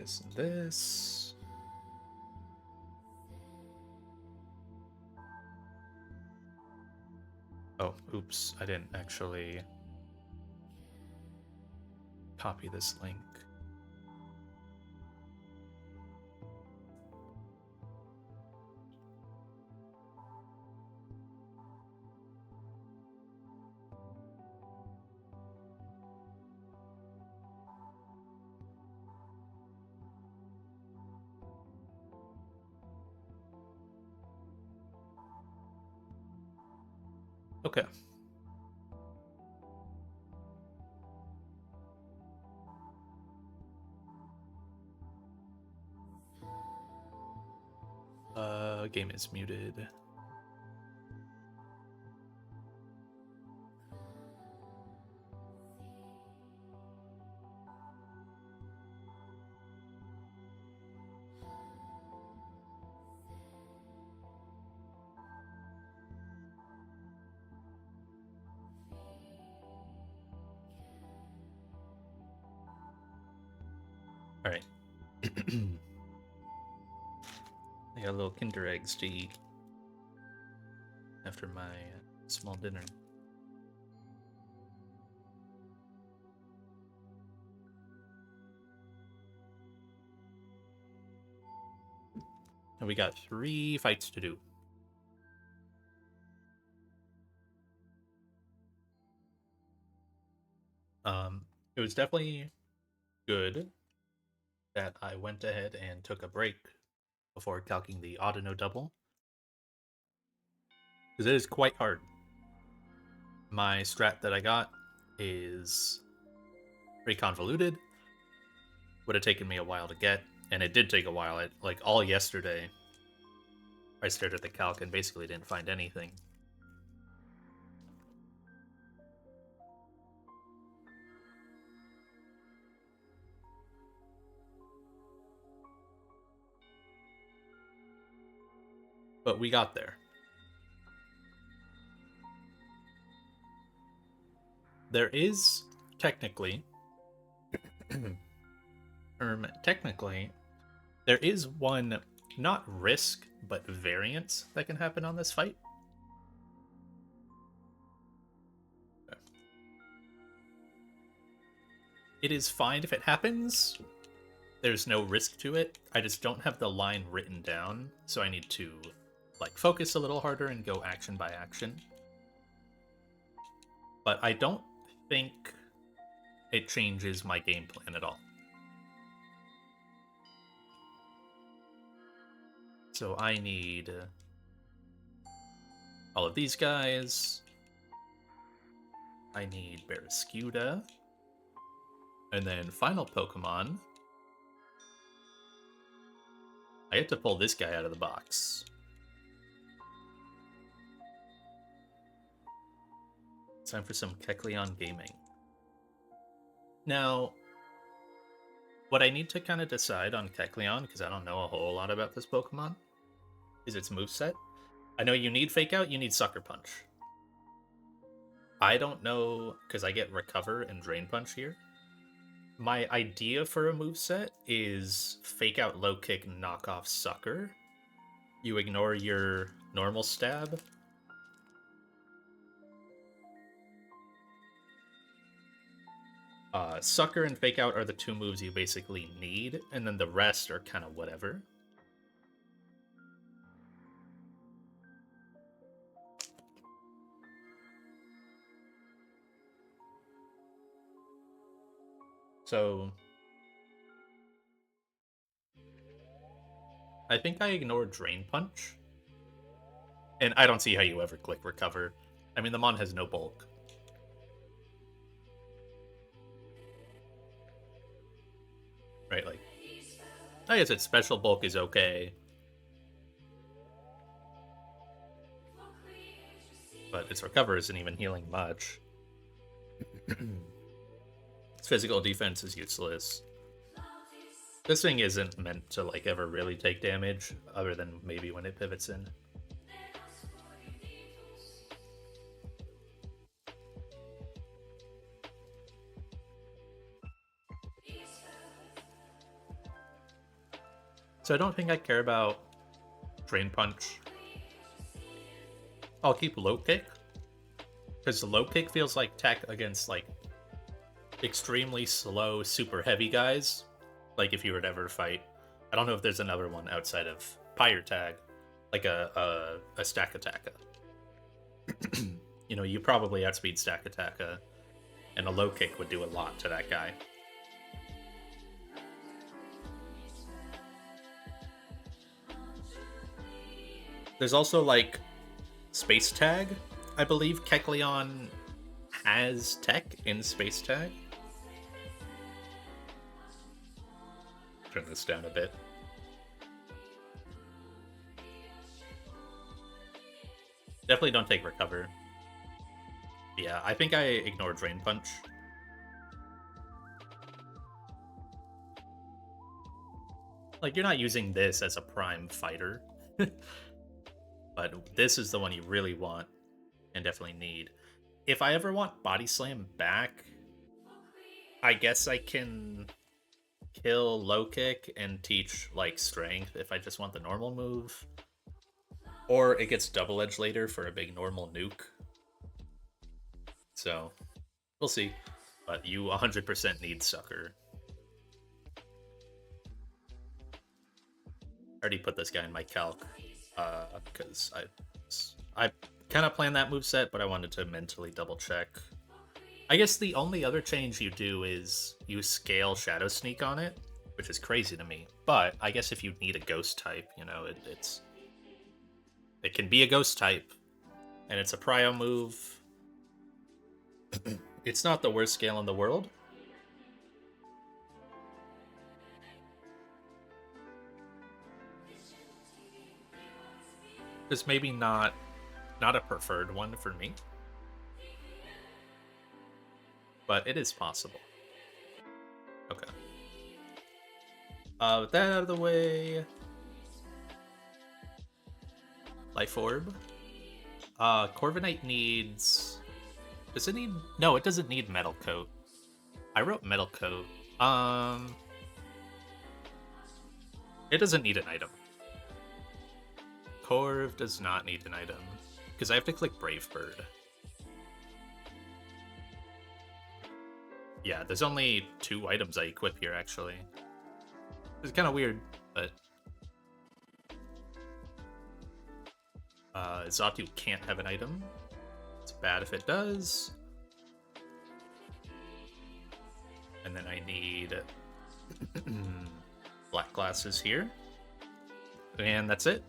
This and this. Oh, oops, I didn't actually copy this link. Okay. Game is muted. All right. I got little Kinder eggs to eat after my small dinner. And we got 3 fights to do. It was definitely good that I went ahead and took a break before calcing the Audino double, because it is quite hard. My strat that I got is pretty convoluted. Would have taken me a while to get, and it did take a while. Like all yesterday, I stared at the calc and basically didn't find anything. But we got there. There is technically, there is one not risk but variance that can happen on this fight. It is fine if it happens. There's no risk to it. I just don't have the line written down, so I need to like focus a little harder and go action by action. But I don't think it changes my game plan at all. So I need all of these guys. I need Barraskewda. And then final Pokemon. I have to pull this guy out of the box. Time for some Kecleon gaming. Now, what I need to kind of decide on Kecleon, because I don't know a whole lot about this Pokemon, is its moveset. I know you need Fake Out, you need Sucker Punch. I don't know, because I get Recover and Drain Punch here. My idea for a moveset is Fake Out, Low Kick, knock off Sucker. You ignore your normal stab. Sucker and Fake Out are the 2 moves you basically need, and then the rest are kind of whatever. So I think I ignore Drain Punch. And I don't see how you ever click Recover. I mean, the Mon has no bulk. Right, like, I guess its special bulk is okay. But its Recover isn't even healing much. Its physical defense is useless. This thing isn't meant to, like, ever really take damage, other than maybe when it pivots in. So I don't think I care about Drain Punch. I'll keep Low Kick, because the Low Kick feels like tech against like extremely slow, super heavy guys. Like if you were to ever fight, I don't know if there's another one outside of Pyre Tag, like a Stack Attacka. You know, you probably outspeed Stack Attacka, and a Low Kick would do a lot to that guy. There's also like Space Tag. I believe Kecleon has tech in Space Tag. Turn this down a bit. Definitely don't take Recover. Yeah, I think I ignore Drain Punch. Like, you're not using this as a prime fighter. But this is the one you really want and definitely need. If I ever want Body Slam back, I guess I can kill Low Kick and teach, like, Strength if I just want the normal move. Or it gets Double Edge later for a big normal nuke. So, we'll see. But you 100% need Sucker. I already put this guy in my calc. Because I kind of planned that moveset, but I wanted to mentally double check. I guess the only other change you do is you scale Shadow Sneak on it, which is crazy to me. But I guess if you need a ghost type, you know, it can be a ghost type, and it's a prio move. It's not the worst scale in the world. It's maybe not a preferred one for me, but it is possible. Okay. With that out of the way, Life Orb. Corviknight needs. Does it need? No, it doesn't need Metal Coat. I wrote Metal Coat. It doesn't need an item. Corv does not need an item because I have to click Brave Bird. Yeah, there's only 2 items I equip here, actually. It's kind of weird, but... Xatu can't have an item. It's bad if it does. And then I need... black glasses here. And that's it.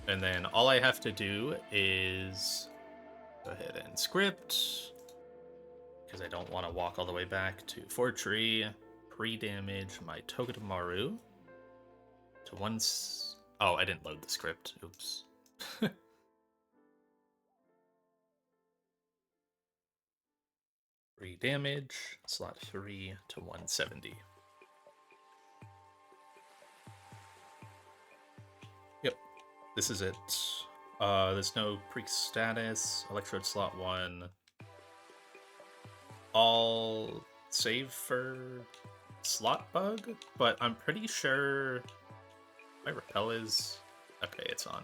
And then all I have to do is... go ahead and script... because I don't want to walk all the way back to Fortree, pre-damage my Togedemaru to once. Oh, I didn't load the script. Oops. Pre-damage, slot 3 to 170. Yep, this is it. There's no pre-status, Electrode slot 1. I'll save for slot bug, but I'm pretty sure my repel is... okay, it's on.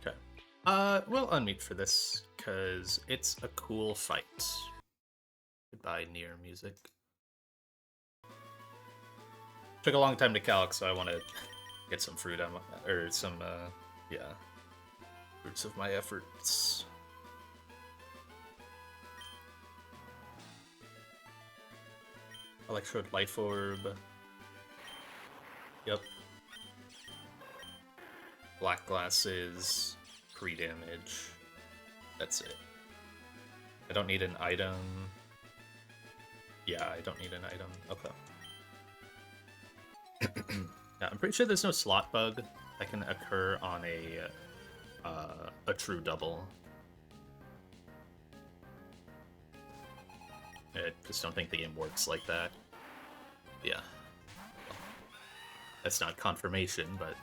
Okay. We'll unmute for this, because it's a cool fight. Goodbye, Nier music. Took a long time to calc, so I want to get some fruit on my, or some, yeah, fruits of my efforts. Electrode Life Orb. Yep. Black glasses, pre-damage. That's it. I don't need an item. Yeah, I don't need an item. Okay. Yeah, I'm pretty sure there's no slot bug that can occur on a true double. I just don't think the game works like that. Yeah. That's not confirmation, but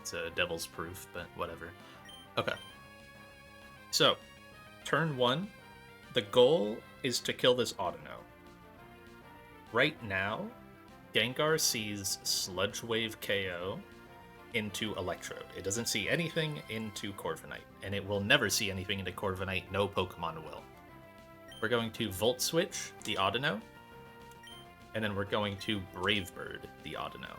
It's a devil's proof, but whatever. Okay. So, turn 1, the goal is to kill this Audino. Right now, Gengar sees Sludge Wave KO into Electrode. It doesn't see anything into Corviknight, and it will never see anything into Corviknight. No Pokemon will. We're going to Volt Switch the Audino, and then we're going to Brave Bird the Audino.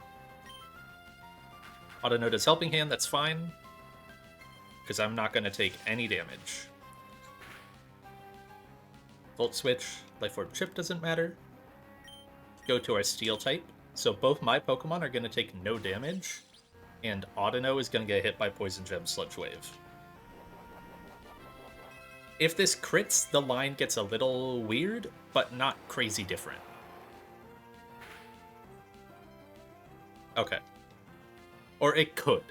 Audino does Helping Hand, that's fine, because I'm not going to take any damage. Volt Switch, Life Orb Chip doesn't matter. Go to our Steel type. So both my Pokemon are going to take no damage, and Audino is going to get hit by Poison Gem Sludge Wave. If this crits, the line gets a little weird, but not crazy different. Okay. Or it could.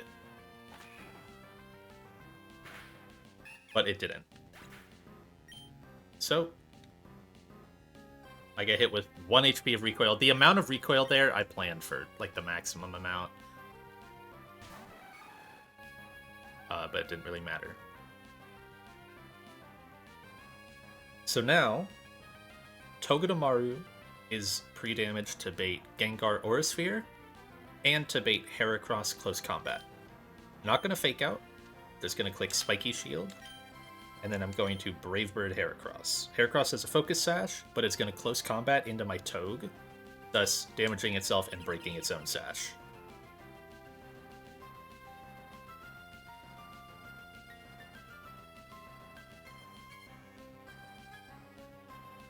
But it didn't. So, I get hit with 1 HP of recoil. The amount of recoil there, I planned for, like, the maximum amount. But it didn't really matter. So now, Togedemaru is pre-damaged to bait Gengar Aura Sphere, and to bait Heracross Close Combat. I'm not going to Fake Out. Just going to click Spiky Shield, and then I'm going to Brave Bird Heracross. Heracross has a Focus Sash, but it's going to Close Combat into my Togue, thus damaging itself and breaking its own Sash.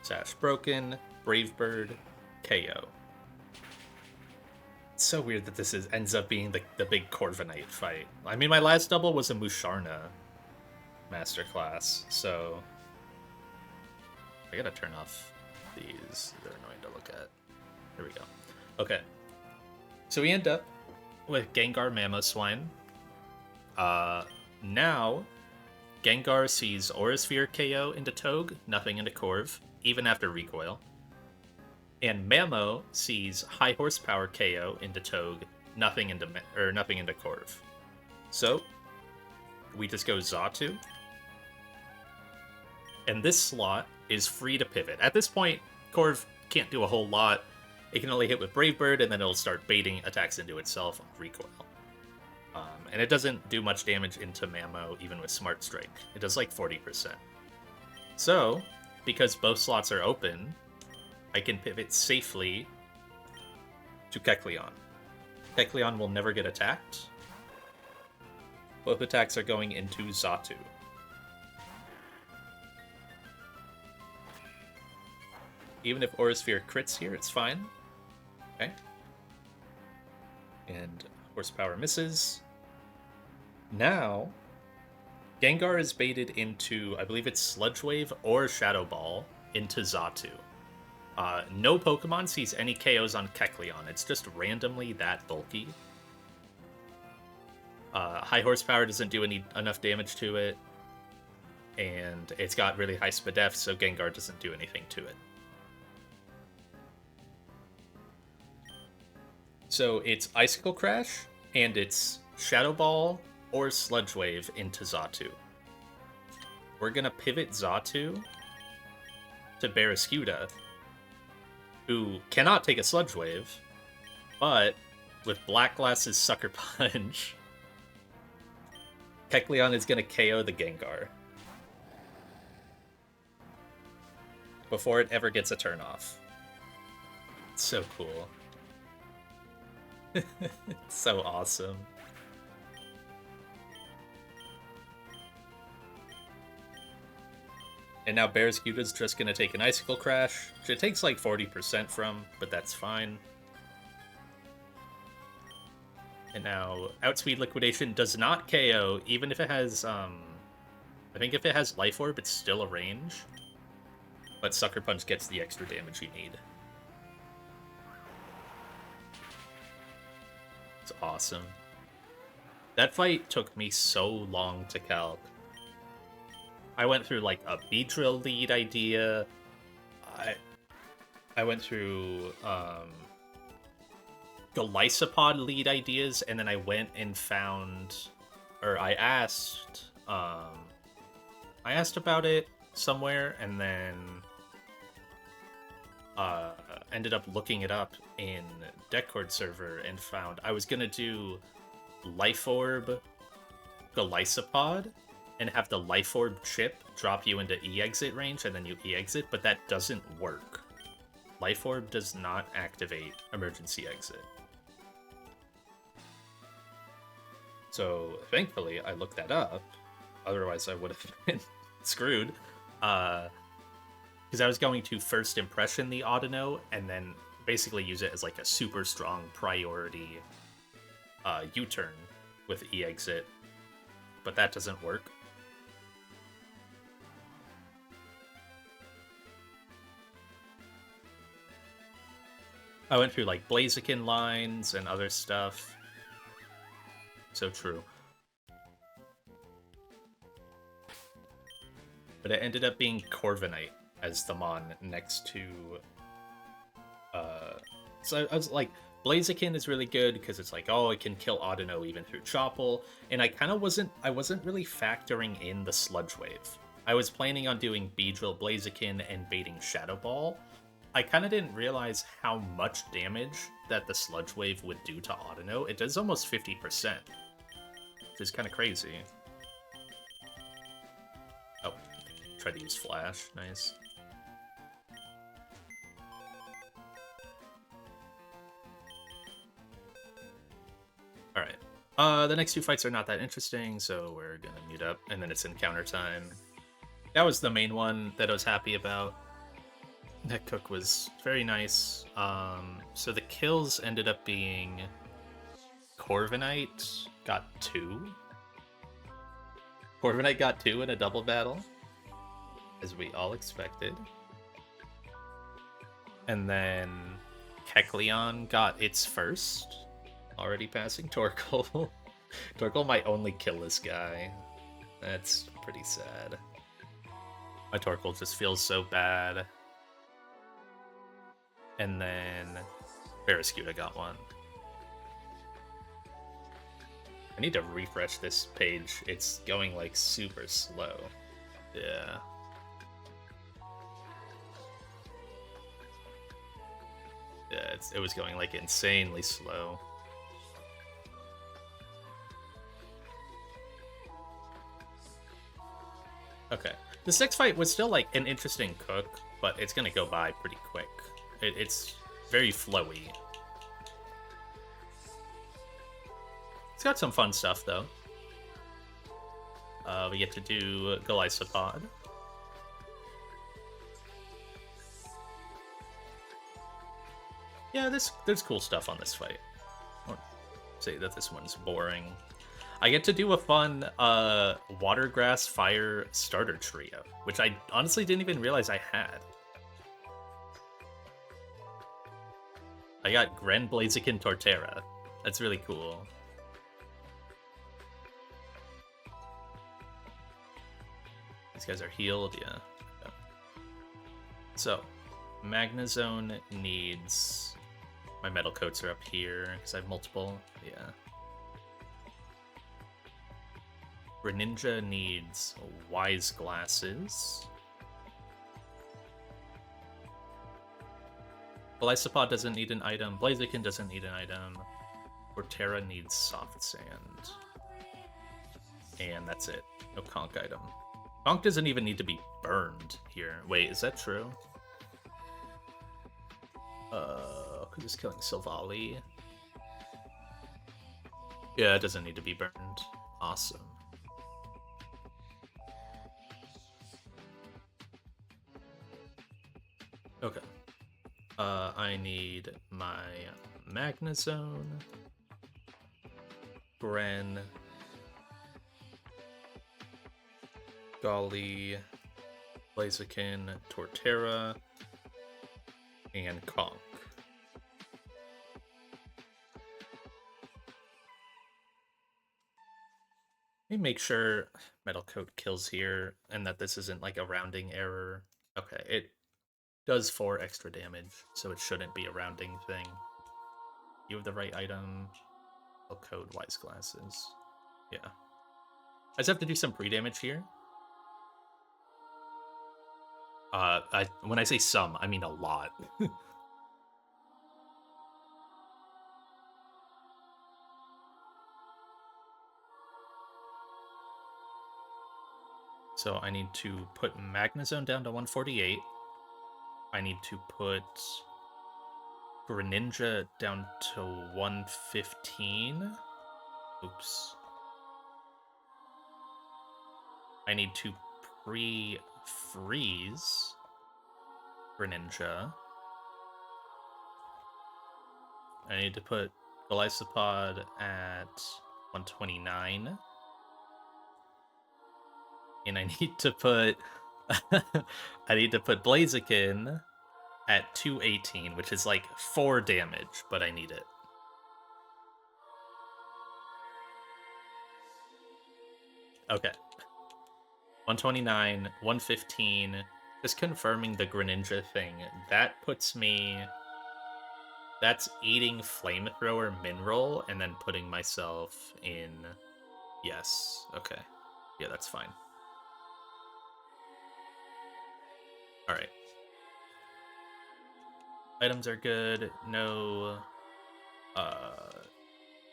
Sash broken, Brave Bird, KO. It's so weird that this ends up being the big Corviknight fight. I mean, my last double was a Musharna masterclass, so I gotta turn off these. They're annoying to look at. There we go. Okay. So we end up with Gengar Mamoswine. Now, Gengar sees Aura Sphere KO into Togue, nothing into Corv, even after recoil. And Mamo sees High Horsepower KO into Togue, nothing into Corv. So, we just go Xatu. And this slot is free to pivot. At this point, Corv can't do a whole lot. It can only hit with Brave Bird, and then it'll start baiting attacks into itself on recoil. And it doesn't do much damage into Mamo, even with Smart Strike. It does like 40%. So, because both slots are open, I can pivot safely to Kecleon. Kecleon will never get attacked. Both attacks are going into Xatu. Even if Aura Sphere crits here, it's fine. Okay. And Horsepower misses. Now, Gengar is baited into, I believe it's Sludge Wave or Shadow Ball, into Xatu. No Pokemon sees any KOs on Kecleon. It's just randomly that bulky. High Horsepower doesn't do enough damage to it. And it's got really high Spadef, so Gengar doesn't do anything to it. So it's Icicle Crash, and it's Shadow Ball or Sludge Wave into Xatu. We're going to pivot Xatu to Barraskewda, who cannot take a Sludge Wave, but with Black Glass's Sucker Punch, Kecleon is going to KO the Gengar before it ever gets a turn off. It's so cool. It's so awesome. And now Barraskewda's just going to take an Icicle Crash, which it takes like 40% from, but that's fine. And now Outspeed Liquidation does not KO, even if it has, I think if it has Life Orb, it's still a range. But Sucker Punch gets the extra damage you need. It's awesome. That fight took me so long to calc. I went through like a Beedrill lead idea. I went through Golisopod lead ideas, and then I went and found, or I asked about it somewhere, and then ended up looking it up in Deckcord server and found I was gonna do Life Orb Golisopod and have the Life Orb chip drop you into E-exit range and then you E-exit, but that doesn't work. Life Orb does not activate emergency exit. So thankfully I looked that up, otherwise I would have been screwed. Because I was going to first impression the Audino and then basically use it as like a super strong priority U-turn with E-exit, but that doesn't work. I went through like Blaziken lines and other stuff. So true. But it ended up being Corviknight as the Mon next to... So I was like, Blaziken is really good because it's like, oh, it can kill Audino even through Chople. And I wasn't really factoring in the Sludge Wave. I was planning on doing Beedrill Blaziken and baiting Shadow Ball. I kind of didn't realize how much damage that the Sludge Wave would do to Audino. It does almost 50%, which is kind of crazy. Oh, try to use Flash. Nice. Alright. The next two fights are not that interesting, so we're gonna mute up, and then it's encounter time. That was the main one that I was happy about. That cook was very nice. So the kills ended up being Corviknight got 2. Corviknight got 2 in a double battle, as we all expected. And then Kecleon got its first, already passing Torkoal. Torkoal might only kill this guy. That's pretty sad. My Torkoal just feels so bad. And then Barraskewda got one. I need to refresh this page. It's going like super slow. Yeah. Yeah, it was going like insanely slow. Okay. This next fight was still like an interesting cook, but it's gonna go by pretty quick. It's very flowy. It's got some fun stuff, though. We get to do Golisopod. Yeah, there's cool stuff on this fight. I won't say that this one's boring. I get to do a fun Water, Grass, Fire starter trio, which I honestly didn't even realize I had. I got Gren, Blaziken, Torterra. That's really cool. These guys are healed, yeah. So, Magnezone needs... My metal coats are up here, because I have multiple. Yeah. Greninja needs Wise Glasses. Golisopod doesn't need an item. Blaziken doesn't need an item. Torterra needs Soft Sand. And that's it. No Conk item. Conk doesn't even need to be burned here. Wait, is that true? Who's killing Silvally? Yeah, it doesn't need to be burned. Awesome. Okay. I need my Magnezone, Gren, Golly, Blaziken, Torterra, and Conk. Let me make sure Metal Coat kills here and that this isn't like a rounding error. Okay, it does 4 extra damage, so it shouldn't be a rounding thing. You have the right item. I'll code wise glasses. Yeah. I just have to do some pre-damage here. When I say some, I mean a lot. So I need to put Magnezone down to 148. I need to put Greninja down to 115. Oops. I need to pre-freeze Greninja. I need to put Golisopod at 129. And I need to put Blaziken at 218, which is like 4 damage, but I need it. Okay. 129, 115. Just confirming the Greninja thing. That puts me... That's eating Flamethrower Mineral and then putting myself in... Yes. Okay. Yeah, that's fine. Alright. Items are good. No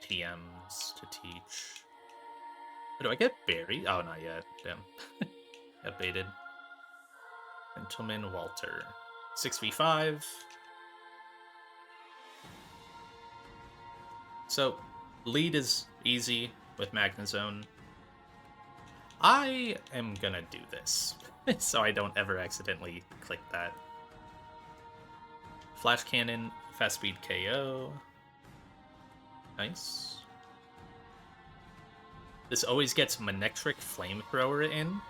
TMs to teach. Do I get Berry? Oh, not yet. Damn. Got baited. Gentleman Walter. 6v5. So, lead is easy with Magnezone. I am gonna do this, so I don't ever accidentally click that. Flash Cannon, Fast Speed KO. Nice. This always gets Manectric Flamethrower in.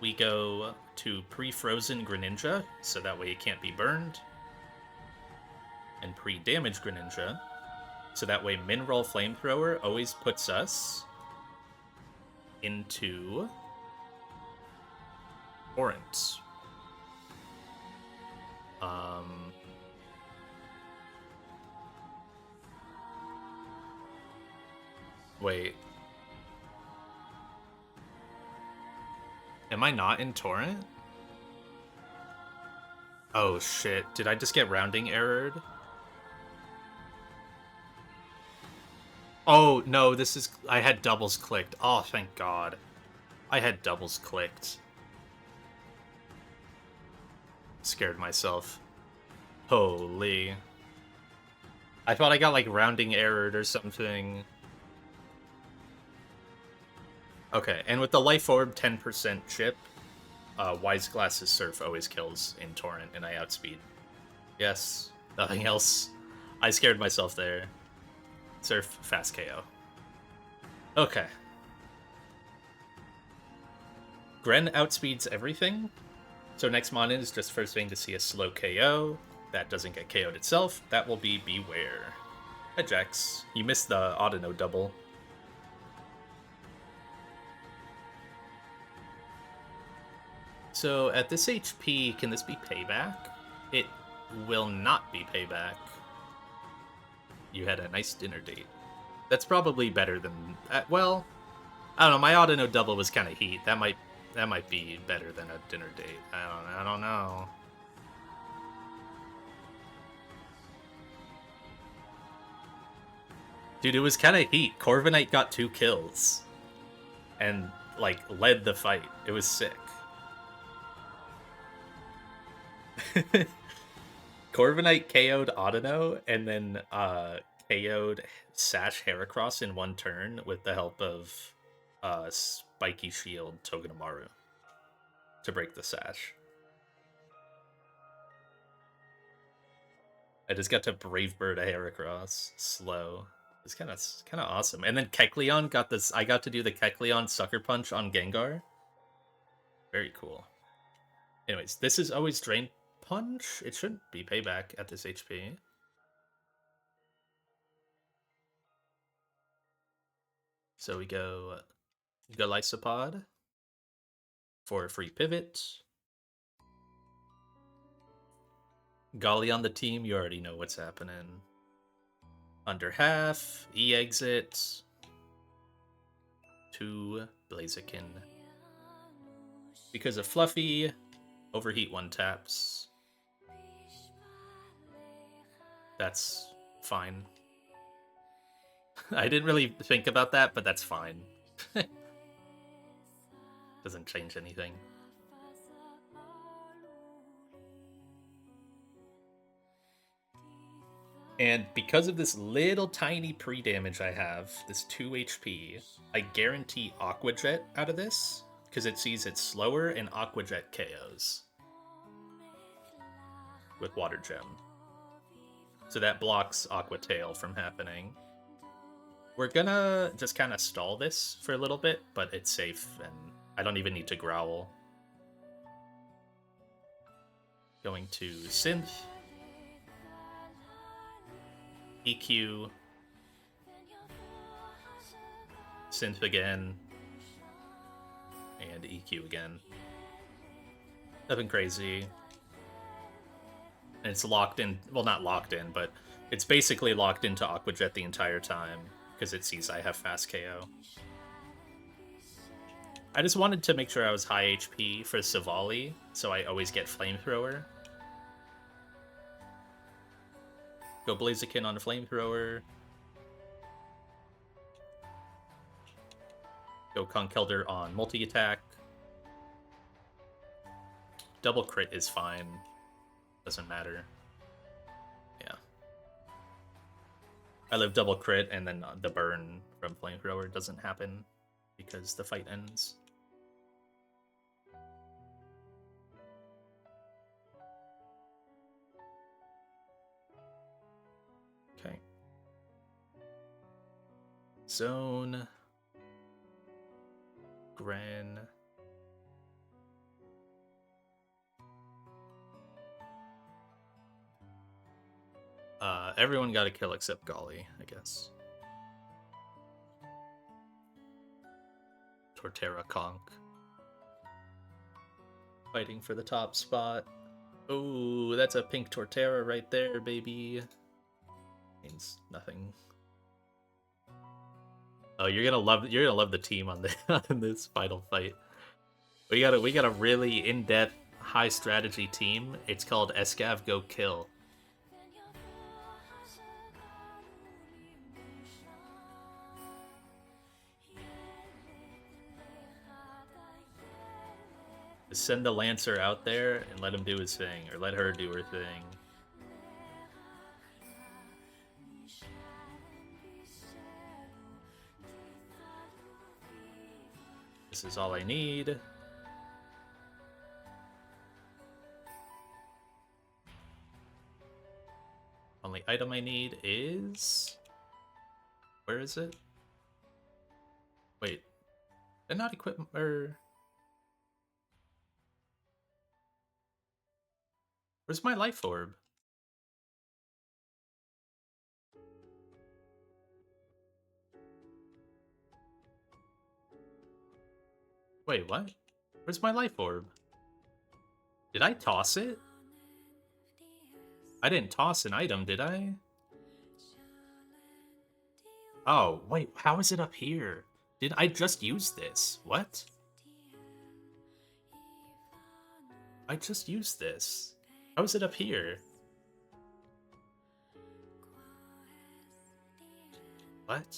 We go to pre-frozen Greninja, so that way it can't be burned. And pre-damage Greninja, so that way Mineral Flamethrower always puts us into Torrent. Wait. Am I not in Torrent? Oh shit, did I just get rounding errored? Oh no, this is... I had doubles clicked. Oh, thank god. I had doubles clicked. Scared myself. Holy. I thought I got like rounding errored or something. Okay, and with the Life Orb 10% chip, Wise Glasses Surf always kills in Torrent, and I outspeed. Yes, nothing else. I scared myself there. Surf, fast KO. Okay. Gren outspeeds everything. So next mon is just first thing to see a slow KO. That doesn't get KO'd itself. That will be Beware. Hi, Jax. You missed the Audino double. So at this HP, can this be payback? It will not be payback. You had a nice dinner date. That's probably better than... well, I don't know. My Audino double was kind of heat. That might be better than a dinner date. I don't know. Dude, it was kind of heat. Corviknight got 2 kills. And, like, led the fight. It was sick. Corviknight KO'd Audino, and then KO'd Sash Heracross in one turn with the help of Spiky Shield Togedemaru to break the Sash. I just got to Brave Bird a Heracross slow. It's kind of awesome. And then Kecleon got this. I got to do the Kecleon Sucker Punch on Gengar. Very cool. Anyways, this is always Drain Punch. It shouldn't be payback at this HP. So we go Golisopod for a free pivot. Golly on the team, you already know what's happening. Under half, E-exit. 2 Blaziken. Because of Fluffy, overheat 1 taps. That's fine. I didn't really think about that, but that's fine. Doesn't change anything. And because of this little tiny pre-damage I have, this 2 HP, I guarantee Aqua Jet out of this, because it sees it's slower and Aqua Jet KOs with Water Gem. So that blocks Aqua Tail from happening. We're gonna just kind of stall this for a little bit, but it's safe, and I don't even need to growl. Going to Synth. EQ. Synth again. And EQ again. Nothing crazy. And it's locked in, well, not locked in, but it's basically locked into Aqua Jet the entire time, because it sees I have fast KO. I just wanted to make sure I was high HP for Savali, so I always get Flamethrower. Go Blaziken on a Flamethrower. Go Conkeldurr on multi-attack. Double crit is fine. Doesn't matter. Yeah. I live double crit, and then the burn from Flamethrower doesn't happen because the fight ends. Okay. Zone. Gren. Everyone got a kill except Golly, I guess. Torterra Conk. Fighting for the top spot. Oh, that's a pink Torterra right there, baby. Means nothing. Oh, you're gonna love the team on on this final fight. We got a really in-depth, high strategy team. It's called Escav Go Kill. Just send the Lancer out there and let him do his thing, or let her do her thing. This is all I need. Only item I need is... Where is it? Wait. Did I not equip... or... Where's my life orb? Wait, what? Where's my life orb? Did I toss it? I didn't toss an item, did I? Oh, wait, how is it up here? Did I just use this? What? I just used this. How is it up here? What?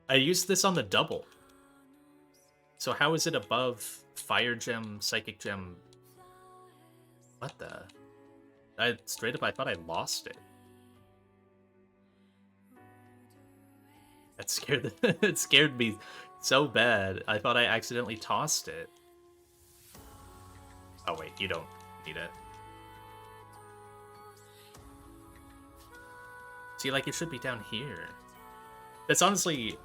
I used this on the double. So how is it above Fire Gem, Psychic Gem? What the? Straight up, I thought I lost it. That scared it scared me so bad. I thought I accidentally tossed it. Oh wait, you don't need it. See, like, it should be down here. That's honestly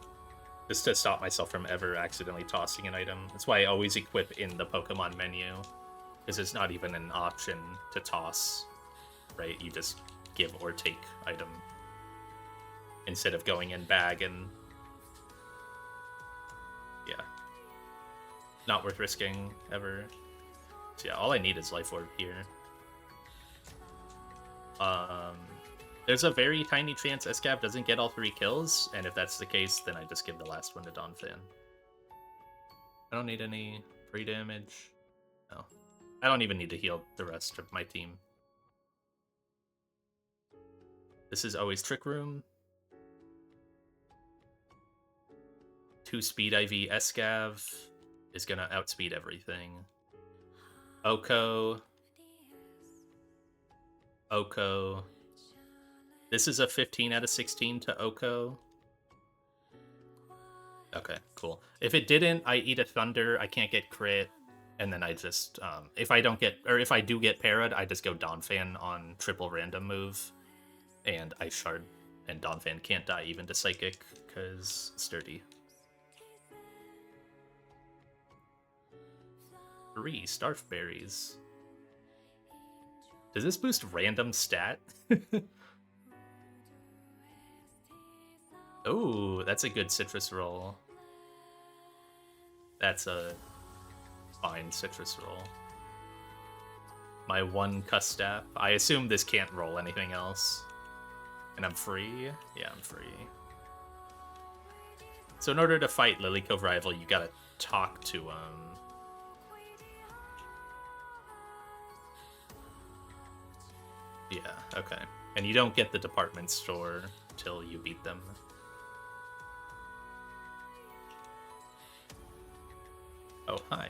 just to stop myself from ever accidentally tossing an item. That's why I always equip in the Pokemon menu, because it's not even an option to toss, right? You just give or take item instead of going in bag, and yeah, not worth risking ever. So yeah, all I need is Life Orb here. Um, there's a very tiny chance Escav doesn't get all 3 kills, and if that's the case, then I just give the last one to Donphan. I don't need any pre-damage. No. I don't even need to heal the rest of my team. This is always Trick Room. 2 speed IV Escav is gonna outspeed everything. Oko. Oko. This is a 15 out of 16 to Oko. Okay, cool. If it didn't, I eat a Thunder, I can't get crit, and then I just, if I don't get, or if I do get parried, I just go Donphan on triple random move, and Ice Shard, and Donphan can't die even to Psychic, because sturdy. 3 Starf Berries. Does this boost random stat? Oh, that's a good citrus roll. That's a fine citrus roll. My 1 Custap. I assume this can't roll anything else. And I'm free? Yeah, I'm free. So in order to fight Lilycove Rival, you gotta talk to Yeah, okay. And you don't get the department store till you beat them. Oh, hi.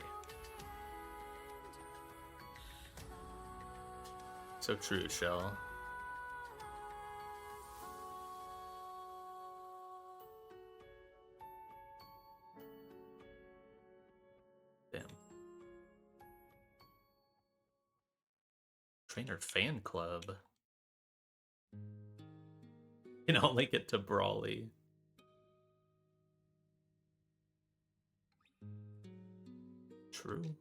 So true, Shell. Damn. Trainer fan club. Can only get to Brawly. True.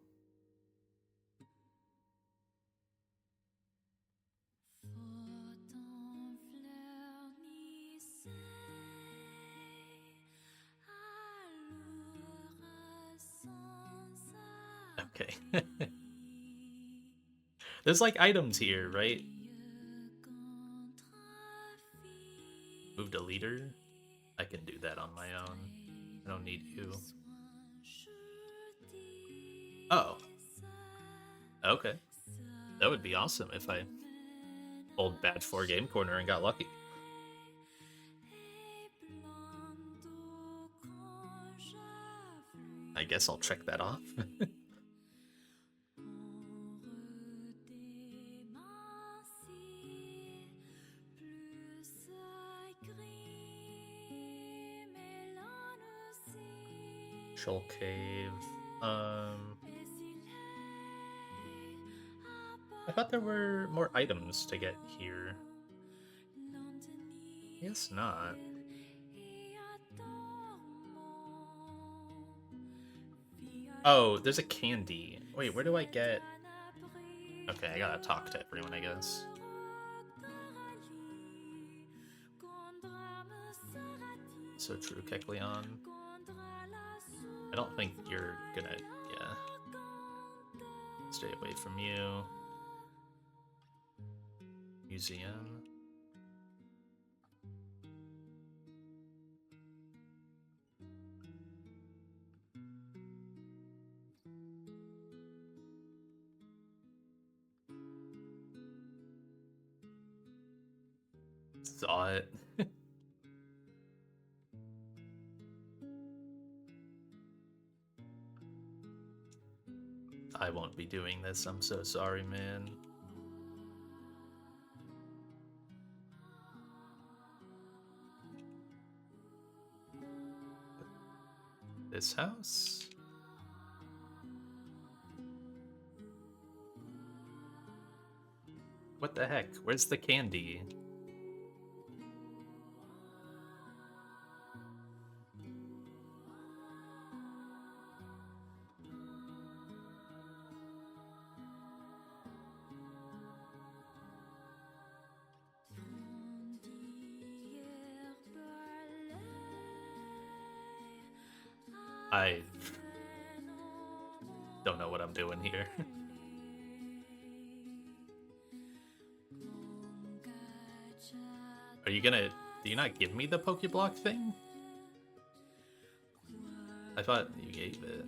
Okay. There's like items here, right? Move to leader? I can do that on my own. I don't need you. Oh. Okay. That would be awesome if I pulled Badge 4 Game Corner and got lucky. I guess I'll check that off. Shoal Cave. I thought there were more items to get here. I guess not. Oh, there's a candy. Wait, where do I get... Okay, I gotta talk to everyone, I guess. So true, Kecleon. I don't think you're gonna... Yeah. Stay away from you. Museum. Saw it. I won't be doing this. I'm so sorry, man. This house? What the heck? Where's the candy? I don't know what I'm doing here. Do you not give me the Pokeblock thing? I thought you gave it.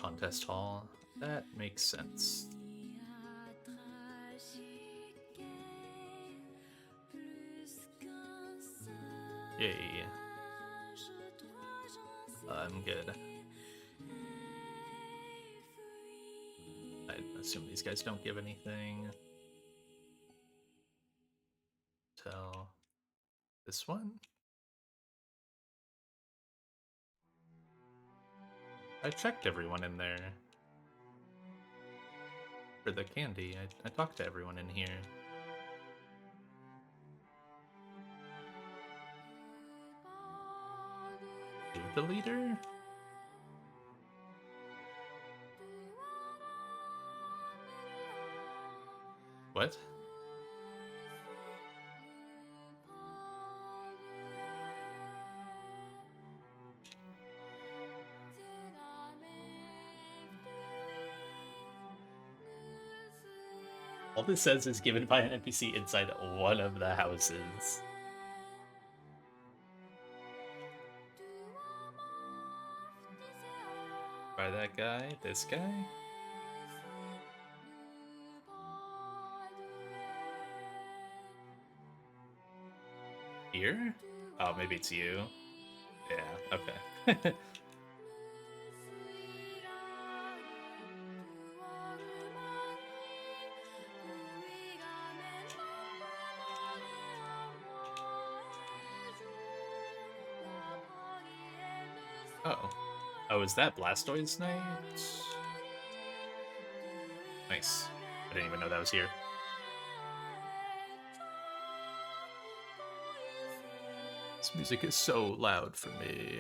Contest hall. That makes sense. Yay. I'm good. I assume these guys don't give anything. Tell this one. I checked everyone in there. For the candy, I talked to everyone in here. You the leader? What? All this says is given by an NPC inside one of the houses. By that guy, this guy? Here? Oh, maybe it's you. Yeah, okay. Oh. Oh, is that Blastoise night? Nice. I didn't even know that was here. This music is so loud for me.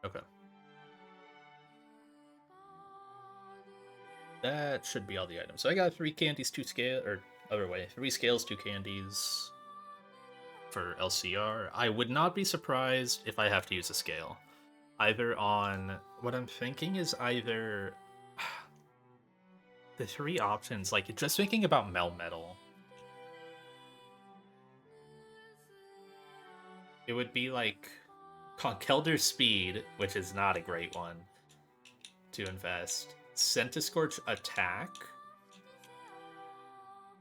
Okay. That should be all the items. So I got 3 candies, 2 scale, or other way, 3 scales, 2 candies for LCR. I would not be surprised if I have to use a scale. Either on, what I'm thinking is either the 3 options, like just thinking about Melmetal. It would be like Conkeldurr Speed, which is not a great one to invest. Centiskorch Attack,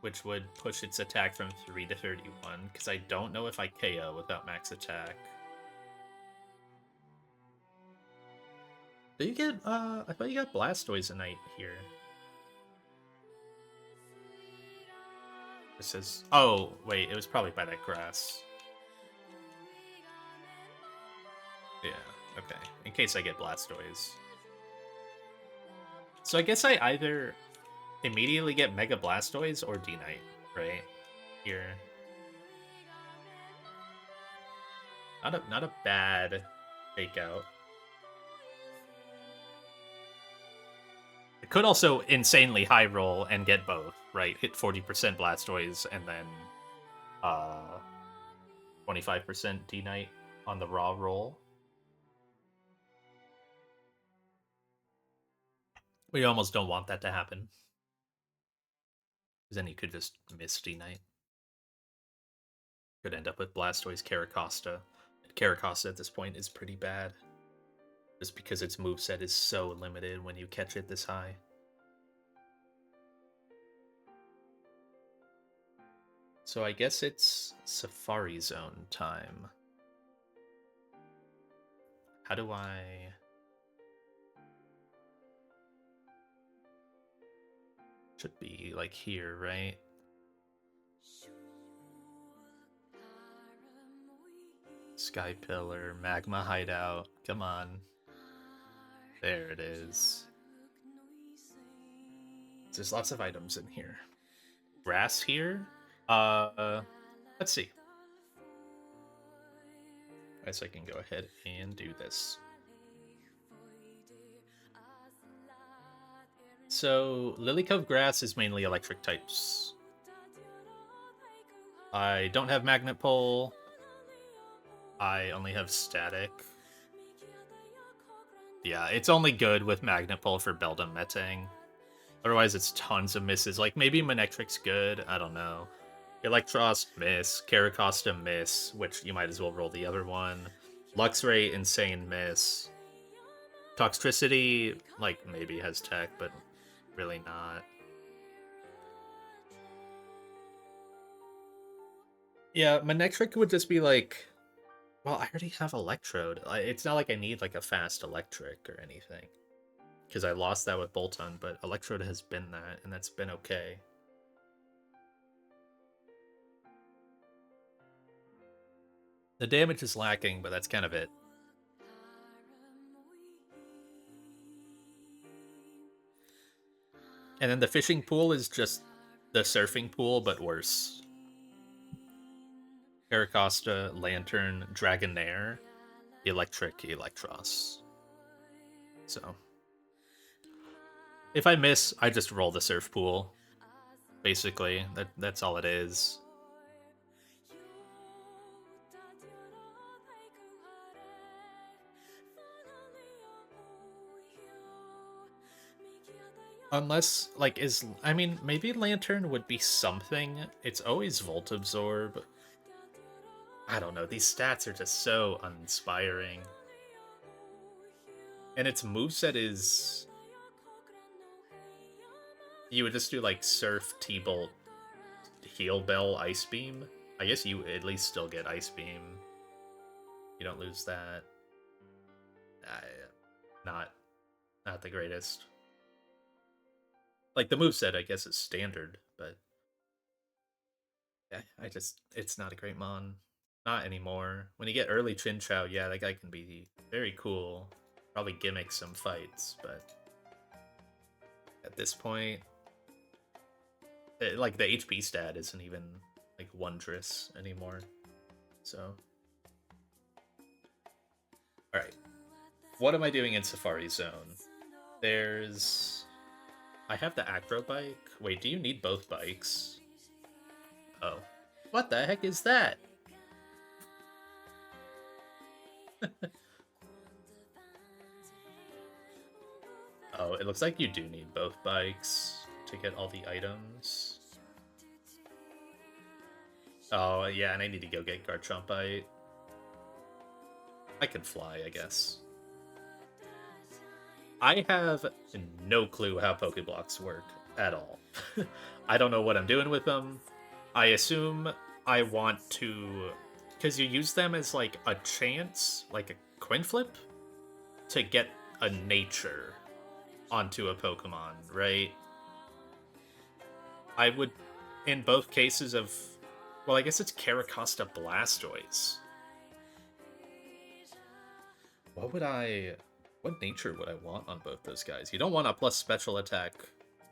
which would push its attack from 3 to 31, because I don't know if I KO without max attack. Do you get, I thought you got Blastoise Ignite here. It says, oh, wait, it was probably by that grass. Yeah, okay, in case I get Blastoise. So I guess I either immediately get Mega Blastoise or D-Knight, right? Here. Not a bad takeout. It could also insanely high roll and get both, right? Hit 40% Blastoise and then 25% D-Knight on the raw roll. We almost don't want that to happen. Because then you could just miss D-Knight. Could end up with Blastoise Caracosta. Caracosta at this point is pretty bad. Just because its moveset is so limited when you catch it this high. So I guess it's Safari Zone time. How do I... Should be like here, right? Sky Pillar, Magma Hideout, come on. There it is. There's lots of items in here. Grass here? Uh, let's see. I guess I can go ahead and do this. So, Lilycove grass is mainly electric types. I don't have magnet pole. I only have static. Yeah, it's only good with magnet pole for Beldum Metang. Otherwise, it's tons of misses. Like, maybe Manectric's good. I don't know. Electros, miss. Caracosta, miss. Which you might as well roll the other one. Luxray, insane miss. Toxtricity, like, maybe has tech, but really not. Yeah, Manectric would just be like... Well, I already have Electrode. It's not like I need, like, a fast Electric or anything. Because I lost that with Bolton, but Electrode has been that, and that's been okay. The damage is lacking, but that's kind of it. And then the fishing pool is just the surfing pool, but worse. Caracosta, Lantern, Dragonair, Electric, Electros. So, if I miss, I just roll the surf pool. Basically, that's all it is. Unless, like, I mean, maybe Lantern would be something. It's always Volt Absorb. I don't know. These stats are just so uninspiring. And its moveset is... You would just do, like, Surf, T-Bolt, Heal Bell, Ice Beam. I guess you at least still get Ice Beam. You don't lose that. Not the greatest. Like, the moveset, I guess, is standard, but... Yeah, it's not a great mon. Not anymore. When you get early Chinchou, yeah, that guy can be very cool. Probably gimmick some fights, but... At this point... like, the HP stat isn't even, like, wondrous anymore. So... Alright. What am I doing in Safari Zone? There's... I have the Acro Bike. Wait, do you need both bikes? Oh. What the heck is that? Oh, it looks like you do need both bikes to get all the items. Oh, yeah, and I need to go get Garchompite. I can fly, I guess. I have no clue how Pokeblocks work at all. I don't know what I'm doing with them. I assume I want to... Because you use them as, like, a chance, like a coin flip, to get a nature onto a Pokemon, right? I would, in both cases of... Well, I guess it's Caracosta Blastoise. What would I... What nature would I want on both those guys? You don't want a plus special attack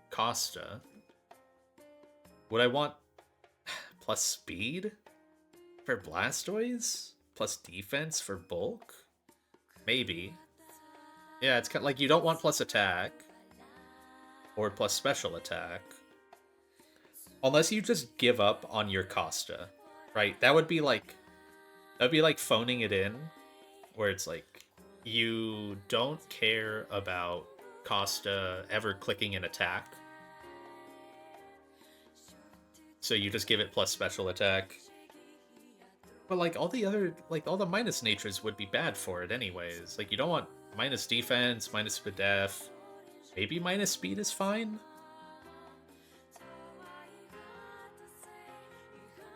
Costa. Would I want plus speed for Blastoise? Plus defense for Bulk? Maybe. Yeah, it's kind of like you don't want plus attack. Or plus special attack. Unless you just give up on your Costa. Right? That would be like... That would be like phoning it in. Where it's like... You don't care about Costa ever clicking an attack. So you just give it plus special attack. But like all the other, like all the minus natures would be bad for it anyways. Like you don't want minus defense, minus def. Maybe minus speed is fine.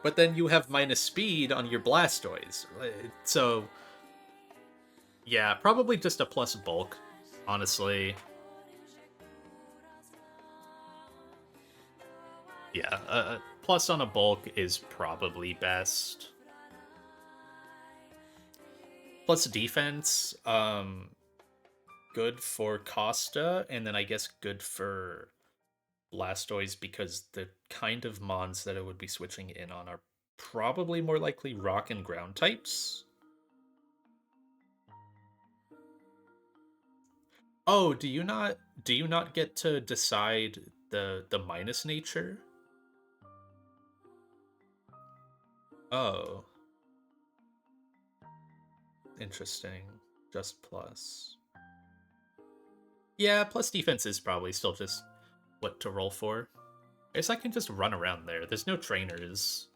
But then you have minus speed on your Blastoise. So yeah, probably just a plus bulk, honestly. Yeah, plus on a bulk is probably best. Plus defense, good for Costa, and then I guess good for Blastoise because the kind of mons that I would be switching in on are probably more likely rock and ground types. Oh, do you not get to decide the minus nature? Oh, interesting. Just plus. Yeah, plus defense is probably still just what to roll for. I guess I can just run around there. There's no trainers.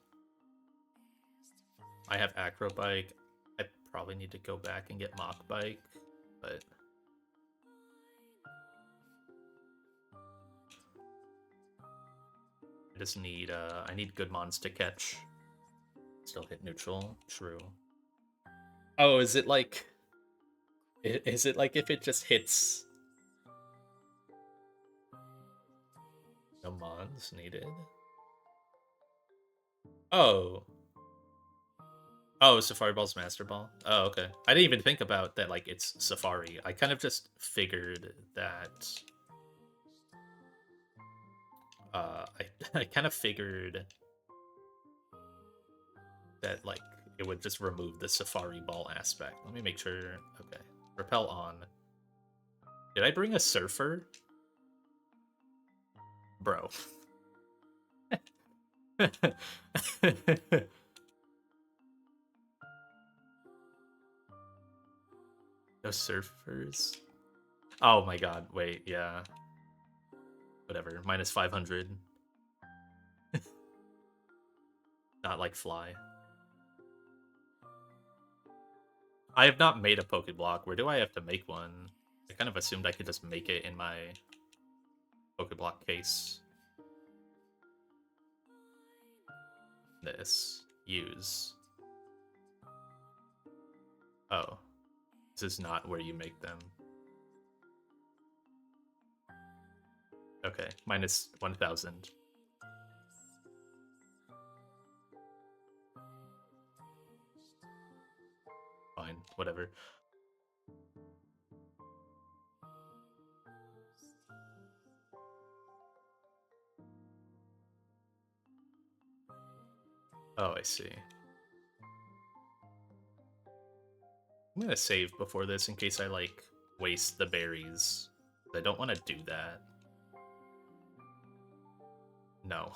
I have Acro Bike. I probably need to go back and get Mach Bike, but I just need I need good mons to catch. Still hit neutral. True. Oh, is it like if it just hits no mons needed? Oh. Oh, Safari Ball's Master Ball. Oh, okay. I didn't even think about that like it's Safari. I kind of just figured that I kind of figured that like it would just remove the Safari Ball aspect. Let me make sure. Okay. Repel on. Did I bring a surfer? Bro. No surfers? Oh my god, wait, yeah. Whatever, minus 500. Not like fly. I have not made a Pokeblock. Where do I have to make one? I kind of assumed I could just make it in my Pokeblock case. This. Use. Oh. This is not where you make them. Okay, minus 1,000. Fine, whatever. Oh, I see. I'm gonna save before this in case I, like, waste the berries. I don't want to do that. No.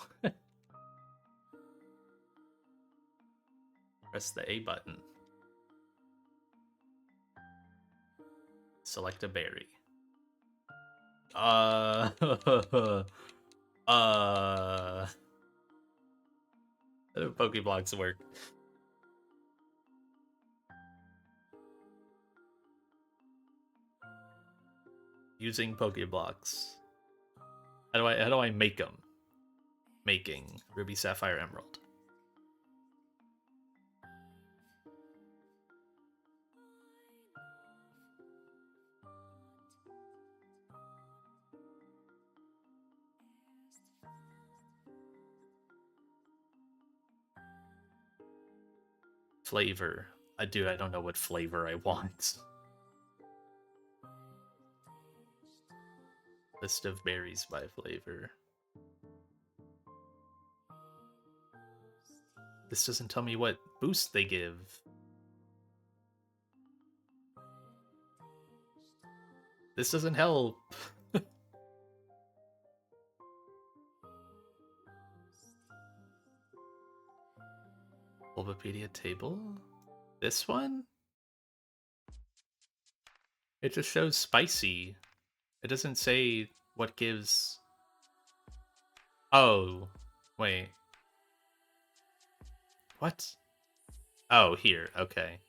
Press the A button. Select a berry. Uh... How do Pokeblocks work? Using Pokeblocks. How do I make them? Making Ruby, Sapphire, Emerald. Flavor. I don't know what flavor I want. List of berries by flavor. This doesn't tell me what boost they give. This doesn't help. Bulbapedia table? This one? It just shows spicy. It doesn't say what gives... Oh, wait. What? Oh, here, okay.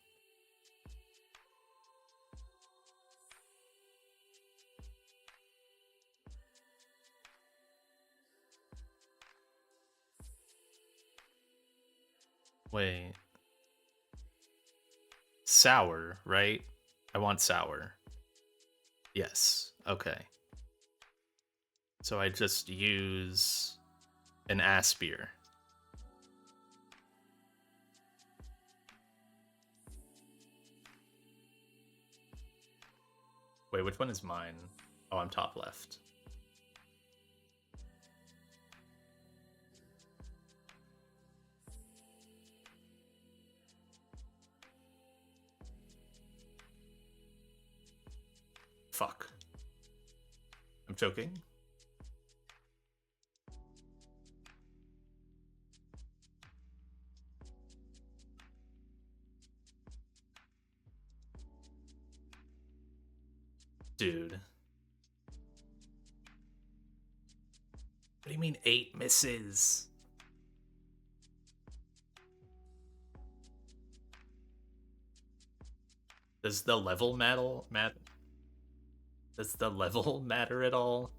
Wait. Sour, right? I want sour. Yes, okay. So I just use an Aspir. Wait, which one is mine? Oh, I'm top left. Choking. Dude. What do you mean 8 misses? Does the level Does the level matter at all?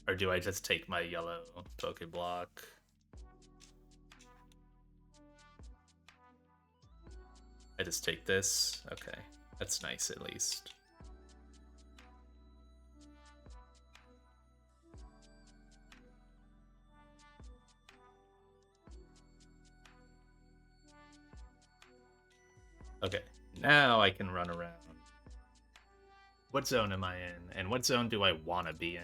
Or do I just take my yellow Pokeblock? I just take this? Okay. That's nice at least. Okay, now I can run around. What zone am I in? And what zone do I want to be in?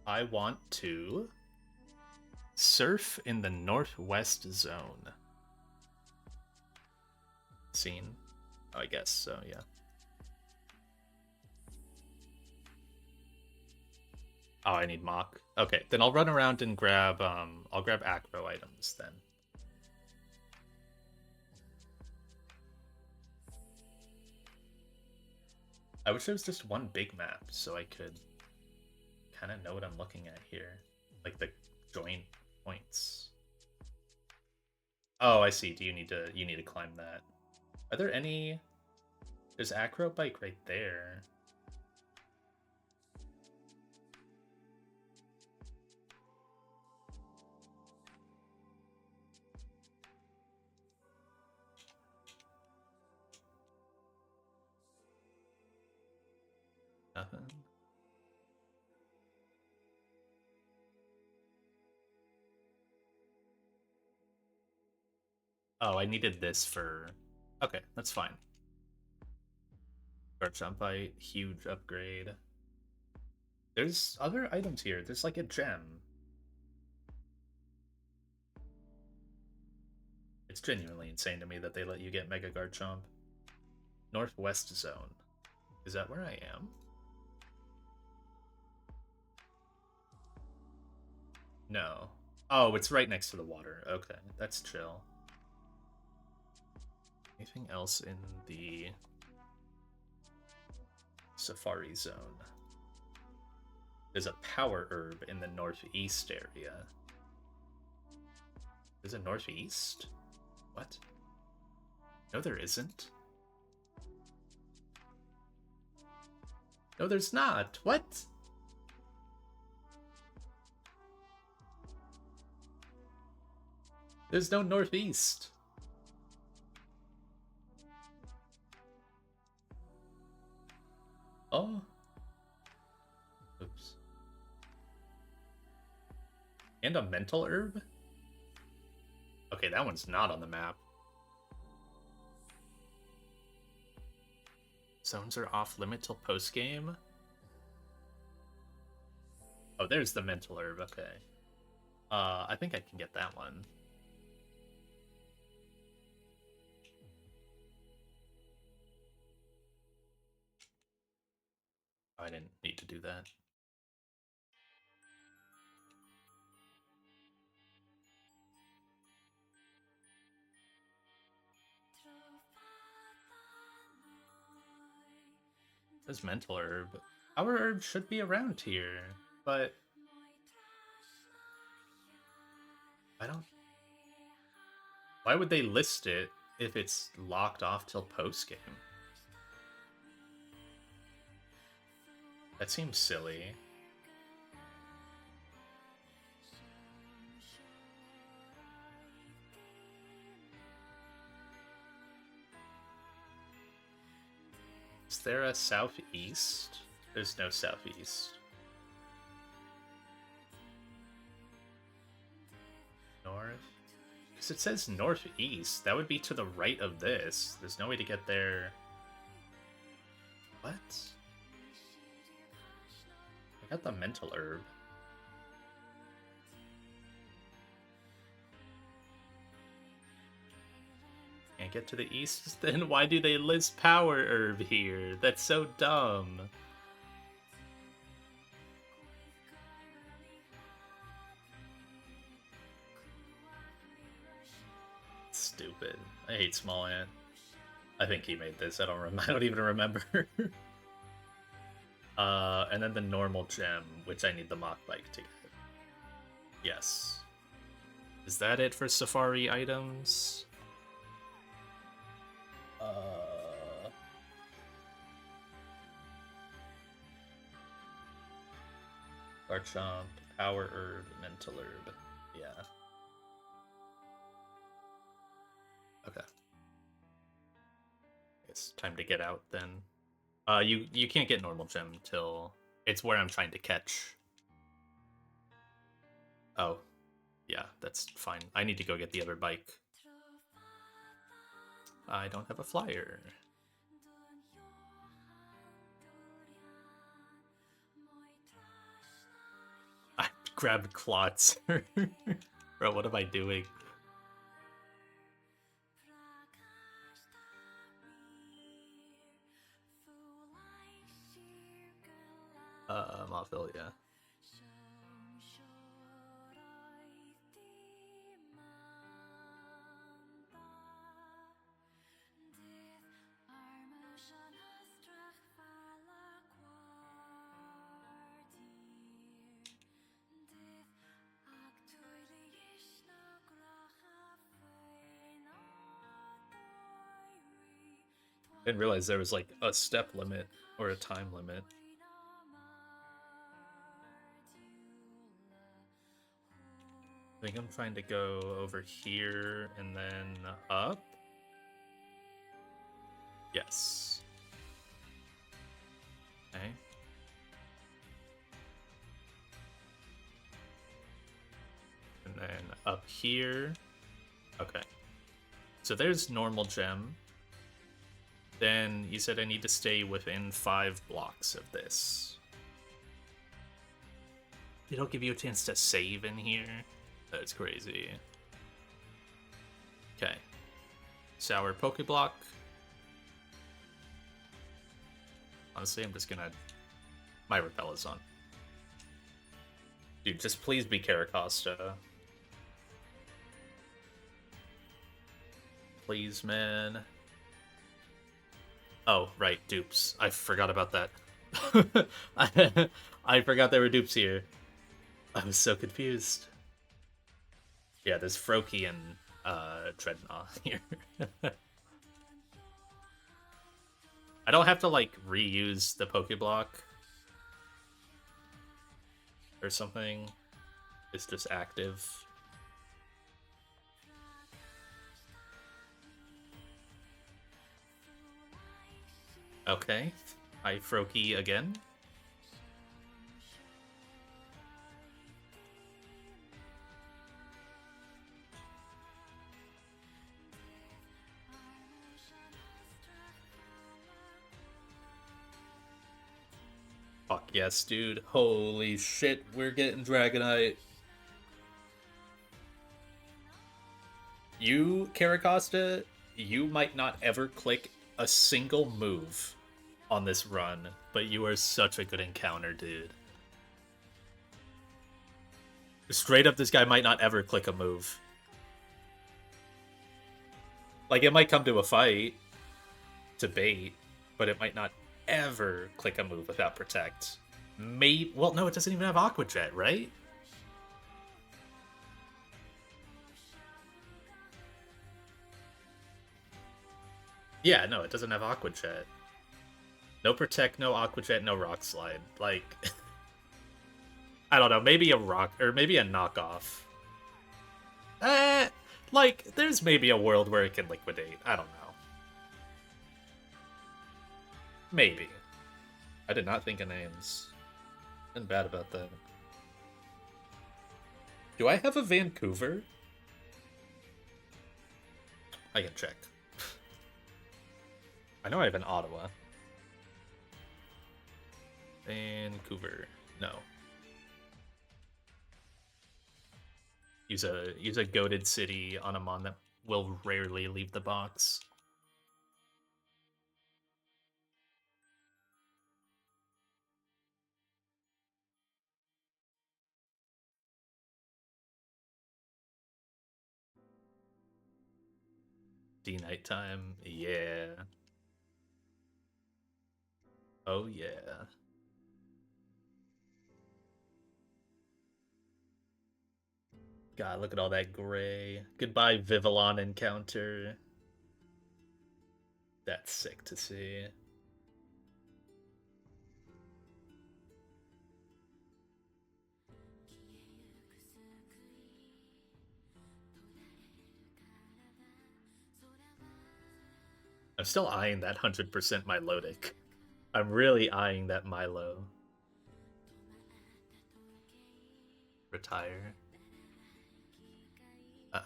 I want to surf in the northwest zone. Scene? Oh, I guess so, yeah. Oh, I need Mach. Okay, then I'll run around and grab, I'll grab acro items then. I wish there was just one big map so I could kind of know what I'm looking at here. Like the joint points. Oh, I see. You need to climb that. Are there any... There's acro bike right there. Nothing. Oh, I needed this for... Okay, that's fine. Jump bite, huge upgrade. There's other items here. There's like a gem. It's genuinely insane to me that they let you get Mega Garchomp. Northwest Zone. Is that where I am? No. Oh, it's right next to the water. Okay, that's chill. Anything else in the Safari Zone? There's a power herb in the northeast area. There's a northeast? What? No, there isn't. No, there's not. What? There's no northeast. Oh. Oops. And a mental herb? Okay, that one's not on the map. Zones are off limit till post game. Oh, there's the mental herb. Okay. I think I can get that one. Oh, I didn't need to do that. This mental herb. Our herb should be around here, but I don't... Why would they list it if it's locked off till post game? That seems silly. Is there a southeast? There's no southeast. North? Because it says northeast. That would be to the right of this. There's no way to get there. What? I got the mental herb. Can't get to the east? Then why do they list power herb here? That's so dumb. stupid. I hate Small Ant. I think he made this. I don't even remember. And then the normal gem, which I need the Mach Bike to get. Yes. Is that it for Safari items? Garchomp, Power Herb, Mental Herb. Yeah. Okay. It's time to get out then. You can't get normal gem till it's where I'm trying to catch. Oh, yeah, that's fine. I need to go get the other bike. I don't have a flyer. I grabbed Klotz. Bro, what am I doing? Mothville, yeah. Didn't realize there was like a step limit or a time limit. I think I'm trying to go over here and then up. Yes. Okay. And then up here. Okay. So there's normal gem. Then you said I need to stay within 5 blocks of this. It'll give you a chance to save in here. That's crazy. Okay. Sour Pokeblock. Honestly, I'm just gonna... My Repel is on. Dude, just please be Caracosta. Please, man. Oh, right, dupes. I forgot about that. I forgot there were dupes here. I was so confused. Yeah, there's Froakie and Dreadnought here. I don't have to, like, reuse the Pokeblock or something. It's just active. Okay. I Froakie again. Fuck yes, dude. Holy shit, we're getting Dragonite. You, Caracosta, you might not ever click a single move on this run, but you are such a good encounter, dude. Straight up, this guy might not ever click a move. Like, it might come to a fight to bait, but it might not ever click a move without Protect. Well, no, it doesn't even have Aqua Jet, right? Yeah, no, it doesn't have Aqua Jet. No Protect, no Aqua Jet, no Rock Slide. Like, I don't know, maybe a Rock, or maybe a knockoff. Like, there's maybe a world where it can Liquidate. I don't know. Maybe. I did not think of names. I'm bad about that. Do I have a Vancouver? I can check. I know I have an Ottawa. Vancouver. No. Use a goated city on a mon that will rarely leave the box. nighttime. Yeah. Oh, yeah. God, look at all that gray. Goodbye, Vivillon encounter. That's sick to see. I'm still eyeing that 100% Milotic. I'm really eyeing that Milo. Retire. Oh.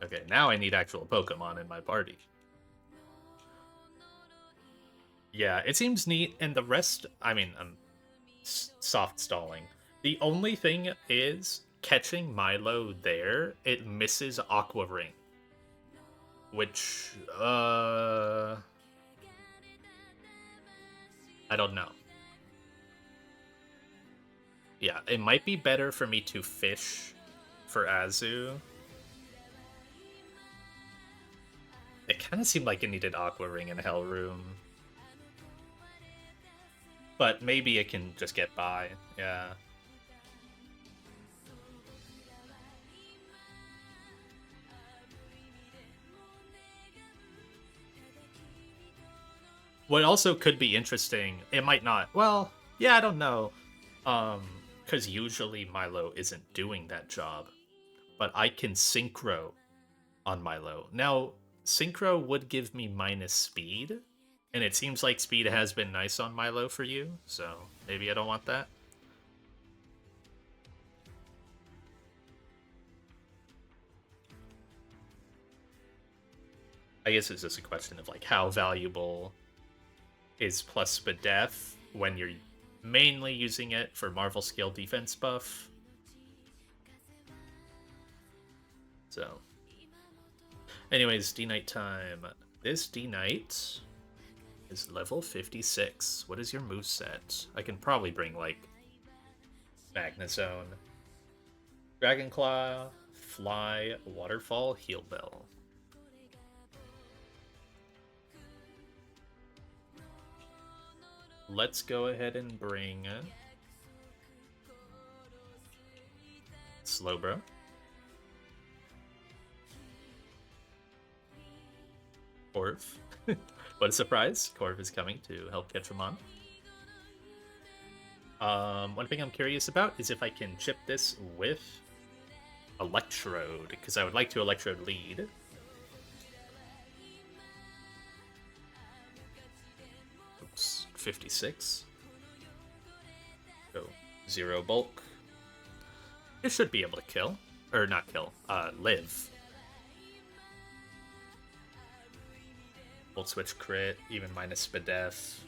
Okay, now I need actual Pokemon in my party. Yeah, it seems neat, and the rest, I mean, I'm soft stalling. The only thing is, catching Milo there, it misses Aqua Ring. Which, I don't know. Yeah, it might be better for me to fish for Azu. It kind of seemed like it needed Aqua Ring in Hell Room. But maybe it can just get by, yeah. What also could be interesting, it might not, well, yeah, I don't know. Because usually Milo isn't doing that job. But I can Synchro on Milo. Now, Synchro would give me minus speed, and it seems like speed has been nice on Milo for you, so maybe I don't want that. I guess it's just a question of like how valuable is plus Spadef when you're mainly using it for Marvel Scale defense buff. So, anyways, D-Knight time. This D-Knight is level 56. What is your moveset? I can probably bring, like, Magnezone, Dragonclaw, Fly, Waterfall, Heal Bell. Let's go ahead and bring Slowbro. Corv. What a surprise. Corv is coming to help catch him on. One thing I'm curious about is if I can chip this with Electrode, because I would like to Electrode lead. Oops, 56. Go 0 bulk. It should be able to kill. Or not kill, live. Volt switch crit, even minus Spadef.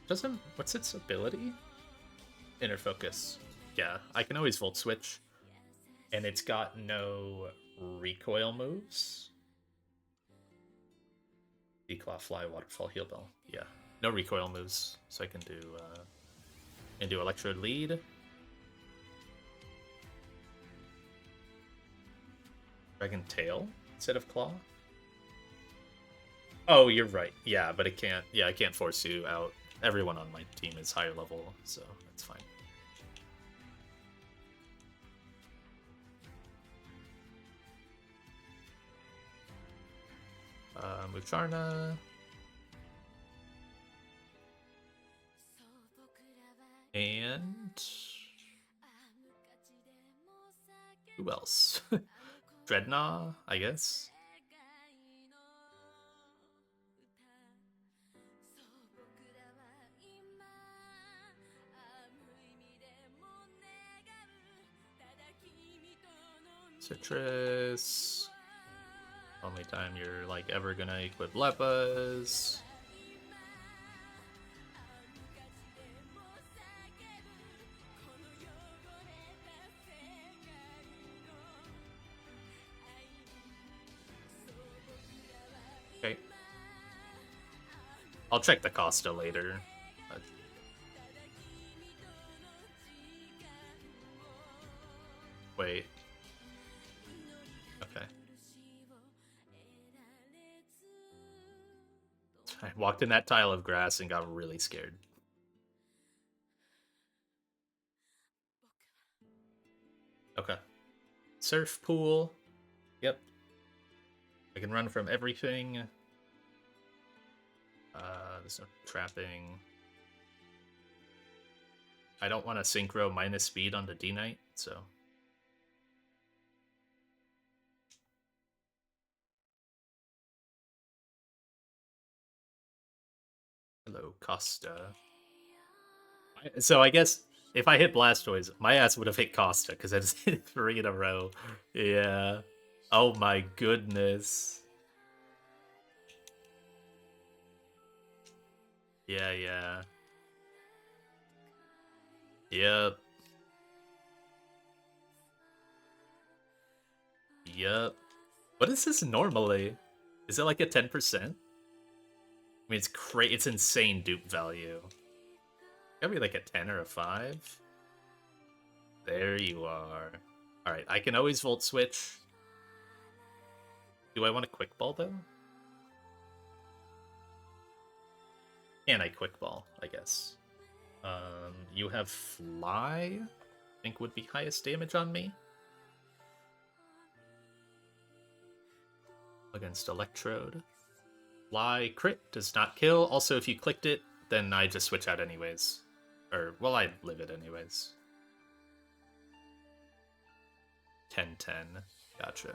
Doesn't, what's its ability? Inner focus. Yeah, I can always volt switch. And it's got no recoil moves. Declaw, Fly, Waterfall, Heal Bell. Yeah, no recoil moves, so I can do Electrode lead. Dragon Tail instead of Claw. Oh, you're right. Yeah, but it can't. Yeah, I can't force you out. Everyone on my team is higher level, so that's fine. Mucharna. And who else? Dreadnought, I guess. Citrus. Only time you're like ever gonna equip Leppas. Okay. I'll check the Costa later. But Wait. Okay. I walked in that tile of grass and got really scared. Okay. Surf pool. Yep. I can run from everything. There's no trapping. I don't want to synchro minus speed on the D-Knight, so... Hello, Costa. So I guess if I hit Blastoise, my ass would have hit Costa, because I just hit 3 in a row. Yeah. Oh my goodness. Yeah, yeah. Yep. Yep. What is this normally? Is it like a 10%? I mean, it's insane dupe value. Gotta be like a 10 or a 5. There you are. Alright, I can always Volt Switch. Do I want a Quick Ball, though? Can I Quick Ball, I guess? You have Fly? I think would be highest damage on me. Against Electrode. Fly crit does not kill. Also, if you clicked it, then I just switch out anyways. Or, well, I live it anyways. 10-10. Gotcha.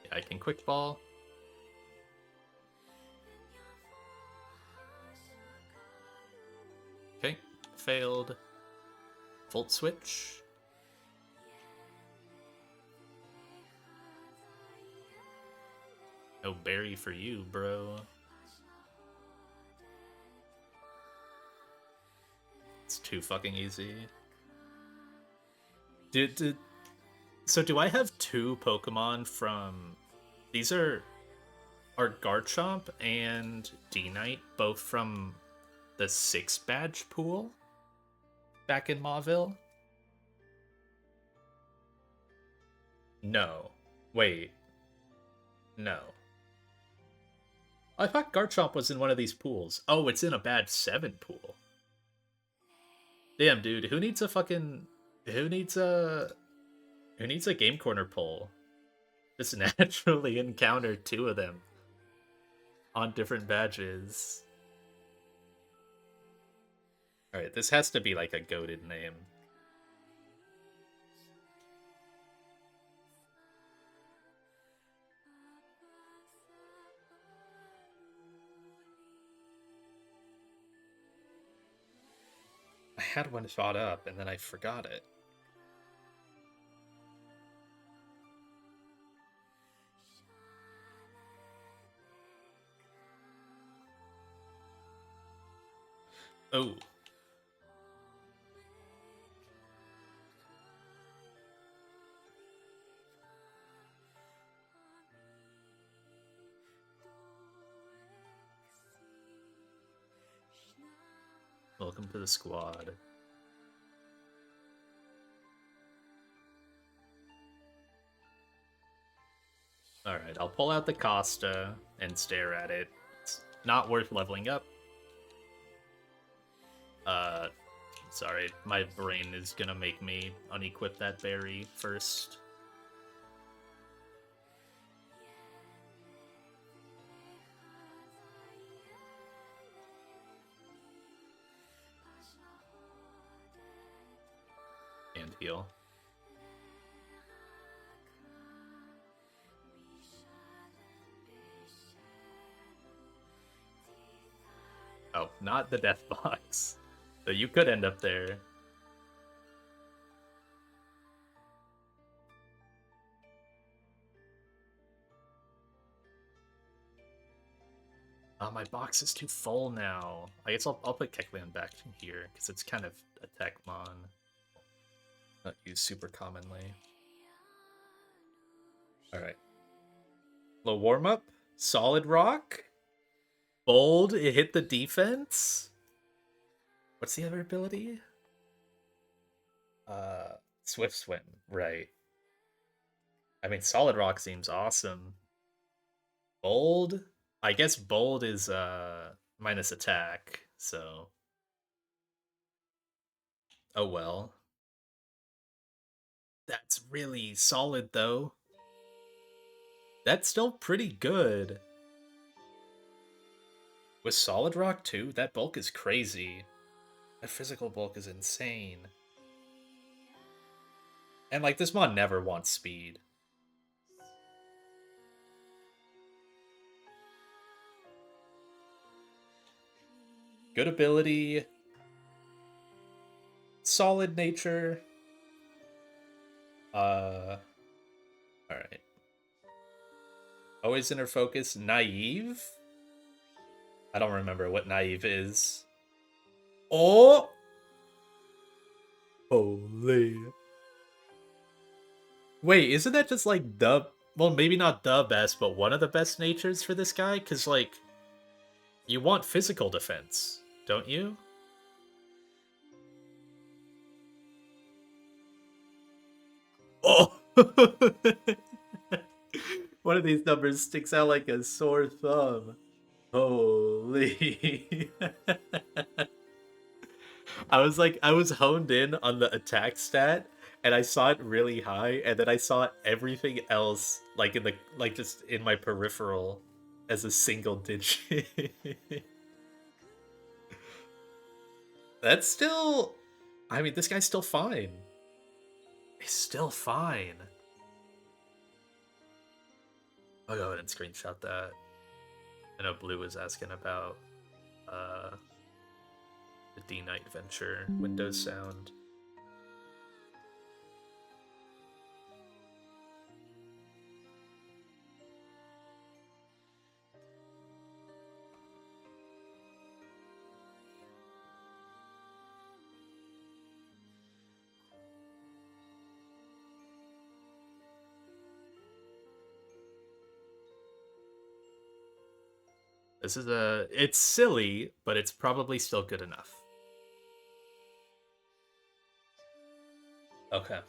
Yeah, I can Quick Ball. Okay, failed. Volt Switch. No berry for you, bro. It's too fucking easy. So do I have 2 Pokemon from... These are Garchomp and D-Knight, both from the 6 badge pool back in Mauville? No. Wait. No. I thought Garchomp was in one of these pools. Oh, it's in a badge 7 pool. Damn, dude, who needs a fucking... Who needs a Game Corner poll? Just naturally encounter 2 of them on different badges. Alright, this has to be like a goated name. I had one thought up and then I forgot it. Oh. Welcome to the squad. Alright, I'll pull out the Costa and stare at it. It's not worth leveling up. Sorry, my brain is gonna make me unequip that berry first. And heal. Oh, not the death box. So you could end up there. My box is too full now. I guess I'll put Kecleon back in here, because it's kind of a Techmon. Not used super commonly. Alright. Low warm-up. Solid Rock. Bold, it hit the defense. What's the other ability? Uh, Swift Swim, right. I mean, Solid Rock seems awesome. Bold? I guess bold is minus attack, so oh well. That's really solid though. That's still pretty good. With Solid Rock too, that bulk is crazy. That physical bulk is insane. And like this mod never wants speed. Good ability, solid nature. Alright. Always inner focus. Naive? I don't remember what naive is. Oh! Holy. Wait, isn't that just like the, well, maybe not the best, but one of the best natures for this guy? Because, like, you want physical defense, don't you? Oh! One of these numbers sticks out like a sore thumb. Holy. I was honed in on the attack stat, and I saw it really high, and then I saw everything else like in the, like just in my peripheral as a single digit. That's still, I mean, this guy's still fine. He's still fine. I'll go ahead and screenshot that. I know Blue was asking about uh the D Night Venture Windows sound. This is a, it's silly, but it's probably still good enough. Okay.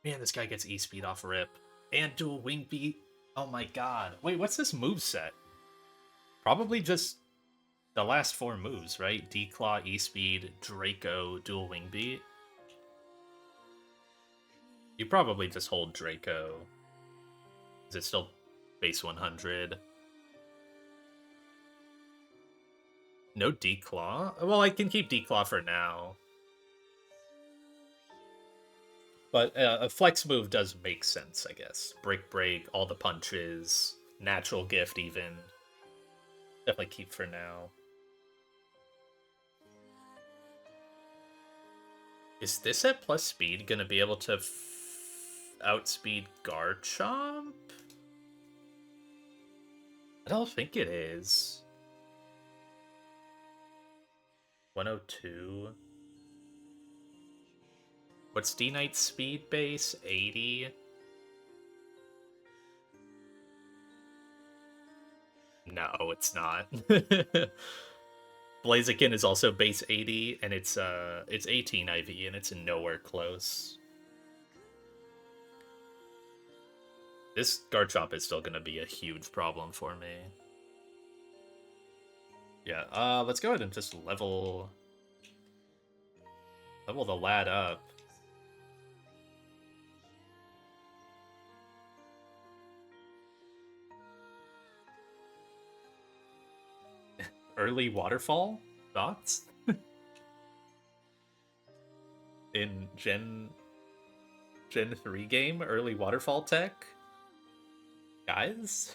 Man, this guy gets E-speed off rip. And dual wing beat. Oh my god. Wait, what's this move set? Probably just the last four moves, right? D-Claw, E-speed, Draco, dual wing beat. You probably just hold Draco. Is it still base 100? No D-Claw? Well, I can keep D-Claw for now. But a flex move does make sense, I guess. Break, all the punches, natural gift even. Definitely keep for now. Is this at plus speed gonna be able to outspeed Garchomp? I don't think it is. 102. What's D-Knight's speed base? 80? No, it's not. Blaziken is also base 80, and it's 18 IV, and it's nowhere close. This Garchomp is still gonna be a huge problem for me. Yeah, let's go ahead and just level the lad up. Early waterfall? Thoughts? In Gen 3 game, early waterfall tech? Guys?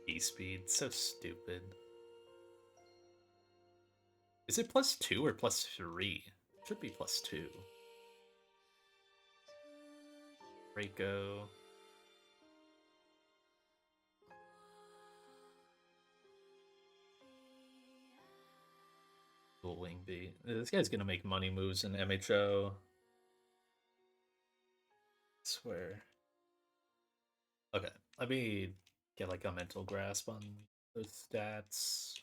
E-speed, so stupid. Is it plus 2 or plus 3? Should be plus 2. Draco. Dual wing beat. This guy's gonna make money moves in MHO. I swear. Okay, let me get like a mental grasp on those stats.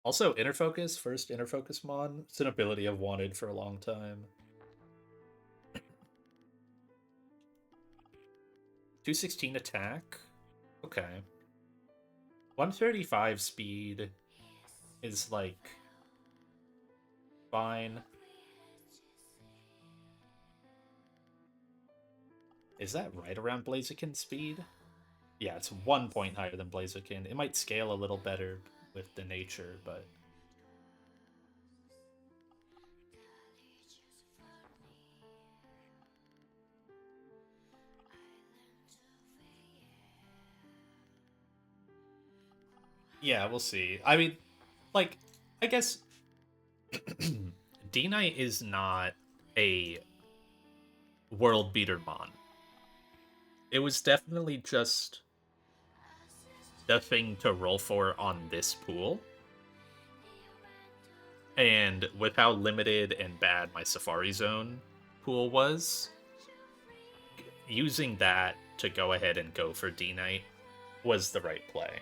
Also, Inner Focus, first Inner Focus Mon. It's an ability I've wanted for a long time. 216 attack? Okay. 135 speed is, like, fine. Is that right around Blaziken speed? Yeah, it's 1 point higher than Blaziken. It might scale a little better with the nature, but... yeah, we'll see. I mean, like, I guess D-Knight is not a world beater mon. It was definitely just the thing to roll for on this pool. And with how limited and bad my Safari Zone pool was, using that to go ahead and go for D-Knight was the right play.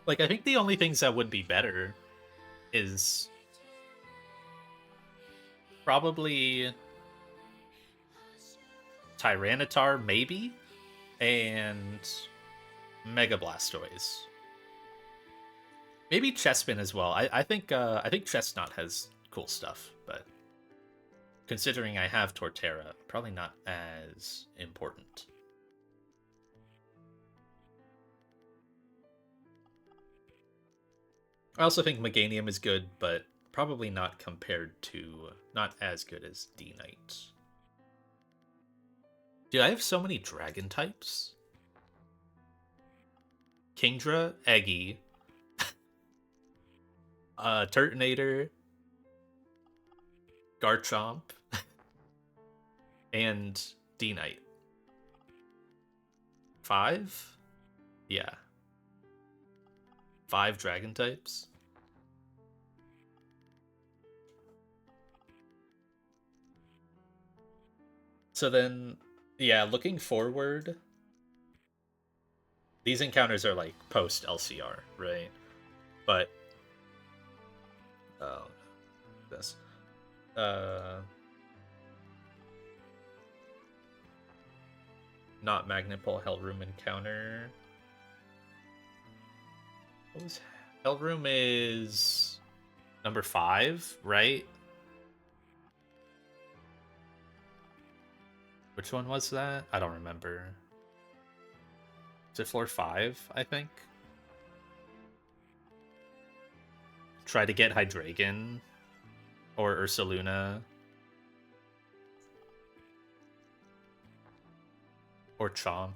Like, I think the only things that would be better is probably Tyranitar, maybe, and Mega Blastoise. Maybe Chespin as well. I think Chestnut has cool stuff, but considering I have Torterra, probably not as important. I also think Meganium is good, but probably not compared to, not as good as D-Knight. Dude, I have so many dragon types. Kingdra, Eggy, Turtonator, Garchomp, and D-Knight. 5? Yeah. 5 dragon types. So then, yeah, looking forward, these encounters are like post LCR, right? But oh, this not Magnetball Hellroom encounter. What was Hellroom is number 5, right? Which one was that? I don't remember. Is it floor 5, I think? Try to get Hydreigon or Ursaluna or Chomp.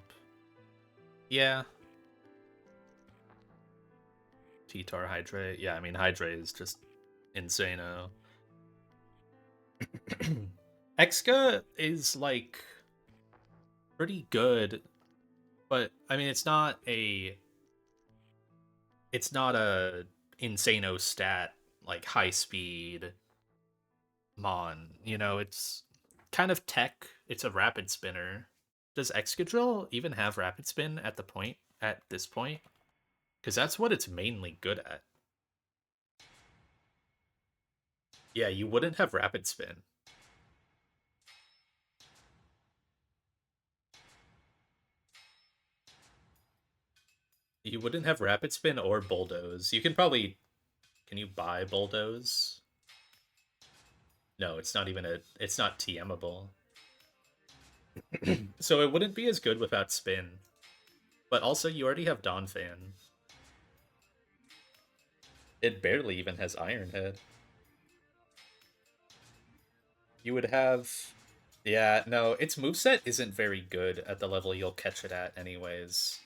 Yeah. T-Tar, Hydra. Yeah, I mean, Hydra is just insano. Exca is, like, pretty good, but, I mean, it's not a insano stat, like, high speed mon. You know, it's kind of tech. It's a rapid spinner. Does Excadrill even have rapid spin at this point? Because that's what it's mainly good at. Yeah, you wouldn't have rapid spin. You wouldn't have rapid spin or bulldoze. You can probably... Can you buy bulldoze? No, it's not even it's not TMable. So it wouldn't be as good without spin. But also, you already have Donphan. It barely even has Iron Head. You would have... Yeah, no, its moveset isn't very good at the level you'll catch it at anyways.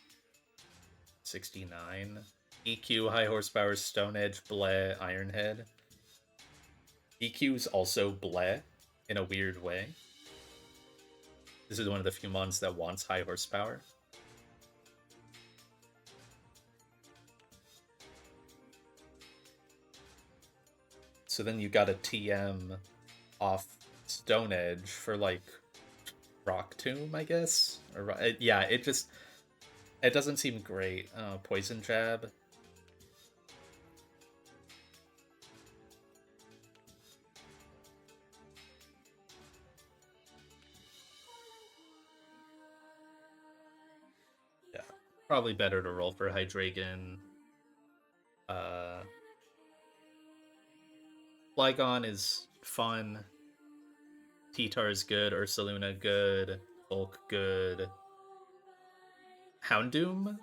69. EQ, High Horsepower, Stone Edge, Bleh, Iron Head. EQ's also Bleh, in a weird way. This is one of the few mons that wants High Horsepower. So then you got a TM off Stone Edge for, like, Rock Tomb, I guess. Yeah, it doesn't seem great. Poison Jab. Yeah, probably better to roll for Hydreigon. Uh, Flygon is fun. T-Tar is good. Ursaluna good. Bulk good. Houndoom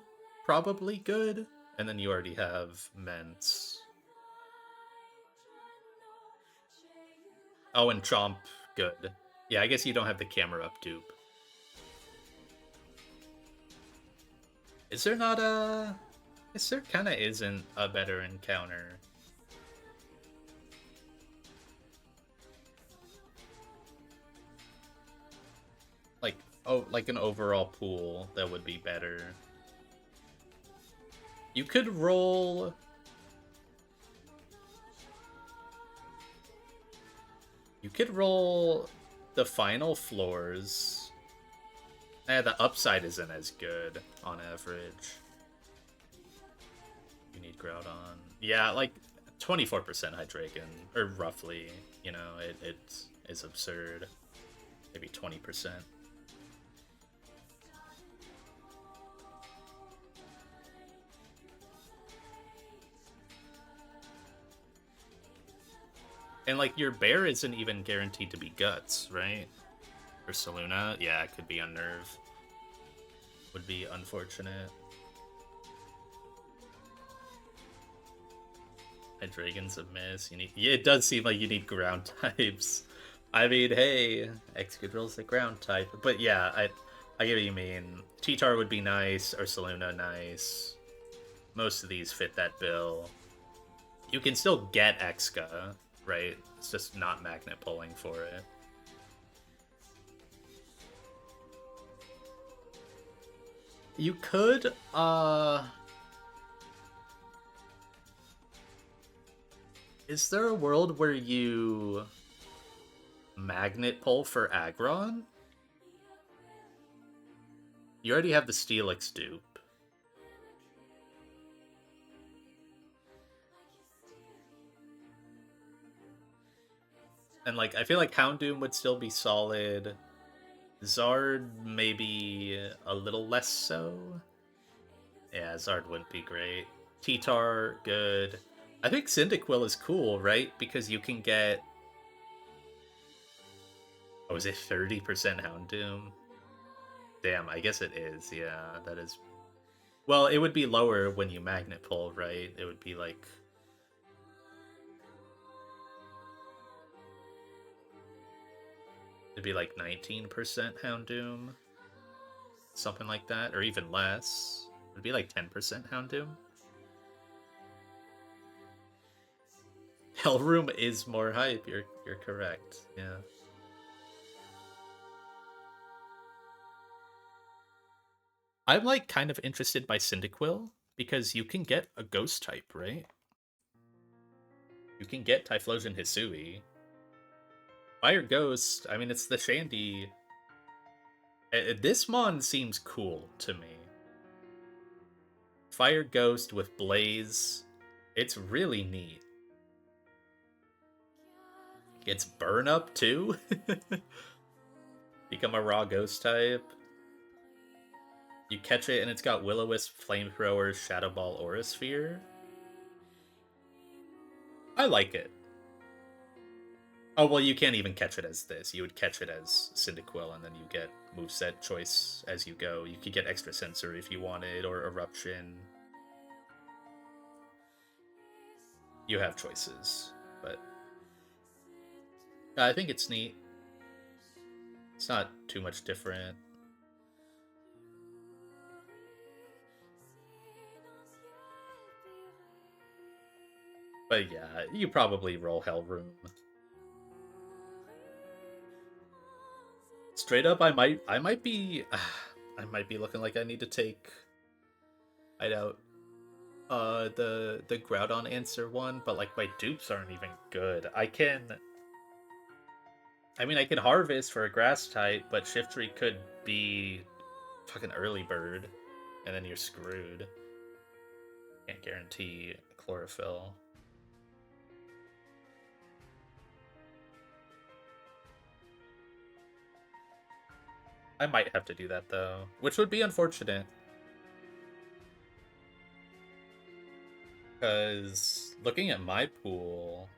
probably good. And then you already have Mence. Oh, and Chomp good. Yeah, I guess you don't have the camera up dupe. Is there not a... Is there kinda isn't a better encounter? Like, oh, like an overall pool that would be better. You could roll... You could roll the final floors. The upside isn't as good on average. You need Groudon. Yeah, like 24% Hydreigon, or roughly. You know, it is absurd. Maybe 20%. And like your bear isn't even guaranteed to be guts, right? Or Saluna, yeah, it could be Unnerve. Would be unfortunate. Hydreigon's a miss. You need, yeah, it does seem like you need ground types. I mean, hey, Excadrill's a ground type, but yeah, I get what you mean. T-Tar would be nice, or Saluna nice. Most of these fit that bill. You can still get Exca, right? It's just not magnet pulling for it. You could, is there a world where you magnet pull for Aggron? You already have the Steelix dupe. And like, I feel like Houndoom would still be solid. Zard maybe a little less so. Yeah, Zard wouldn't be great. T-Tar, good. I think Cyndaquil is cool, right? Because you can get... Oh, is it 30% Houndoom? Damn, I guess it is. Yeah, that is... Well, it would be lower when you magnet pull, right? It would be like... It'd be like 19% Houndoom. Something like that, or even less. It'd be like 10% Houndoom. Hellroom is more hype, you're correct, yeah. I'm like kind of interested by Cyndaquil, because you can get a ghost type, right? You can get Typhlosion Hisui. Fire Ghost, I mean, it's the Shandy. This mon seems cool to me. Fire Ghost with Blaze. It's really neat. It's Burn Up too? Become a raw ghost type. You catch it and it's got Will-O-Wisp, Flamethrower, Shadow Ball, Aura Sphere. I like it. Oh, well, you can't even catch it as this. You would catch it as Cyndaquil, and then you get moveset choice as you go. You could get Extra Sensory if you wanted, or Eruption. You have choices, but... I think it's neat. It's not too much different. But yeah, you probably roll Hellroom. Straight up, I might be I might be looking like I need to take Hideout the Groudon answer one, but like my dupes aren't even good. I can I mean, I could harvest for a grass type, but Shiftry could be fucking early bird, and then you're screwed. Can't guarantee chlorophyll. I might have to do that though, which would be unfortunate. Because looking at my pool,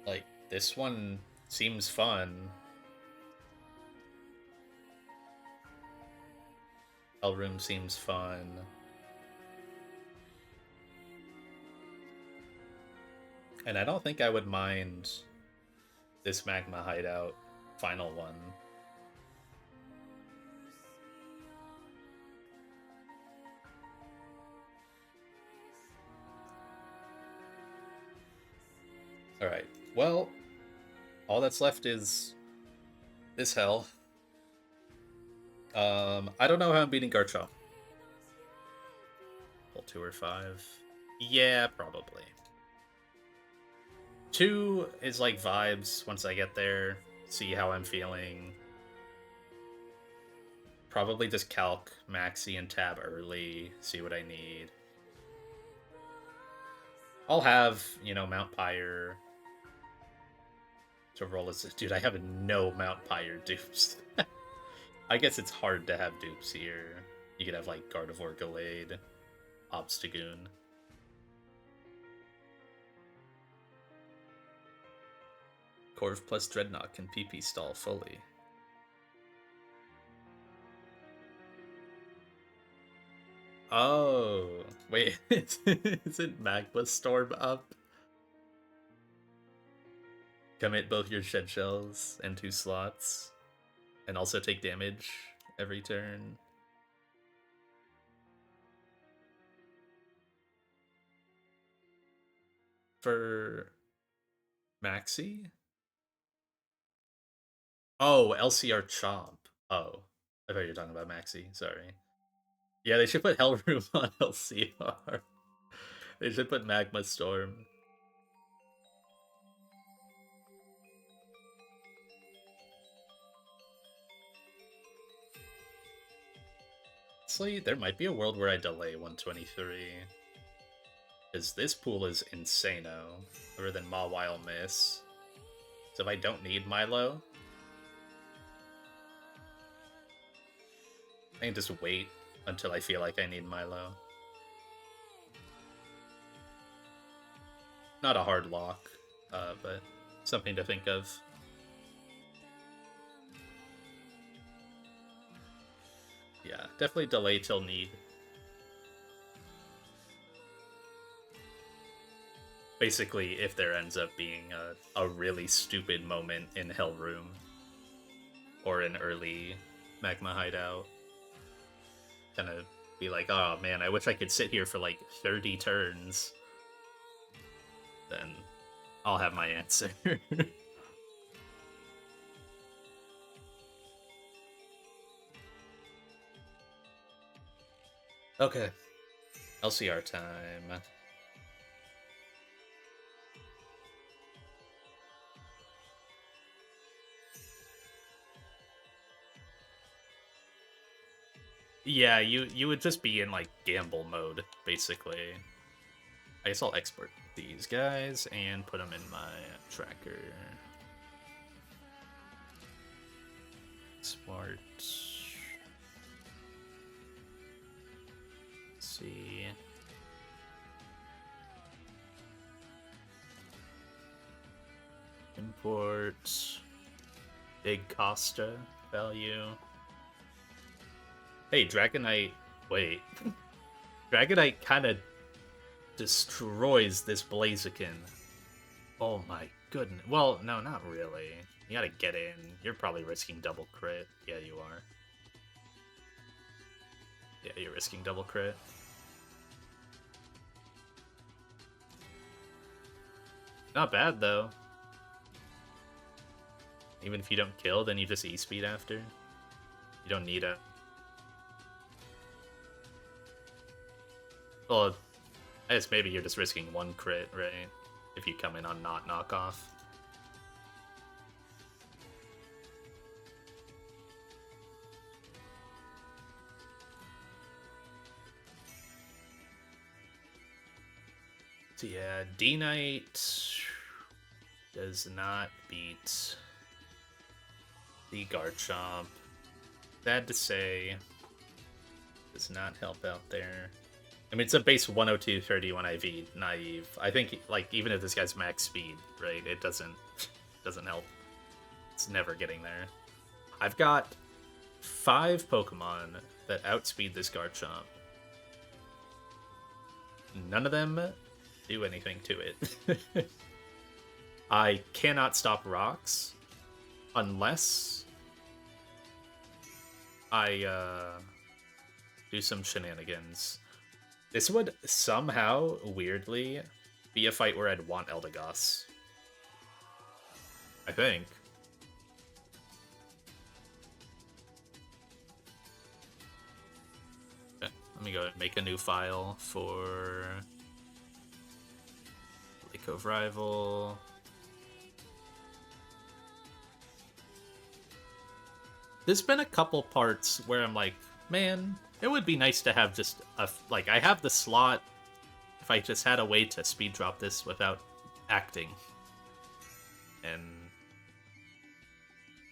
like, this one seems fun. Hell Room seems fun. And I don't think I would mind this Magma Hideout final one. Alright, well, all that's left is this hell. I don't know how I'm beating Garchomp. Pull 2 or 5. Yeah, probably. 2 is like vibes once I get there, see how I'm feeling. Probably just calc Maxi and tab early, see what I need. I'll have, you know, Mount Pyre to roll as... Dude, I have no Mount Pyre dupes. I guess it's hard to have dupes here. You could have, like, Gardevoir Gallade, Obstagoon. Corv plus Dreadnought can PP stall fully. Oh, wait, isn't Magma Storm up? Commit both your shed shells and 2 slots, and also take damage every turn. For Maxi? Oh, LCR Chomp. Oh, I thought you were talking about Maxi, sorry. Yeah, they should put Hellroom on LCR. They should put Magma Storm. Honestly, there might be a world where I delay 123. Because this pool is insano, other than Mawile Miss. So if I don't need Milo, I can just wait until I feel like I need Milo. Not a hard lock, but something to think of. Yeah, definitely delay till need. Basically, if there ends up being a really stupid moment in Hell Room or an early Magma Hideout, kind of be like, oh man, I wish I could sit here for like 30 turns. Then I'll have my answer. Okay, LCR time. Yeah, you would just be in like gamble mode, basically. I guess I'll export these guys and put them in my tracker. Smart. Let's see. Import. Big Costa value. Hey, Dragonite. Wait. Dragonite kind of destroys this Blaziken. Oh my goodness. Well, no, not really. You gotta get in. You're probably risking double crit. Yeah, you are. Yeah, you're risking double crit. Not bad, though. Even if you don't kill, then you just E-speed after. You don't need a... Well, I guess maybe you're just risking 1 crit, right? If you come in on not knockoff. So yeah, D Knight does not beat the Garchomp. Sad to say, does not help out there. I mean, it's a base 102 31 IV naive. I think like even if this guy's max speed, right, it doesn't help. It's never getting there. I've got 5 Pokemon that outspeed this Garchomp. None of them do anything to it. I cannot stop rocks unless I do some shenanigans. This would somehow, weirdly, be a fight where I'd want Eldegoss. I think. Okay, let me go and make a new file for Lilycove Rival. There's been a couple parts where I'm like, man, it would be nice to have just a like I have the slot. If I just had a way to speed drop this without acting, and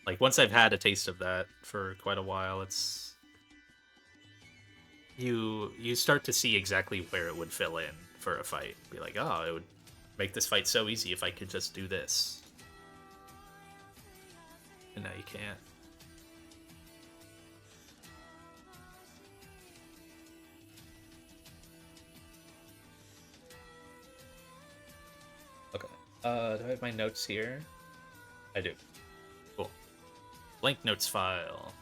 like once I've had a taste of that for quite a while, it's you start to see exactly where it would fill in for a fight. Be like, oh, it would make this fight so easy if I could just do this. And now you can't. Okay. Do I have my notes here? I do. Cool. Blank notes file.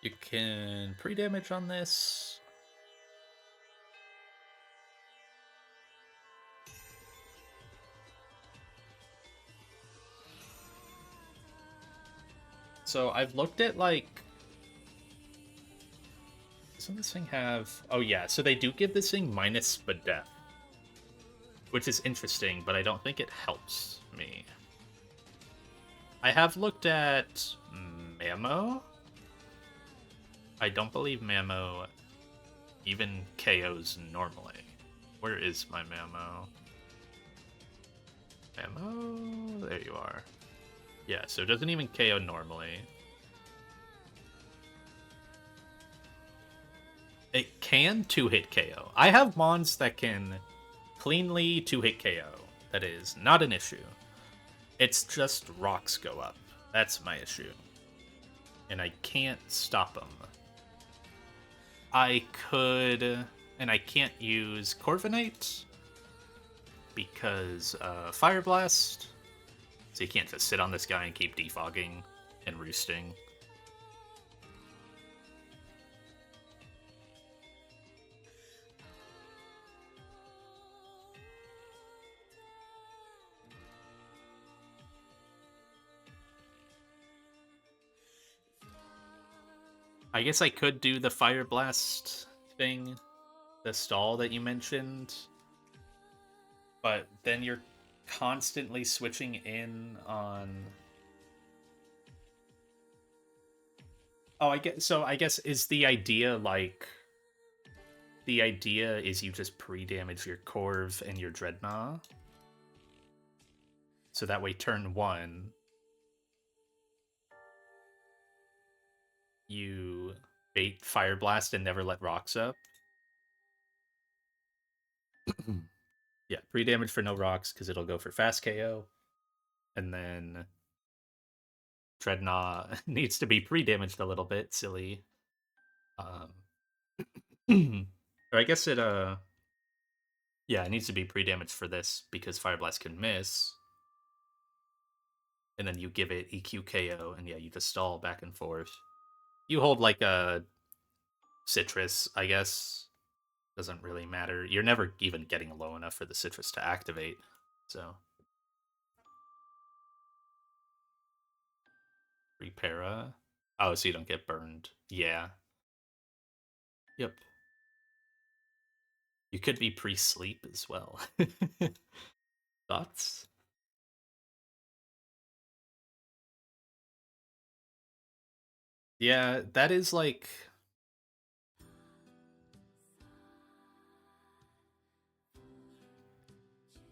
You can pre-damage on this. So I've looked at like, doesn't this thing have? Oh yeah, so they do give this thing minus Spadef, which is interesting, but I don't think it helps me. I have looked at Mammo. I don't believe Mammo even KOs normally. Where is my Mammo? Mammo? There you are. Yeah, so it doesn't even KO normally. It can 2-hit KO. I have Mons that can cleanly 2-hit KO. That is not an issue. It's just rocks go up. That's my issue. And I can't stop them. I could... And I can't use Corviknight because Fire Blast. So you can't just sit on this guy and keep defogging and roosting. I guess I could do the Fire Blast thing, the stall that you mentioned, but then you're constantly switching in on... Oh, I guess is the idea like... The idea is you just pre-damage your Corv and your Dreadnought. So that way turn 1, you bait Fire Blast and never let rocks up. Yeah, pre-damage for no rocks because it'll go for fast KO. And then Dreadnought needs to be pre-damaged a little bit, silly. Or I guess it yeah, it needs to be pre-damaged for this because Fire Blast can miss. And then you give it EQ KO, and yeah, you just stall back and forth. You hold like a citrus, I guess. Doesn't really matter. You're never even getting low enough for the citrus to activate. So Repara. Oh, so you don't get burned. Yeah. Yep. You could be pre-sleep as well. Thoughts? Yeah, that is like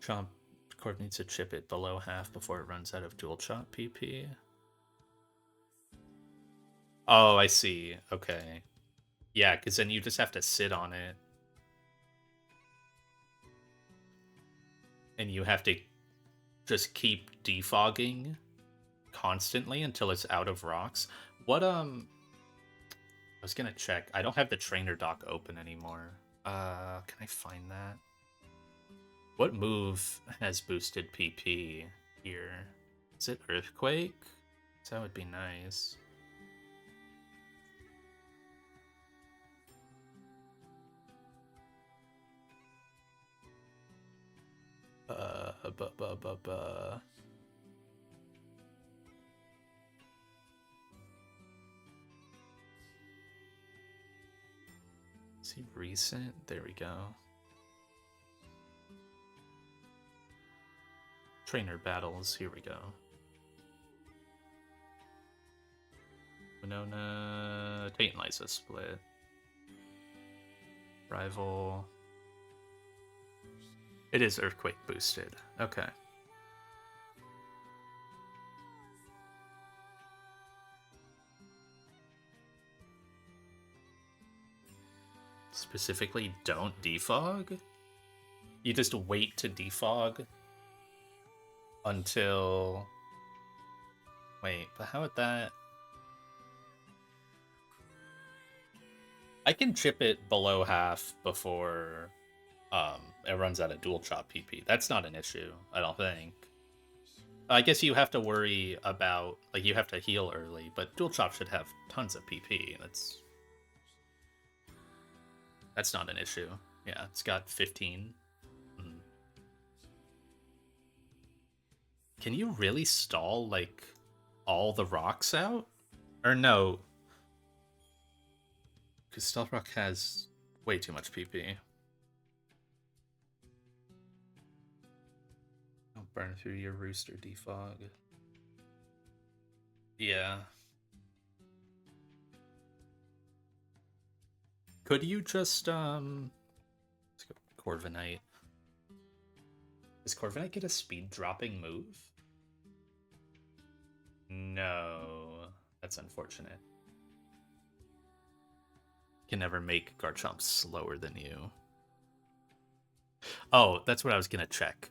Chomp Corp needs to chip it below half before it runs out of dual chop PP. Oh, I see. Okay. Yeah, because then you just have to sit on it. And you have to just keep defogging constantly until it's out of rocks. What I was gonna check. I don't have the trainer dock open anymore. Can I find that? What move has boosted PP here? Is it Earthquake? That would be nice. Uh, bu- bu- bu- bu. Is he recent? There we go. Trainer battles. Here we go. Winona, Tate and Lysa split. Rival. It is Earthquake boosted. Okay. Specifically, don't defog? You just wait to defog until... Wait, but how would that... I can chip it below half before it runs out of dual chop PP. That's not an issue, I don't think. I guess you have to worry about, like, you have to heal early, but dual chop should have tons of PP. That's not an issue. Yeah, it's got 15. Mm. Can you really stall, like, all the rocks out? Or no, because Stealth Rock has way too much PP. Don't burn through your rooster defog. Yeah. Could you just let's go Corviknight. Does Corviknight get a speed dropping move? No. That's unfortunate. Can never make Garchomp slower than you. Oh, that's what I was gonna check.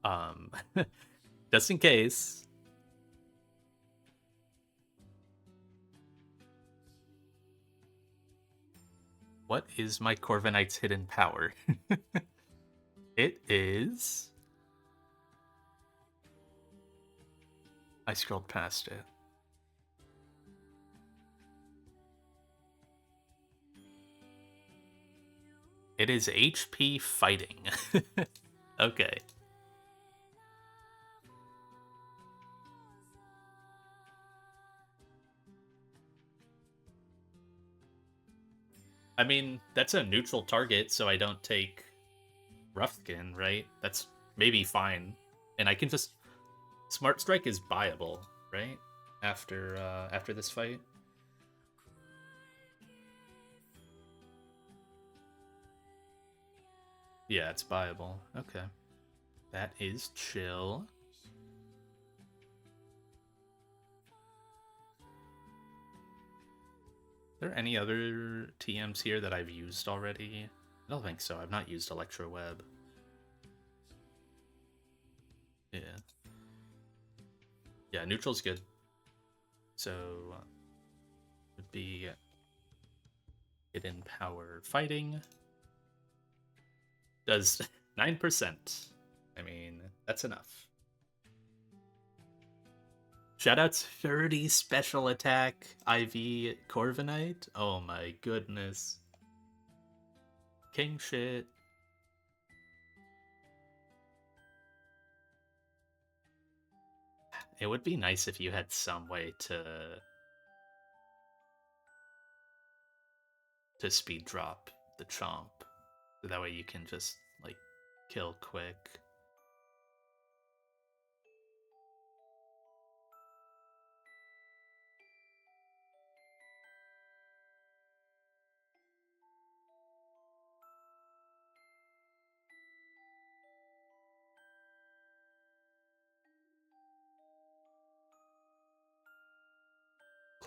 Um just in case. What is my Corviknight's hidden power? It is... I scrolled past it. It is HP fighting. Okay. I mean, that's a neutral target, so I don't take Rough Skin, right? That's maybe fine. And I can just... Smart Strike is buyable, right? After this fight. Yeah, it's buyable. Okay. That is chill. Are there any other TMs here that I've used already? I don't think so. I've not used Electro Web. Yeah. Yeah, neutral's good. So would be hidden power fighting. Does 9%. I mean, that's enough. Shoutouts 30 special attack IV Corviknight. Oh my goodness. King shit. It would be nice if you had some way to speed drop the chomp. So that way you can just like kill quick.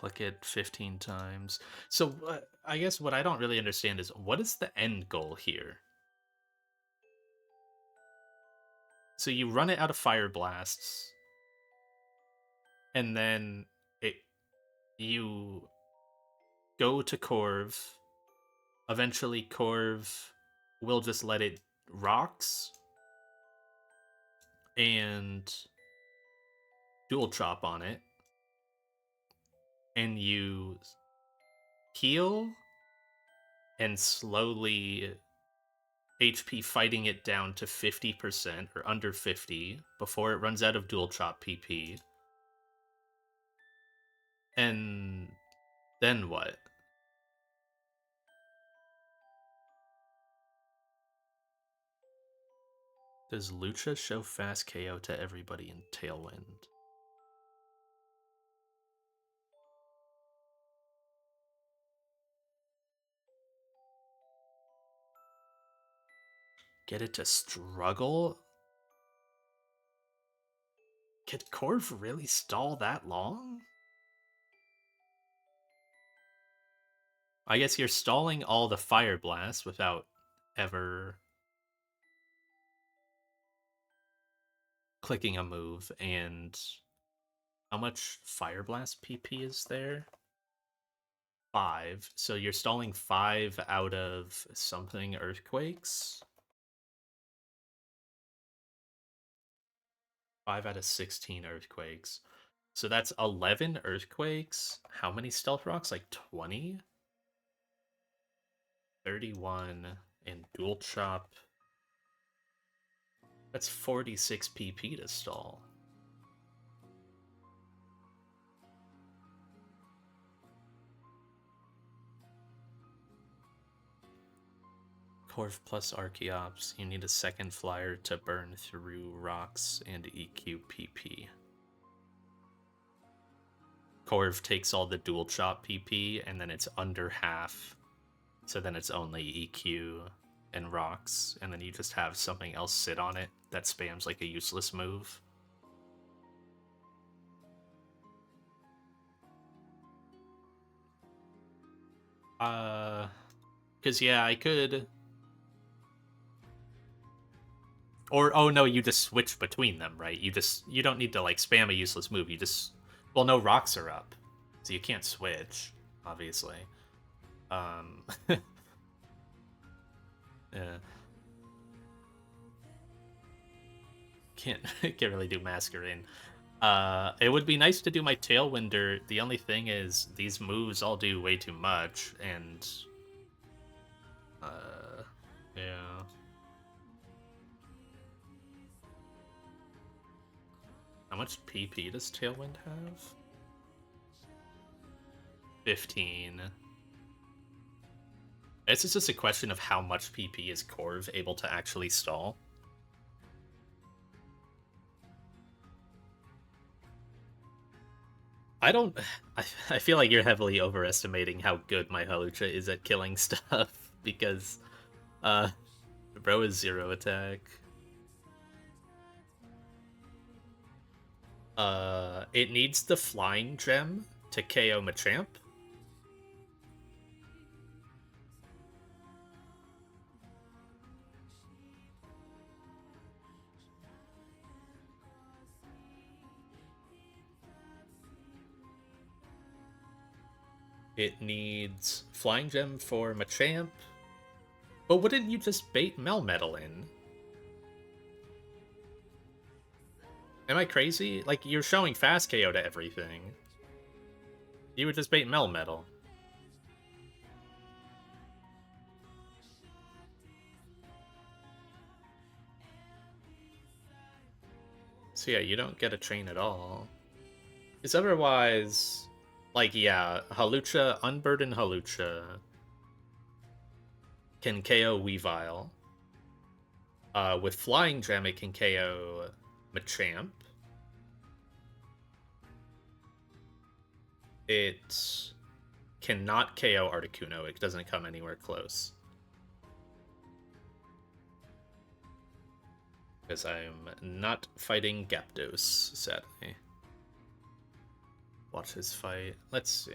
Click it 15 times. So I guess what I don't really understand is what is the end goal here? So you run it out of fire blasts, and then you go to Corv. Eventually, Corv will just let it rocks and dual chop on it, and you heal and slowly HP fighting it down to 50% or under 50 before it runs out of dual chop PP. And then what? Does Lucha show fast KO to everybody in Tailwind? Get it to struggle? Could Corv really stall that long? I guess you're stalling all the fire blasts without ever clicking a move. And how much fire blast PP is there? 5. So you're stalling 5 out of something earthquakes? 5 out of 16 earthquakes. So that's 11 earthquakes. How many stealth rocks? Like 20? 31 and dual chop. That's 46 PP to stall. Corv plus Archeops. You need a second flyer to burn through rocks and EQ PP. Corv takes all the dual chop PP and then it's under half. So then it's only EQ and rocks, and then you just have something else sit on it that spams like a useless move. Because yeah, I could. Or oh no, you just switch between them, right? You don't need to like spam a useless move. You just well, no rocks are up, so you can't switch, obviously. Yeah. Can't really do Masquerade. It would be nice to do my Tailwinder. The only thing is these moves all do way too much, and yeah. How much PP does Tailwind have? 15. This is just a question of how much PP is Corv able to actually stall. I don't. I feel like you're heavily overestimating how good my Halucha is at killing stuff because, bro is 0 attack. It needs the flying gem to KO Machamp. It needs flying gem for Machamp. But wouldn't you just bait Melmetal in? Am I crazy? Like, you're showing fast KO to everything. You would just bait Melmetal. So yeah, you don't get a train at all. Because otherwise, like, yeah, Halucha, Unburdened Halucha can KO Weavile. With Flying Gem, it can KO Machamp. It cannot KO Articuno. It doesn't come anywhere close. Because I'm not fighting Gyapdos, sadly. watch his fight. Let's see.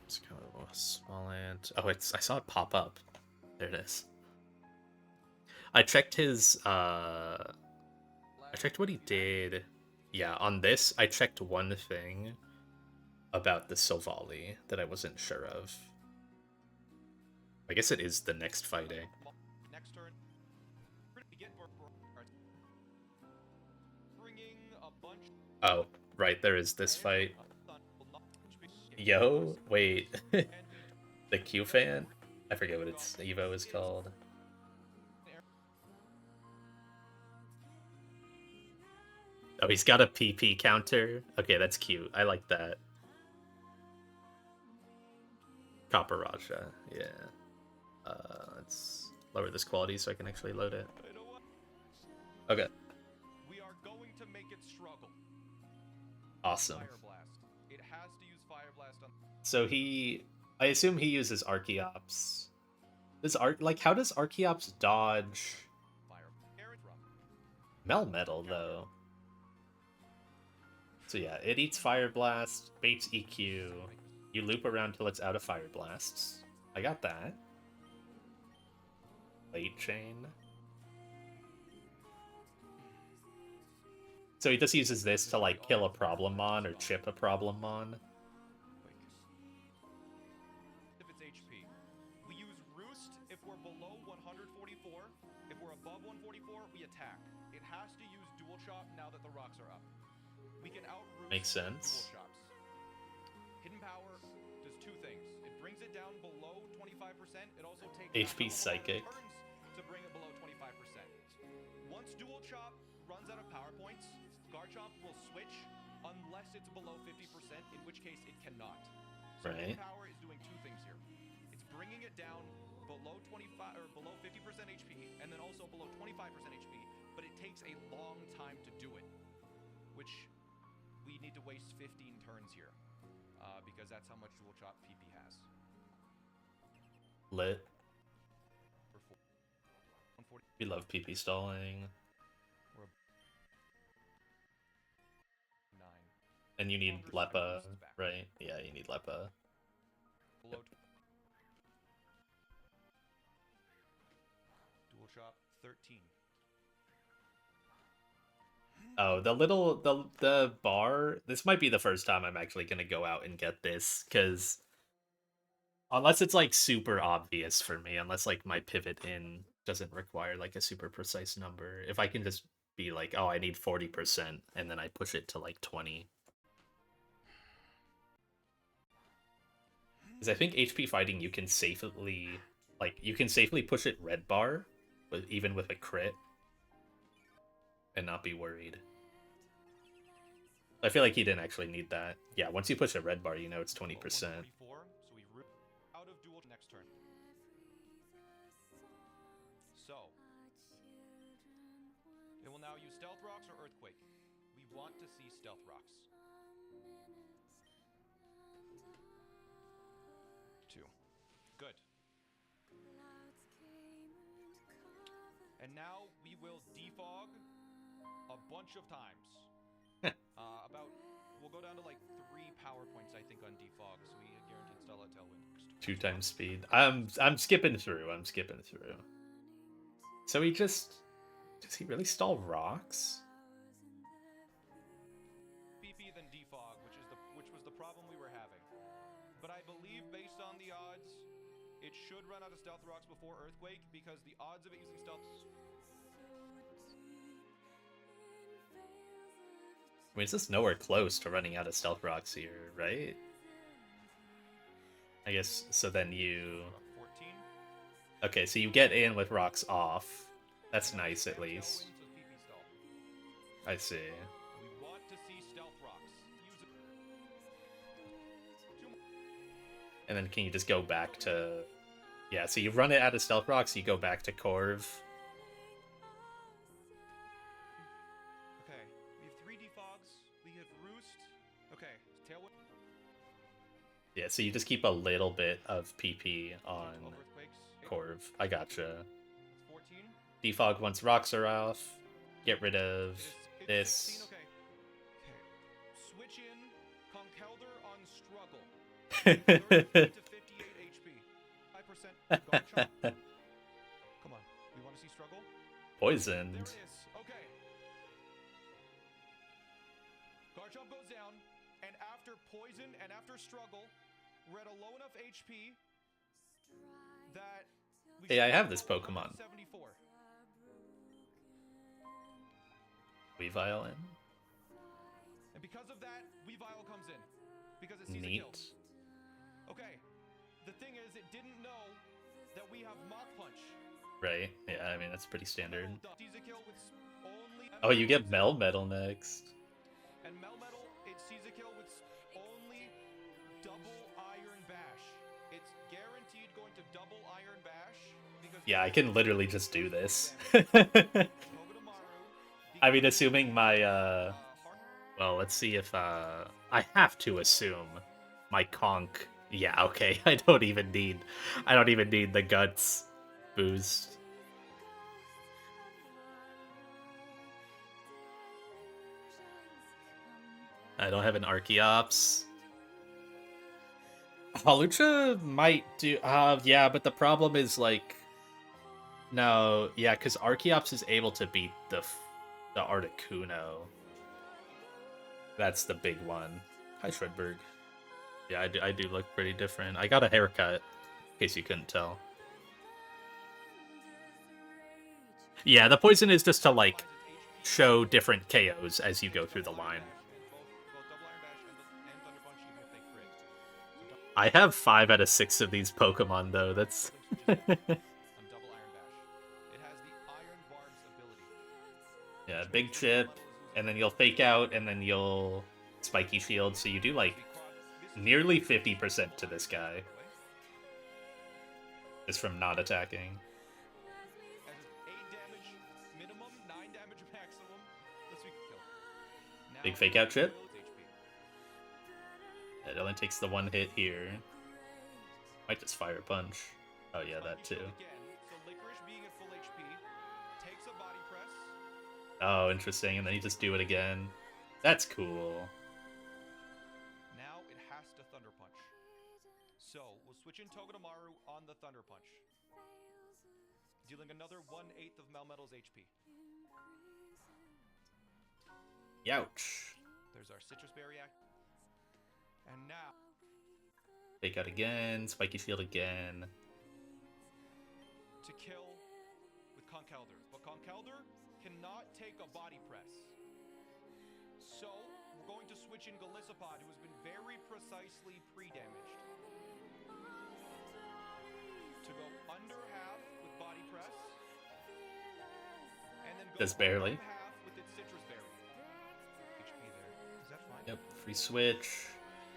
Let's go small ant. Oh, I saw it pop up. There it is. I checked his I checked what he did. Yeah, on this I checked one thing about the Sylvali that I wasn't sure of. I guess it is the next fighting. Next turn. Oh, right, there is this fight. Yo, wait. The Q fan? I forget what its Evo is called. Oh, he's got a PP counter. Okay, that's cute. I like that. Copper Raja, yeah. Let's lower this quality so I can actually load it. Okay. We are going to make it struggle. Awesome. Fire Blast. It has to use Fire Blast on. So I assume he uses Archeops. How does Archeops dodge Melmetal though? So yeah, it eats Fire Blast, baits EQ. You loop around till it's out of Fire Blasts. I got that. Late chain. So he just uses this to like kill a Problemmon or chip a Problemmon. If it's HP, we use Roost if we're below 144. If we're above 144, we attack. It has to use Dual Chop now that the rocks are up. We can out-roost Makes sense. Dual Chops. Hidden Power does two things. It brings it down below 25%. It also takes HP Psychic to bring it below 25%. Once Dual Chop runs out of power points, Garchomp will switch unless it's below 50%, in which case it cannot. So right. Hidden Power is doing two things here. It's bringing it down below 25 or below 50% HP, and then also below 25% HP, but it takes a long time to do it, which we need to waste 15 turns here, because that's how much Dual Chop PP has. Lit. For 140. We love PP stalling. And you need Lepa, right? Yeah, you need Lepa. Yep. Dual Chop 13. Oh, the bar. This might be the first time I'm actually gonna go out and get this, because unless it's like super obvious for me, unless like my pivot in doesn't require like a super precise number, if I can just be like, oh, I need 40%, and then I push it to like 20. Because I think HP fighting you can safely push it red bar, even with a crit, and not be worried. I feel like he didn't actually need that. Yeah, once you push a red bar, you know it's 20%. So we root out of dual next turn. So it will now use Stealth Rocks or Earthquake. We want to see Stealth Rocks. 2. Good. And now we will defog a bunch of times. We'll go down to like 3 power points, I think, on defog, so we guaranteed Stella Tailwind. 2 times speed. I'm skipping through. So does he really stall rocks? PP than defog, which was the problem we were having. But I believe based on the odds, it should run out of Stealth Rocks before Earthquake, because the odds of it using Stealth... I mean, it's just nowhere close to running out of Stealth Rocks here, right? I guess, so then you... 14. Okay, so you get in with rocks off. That's nice, at least. I see. We want to see Stealth Rocks. And then can you just go back to... Yeah, so you run it out of Stealth Rocks, you go back to Corv. Okay, we have 3 defogs, we have Roost. Okay, Tailwind. Yeah, so you just keep a little bit of PP on Corv. I gotcha. 14. Defog once rocks are off. Get rid of this. 16, okay. Switch in Conkeldurr 38 to 58 HP. 5% Garchomp. Come on, we want to see struggle? Poisoned. There it is. Okay. Garchomp goes down, and after poison and after struggle, we're at a low enough HP that we Hey, I should have go this Pokemon. 74. Weavile in. And because of that, Weavile comes in. Because it sees a Neat. kill. Okay. The thing is, it didn't know that we have Mach Punch. Right. Yeah, I mean, that's pretty standard. Sees a kill with only... Oh, you get Melmetal next. And Melmetal, it sees a kill with only double Iron Bash. It's guaranteed going to double Iron Bash. Because Yeah, I can literally just do this. Togedemaru, I mean, assuming my, well, let's see if, I have to assume my Conk. Yeah, okay, I don't even need the Guts boost. I don't have an Archeops. Hawlucha might do, yeah, but the problem is, like, no, yeah, because Archeops is able to beat the Articuno. That's the big one. Hi, Shredberg. Yeah, I do look pretty different. I got a haircut, in case you couldn't tell. Yeah, the poison is just to, like, show different KOs as you go through the line. I have 5 out of 6 of these Pokemon, though. That's... Yeah, big chip, and then you'll fake out, and then you'll spiky shield, so you do, like, nearly 50% to this guy. Just from not attacking. Big fake out chip. It only takes the one hit here. Might just fire a punch. Oh yeah, that too. Oh, interesting, and then you just do it again. That's cool. Now it has to Thunder Punch. So, we'll switch in Togedemaru on the Thunder Punch. Dealing another 1/8 of Melmetal's HP. Youch. There's our Citrus Berry act. And now... Fake out again, spiky shield again. To kill with Conkeldurr. But Conkeldurr cannot take a body press. So, we're going to switch in Golisopod, who has been very precisely pre-damaged. To go under half with body press. And then go Just barely. under half with its Citrus Berry. HP there. Is that fine? Yep, free switch.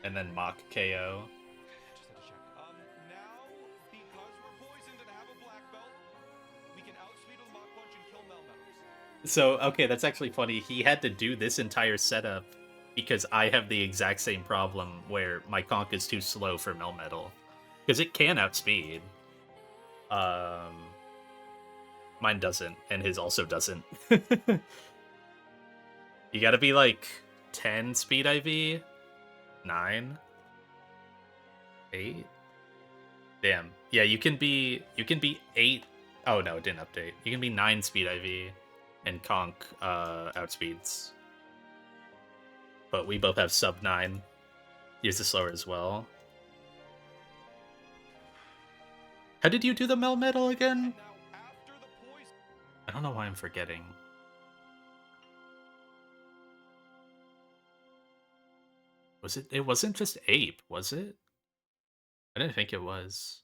And then mock KO. Just had to check. Now, because we're poisoned and have a black belt, we can outspeed with Mach Punch and kill Melmetal. So, okay, that's actually funny. He had to do this entire setup because I have the exact same problem where my Conk is too slow for Melmetal. Because it can outspeed. Mine doesn't, and his also doesn't. You gotta be like 10 speed IV? 9? 8? Damn. Yeah, you can be 8. Oh no, it didn't update. You can be 9 speed IV and Conk outspeeds. But we both have sub 9. Use the slower as well. How did you do the Melmetal again? I don't know why I'm forgetting. Was it? It wasn't just Ape, was it? I didn't think it was.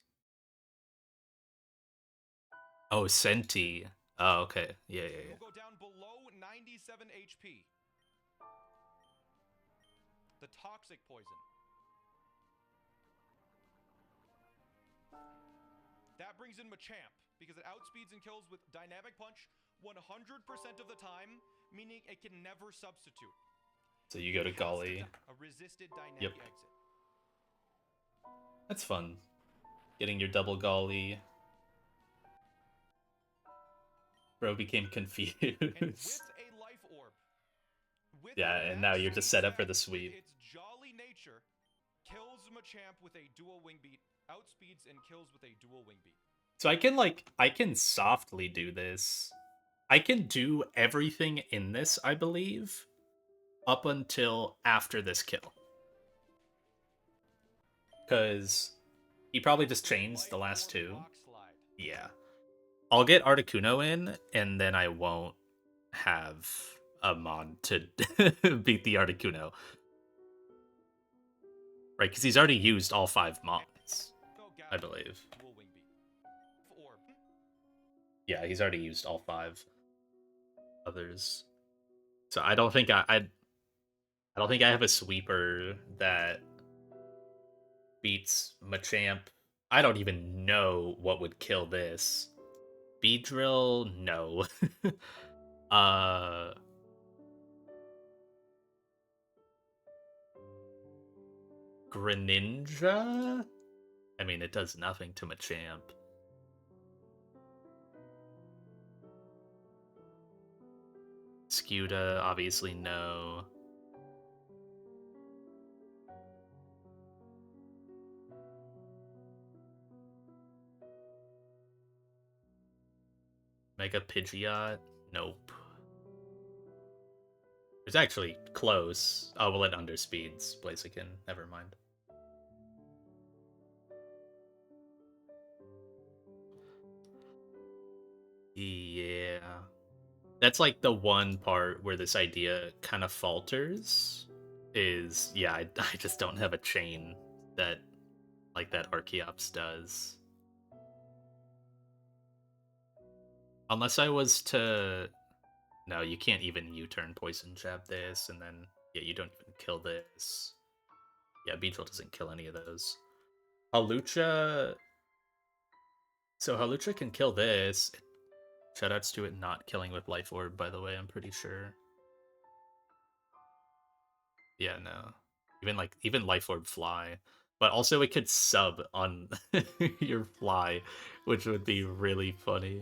Oh, Senti. Oh, okay. Yeah. We'll go down below 97 HP. The toxic poison. That brings in Machamp, because it outspeeds and kills with Dynamic Punch 100% of the time, meaning it can never substitute. So you go to Golly. A resisted dynamic exit. That's fun. Getting your double Golly. Bro became confused. And with a life orb. With yeah, and now you're just set up for the sweep. Its jolly nature kills Machamp with a dual wing beat, outspeeds and kills with a dual wing beat. So I can softly do this. I can do everything in this, I believe, up until after this kill. Because he probably just chains the last two. Yeah. I'll get Articuno in, and then I won't have a mod to beat the Articuno. Right, because he's already used all 5 mods, I believe. Yeah, he's already used all 5 others. So I don't think I don't think I have a sweeper that beats Machamp. I don't even know what would kill this. Beedrill, no. uh Greninja? I mean, it does nothing to Machamp. Scuda, obviously no. Mega Pidgeot? Nope. It's actually close. Oh, well, it underspeeds Blaziken. Never mind. Yeah. That's like the one part where this idea kind of falters. Is, yeah, I just don't have a chain that, like that Archeops does. Unless I was to... No, you can't even U-turn Poison Jab this, and then, yeah, you don't even kill this. Yeah, Beedrill doesn't kill any of those. Halucha... So Halucha can kill this. Shoutouts to it not killing with Life Orb, by the way, I'm pretty sure. Yeah, no. Even Life Orb Fly. But also it could sub on your Fly, which would be really funny.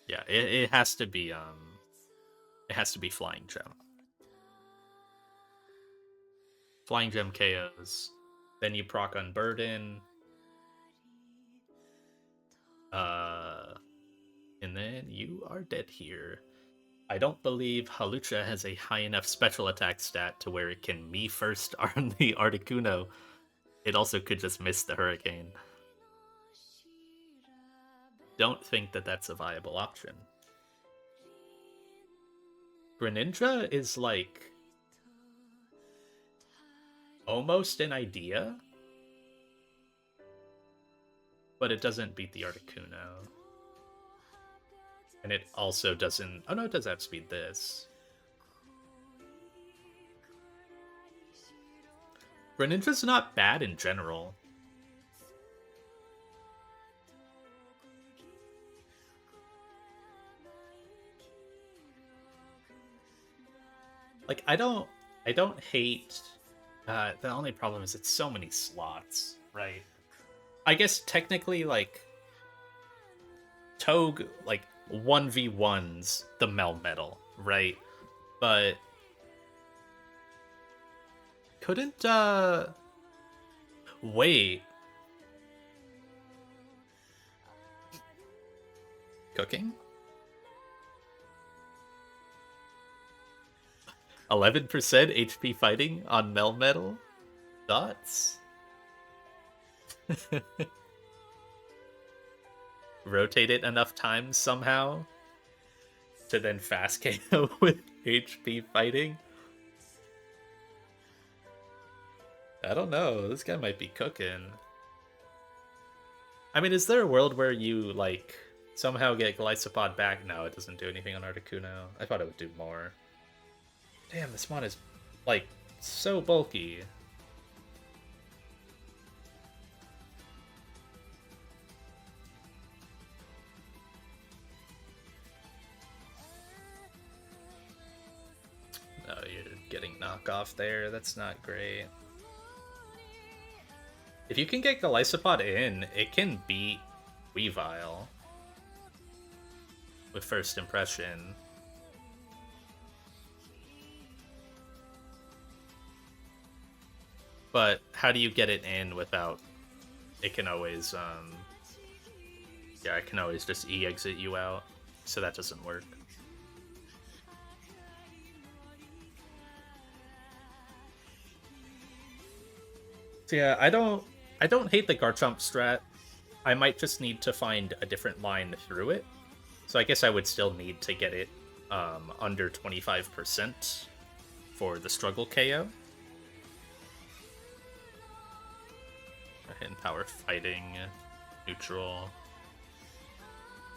Yeah, it has to be Flying Gem. Flying Gem KOs. Then you proc on Burden. And then you are dead here. I don't believe Halucha has a high enough special attack stat to where it can me first on the Articuno. It also could just miss the Hurricane. Don't think that that's a viable option. Greninja is like almost an idea, but it doesn't beat the Articuno. And it also doesn't... Oh no, it does outspeed this. Greninja's not bad in general. Like, I don't hate... the only problem is it's so many slots, right? I guess technically, like, Togue, like, 1v1s the Melmetal, right? But couldn't wait. Cooking? 11% HP fighting on Melmetal? Thoughts? Rotate it enough times somehow to then fast KO with HP fighting? I don't know. This guy might be cooking. I mean, is there a world where you, like, somehow get Glycopod back? No, it doesn't do anything on Articuno. I thought it would do more. Damn, this mon is, like, so bulky. Oh, you're getting knockoff there. That's not great. If you can get Glycopod in, it can beat Weavile with First Impression. But how do you get it in without... It can always, yeah, it can always just E-exit you out, so that doesn't work. So yeah, I don't hate the Garchomp strat. I might just need to find a different line through it. So I guess I would still need to get it under 25% for the struggle KO. Hidden power fighting, neutral.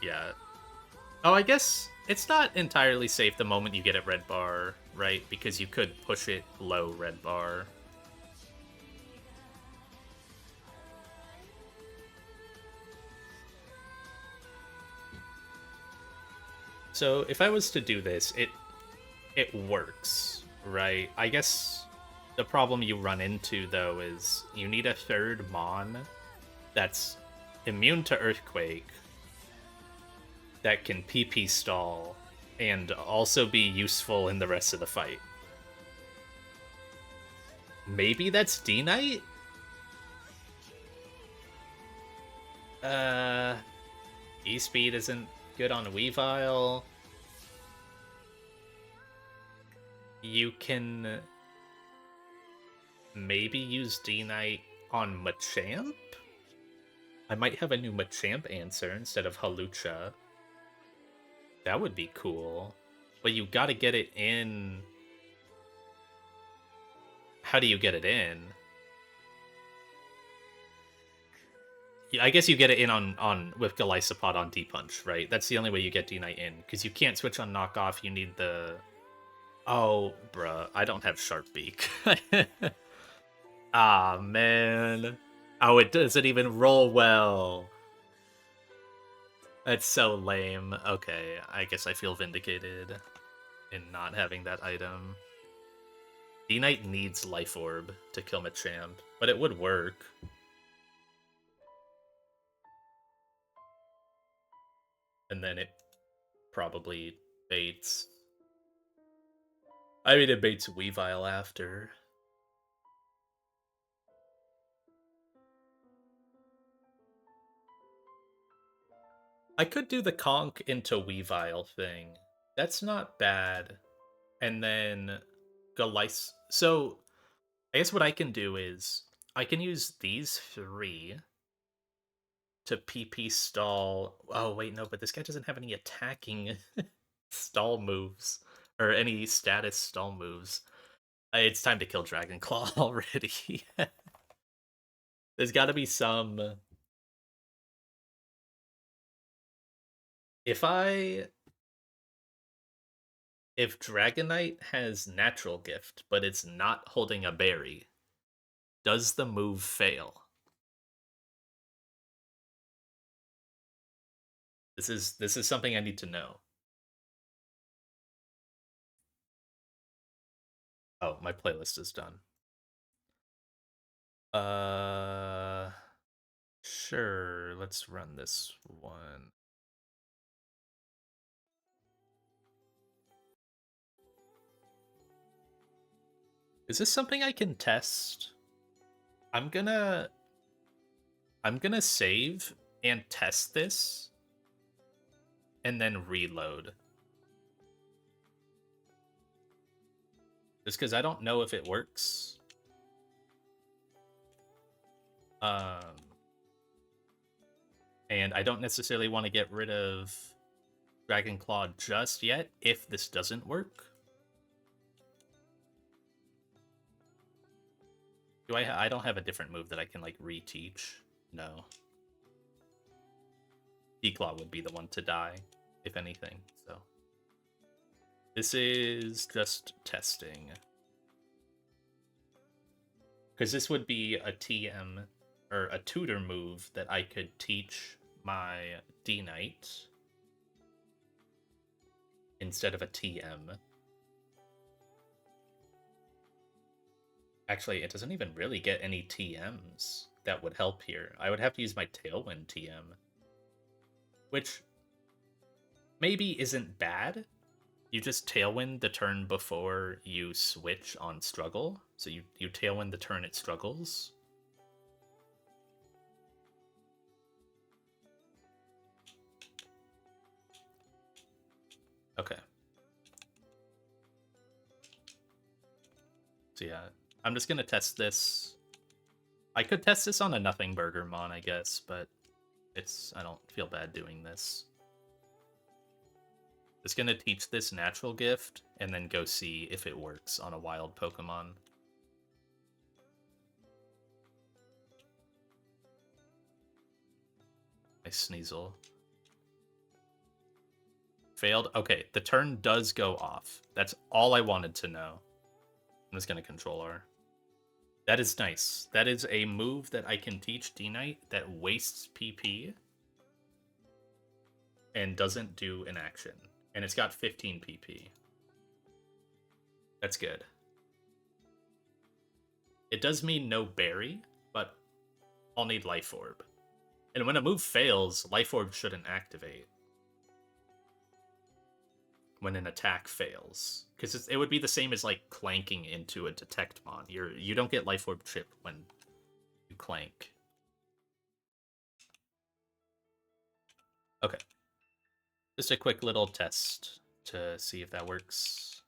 Yeah. Oh, I guess it's not entirely safe the moment you get a red bar, right? Because you could push it low red bar. So if I was to do this, it works, right? I guess the problem you run into though is you need a third Mon that's immune to Earthquake, that can PP stall, and also be useful in the rest of the fight. Maybe that's D-Knight? E-Speed isn't good on Weavile. You can maybe use D-Knight on Machamp? I might have a new Machamp answer instead of Halucha. That would be cool. But you gotta get it in... How do you get it in? I guess you get it in on with Golisopod on D-Punch, right? That's the only way you get D-Knight in, because you can't switch on knockoff, you need the... Oh, bruh, I don't have Sharp Beak. Ah, man. Oh, it doesn't even roll well. That's so lame. Okay, I guess I feel vindicated in not having that item. D-Knight needs Life Orb to kill Machamp, but it would work. And then it probably baits... I mean, it baits Weavile after. I could do the Conk into Weavile thing. That's not bad. And then Galice. So I guess what I can do is I can use these three to PP stall. Oh wait, no, but this guy doesn't have any attacking stall moves or any status stall moves. It's time to kill Dragon Claw already. There's got to be some. If Dragonite has Natural Gift, but it's not holding a berry, does the move fail? This is something I need to know. Oh, my playlist is done. Sure, let's run this one. Is this something I can test? I'm gonna save and test this and then reload. Just because I don't know if it works. And I don't necessarily want to get rid of Dragon Claw just yet if this doesn't work. Do I don't have a different move that I can like reteach. No. D-Claw would be the one to die, if anything, so. This is just testing. Because this would be a TM, or a tutor move that I could teach my D-Knight instead of a TM. Actually, it doesn't even really get any TMs that would help here. I would have to use my Tailwind TM. Which maybe isn't bad, You just tailwind the turn before you switch on struggle. So you tailwind the turn it struggles. Okay. So yeah, I'm just gonna test this. I could test this on a Nothing Burger Mon, I guess, but I don't feel bad doing this. Just gonna teach this natural gift and then go see if it works on a wild Pokemon. I Sneasel. Failed. Okay, the turn does go off. That's all I wanted to know. I'm just gonna control R. That is nice. That is a move that I can teach D-Knight that wastes PP and doesn't do an action. And it's got 15 PP. That's good. It does mean no berry, but I'll need Life Orb. And when a move fails, Life Orb shouldn't activate. When an attack fails. Because it would be the same as like clanking into a Detectmon. You don't get Life Orb chip when you clank. Okay. Just a quick little test to see if that works.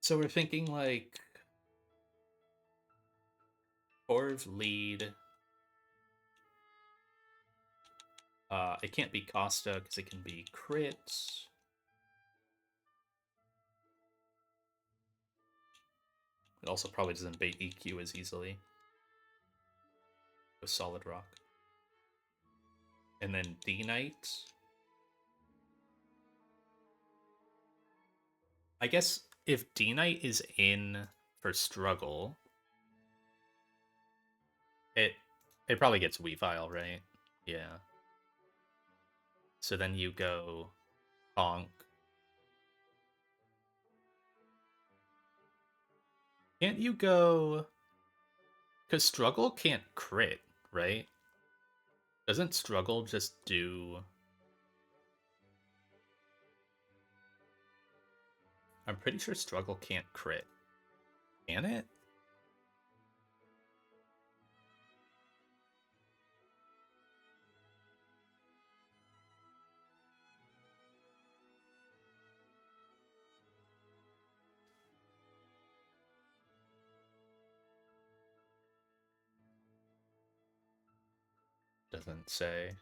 So we're thinking like Corv lead. It can't be Costa because it can be crit. It also probably doesn't bait EQ as easily. With Solid Rock. And then D-Knight. I guess if D-Knight is in for Struggle, it probably gets Weavile, right? Yeah. So then you go Honk. Can't you go... Because Struggle can't crit, right? Doesn't Struggle just do... I'm pretty sure Struggle can't crit. Can it? Doesn't say.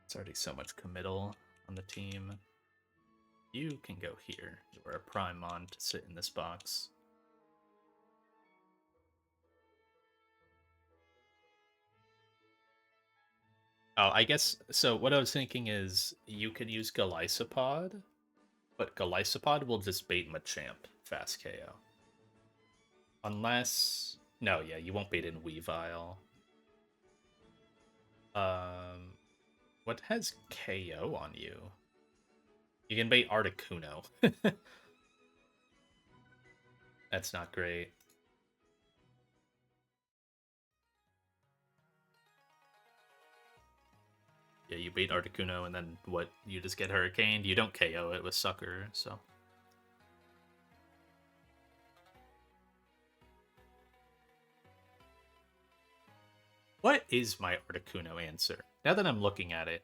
It's already so much committal on the team. You can go here. You are a Primon to sit in this box. Oh, I guess, so what I was thinking is you could use Golisopod, but Golisopod will just bait Machamp fast KO. Unless... No, yeah, you won't bait in Weavile. What has KO on you? You can bait Articuno. That's not great. Yeah, you bait Articuno and then what? You just get Hurricaned? You don't KO it with Sucker, so... What is my Articuno answer? Now that I'm looking at it.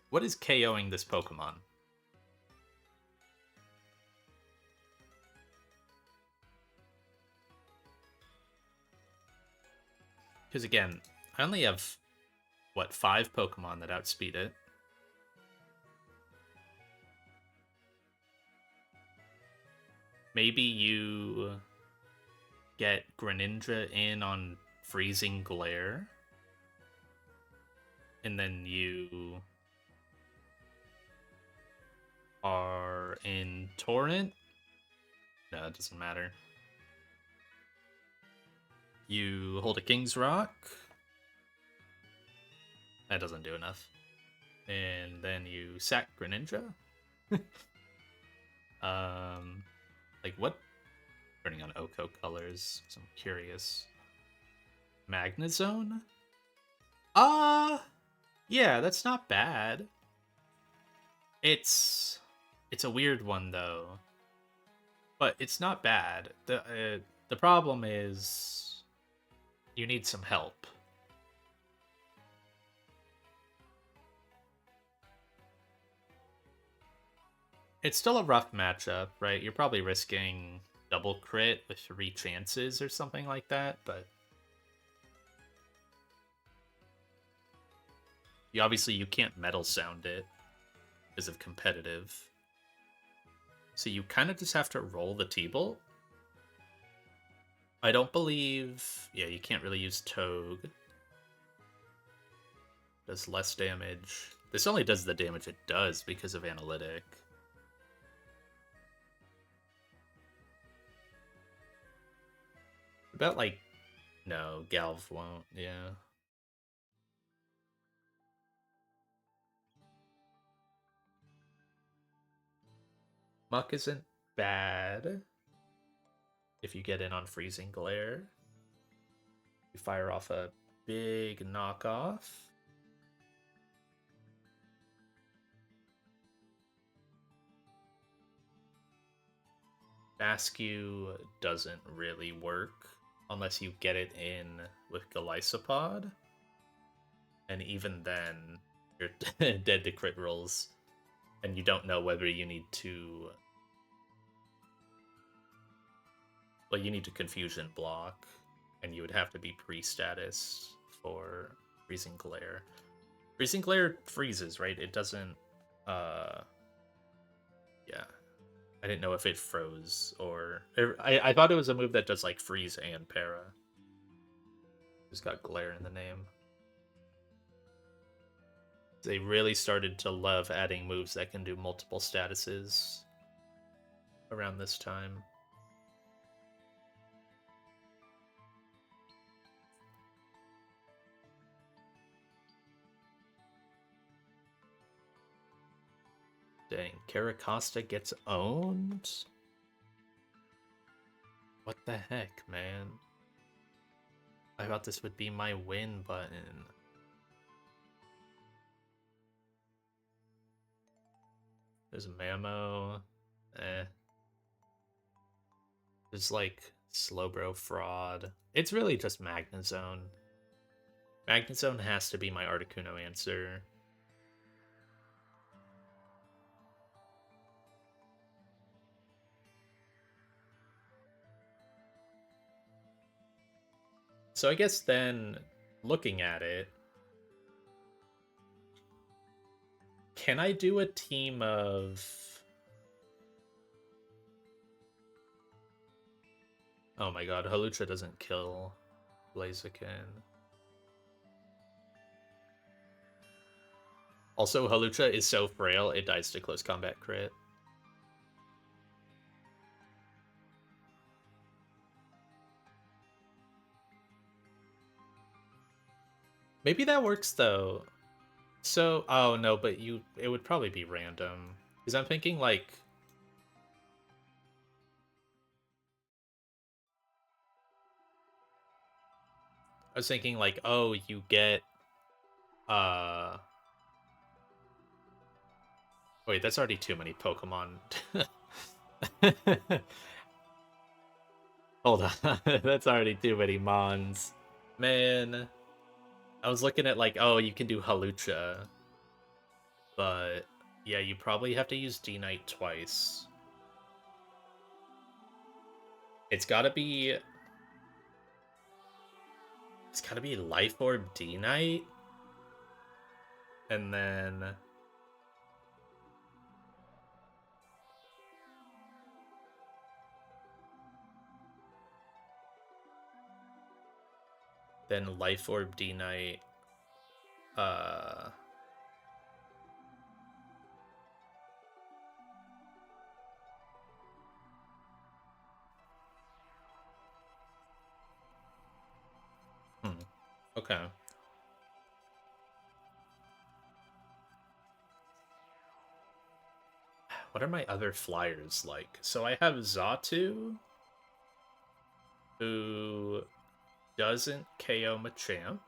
What is KOing this Pokemon? Because again, I only have, what, 5 Pokemon that outspeed it. Maybe you get Greninja in on Freezing Glare. And then you are in Torrent. No, it doesn't matter. You hold a King's Rock. That doesn't do enough. And then you sack Greninja. Like what? Turning on Oko colors. So I'm curious. Magnezone? Yeah, that's not bad. It's a weird one though, but it's not bad. The problem is you need some help. It's still a rough matchup, right? You're probably risking double crit with 3 chances or something like that, but you can't metal sound it because of competitive. So you kind of just have to roll the T-Bolt. I don't believe... Yeah, you can't really use Togue. Does less damage. This only does the damage it does because of Analytic. About like... No, Galv won't, yeah. Muck isn't bad if you get in on Freezing Glare. You fire off a big knockoff. Bascue doesn't really work unless you get it in with Golisopod. And even then, you're dead to crit rolls. And you don't know whether you need to... Well, you need to Confusion block. And you would have to be pre-status for Freezing Glare. Freezing Glare freezes, right? It doesn't... Yeah. I didn't know if it froze or... I thought it was a move that does, like, freeze and para. It's got Glare in the name. They really started to love adding moves that can do multiple statuses around this time. Dang, Caracosta gets owned? What the heck, man? I thought this would be my win button. There's Mamo. There's like Slowbro Fraud. It's really just Magnezone. Magnezone has to be my Articuno answer. So I guess then, looking at it, can I do a team of... Oh my god, Hawlucha doesn't kill Blaziken. Also, Hawlucha is so frail, it dies to close combat crit. Maybe that works, though. So, oh no, but it would probably be random. Because I'm thinking, like... I was thinking, like, oh, you get... Wait, that's already too many Pokemon. Hold on, that's already too many Mons. Man, I was looking at, like, oh, you can do Hawlucha. But, yeah, you probably have to use D-Knight twice. It's gotta be... It's gotta be Life Orb D-Knight. And then... Then Life Orb D-Knight... Okay. What are my other flyers like? So I have Zatu, who doesn't KO Machamp.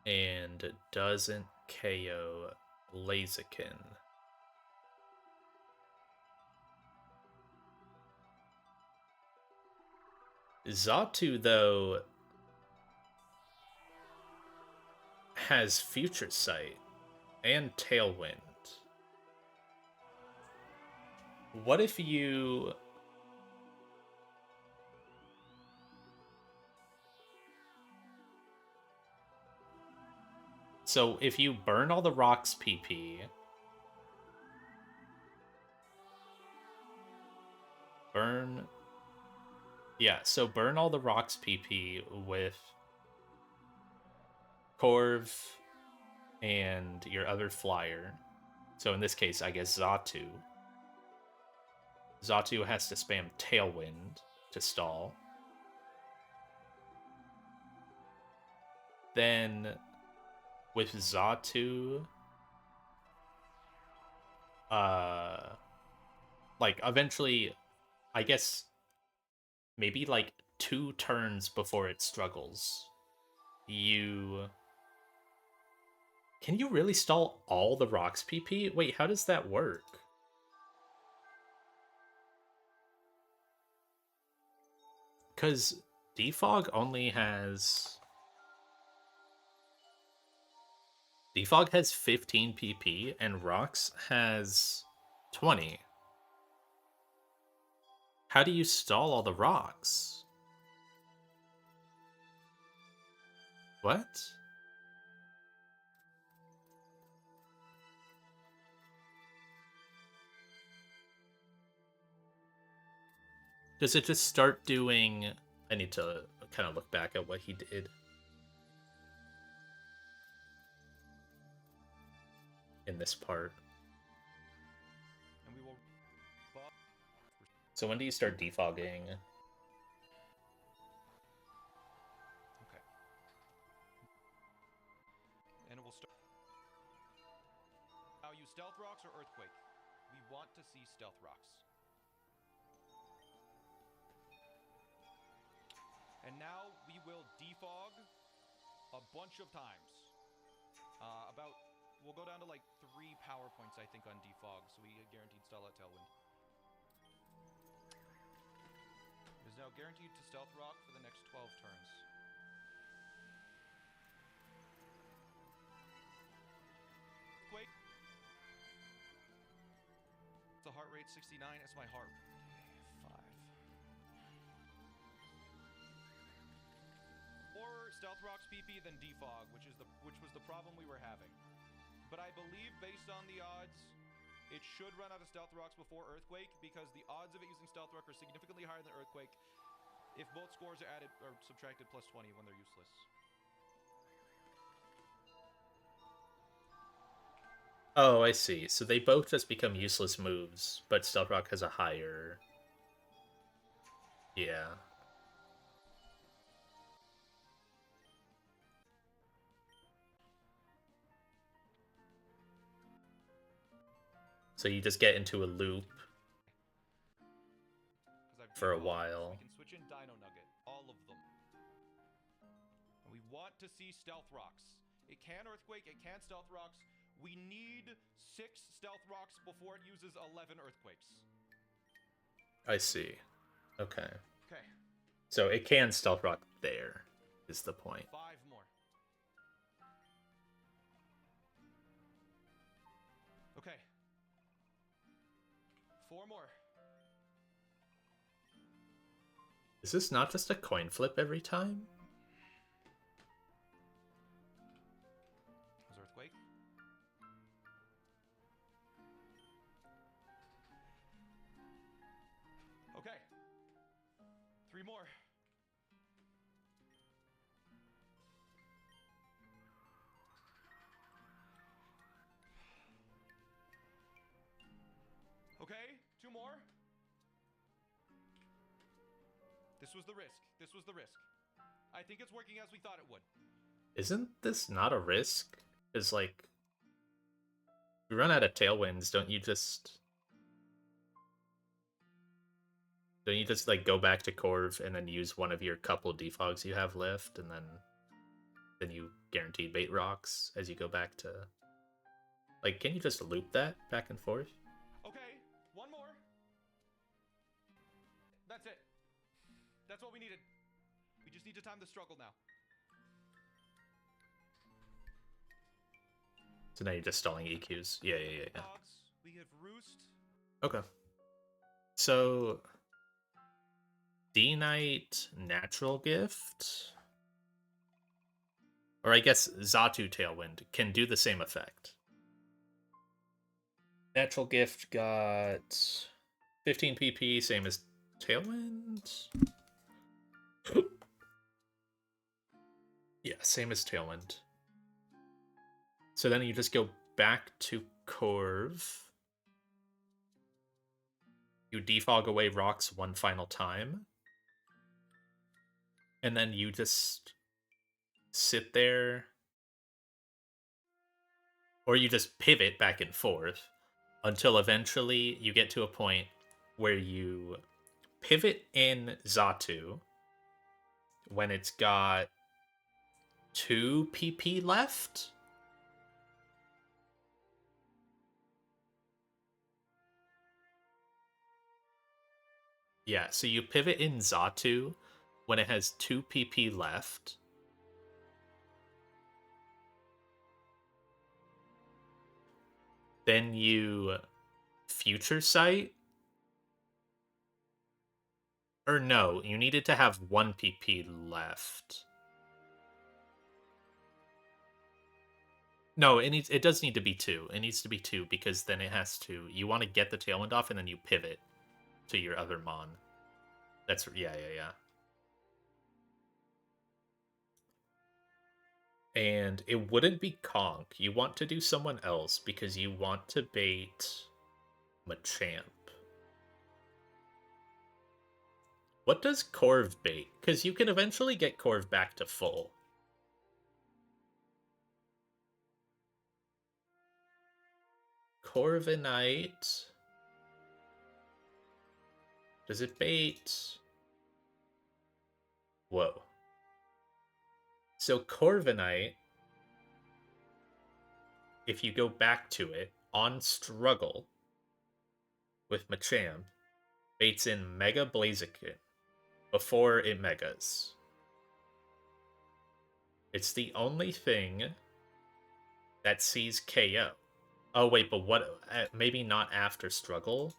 And doesn't KO Blaziken. Zatu, though, has Future Sight and Tailwind. What if you... So if you burn all the rocks PP, burn... Yeah, so burn all the rocks PP with Corv and your other flyer. So in this case, I guess Zatu. Zatu has to spam Tailwind to stall. Then with Zatu, like eventually, I guess maybe like 2 turns before it struggles, you can you really stall all the rocks PP? Wait, how does that work? Because Defog only has... Defog has 15 PP and Rocks has 20. How do you stall all the rocks? What? Does it just start doing... I need to kind of look back at what he did in this part. And we will. So when do you start defogging? Okay. And it will start. Now use Stealth Rocks or Earthquake. We want to see Stealth Rocks. And now we will defog a bunch of times. We'll go down to like 3 power points, I think, on defog, so we guaranteed stall at Tailwind. It is now guaranteed to Stealth Rock for the next 12 turns. Quake. The heart rate 69 is my heart. 5. Or Stealth Rock's PP than defog, which was the problem we were having. But I believe, based on the odds, it should run out of Stealth Rocks before Earthquake, because the odds of it using Stealth Rock are significantly higher than Earthquake if both scores are added or subtracted plus 20 when they're useless. Oh, I see. So they both just become useless moves, but Stealth Rock has a higher... Yeah. So you just get into a loop for a while. So we can switch in Dino Nugget, all of them. And we want to see Stealth Rocks. It can Earthquake, it can Stealth Rocks. We need 6 Stealth Rocks before it uses 11 Earthquakes. I see. Okay. Okay. So it can Stealth Rock there, is the point. 5 more. Okay. 4 more. Is this not just a coin flip every time? Was Earthquake? Okay. 3 more. This was the risk. This was the risk. I think it's working as we thought it would. Isn't this not a risk? Is like, if you run out of tailwinds, don't you just like go back to Corv and then use one of your couple defogs you have left, and then you guaranteed bait rocks as you go back to, like, can you just loop that back and forth? Okay, one more. That's it. That's what we needed. We just need to time the struggle now. So now you're just stalling EQs. Yeah. Dogs, we have roost. Okay. So D-Knight Natural Gift, or I guess Xatu Tailwind, can do the same effect. Natural Gift got 15 PP, same as Tailwind. Yeah, same as Tailwind. So then you just go back to Corv. You defog away rocks one final time. And then you just sit there. Or you just pivot back and forth until eventually you get to a point where you pivot in Xatu when it's got 2 PP left. Yeah, so you pivot in Xatu when it has 2 PP left. Then you Future Sight. Or no, you needed to have 1 PP left. No, it does need to be 2. It needs to be 2 because then it has to. You want to get the Tailwind off and then you pivot to your other Mon. That's yeah. And it wouldn't be Conk. You want to do someone else because you want to bait Machamp. What does Corv bait? Because you can eventually get Corv back to full. Corviknight. Does it bait? Whoa. So Corviknight, if you go back to it, on Struggle with Machamp, baits in Mega Blaziken before it Megas. It's the only thing that sees KO. Oh wait, but what? Maybe not after Struggle.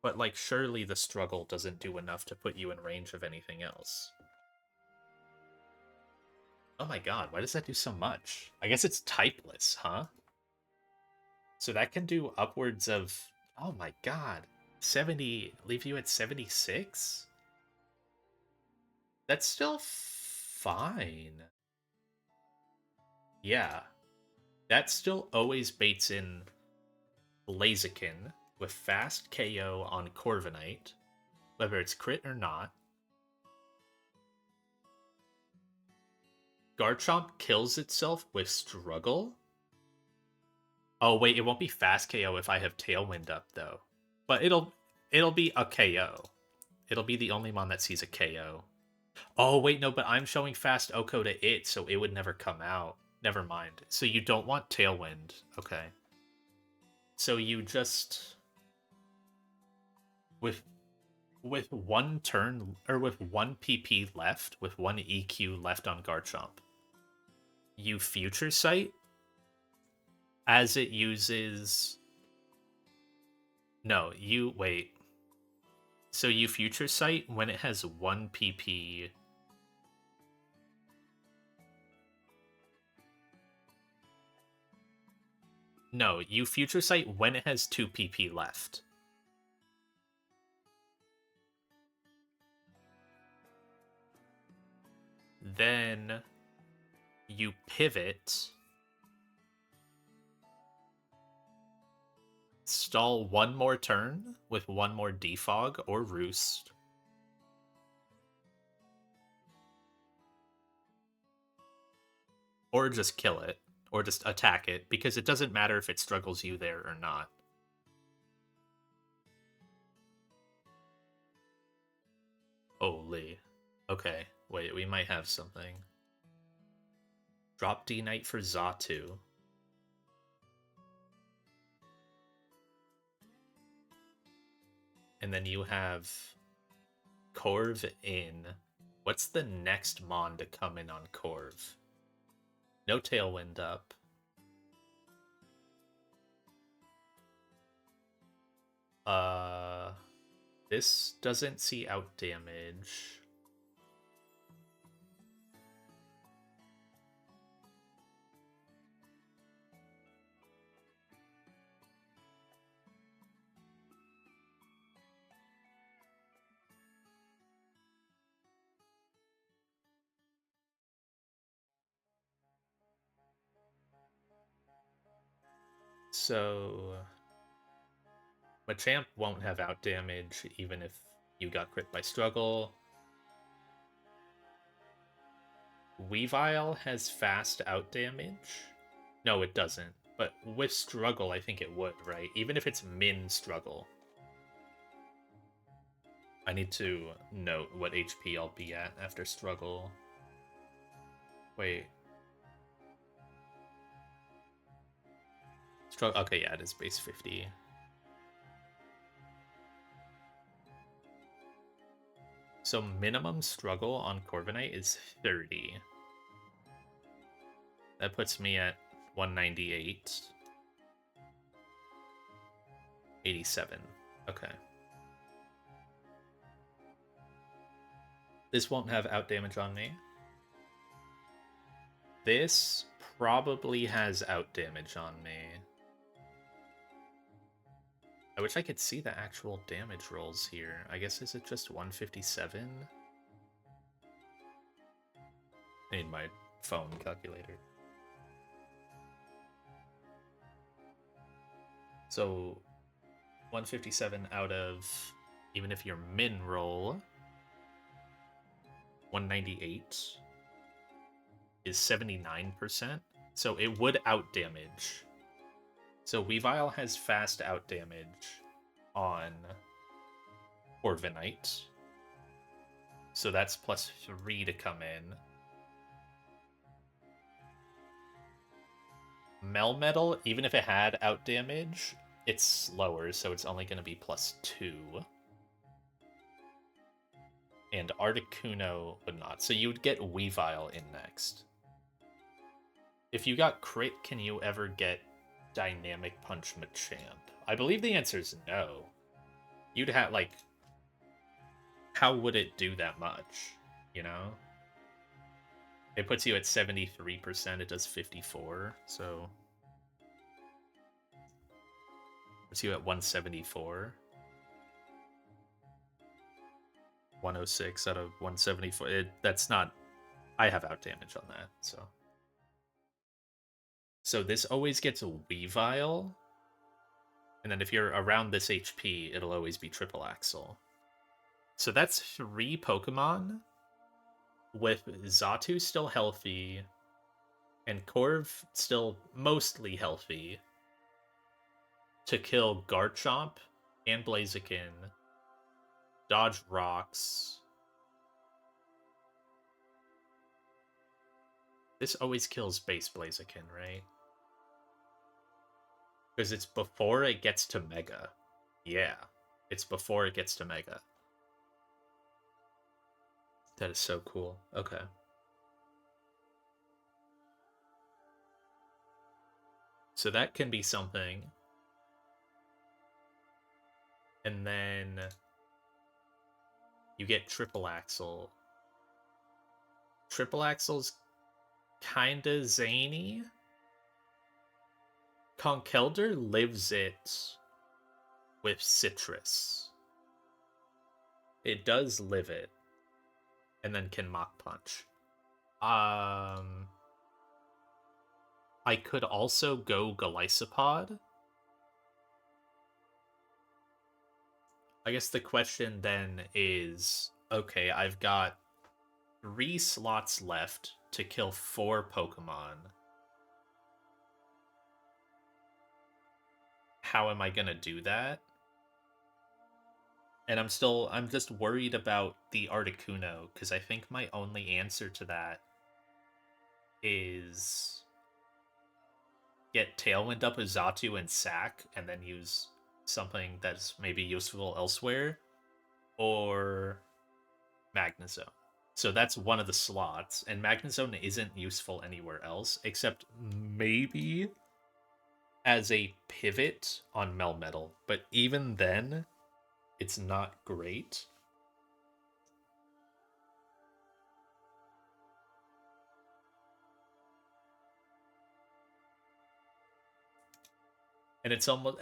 But, like, surely the Struggle doesn't do enough to put you in range of anything else. Oh my god, why does that do so much? I guess it's typeless, huh? So that can do upwards of... Oh my god. 70... Leave you at 76? That's still fine. Yeah. That still always baits in Blaziken with fast KO on Corviknight, whether it's crit or not. Garchomp kills itself with Struggle? Oh wait, it won't be fast KO if I have Tailwind up though. But it'll be a KO. It'll be the only mon that sees a KO. Oh wait, no, but I'm showing fast OHKO to it, so it would never come out. Never mind. So you don't want Tailwind. Okay. So you just... With one turn, or with 1 PP left, with 1 EQ left on Garchomp, you Future Sight as it uses... No, you... Wait. So you Future Sight when it has 1 PP... No, you Future Sight when it has 2 PP left. Then you pivot stall one more turn with one more defog or roost. Or just kill it. Or just attack it, because it doesn't matter if it struggles you there or not. Holy. Okay, wait, we might have something. Drop D Knight for Zatu. And then you have Corv in. What's the next Mon to come in on Corv? No Tailwind up. This doesn't see out damage. So Machamp won't have out damage even if you got crit by struggle. Weavile has fast out damage. No, it doesn't. But with struggle, I think it would, right? Even if it's min struggle. I need to note what HP I'll be at after struggle. Wait. Struggle. Okay, yeah, it is base 50. So minimum struggle on Corviknight is 30. That puts me at 198. 87. Okay. This won't have out damage on me. This probably has out damage on me. I wish I could see the actual damage rolls here. I guess, is it just 157? I need my phone calculator. So 157 out of, even if you're min roll, 198 is 79%. So it would out damage. So Weavile has fast out damage on Corviknight. So that's +3 to come in. Melmetal, even if it had out damage, it's slower, so it's only going to be +2. And Articuno would not. So you would get Weavile in next. If you got crit, can you ever get Dynamic Punch Machamp? I believe the answer is no. You'd have, like, how would it do that much? You know? It puts you at 73%, it does 54, so puts you at 174. 106 out of 174. That's not, I have out damage on that, so. So this always gets a Weavile. And then if you're around this HP, it'll always be Triple Axle. So that's 3 Pokemon with Zatu still healthy and Corv still mostly healthy to kill Garchomp and Blaziken, dodge rocks. This always kills base Blaziken, right? Because it's before it gets to Mega. Yeah, it's before it gets to Mega. That is so cool. Okay. So that can be something. And then you get Triple Axle. Triple Axle's kinda zany. Conkeldurr lives it with Citrus. It does live it. And then can Mach Punch. I could also go Golisopod. I guess the question then is, okay, I've got 3 slots left to kill 4 Pokemon. How am I gonna do that? And I'm just worried about the Articuno, because I think my only answer to that is get Tailwind up with Xatu and Sack, and then use something that's maybe useful elsewhere, or Magnezone. So that's one of the slots, and Magnezone isn't useful anywhere else, except maybe as a pivot on Melmetal. But even then, it's not great. And it's almost,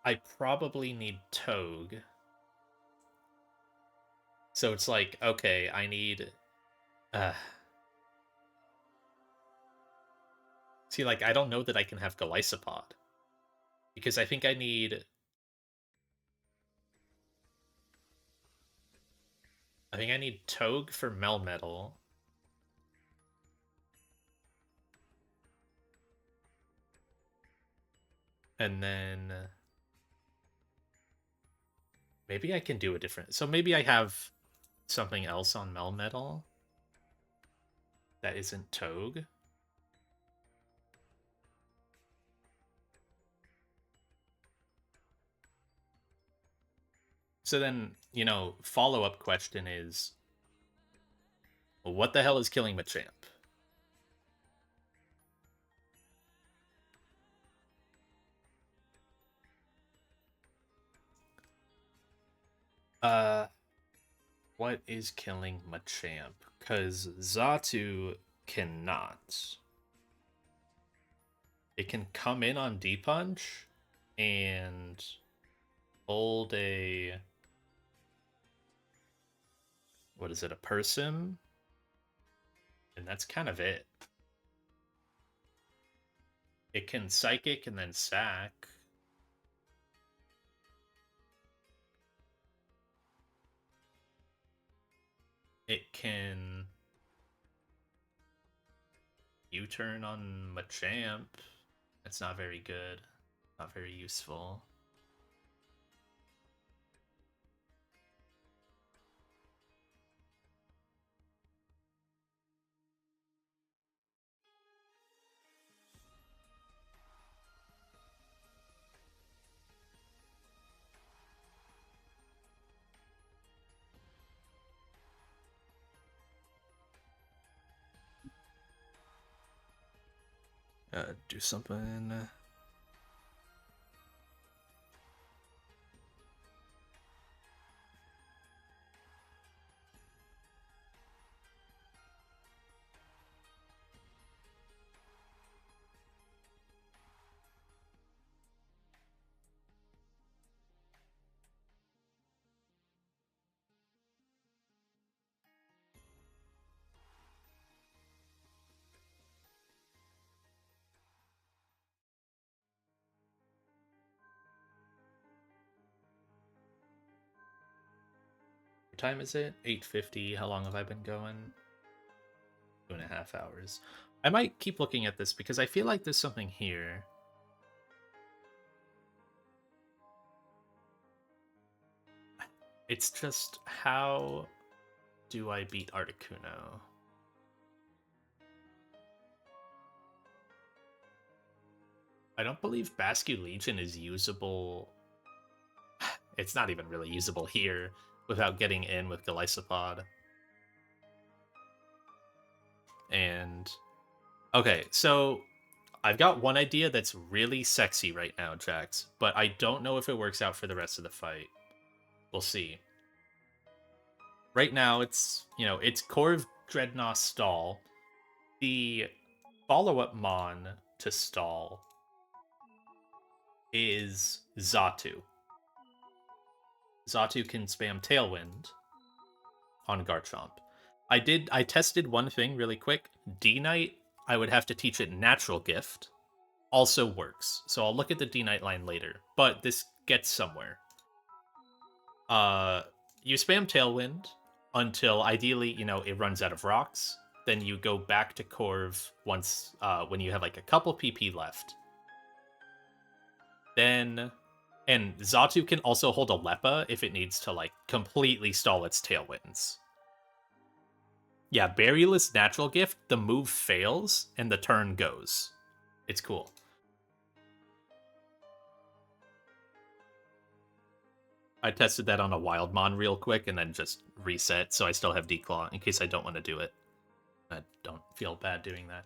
I probably need Togue. So it's like, okay, I need see, like, I don't know that I can have Golisopod. Because I think I need Togue for Melmetal. And then maybe I can do a different. So maybe I have something else on Melmetal that isn't Togue. So then, follow-up question is, what the hell is killing Machamp? What is killing Machamp? Because Xatu cannot. It can come in on D-Punch and hold a... What is it, a Persim? And that's kind of it. It can Psychic and then Sack. It can U-turn on Machamp. That's not very good. Not very useful. Do something. What time is it? 8:50. How long have I been going? 2.5 hours. I might keep looking at this because I feel like there's something here. It's just, how do I beat Articuno? I don't believe Bascu Legion is usable. It's not even really usable here without getting in with Golisopod. And okay, so I've got one idea that's really sexy right now, Jax, but I don't know if it works out for the rest of the fight. We'll see. Right now, it's Corv, Dreadnought, Stall. The follow-up Mon to Stall is Xatu. Xatu can spam Tailwind on Garchomp. I tested one thing really quick. D-Knight, I would have to teach it Natural Gift. Also works. So I'll look at the D-Knight line later. But this gets somewhere. You spam Tailwind until ideally, it runs out of rocks. Then you go back to Corv once when you have like a couple PP left. Then, and Xatu can also hold a Leppa if it needs to like completely stall its Tailwinds. Yeah, Berryless Natural Gift, the move fails and the turn goes. It's cool. I tested that on a Wildmon real quick and then just reset, so I still have Declaw in case I don't want to do it. I don't feel bad doing that.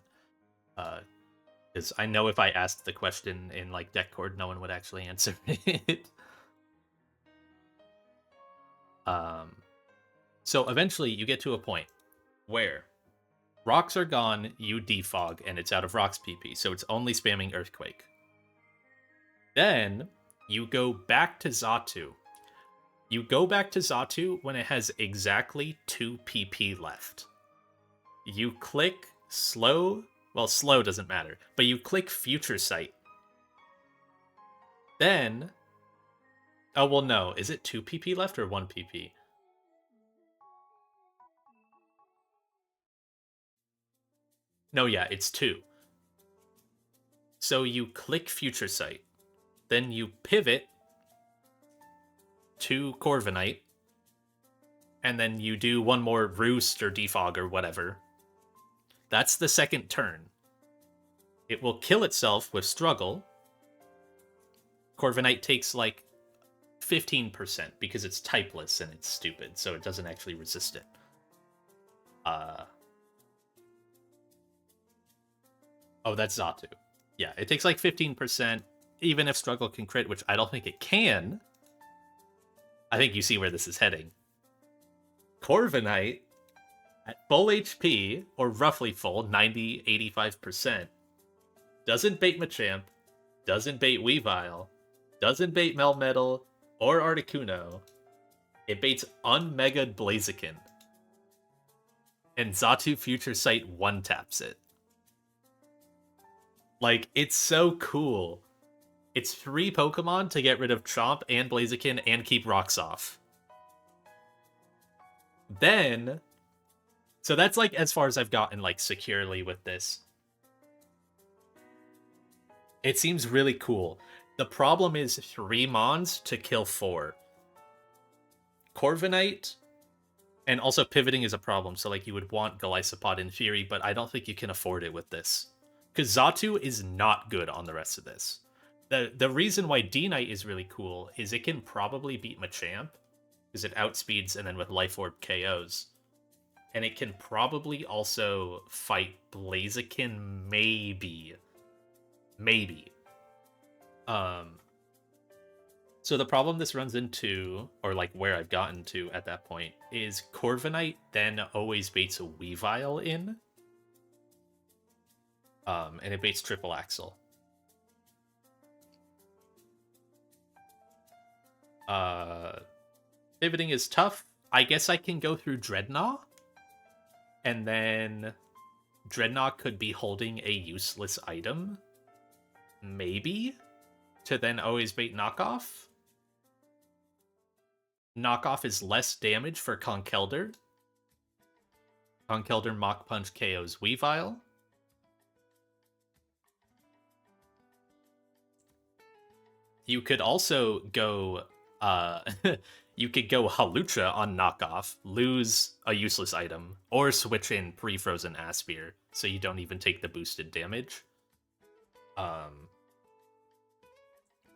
Because I know if I asked the question in like Deckcord, no one would actually answer it. So eventually you get to a point where rocks are gone, you defog, and it's out of rocks PP, so it's only spamming Earthquake. Then you go back to Xatu. You go back to Xatu when it has exactly 2 PP left. You click slow. Well, slow doesn't matter, but you click Future Sight. Then, oh well, no, is it 2 PP left or 1 PP? No, yeah, it's 2. So you click Future Sight, then you pivot to Corviknight, and then you do one more Roost or Defog or whatever. That's the second turn. It will kill itself with Struggle. Corviknight takes like 15% because it's typeless and it's stupid, so it doesn't actually resist it. Oh, that's Xatu. Yeah, it takes like 15%, even if Struggle can crit, which I don't think it can. I think you see where this is heading. Corviknight, at full HP, or roughly full, 90, 85%, doesn't bait Machamp, doesn't bait Weavile, doesn't bait Melmetal or Articuno. It baits Unmega'd Blaziken. And Xatu Future Sight one-taps it. Like, it's so cool. It's 3 Pokemon to get rid of Chomp and Blaziken and keep rocks off. Then, so that's like as far as I've gotten like securely with this. It seems really cool. The problem is 3 Mons to kill 4. Corviknight, and also pivoting is a problem, so like you would want Golisopod in theory, but I don't think you can afford it with this. Because Xatu is not good on the rest of this. The reason why D-Knight is really cool is it can probably beat Machamp, because it outspeeds and then with Life Orb KOs. And it can probably also fight Blaziken, maybe. Maybe. So the problem this runs into, or like where I've gotten to at that point, is Corviknight then always baits a Weavile in. And it baits Triple Axle. Pivoting is tough. I guess I can go through Dreadnought. And then Dreadnought could be holding a useless item. Maybe. To then always bait Knockoff. Knockoff is less damage for Conkeldurr. Conkeldurr Mach Punch KOs Weavile. You could also go you could go Halucha on Knockoff, lose a useless item, or switch in pre-frozen Aspir, so you don't even take the boosted damage.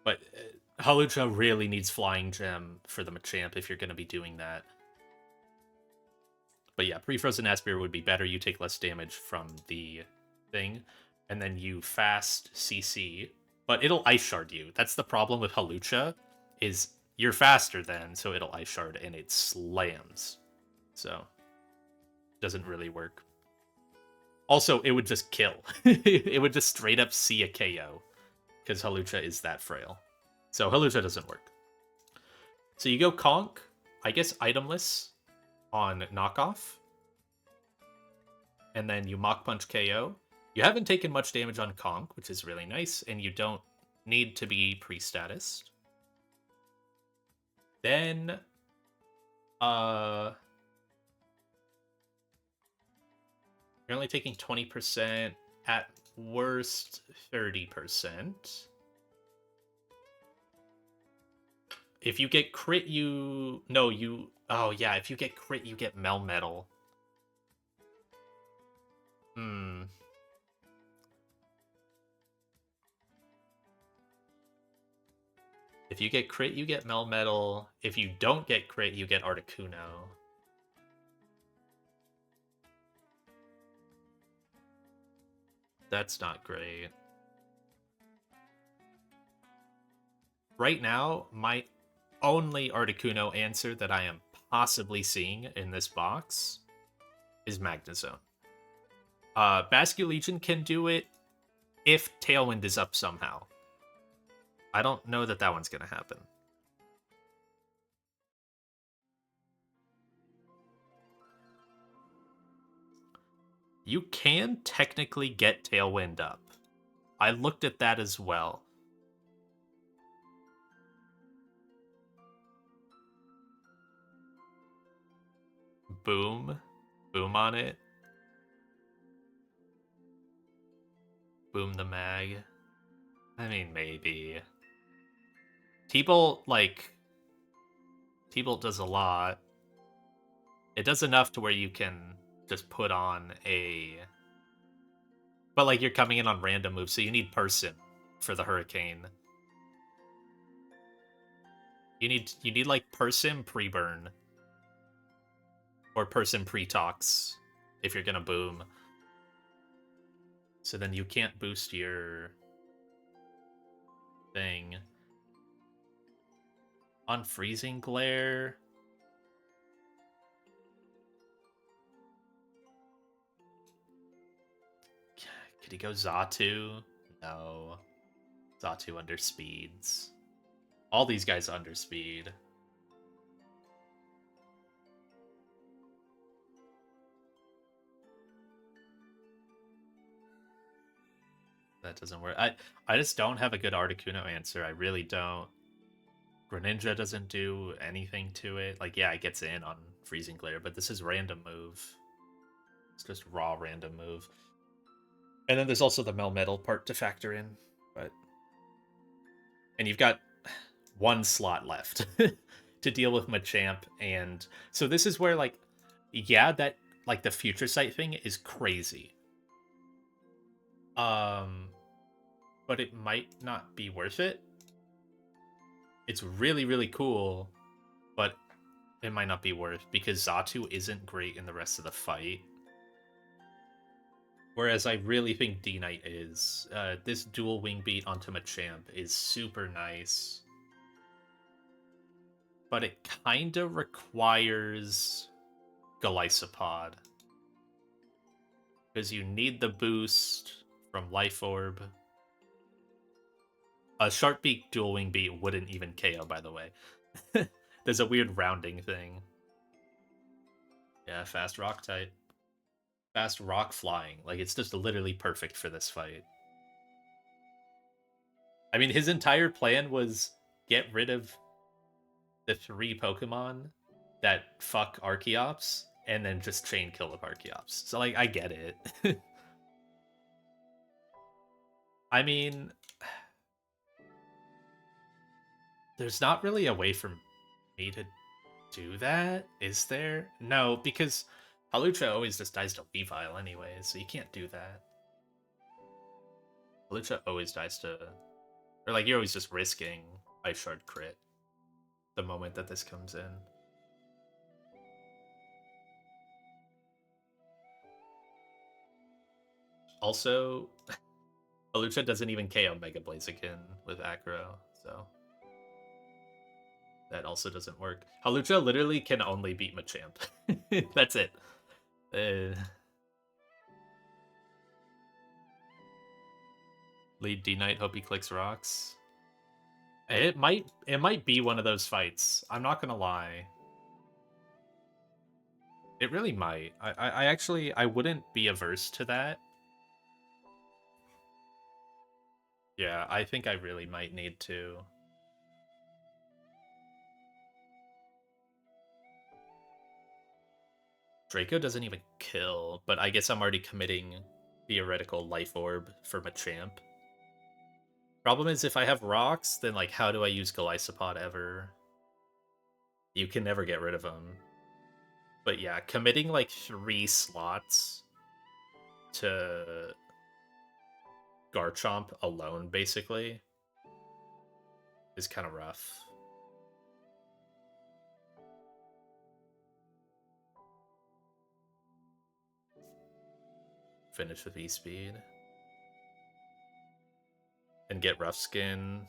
But Halucha really needs Flying Gem for the Machamp if you're going to be doing that. But yeah, pre-frozen Aspir would be better. You take less damage from the thing, and then you fast CC. But it'll Ice Shard you. That's the problem with Halucha, is you're faster then, so it'll Ice Shard, and it slams. So, doesn't really work. Also, it would just kill. It would just straight up see a KO, because Halucha is that frail. So Halucha doesn't work. So you go Conk, I guess itemless, on Knockoff. And then you Mach Punch KO. You haven't taken much damage on Conk, which is really nice, and you don't need to be pre-statused. Then Uh, you're only taking 20%, at worst 30%. If you get crit, you... No, you... Oh, yeah, if you get crit, you get Melmetal. Hmm. If you get crit, you get Melmetal. If you don't get crit, you get Articuno. That's not great. Right now, my only Articuno answer that I am possibly seeing in this box is Magnezone. Basculegion can do it if Tailwind is up somehow. I don't know that that one's going to happen. You can technically get Tailwind up. I looked at that as well. Boom. Boom on it. Boom the mag. I mean, maybe. T-Bolt, like... T-Bolt does a lot. It does enough to where you can just put on a... But, like, you're coming in on random moves, so you need Person for the Hurricane. You need like, Person pre-burn. Or Person pre-tox, if you're gonna boom. So then you can't boost your... thing. On Freezing Glare... Could he go Xatu? No. Xatu under speeds. All these guys under speed. That doesn't work. I just don't have a good Articuno answer. I really don't. Greninja doesn't do anything to it. Like, yeah, it gets in on Freezing Glare, but this is random move. It's just raw random move. And then there's also the Melmetal part to factor in, but... And you've got one slot left to deal with Machamp, and... So this is where, like, yeah, that, like, the Future Sight thing is crazy. But it might not be worth it. It's really, really cool, but it might not be worth, because Xatu isn't great in the rest of the fight. Whereas I really think D-Knight is. This dual wing beat onto Machamp is super nice. But it kind of requires Golisopod. Because you need the boost from Life Orb. A Sharp Beak dual wing beat wouldn't even KO, by the way. There's a weird rounding thing. Yeah, fast rock type. Fast rock flying. Like, it's just literally perfect for this fight. I mean, his entire plan was get rid of the 3 Pokemon that fuck Archeops, and then just chain kill the Archeops. So, like, I get it. I mean, there's not really a way for me to do that, is there? No, because Halucha always just dies to Weavile anyway, so you can't do that. Halucha always dies to... Or, like, you're always just risking Ice Shard crit the moment that this comes in. Also, Halucha doesn't even KO Mega Blaziken with Acro, so... That also doesn't work. Halucha literally can only beat Machamp. That's it. Lead D-Knight, hope he clicks rocks. It might be one of those fights. I'm not gonna lie. It really might. I actually I wouldn't be averse to that. Yeah, I think I really might need to. Draco doesn't even kill, but I guess I'm already committing theoretical life orb for Machamp. Problem is, if I have rocks, then like, how do I use Golisopod ever? You can never get rid of them. But yeah, committing like 3 slots to Garchomp alone, basically, is kind of rough. Finish with E-Speed. And get Rough Skin.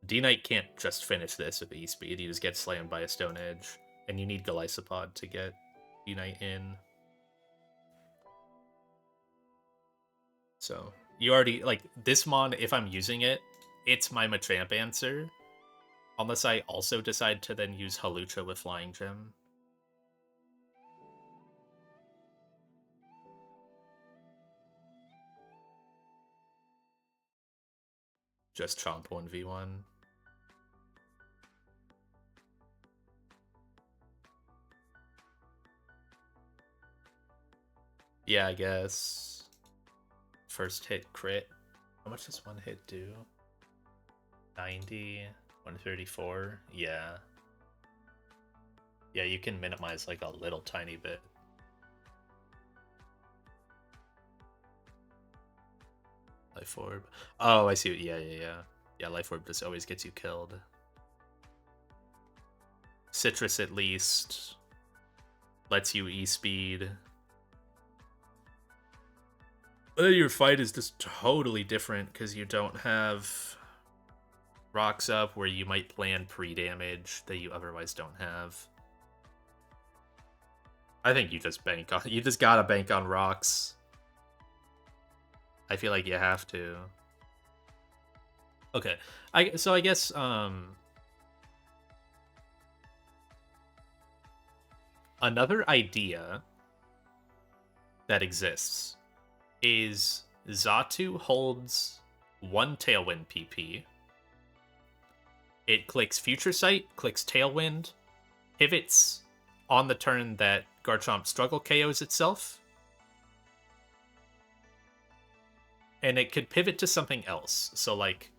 D-Knight can't just finish this with E-Speed, you just get slammed by a Stone Edge. And you need Golisopod to get D-Knight in. So, you already, like, this Mon, if I'm using it, it's my Machamp answer. Unless I also decide to then use Hawlucha with Flying Gem. Just Chomp 1v1. Yeah, I guess. First hit crit. How much does one hit do? 90, 134. Yeah. Yeah, you can minimize like a little tiny bit. Life Orb. Oh, I see. Yeah. Yeah, Life Orb just always gets you killed. Citrus at least lets you E-Speed. Your fight is just totally different because you don't have rocks up where you might plan pre-damage that you otherwise don't have. I think you just bank on. You just gotta bank on rocks. I feel like you have to. Okay, so I guess another idea that exists is Xatu holds 1 Tailwind PP. It clicks Future Sight, clicks Tailwind, pivots on the turn that Garchomp Struggle KOs itself, and it could pivot to something else. So, like,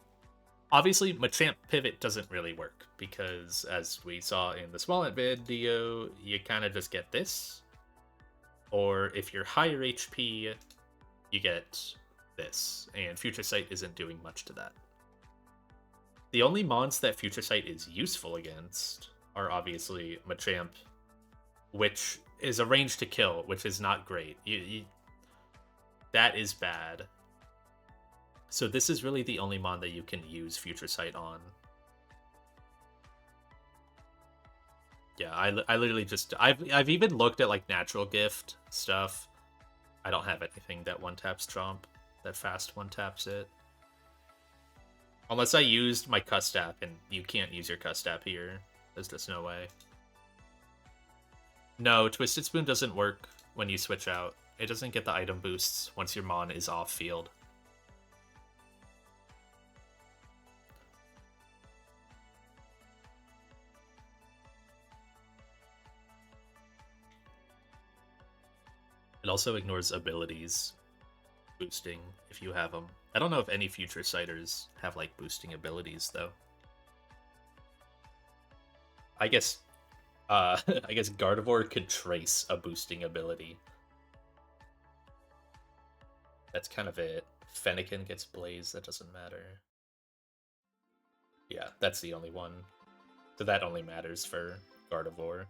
obviously, Machamp pivot doesn't really work, because as we saw in the Smollett video, you kind of just get this. Or if you're higher HP, you get this, and Future Sight isn't doing much to that. The only mons that Future Sight is useful against are obviously Machamp, which is a range to kill, which is not great. That is bad. So this is really the only mon that you can use Future Sight on. Yeah, I literally just... I've even looked at, like, Natural Gift stuff. I don't have anything that one-taps Chomp, that fast one-taps it. Unless I used my Custap, and you can't use your Custap here. There's just no way. No, Twisted Spoon doesn't work when you switch out. It doesn't get the item boosts once your Mon is off-field. It also ignores abilities boosting if you have them. I don't know if any Future Sighters have, like, boosting abilities, though. I guess I guess Gardevoir could trace a boosting ability. That's kind of it. Fennekin gets Blaze, that doesn't matter. Yeah, that's the only one. So that only matters for Gardevoir.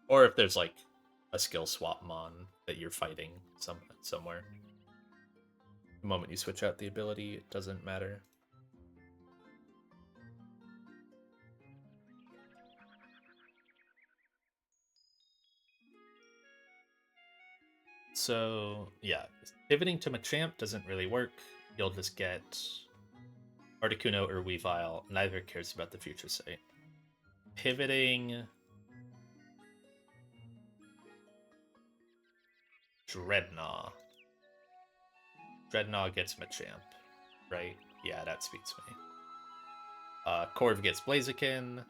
Or if there's, like, a skill swap mon that you're fighting somewhere. The moment you switch out the ability, it doesn't matter. So, yeah, pivoting to Machamp doesn't really work. You'll just get Articuno or Weavile. Neither cares about the Future Sight. Pivoting... Dreadnought. Dreadnought gets Machamp, right? Yeah, that speaks me. Corv gets Blaziken.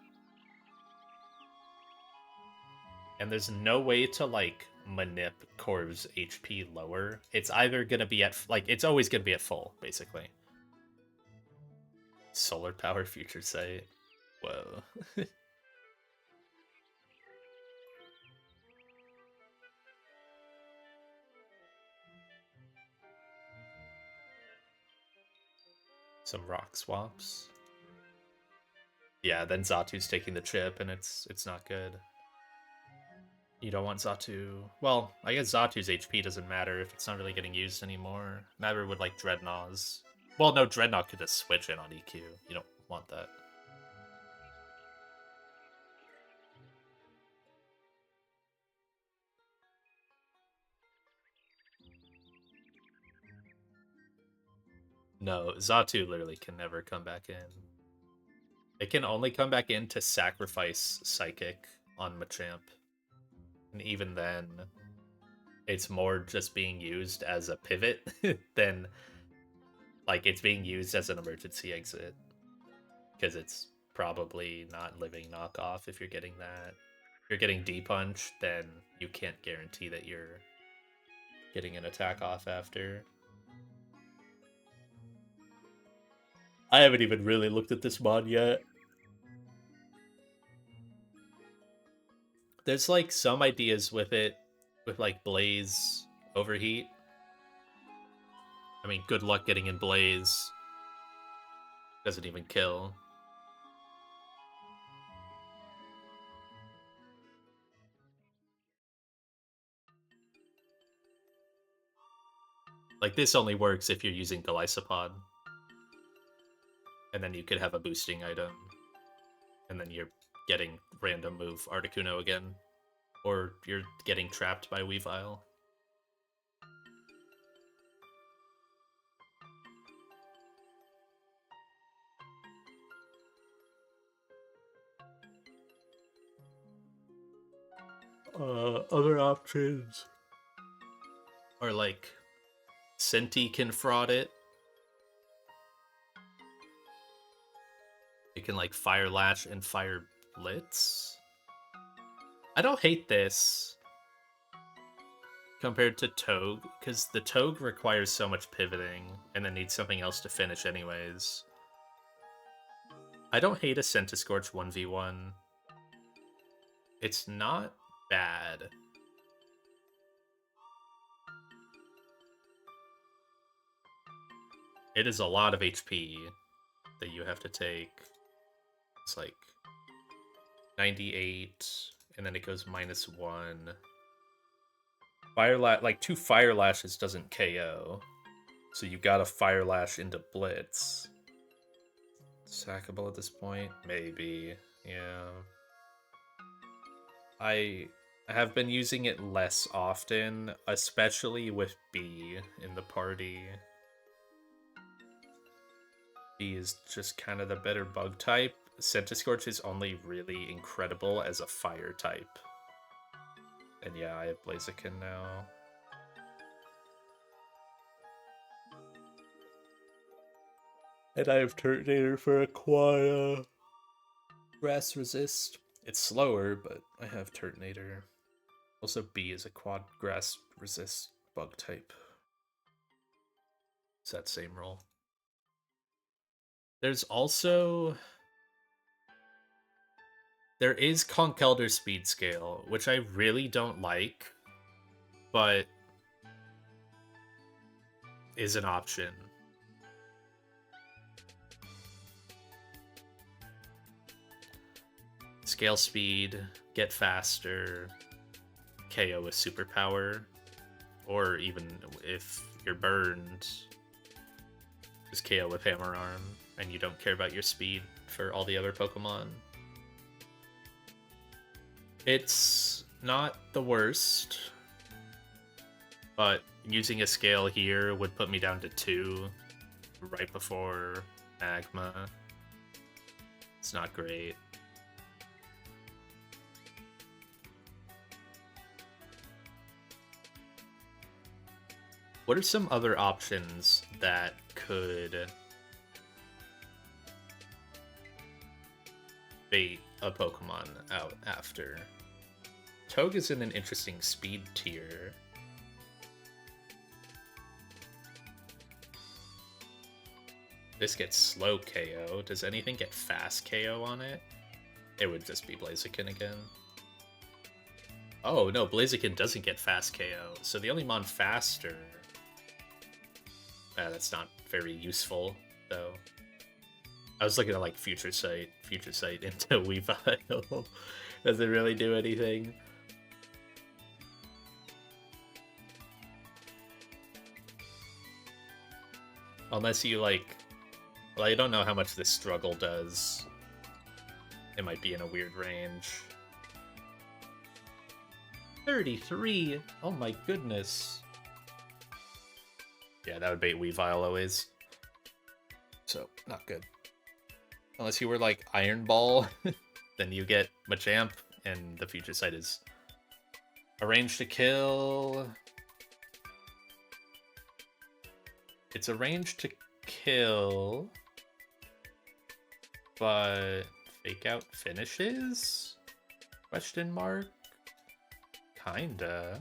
And there's no way to, like, manip Corv's HP lower. It's either gonna be at, like, it's always gonna be at full, basically. Solar Power Future Sight. Whoa. Some rock swaps. Yeah, then Zatu's taking the chip, and it's not good. You don't want Zatu. Well, I guess Zatu's HP doesn't matter if it's not really getting used anymore. Matter would like Dreadnaught's. Well, no, Dreadnought could just switch in on EQ. You don't want that. No, Zatu literally can never come back in. It can only come back in to sacrifice Psychic on Machamp. And even then, it's more just being used as a pivot than, like, it's being used as an emergency exit. Because it's probably not living knockoff if you're getting that. If you're getting D-Punch, then you can't guarantee that you're getting an attack off after. I haven't even really looked at this mod yet. There's like some ideas with it, with like Blaze Overheat. I mean, good luck getting in Blaze. Doesn't even kill. Like, this only works if you're using Golisopod. And then you could have a boosting item. And then you're getting random move Articuno again. Or you're getting trapped by Weavile. Other options are like Senti can fraud it. It can like Fire Lash and Fire Blitz. I don't hate this compared to Togue, because the Togue requires so much pivoting and then needs something else to finish anyways. I don't hate a Centiskorch 1v1. It's not bad. It is a lot of HP that you have to take. It's like 98, and then it goes -1. Fire Lash, like 2 Fire Lashes doesn't KO, so you gotta Fire Lash into Blitz. Sackable at this point? Maybe, yeah. I have been using it less often, especially with B in the party. B is just kind of the better bug type. Centiskorch is only really incredible as a fire type. And yeah, I have Blaziken now. And I have Turtonator for Aquia. Grass Resist. It's slower, but I have Turtonator. Also, B is a quad grass resist bug type. It's that same role. There's also... There is Conkeldurr speed scale, which I really don't like, but is an option. Scale speed, get faster, KO with superpower, or even if you're burned, just KO with Hammer Arm, and you don't care about your speed for all the other Pokemon. It's not the worst, but using a scale here would put me down to 2 right before Magma. It's not great. What are some other options that could bait a Pokemon out after. Toge is in an interesting speed tier. This gets slow KO. Does anything get fast KO on it? It would just be Blaziken again. Oh, no, Blaziken doesn't get fast KO. So the only mon faster... that's not very useful, though. I was looking at, like, Future Sight into Weavile. Does it really do anything? Unless you, like... Well, I don't know how much this struggle does. It might be in a weird range. 33! Oh my goodness. Yeah, that would bait Weavile always. So, not good. Unless you were like Iron Ball, then you get Machamp, and the Future Sight is a range to kill. It's a range to kill, but Fake Out finishes? Question mark? Kinda.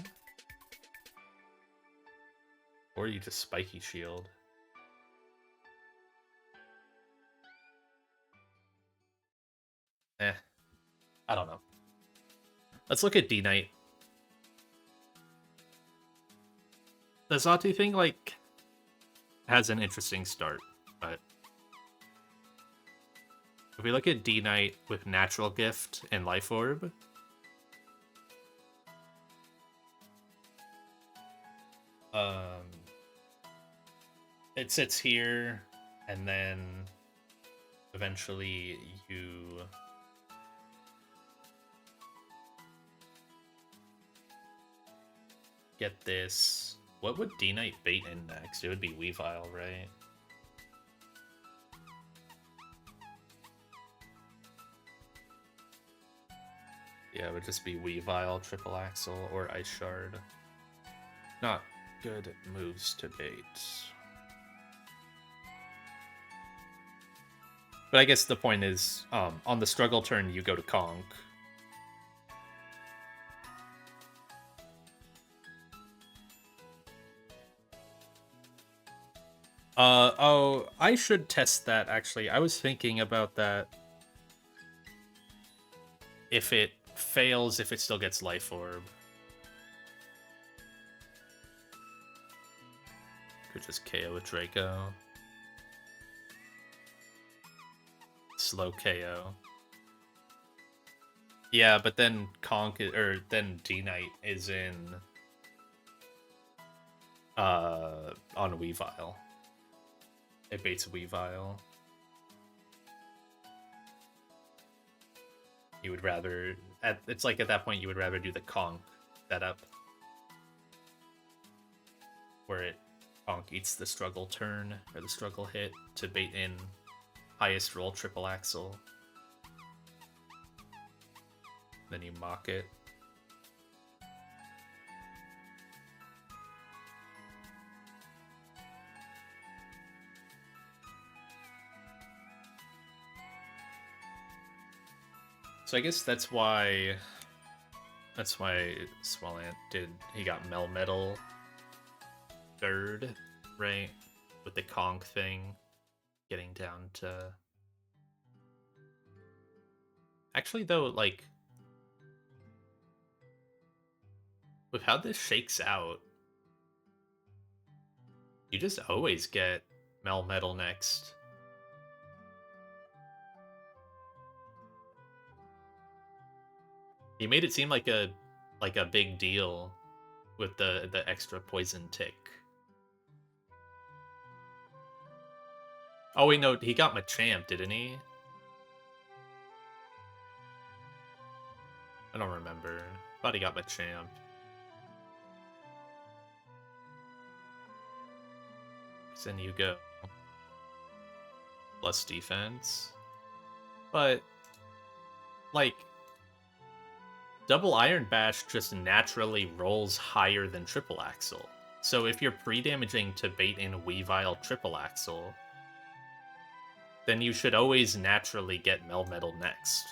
Or you just Spiky Shield. I don't know. Let's look at D-Knight. The Xatu thing, like, has an interesting start, but if we look at D-Knight with Natural Gift and Life Orb, it sits here, and then eventually you get this. What would D-Knight bait in next? It would be Weavile, right? Yeah, it would just be Weavile, Triple Axle, or Ice Shard. Not good moves to bait. But I guess the point is, on the struggle turn, you go to Conk. Oh, I should test that, actually. I was thinking about that. If it fails, if it still gets Life Orb. Could just KO with Draco. Slow KO. Yeah, but then then D-Knight is in on Weavile. It baits Weavile. You would rather it's like at that point you would rather do the Conk setup. Where Conk eats the struggle turn or the struggle hit to bait in highest roll Triple Axle. Then you mock it. So I guess that's why Swellant he got Melmetal third, right? With the Conk thing. Getting down to... Actually, though, like... With how this shakes out, you just always get Melmetal next. He made it seem like a big deal with the extra poison tick. Oh wait, no, he got Machamp, didn't he? I don't remember. Thought he got Machamp. So then you go plus defense, but like Double Iron Bash just naturally rolls higher than Triple Axle. So if you're pre-damaging to bait in Weavile Triple Axle, then you should always naturally get Melmetal next.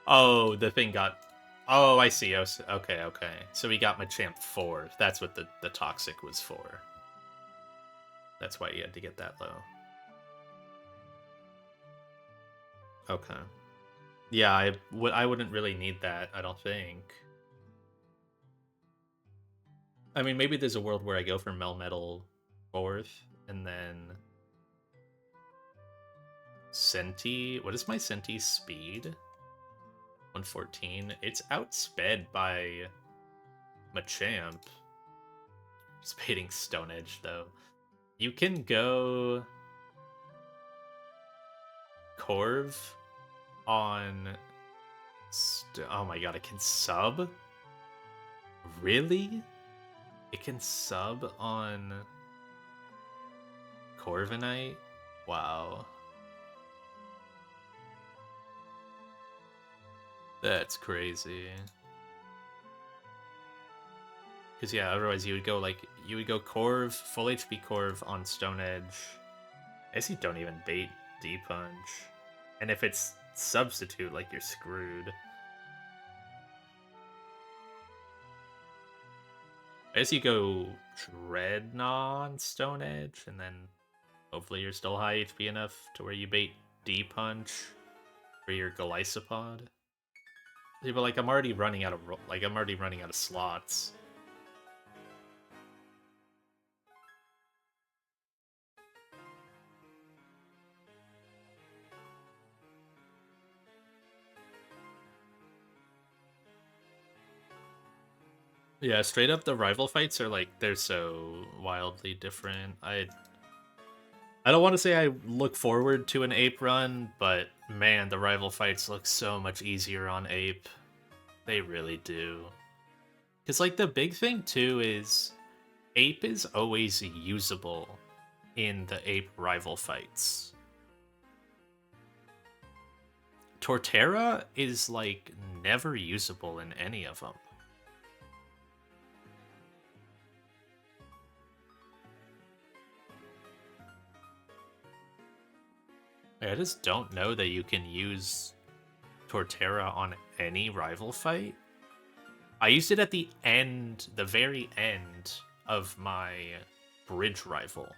Oh, the thing got... Oh, I see. Okay, okay. So he got Machamp 4. That's what the Toxic was for. That's why he had to get that low. Okay. Yeah, I wouldn't really need that, I don't think. I mean, maybe there's a world where I go for Melmetal 4th, and then... Senti... What is my Senti speed? 114. It's outsped by Machamp. Just baiting Stone Edge, though. You can go... Corv on... Oh my god, it can sub? Really? It can sub on Corviknight? Wow. That's crazy. Because yeah, otherwise you would go Corv, full HP Corv on Stone Edge. I guess you don't even bait D-Punch. And if it's Substitute, like, you're screwed. I guess you go Dreadnought on Stone Edge, and then hopefully you're still high HP enough to where you bait D-Punch for your Golisopod. Yeah, but like I'm already running out of slots. Yeah, straight up the rival fights are like they're so wildly different. I don't want to say I look forward to an Ape run, but man, the rival fights look so much easier on Ape. They really do. Because, like, the big thing, too, is Ape is always usable in the Ape rival fights. Torterra is, like, never usable in any of them. I just don't know that you can use Torterra on any rival fight. I used it at the end, the very end of my bridge rival.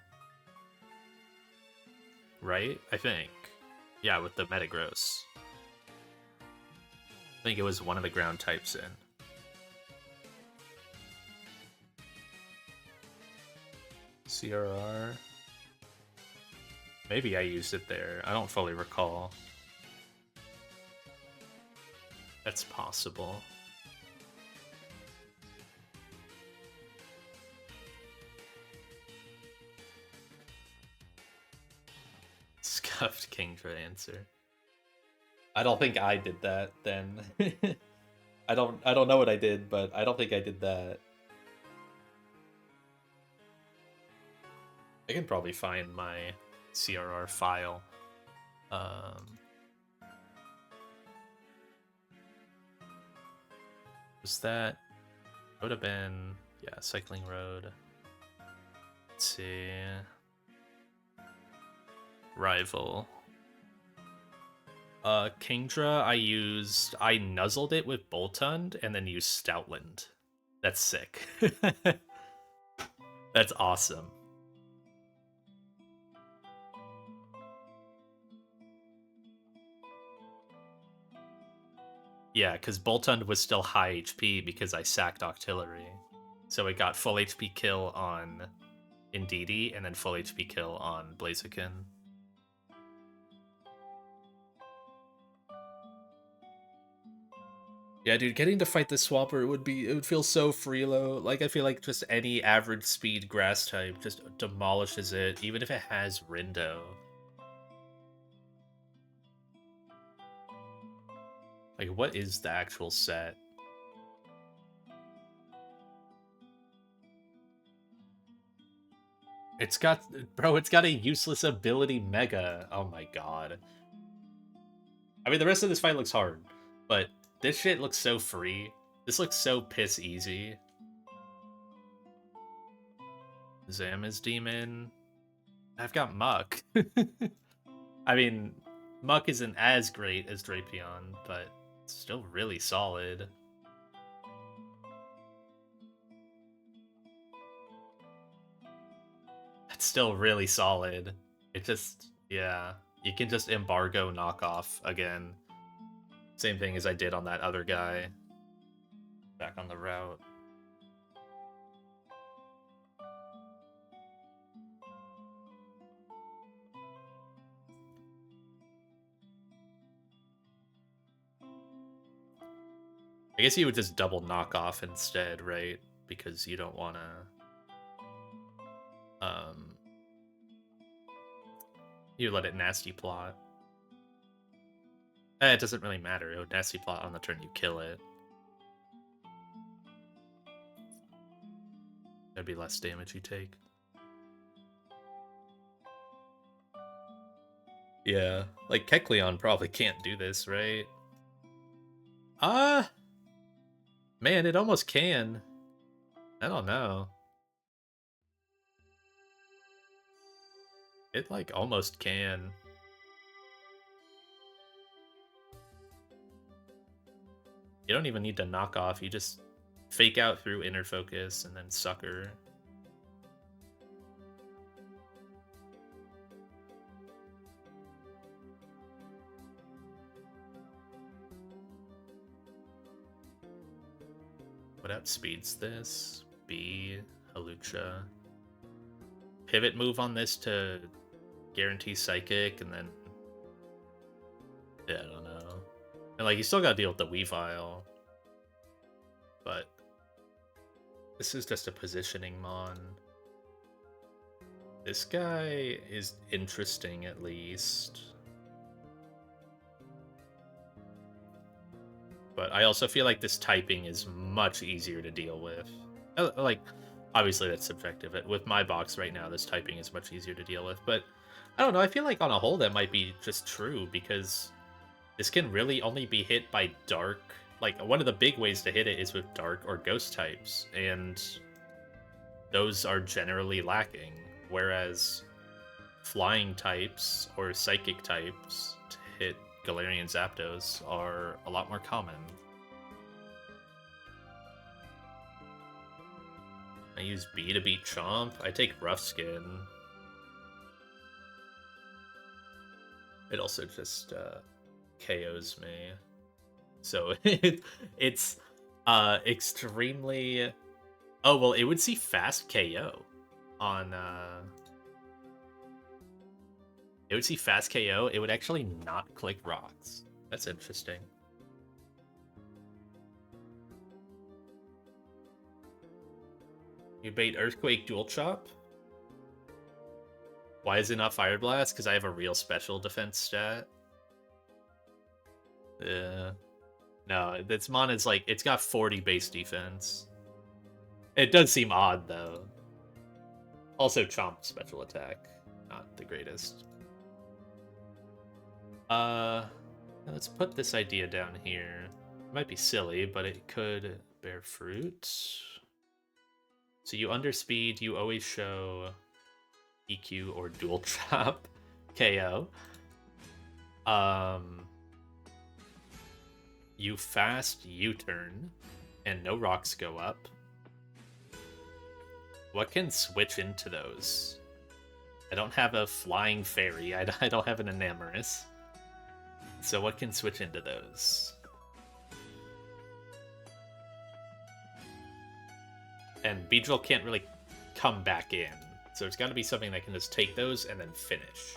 Right? I think. Yeah, with the Metagross. I think it was one of the ground types in. CRR. Maybe I used it there. I don't fully recall. That's possible. Scuffed Kingdra answer. I don't think I did that then. I don't know what I did, but I don't think I did that. I can probably find my CRR file. Was that would have been, yeah, Cycling Road. Let's see. Rival. Kingdra, I nuzzled it with Boltund and then used Stoutland. That's sick. That's awesome. Yeah, because Boltund was still high HP because I sacked Octillery. So it got full HP kill on Indeedee and then full HP kill on Blaziken. Yeah, dude, getting to fight the Swampert it would feel so freelo. Like, I feel like just any average speed grass type just demolishes it, even if it has Rindo. Like, what is the actual set? It's got a useless ability Mega. Oh my god. I mean, the rest of this fight looks hard, but this shit looks so free. This looks so piss easy. Zama's Demon. I've got Muck. I mean, Muck isn't as great as Drapion, but it's still really solid. It's still really solid. It just, yeah. You can just embargo knockoff again. Same thing as I did on that other guy. Back on the route. I guess you would just double knockoff instead, right? Because you don't want to... You let it nasty plot. It doesn't really matter. It would nasty plot on the turn you kill it. That'd be less damage you take. Yeah, like Kecleon probably can't do this, right? Man, it almost can. I don't know. It, like, almost can. You don't even need to knock off, you just fake out through inner focus and then sucker. What outspeeds this? B, Halucha. Pivot move on this to guarantee Psychic, and then... Yeah, I don't know. And, like, you still gotta deal with the Weavile. But... This is just a positioning mon. This guy is interesting, at least. But I also feel like this typing is much easier to deal with. Like, obviously that's subjective. With my box right now, this typing is much easier to deal with. But, I don't know, I feel like on a whole that might be just true, because this can really only be hit by dark. Like, one of the big ways to hit it is with dark or ghost types, and those are generally lacking. Whereas flying types or psychic types to hit Galarian Zapdos are a lot more common. I use B to beat Chomp. I take Rough Skin. It also just KOs me. So it's extremely... Oh, well, it would see fast KO on... It would see fast KO. It would actually not click rocks. That's interesting. You bait Earthquake Dual Chop? Why is it not Fire Blast? Because I have a real special defense stat. Yeah. No, this mon is like, it's got 40 base defense. It does seem odd, though. Also, Chomp special attack. Not the greatest. Let's put this idea down here. It might be silly, but it could bear fruit. So you underspeed, you always show EQ or dual chop KO. You fast U-turn, and no rocks go up. What can switch into those? I don't have a flying fairy. I don't have an Enamorous. So what can switch into those? And Beedrill can't really come back in. So it's got to be something that can just take those and then finish.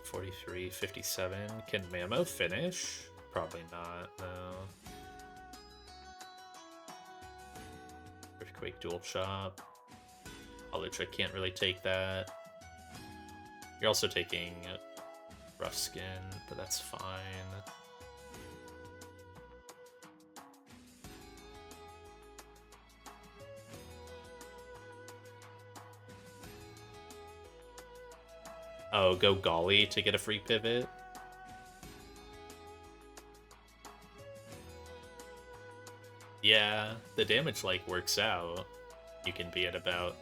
43, 57. Can Mamo finish? Probably not, no. Earthquake Dual Chop. Alucha can't really take that. You're also taking Rough Skin, but that's fine. Oh, go Golly to get a free pivot? Yeah, the damage, like, works out. You can be at about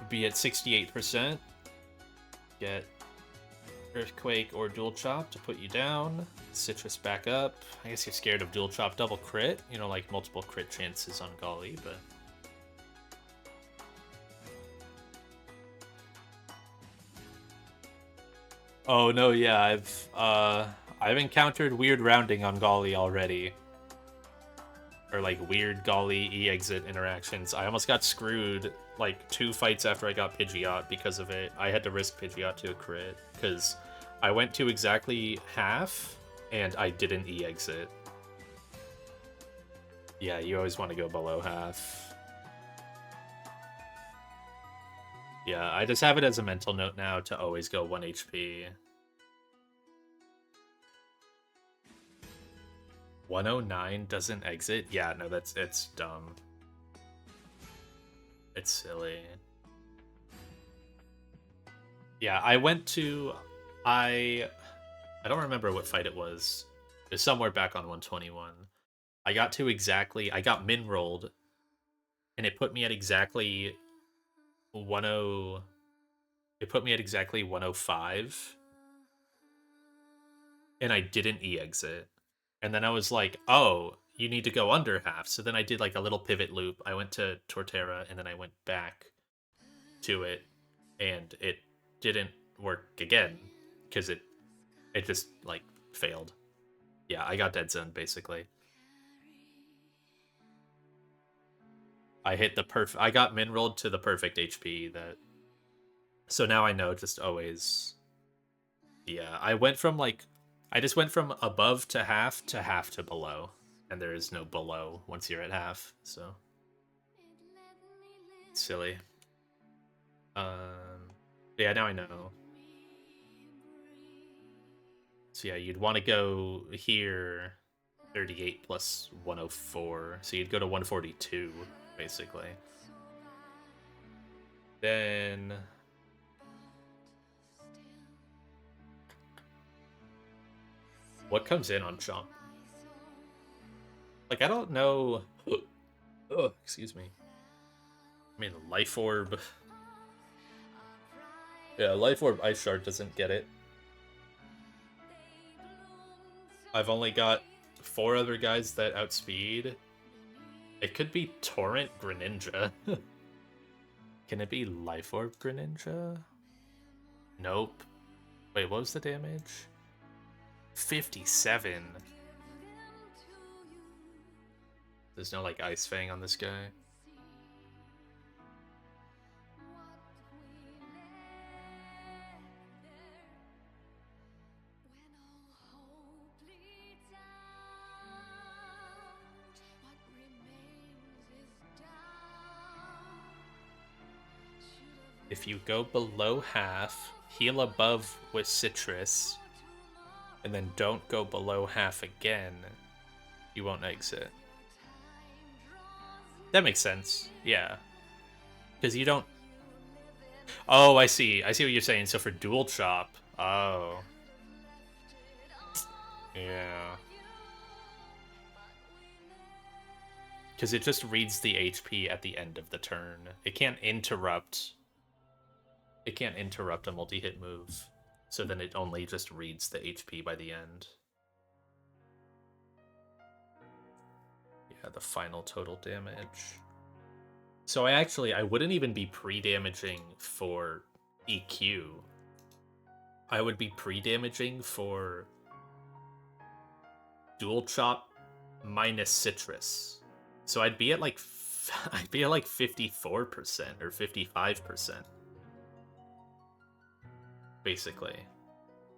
be at 68%. Get Earthquake or Dual Chop to put you down. Citrus back up. I guess you're scared of Dual Chop double crit. You know, like multiple crit chances on Golly, but... Oh no, yeah, I've encountered weird rounding on Golly already. Or like weird Golly E-exit interactions. I almost got screwed like 2 fights after I got Pidgeot because of it. I had to risk Pidgeot to a crit because I went to exactly half and I didn't E-exit. Yeah, you always want to go below half. Yeah, I just have it as a mental note now to always go 1 HP. 109 doesn't exit? Yeah, no, it's dumb. It's silly. Yeah, I went to... I don't remember what fight it was. It was somewhere back on 121. I got to exactly... I got min-rolled, and it put me at exactly 10... It put me at exactly 105, and I didn't E-exit. And then I was like, oh, you need to go under half. So then I did like a little pivot loop. I went to Torterra, and then I went back to it, and it didn't work again because it just like failed. Yeah, I got dead zone basically. I hit the perfect. I got min rolled to the perfect HP that. So now I know just always. Yeah, I went from like, I just went from above to half to below, and there is no below once you're at half. So silly. Yeah, now I know. So yeah, you'd want to go here, 38 plus 104. So you'd go to 142, basically. Then... what comes in on Chomp? Like, I don't know... oh, excuse me. I mean, Life Orb... yeah, Life Orb Ice Shard doesn't get it. I've only got 4 other guys that outspeed. It could be Torrent Greninja. Can it be Life Orb Greninja? Nope. Wait, what was the damage? 57. There's no, like, Ice Fang on this guy. If you go below half, heal above with Citrus, and then don't go below half again, you won't exit. That makes sense. Yeah. Because you don't... oh, I see. I see what you're saying. So for Dual Chop... oh. Yeah. Because it just reads the HP at the end of the turn. It can't interrupt... it can't interrupt a multi-hit move. So then it only just reads the HP by the end. Yeah, the final total damage. So I wouldn't even be pre-damaging for EQ. I would be pre-damaging for Dual Chop minus Citrus. So I'd be at like 54% or 55%. Basically.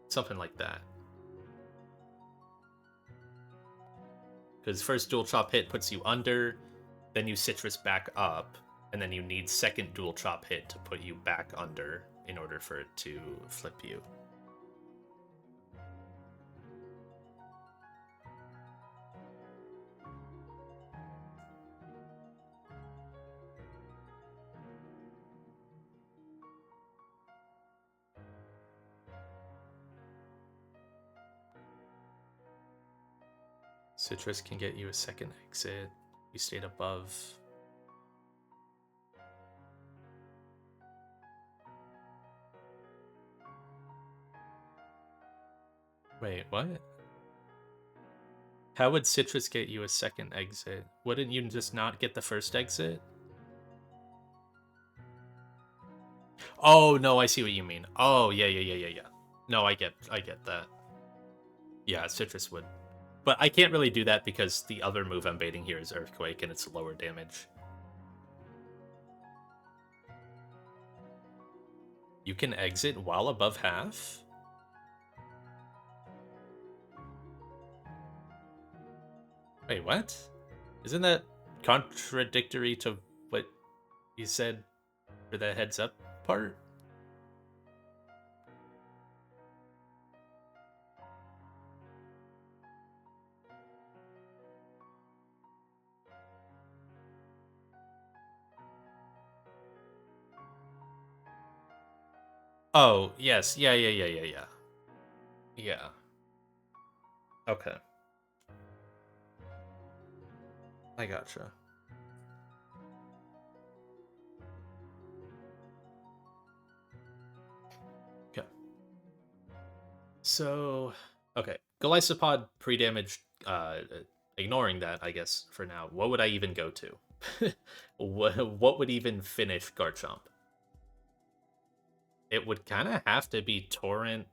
Something like that. Because first Dual Chop hit puts you under, then you Citrus back up, and then you need second Dual Chop hit to put you back under in order for it to flip you. Citrus can get you a second exit. You stayed above. Wait, what? How would Citrus get you a second exit? Wouldn't you just not get the first exit? Oh, no, I see what you mean. Oh, yeah. No, I get that. Yeah, Citrus would. But I can't really do that because the other move I'm baiting here is Earthquake and it's lower damage. You can exit while above half? Wait, what? Isn't that contradictory to what you said for the heads up part? Oh, yes. Yeah. Yeah. Okay. I gotcha. Okay. So, okay. Golisopod pre-damage, ignoring that, I guess, for now, what would I even go to? What would even finish Garchomp? It would kind of have to be Torrent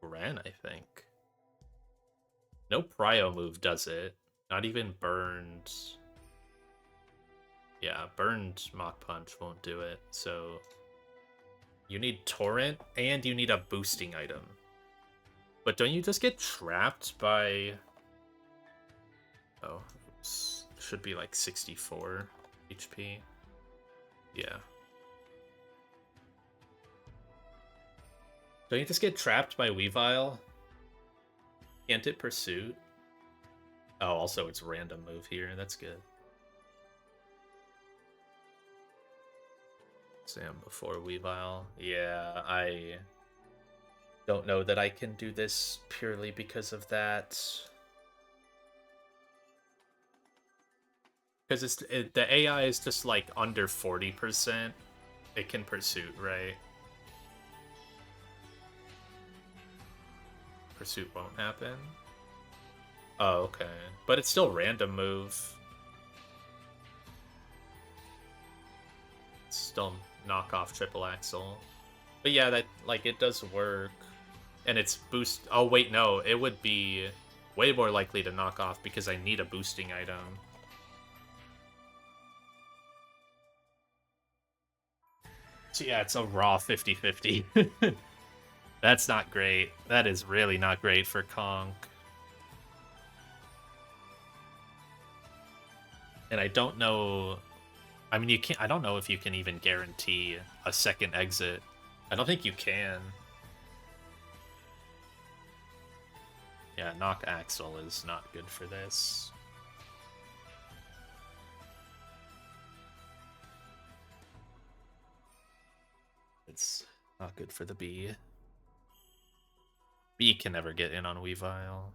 Ren, I think. No Prio move does it. Not even Burned. Yeah, Burned Mach Punch won't do it. So you need Torrent and you need a boosting item. But don't you just get trapped by... Oh, should be like 64 HP. Yeah. Don't you just get trapped by Weavile? Can't it Pursuit? Oh, also it's random move here. That's good. Sam before Weavile. Yeah, I don't know that I can do this purely because of that. Because the AI is just like under 40%. It can Pursuit, right? Pursuit won't happen. Oh, okay. But it's still random move. It's still knock off triple axle. But yeah, that like it does work. And it's boost. Oh wait, no, it would be way more likely to knock off because I need a boosting item. So yeah, it's a raw 50-50. That's not great. That is really not great for Conk. And I don't know. I mean, you can't. I don't know if you can even guarantee a second exit. I don't think you can. Yeah, knock Axle is not good for this. It's not good for the B. B can never get in on Weavile.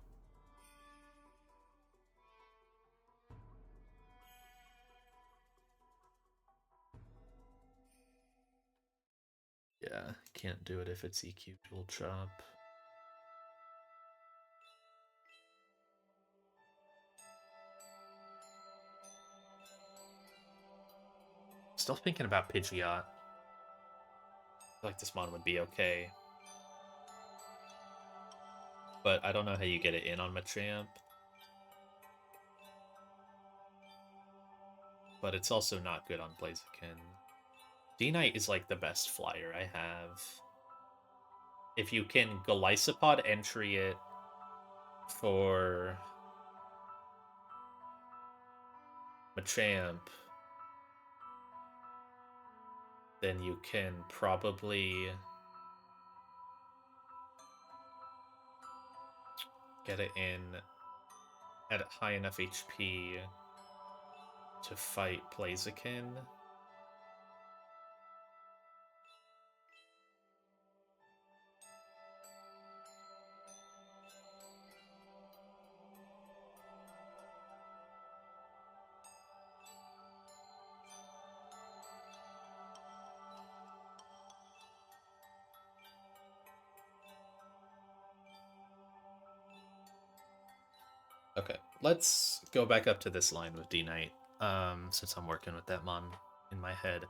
Yeah, can't do it if it's EQ dual chop. Still thinking about Pidgeot. I feel like this mon would be okay. But I don't know how you get it in on Machamp. But it's also not good on Blaziken. D-Knight is like the best flyer I have. If you can Golisopod entry it for Machamp, then you can probably get it in at high enough HP to fight Blaziken. let's go back up to this line with D Knight. Since I'm working with that mon in my head.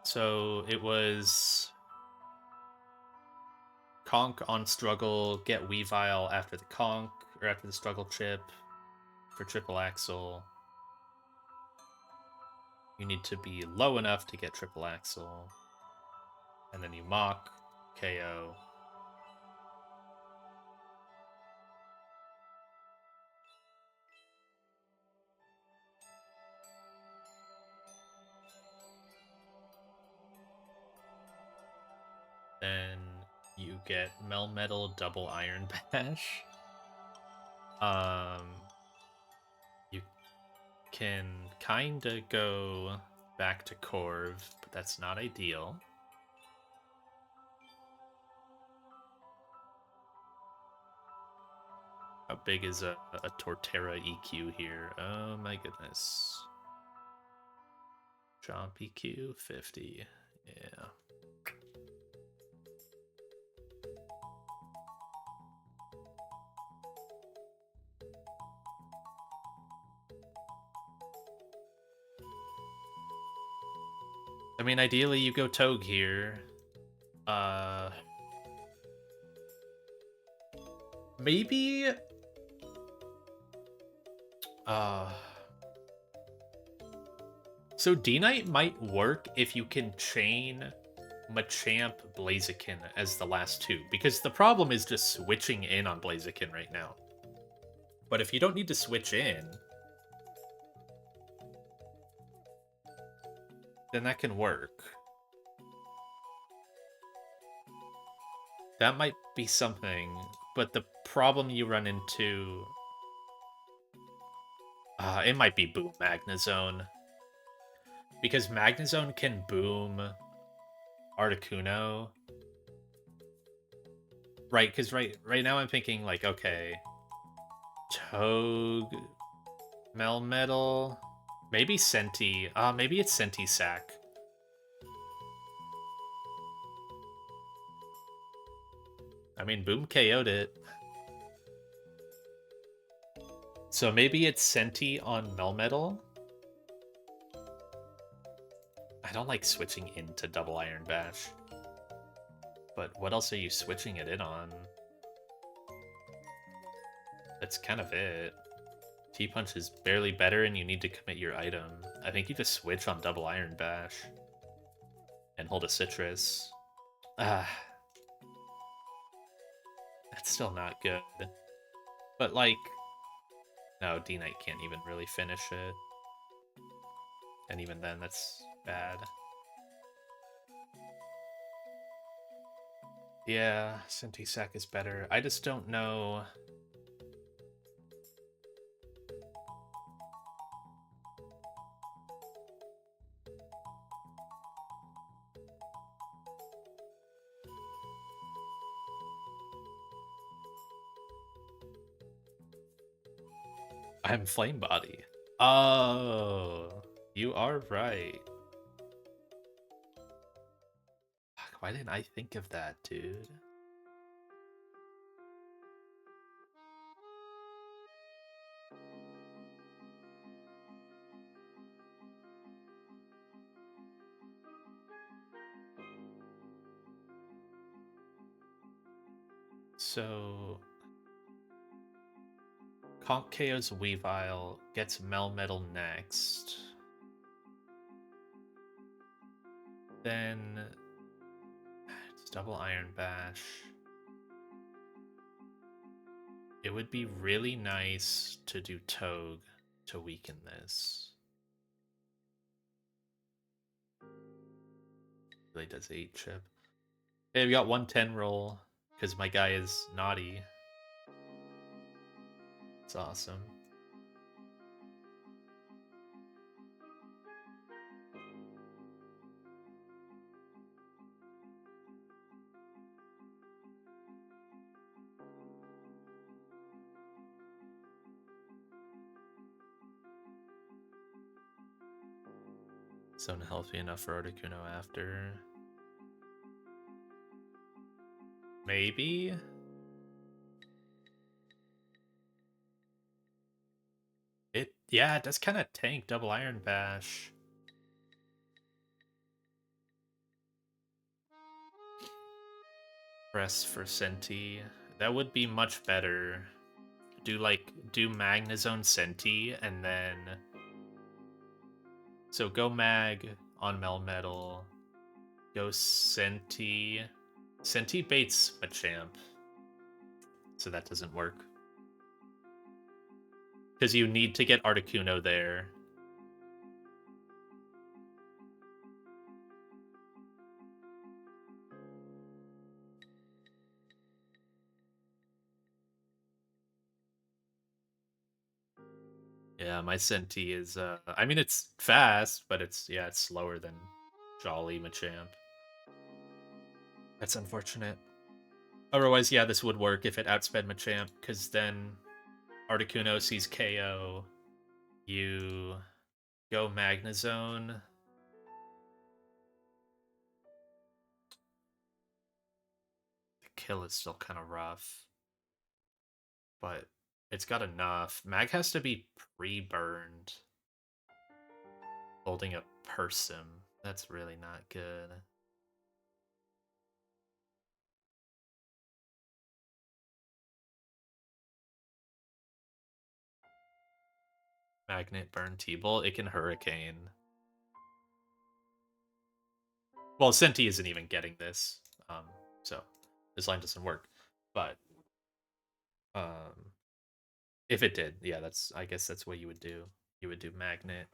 So it was conk on struggle, get Weavile after the conk, or after the struggle chip for triple axle. You need to be low enough to get triple axle. And then you mock, KO. Then you get Melmetal double Iron Bash. You can kinda go back to Corv, but that's not ideal. How big is a Torterra EQ here? Oh my goodness. Jump EQ 50. Yeah. I mean, ideally you go Togue here. Maybe so D-Knight might work if you can chain Machamp Blaziken as the last two, because the problem is just switching in on Blaziken right now. But if you don't need to switch in, then that can work. That might be something, but the problem you run into... it might be Boom Magnezone. Because Magnezone can boom Articuno. Right, because right now I'm thinking, like, okay, Togue, Melmetal, maybe Senti. Maybe it's Senti Sack. I mean, Boom KO'd it. So maybe it's Senti on Melmetal. I don't like switching into double Iron Bash. But what else are you switching it in on? That's kind of it. T-Punch is barely better and you need to commit your item. I think you just switch on double Iron Bash. And hold a Citrus. That's still not good. But, like... No, D-Knight can't even really finish it. And even then, that's bad. Yeah, Senti Sack is better. I just don't know... I'm Flame Body. Oh, you are right. Fuck, why didn't I think of that, dude? So... Conk KO's Weavile, gets Melmetal next. Then... It's double Iron Bash. It would be really nice to do Togue to weaken this. Really does 8 chip. Hey, we got 110 roll, because my guy is naughty. It's awesome. So unhealthy enough for Articuno after. Maybe? Yeah, it does kind of tank double Iron Bash. Press for Senti. That would be much better. Do Magnezone Senti and then so go Mag on Melmetal. Go Senti. Senti baits Machamp. So that doesn't work. Because you need to get Articuno there. Yeah, my Senti is I mean it's fast, but it's slower than Jolly Machamp. That's unfortunate. Otherwise, yeah, this would work if it outsped Machamp, because then Articuno sees KO. You go Magnezone. The kill is still kind of rough, but it's got enough. Mag has to be pre-burned. Holding a Persim. That's really not good. Magnet burn T-Bolt. It can Hurricane. Well, Senti isn't even getting this, so this line doesn't work. But if it did, yeah, I guess that's what you would do. You would do Magnet.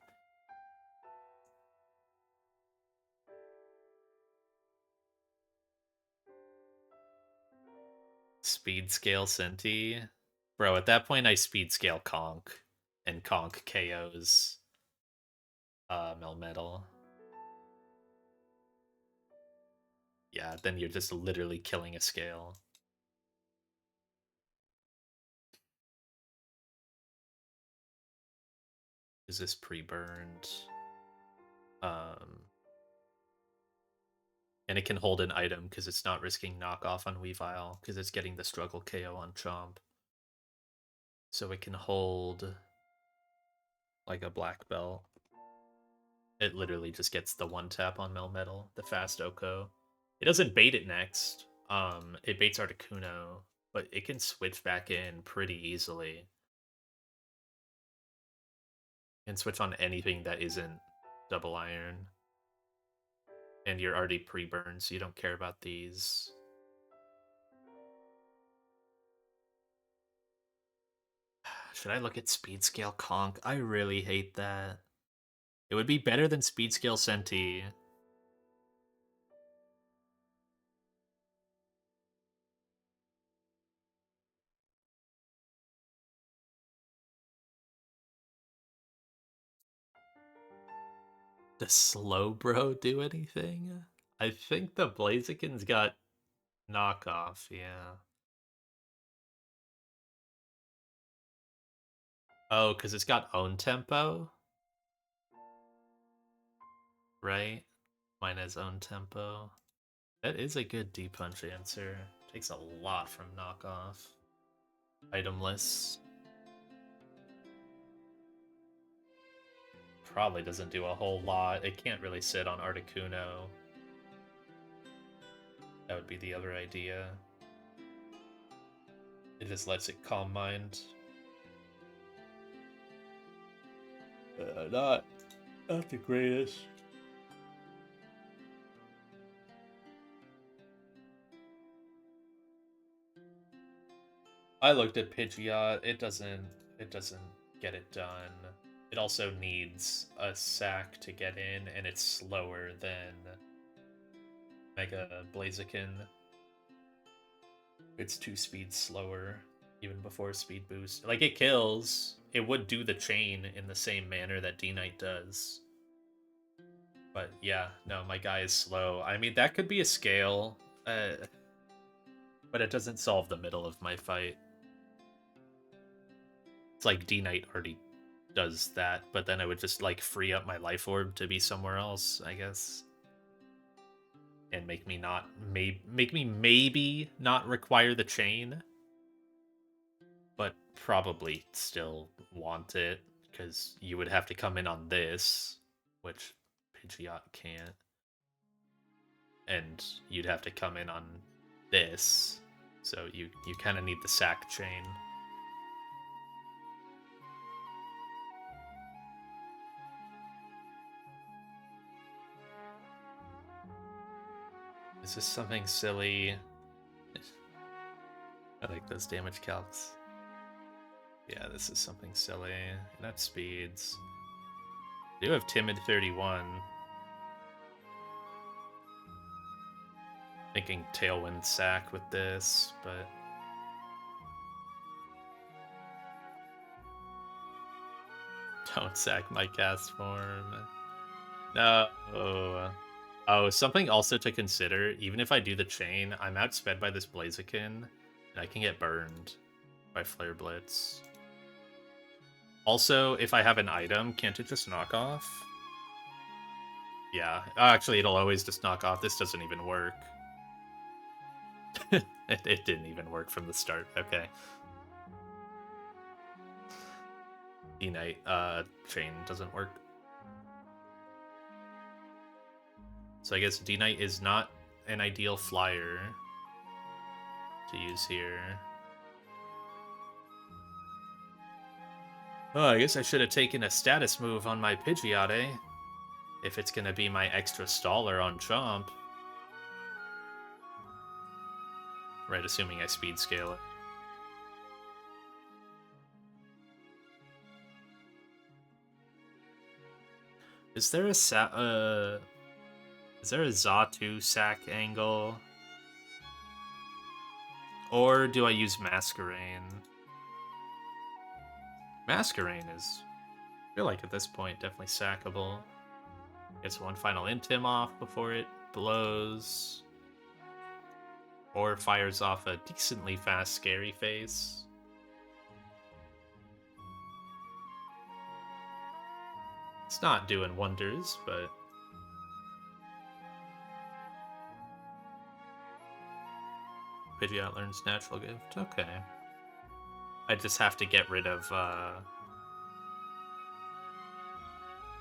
Speed scale Senti. Bro, at that point I speed scale Conk. And Conk KOs Melmetal. Yeah, then you're just literally killing a scale. Is this pre-burned? And it can hold an item because it's not risking knockoff on Weavile because it's getting the struggle KO on Chomp. So it can hold like a black belt. It literally just gets the one tap on Melmetal, the fast Oko. It doesn't bait it next. It baits Articuno, but it can switch back in pretty easily. And switch on anything that isn't double iron. And you're already pre-burned, so you don't care about these. Should I look at speed scale Conk? I really hate that. It would be better than speed scale Senti. Does Slowbro do anything? I think the Blaziken's got knockoff, yeah. Oh, because it's got own tempo? Right? Mine has own tempo. That is a good D-punch answer. Takes a lot from knockoff. Itemless. Probably doesn't do a whole lot. It can't really sit on Articuno. That would be the other idea. It just lets it calm mind. Not the greatest. I looked at Pidgeot. It doesn't get it done. It also needs a sack to get in, and it's slower than Mega Blaziken. It's 2 speeds slower, even before speed boost. Like, it kills. It would do the chain in the same manner that D-Knight does. But yeah, no, my guy is slow. I mean, that could be a scale, but it doesn't solve the middle of my fight. It's like D-Knight already does that, but then I would just like free up my life orb to be somewhere else, I guess. And make me maybe not require the chain, but probably still want it. because you would have to come in on this, which Pidgeot can't, and you'd have to come in on this, so you kind of need the sack chain. Is this something silly? I like those damage calcs. Yeah, this is something silly. Not speeds. I do have Timid 31. Thinking Tailwind Sack with this, but... Don't sack my cast form. No. Oh, something also to consider, even if I do the chain, I'm outsped by this Blaziken, and I can get burned by Flare Blitz. Also, if I have an item, can't it just knock off? Yeah, actually, it'll always just knock off. This doesn't even work. it didn't even work from the start. Okay. D-Knight chain doesn't work. So I guess D-Knight is not an ideal flyer to use here. Oh, I guess I should have taken a status move on my Pidgeot, eh? If it's gonna be my extra staller on Chomp. Right, assuming I speed scale it. Is there a Xatu sack angle? Or do I use Masquerain? Masquerain is, I feel like at this point, definitely sackable. Gets one final Intim off before it blows. Or fires off a decently fast Scary Face. It's not doing wonders, but... Pidgeot learns Natural Gift. Okay. I just have to get rid of,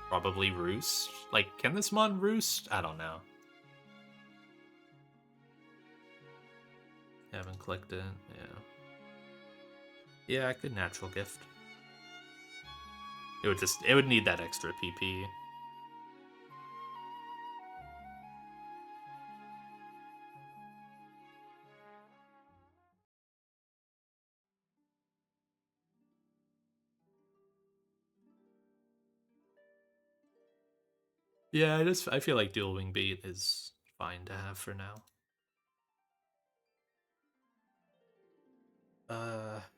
probably Roost. Like, can this mon Roost? I don't know. Haven't clicked it, yeah. Yeah, I could Natural Gift. It would need that extra PP. Yeah, I feel like Dual Wing Beat is fine to have for now.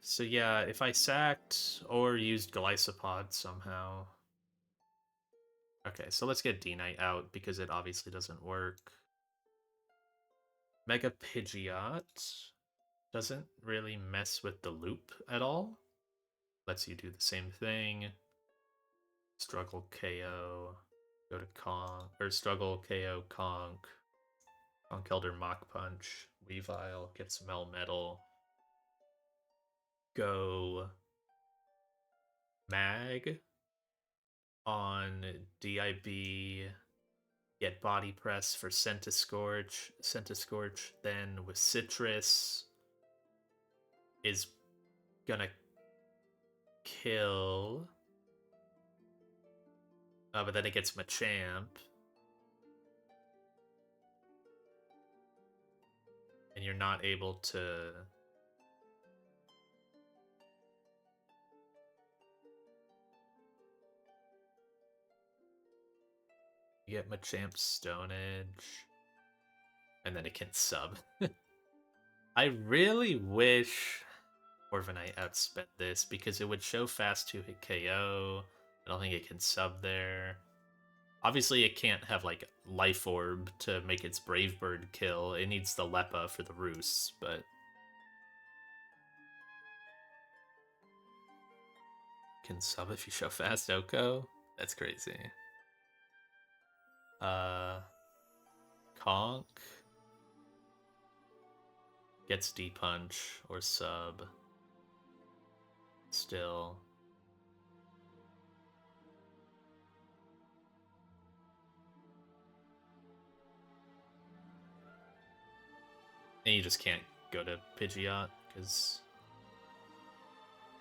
So yeah, if I sacked or used Glycopod somehow. Okay, so let's get D-Knight out because it obviously doesn't work. Mega Pidgeot doesn't really mess with the loop at all. Lets you do the same thing. Struggle KO, go to Kong, or Struggle KO Conk. Conk Elder Mach Punch, Weavile gets Melmetal. Go Mag on DIB, get Body Press for Centiscorch. Centiscorch then with Citrus is gonna kill. But then it gets Machamp. And you're not able to... You get Machamp Stone Edge. And then it can sub. I really wish Corviknight outsped this because it would show fast 2-hit KO. I don't think it can sub there. Obviously, it can't have, like, Life Orb to make its Brave Bird kill. It needs the Leppa for the Roosts, but... Can sub if you show fast Oko? That's crazy. Conk gets D-Punch or sub. Still. And you just can't go to Pidgeot because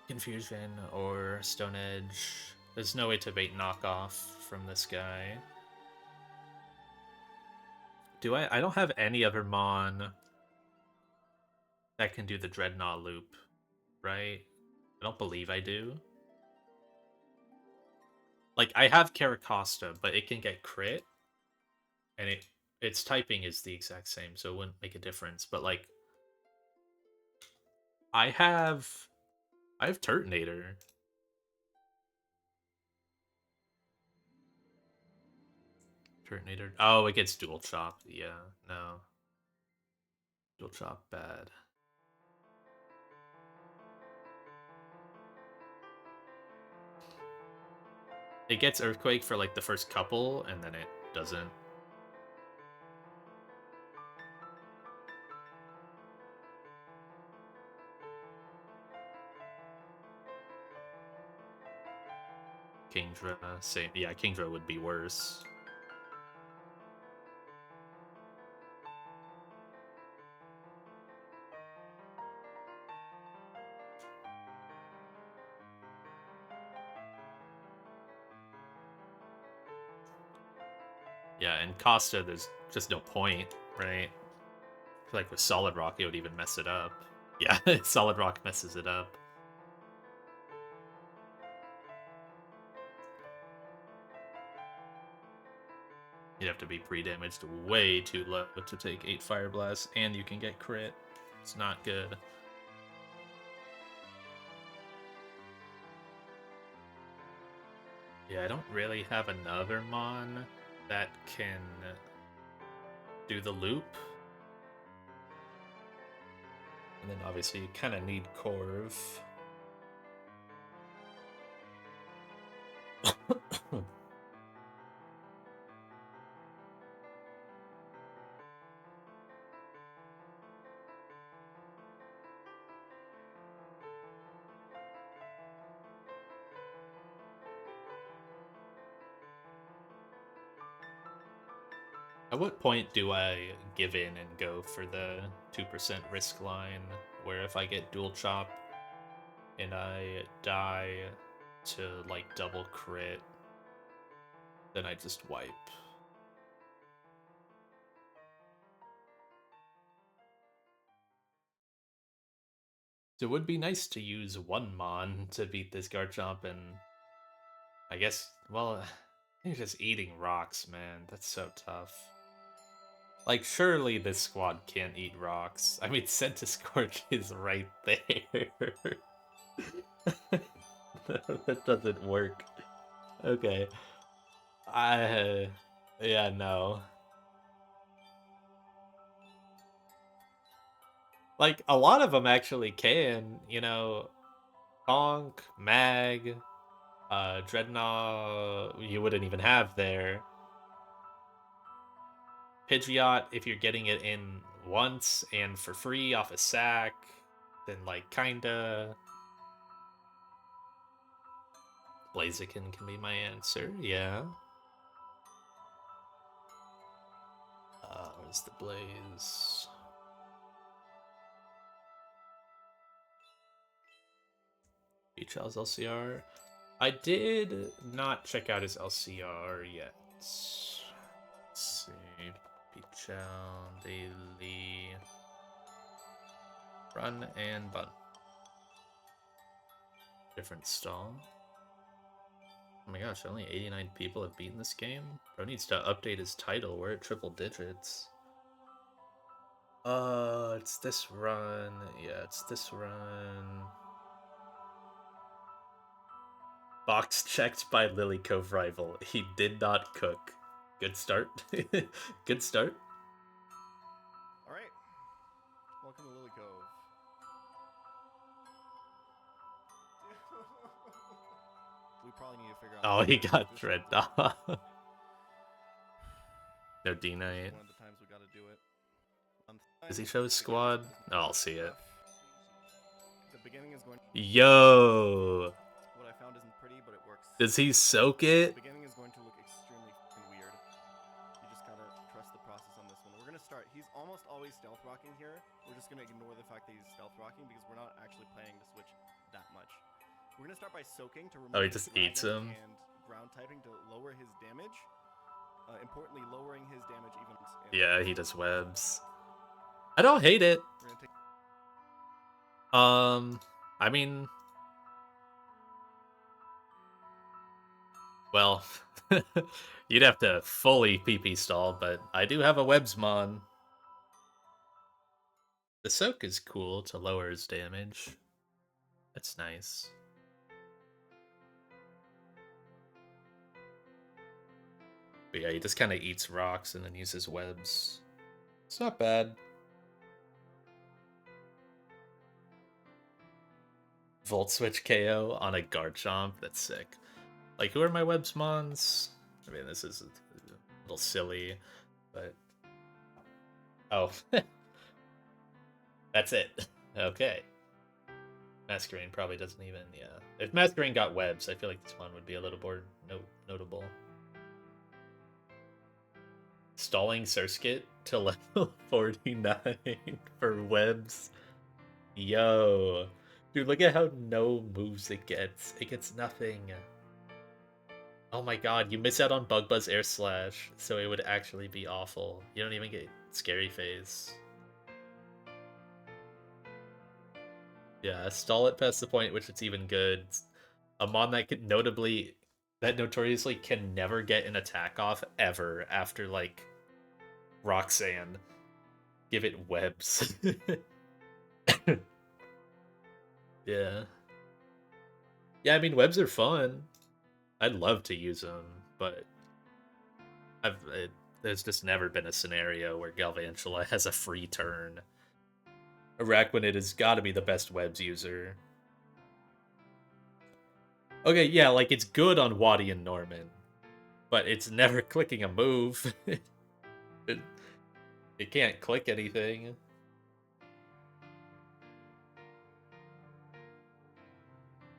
Confusion or Stone Edge. There's no way to bait knockoff from this guy. Do I? I don't have any other Mon that can do the Dreadnought loop, right? I don't believe I do. Like, I have Caracosta, but it can get crit, and its typing is the exact same, so it wouldn't make a difference. But like, I have Turtonator. Turtonator. Oh, it gets dual chop. Yeah, no. Dual chop bad. It gets Earthquake for like the first couple, and then it doesn't. Kingdra, same. Yeah, Kingdra would be worse. Yeah, and Costa, there's just no point, right? I feel like with Solid Rock, it would even mess it up. Yeah, Solid Rock messes it up. You'd have to be pre-damaged way too low to take 8 Fire Blasts, and you can get crit. It's not good. Yeah, I don't really have another Mon that can do the loop. And then obviously you kind of need Corv. At what point do I give in and go for the 2% risk line, where if I get dual chop and I die to like double crit, then I just wipe? It would be nice to use one Mon to beat this Garchomp, and I guess, well, you're just eating rocks, man. That's so tough. Like, surely this squad can't eat rocks. I mean, Centiskorch is right there. That doesn't work. Okay. Yeah, no. Like, a lot of them actually can, you know, Honk, Mag, Dreadnought, you wouldn't even have there. Pidgeot, if you're getting it in once and for free off a sack, then, like, kinda. Blaziken can be my answer, yeah. Where's the Blaze? Beachel's LCR. I did not check out his LCR yet. Let's see. Beachel, Daily. Run and Bun. Different stall. Oh my gosh, only 89 people have beaten this game? Bro needs to update his title. We're at triple digits. It's this run. Yeah, it's this run. Box checked by Lilycove rival. He did not cook. Good start. Good start. All right. Welcome to Lilycove. We probably need to figure out. Oh, he got Dreadnought. No D-Knight. One of the times we got to do it. Does he show his squad? Oh, I'll see it. The beginning is going. Yo! What I found isn't pretty, but it works. Does he soak it? The beginning is going to look extremely weird. You just gotta trust the process on this one. We're gonna start. He's almost always stealth rocking here. We're just gonna ignore the fact that he's stealth rocking because we're not actually planning to switch that much. We're gonna start by soaking to remove Oh, he his just eats dragon him. and ground typing to lower his damage. Importantly, lowering his damage even. Yeah, he does webs. I don't hate it. We're gonna take. I mean, well, you'd have to fully PP stall, but I do have a websmon. The soak is cool to lower his damage. That's nice. But yeah, he just kind of eats rocks and then uses webs. It's not bad. Volt switch KO on a Garchomp. That's sick. Like, who are my websmons? I mean, this is a little silly, but... Oh. That's it. Okay. Masquerain probably doesn't even, yeah. If Masquerain got webs, I feel like this one would be a little more notable. Stalling Surskit to level 49 for webs. Yo. Dude, look at how no moves it gets. It gets nothing. Oh my god, you miss out on Bug Buzz Air Slash, so it would actually be awful. You don't even get Scary Phase. Yeah, stall it past the point at which it's even good. A mon that can notoriously can never get an attack off ever after, like, Roxanne. Give it webs. Yeah. Yeah, I mean, webs are fun. I'd love to use them, but there's just never been a scenario where Galvantula has a free turn. Araquanid has got to be the best webs user. Okay, yeah, like, it's good on Waddy and Norman, but it's never clicking a move. It can't click anything.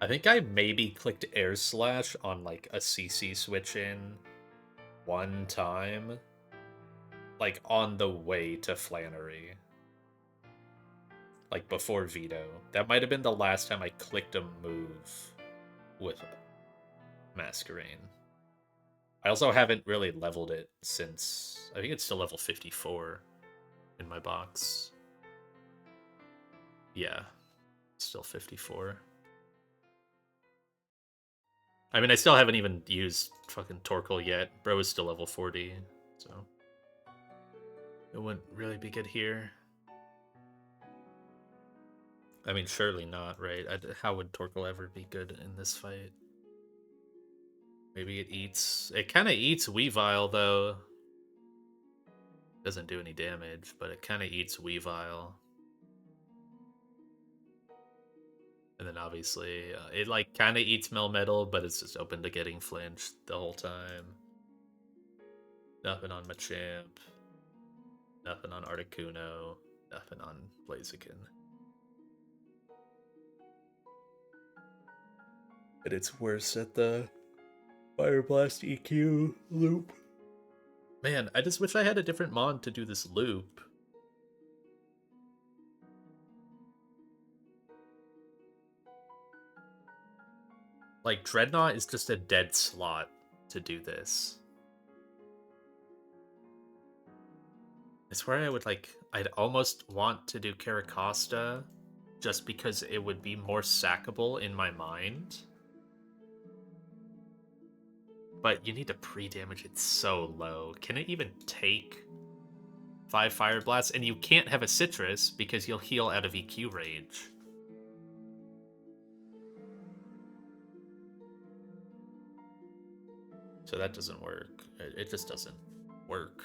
I think I maybe clicked Air Slash on, like, a CC switch in one time. Like, on the way to Flannery. Like, before Veto. That might have been the last time I clicked a move with Masquerain. I also haven't really leveled it since... I think it's still level 54 in my box. Yeah. Still 54. I mean, I still haven't even used fucking Torkoal yet. Bro is still level 40, so... It wouldn't really be good here. I mean, surely not, right? How would Torkoal ever be good in this fight? Maybe it eats... It kind of eats Weavile, though. Doesn't do any damage, but it kind of eats Weavile. And then obviously, it like kind of eats Melmetal, but it's just open to getting flinched the whole time. Nothing on Machamp. Nothing on Articuno. Nothing on Blaziken. And it's worse at the Fire Blast EQ loop. Man, I just wish I had a different mon to do this loop. Like, Dreadnought is just a dead slot to do this. I swear I would, like, I'd almost want to do Caracosta just because it would be more sackable in my mind. But you need to pre-damage it so low. Can it even take 5 Fire Blasts? And you can't have a Citrus because you'll heal out of EQ Rage. So that doesn't work. It just doesn't work.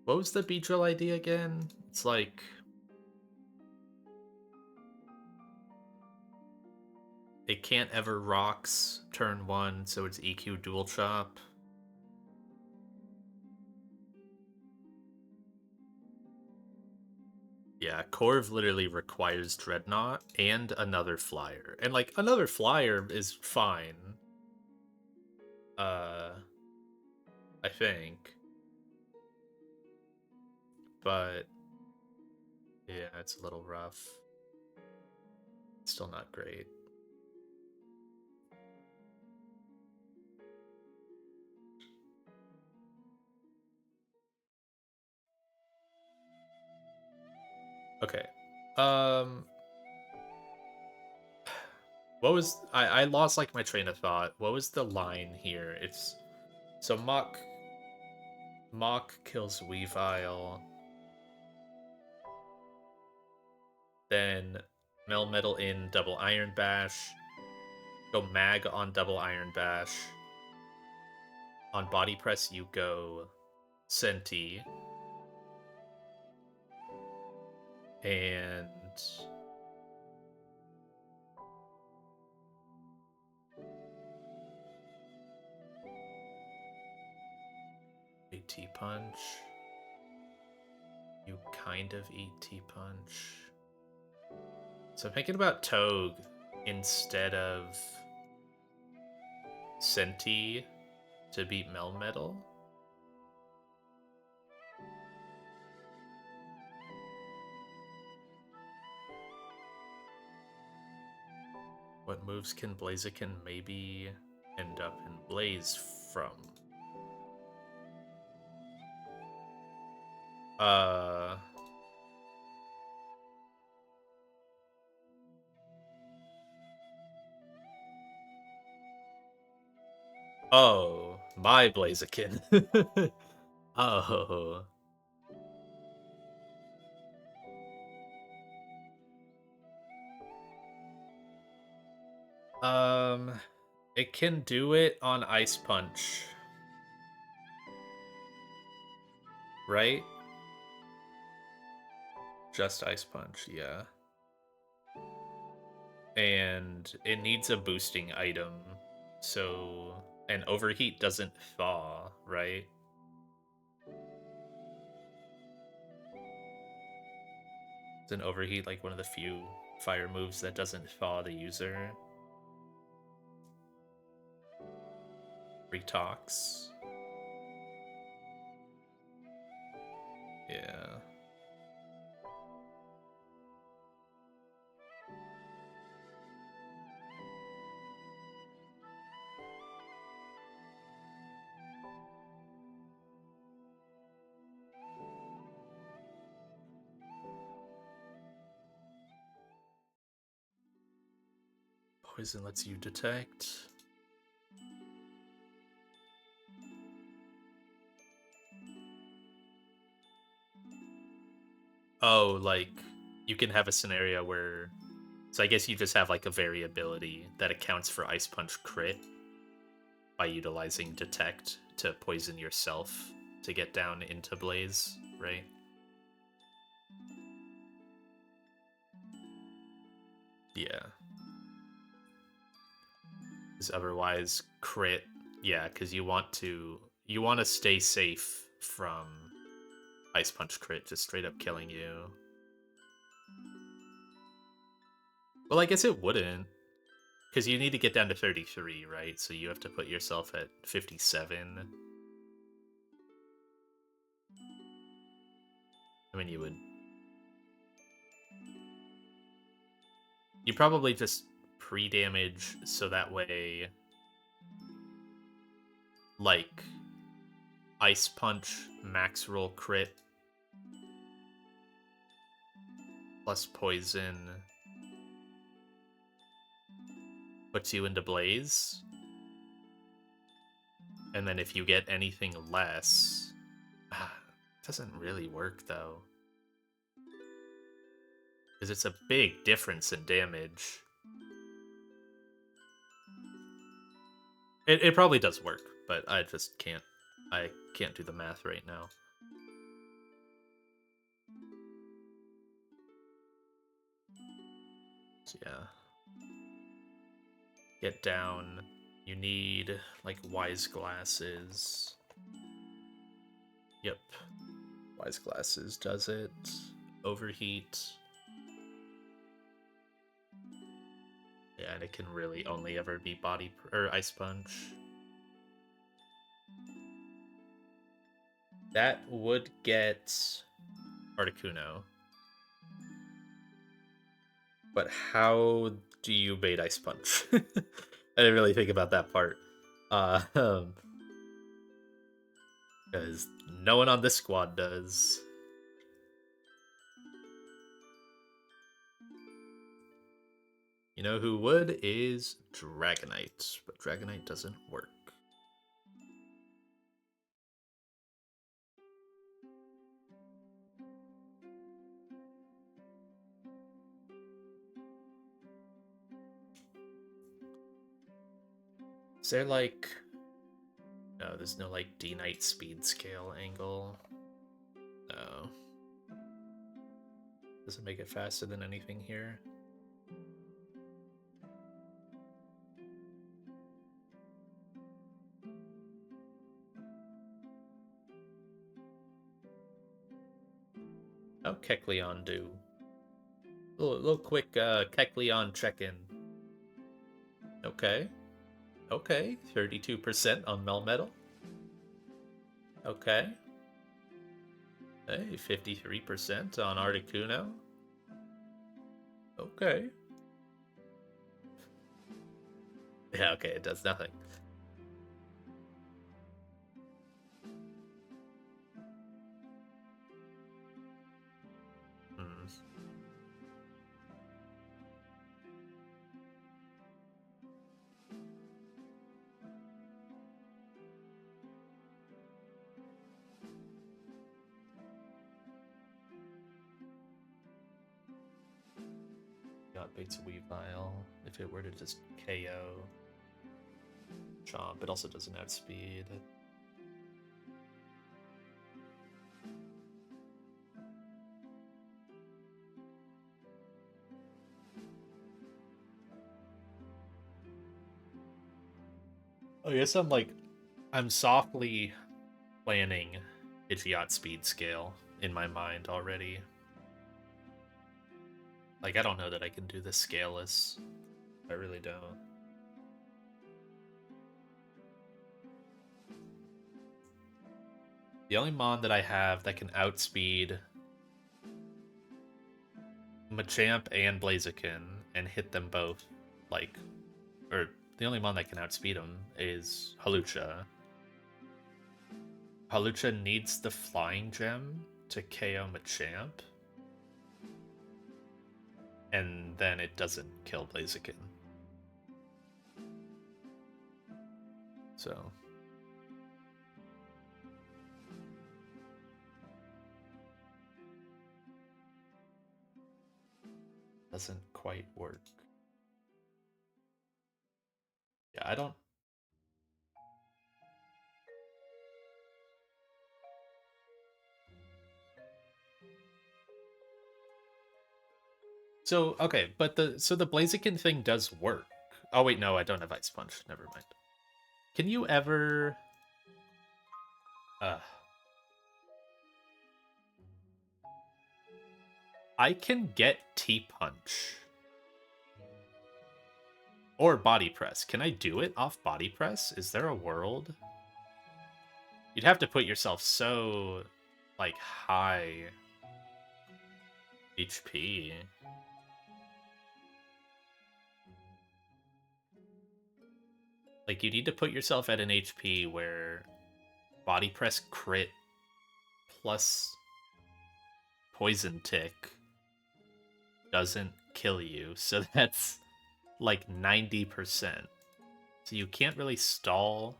What was the Beedrill ID again? It's like... It can't ever rocks turn 1, so it's EQ dual chop. Yeah, Corv literally requires Dreadnought and another flyer. And like another flyer is fine. I think. But yeah, it's a little rough. Still not great. Okay. What was I lost like my train of thought. What was the line here? It's so Mock kills Weavile. Then Melmetal in double Iron Bash. Go Mag on double Iron Bash. On Body Press you go Senti. And AT Punch. You kind of eat T-Punch. So I'm thinking about Togue instead of Senti to beat Melmetal. What moves can Blaziken maybe end up in Blaze from? Oh, my Blaziken. Oh. It can do it on Ice Punch. Right? Just Ice Punch, yeah. And it needs a boosting item. So, and Overheat doesn't thaw, right? Is an Overheat like one of the few fire moves that doesn't thaw the user? Retox. Yeah. Poison lets you detect. Oh, like you can have a scenario where, so I guess you just have like a variability that accounts for Ice Punch crit by utilizing detect to poison yourself to get down into Blaze, right? Yeah. Because otherwise crit, yeah, because you want to stay safe from Ice Punch crit just straight up killing you. Well, I guess it wouldn't. Because you need to get down to 33, right? So you have to put yourself at 57. I mean, you probably just pre-damage so that way, like, Ice Punch max roll crit plus poison puts you into Blaze. And then if you get anything less, doesn't really work though. Because it's a big difference in damage. It probably does work, but I just can't. I can't do the math right now. So yeah. Get down. You need, like, Wise Glasses. Yep. Wise Glasses does it. overheat. Yeah, and it can really only ever be or ice punch. That would get Articuno. But how do you bait ice punch? I didn't really think about that part. Because no one on this squad does. You know who would is Dragonite, but Dragonite doesn't work. Is there like... No, there's no like D-Knight speed scale angle. No. Doesn't make it faster than anything here. How'd Kecleon do? Little quick Kecleon check-in. Okay. Okay, 32% on Melmetal. Okay. Hey, 53% on Articuno. Okay. Yeah, okay, it does nothing. Hmm. Got Bates Weavile. If it were to just KO Chomp, it also doesn't have speed. I guess I'm softly planning Pidgeot speed scale in my mind already. Like, I don't know that I can do this scaleless. I really don't. The only Mon that I have that can outspeed Machamp and Blaziken and hit them both, like, or the only Mon that can outspeed them is Hawlucha. Hawlucha needs the Flying Gem to KO Machamp, and then it doesn't kill Blaziken. So... doesn't quite work. Yeah, I don't... So, okay, but the Blaziken thing does work. Oh wait, no, I don't have Ice Punch. Never mind. Can you ever... I can get T-Punch. Or Body Press. Can I do it off Body Press? Is there a world? You'd have to put yourself so, like, high HP. Like, you need to put yourself at an HP where Body Press crit plus Poison Tick doesn't kill you. So that's like 90%. So you can't really stall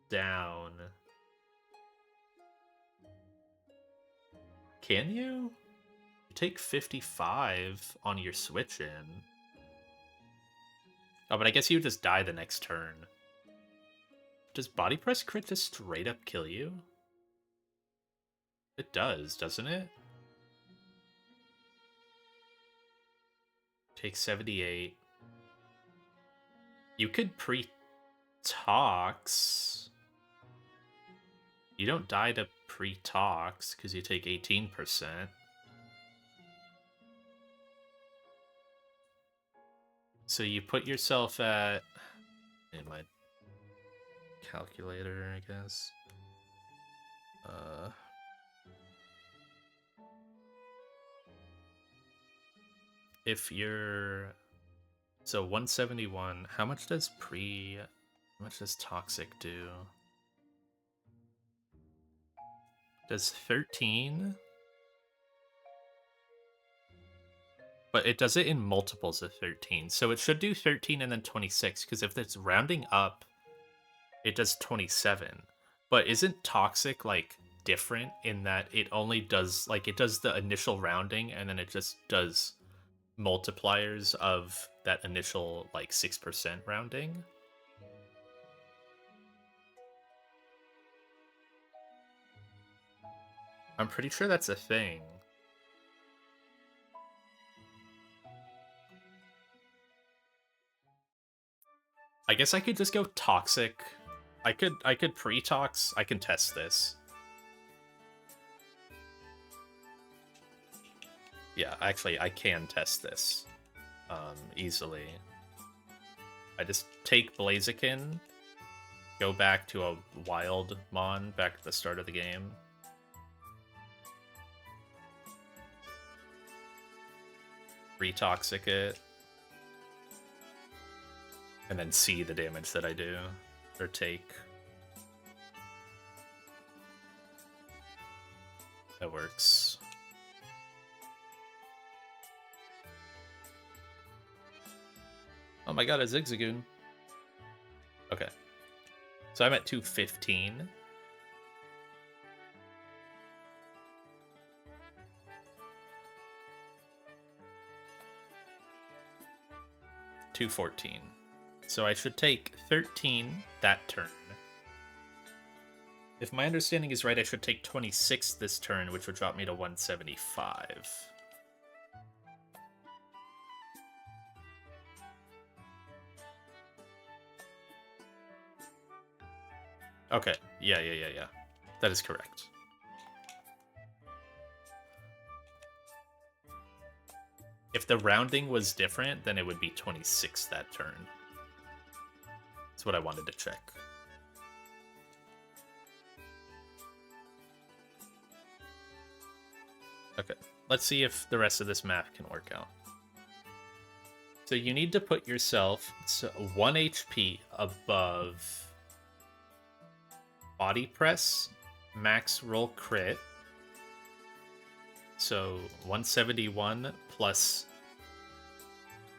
down. Can you? You take 55 on your switch in. Oh, but I guess you just die the next turn. Does Body Press crit just straight up kill you? It does, doesn't it? Take 78. You could pre-tox. You don't die to pre-tox because you take 18%. So you put yourself at... in my calculator, I guess. If you're... So 171, how much does toxic do? Does 13? But it does it in multiples of 13. So it should do 13 and then 26, because if it's rounding up, it does 27. But isn't toxic, like, different in that it only does, like, it does the initial rounding and then it just does multipliers of that initial, like, 6% rounding? I'm pretty sure that's a thing. I guess I could just go toxic. I could pre-tox. I can test this. Yeah, actually, I can test this easily. I just take Blaziken, go back to a wild Mon back at the start of the game. Re-toxic it. And then see the damage that I do. Or take. That works. Oh my god, a Zigzagoon. Okay. So I'm at 215. $214. So I should take 13 that turn. If my understanding is right, I should take 26 this turn, which would drop me to 175. Okay, yeah. That is correct. If the rounding was different, then it would be 26 that turn. That's what I wanted to check. Okay, let's see if the rest of this math can work out. So you need to put yourself 1 HP above body press, max roll crit. So 171 plus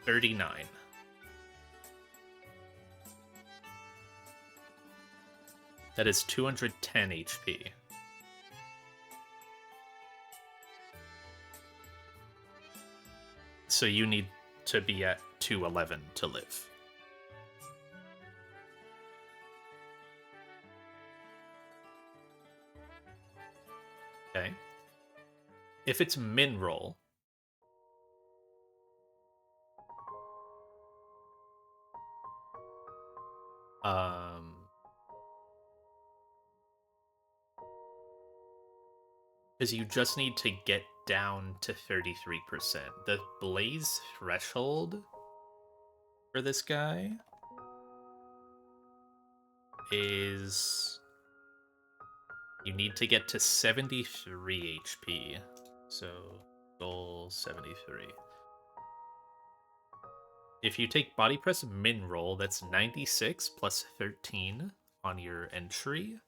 39. That is 210 HP. So you need to be at 211 to live. Okay. If it's min roll, because you just need to get down to 33%. The blaze threshold for this guy is you need to get to 73 HP. So goal 73. If you take body press min roll, that's 96 plus 13 on your entry.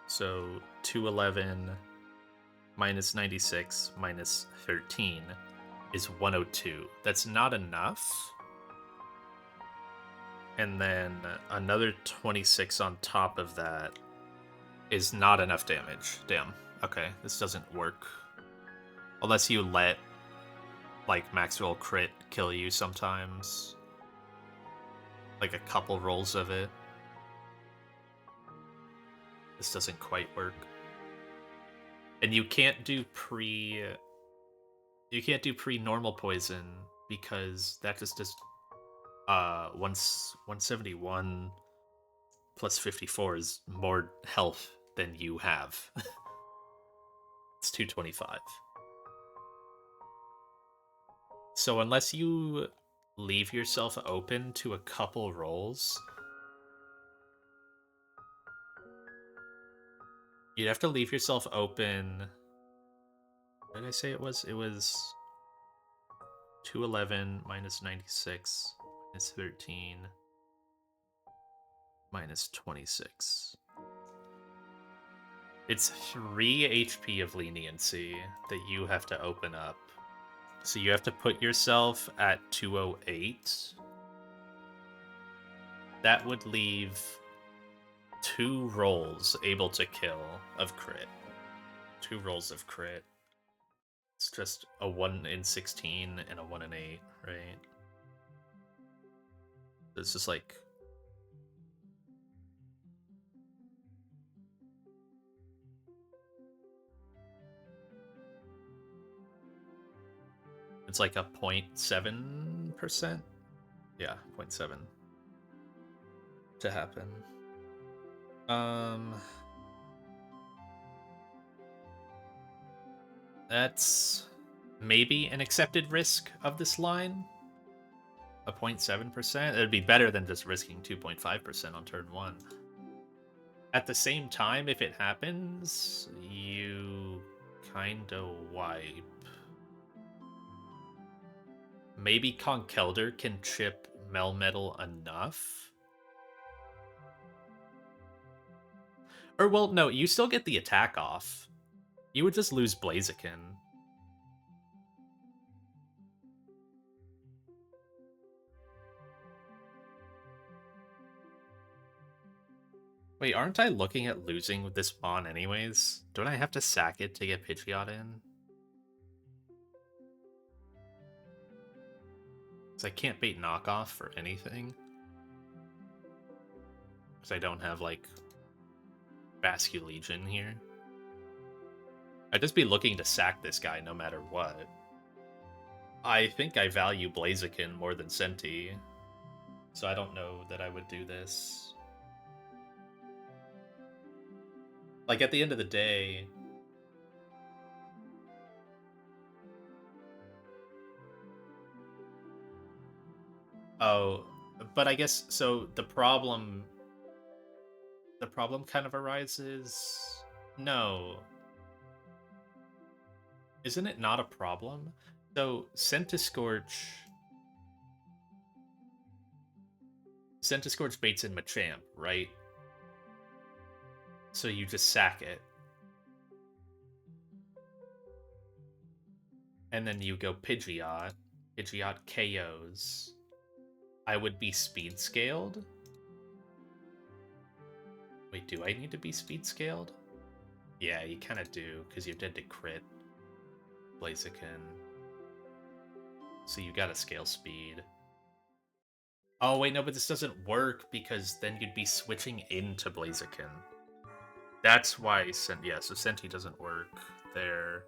So 211 minus 96 minus 13 is 102. That's not enough. And then another 26 on top of that is not enough damage. Damn. Okay, this doesn't work. Unless you let, like, max roll crit kill you sometimes. Like a couple rolls of it. This doesn't quite work. And you can't do pre-normal poison because that just does once 171 plus 54 is more health than you have. It's 225. So unless you leave yourself open to a couple rolls, you'd have to leave yourself open. What did I say it was? It was 211 minus 96 minus 13 minus 26. It's 3 HP of leniency that you have to open up. So you have to put yourself at 208. That would leave 2 rolls able to kill of crit. 2 rolls of crit. It's just a 1 in 16 and a 1 in 8, right? It's just like... It's like a 0.7%? Yeah, 0.7 to happen. That's maybe an accepted risk of this line. A 0.7%. It'd be better than just risking 2.5% on turn 1. At the same time, if it happens, you kinda wipe. Maybe Conkelder can chip Melmetal enough. Or, well, no, you still get the attack off. You would just lose Blaziken. Wait, aren't I looking at losing with this Bun anyways? Don't I have to sack it to get Pidgeot in? Because I can't bait knockoff for anything. Because I don't have, like, Basculegion here. I'd just be looking to sack this guy no matter what. I think I value Blaziken more than Senti, so I don't know that I would do this. Like, at the end of the day... Oh, but I guess, so the problem kind of arises... No. Isn't it not a problem? So, Centiskorch baits in Machamp, right? So you just sack it. And then you go Pidgeot. Pidgeot KOs. I would be speed scaled? Wait, do I need to be speed scaled? Yeah, you kind of do, because you're dead to crit. Blaziken. So you gotta scale speed. Oh, wait, no, but this doesn't work, because then you'd be switching into Blaziken. That's why, yeah, so Senti doesn't work there.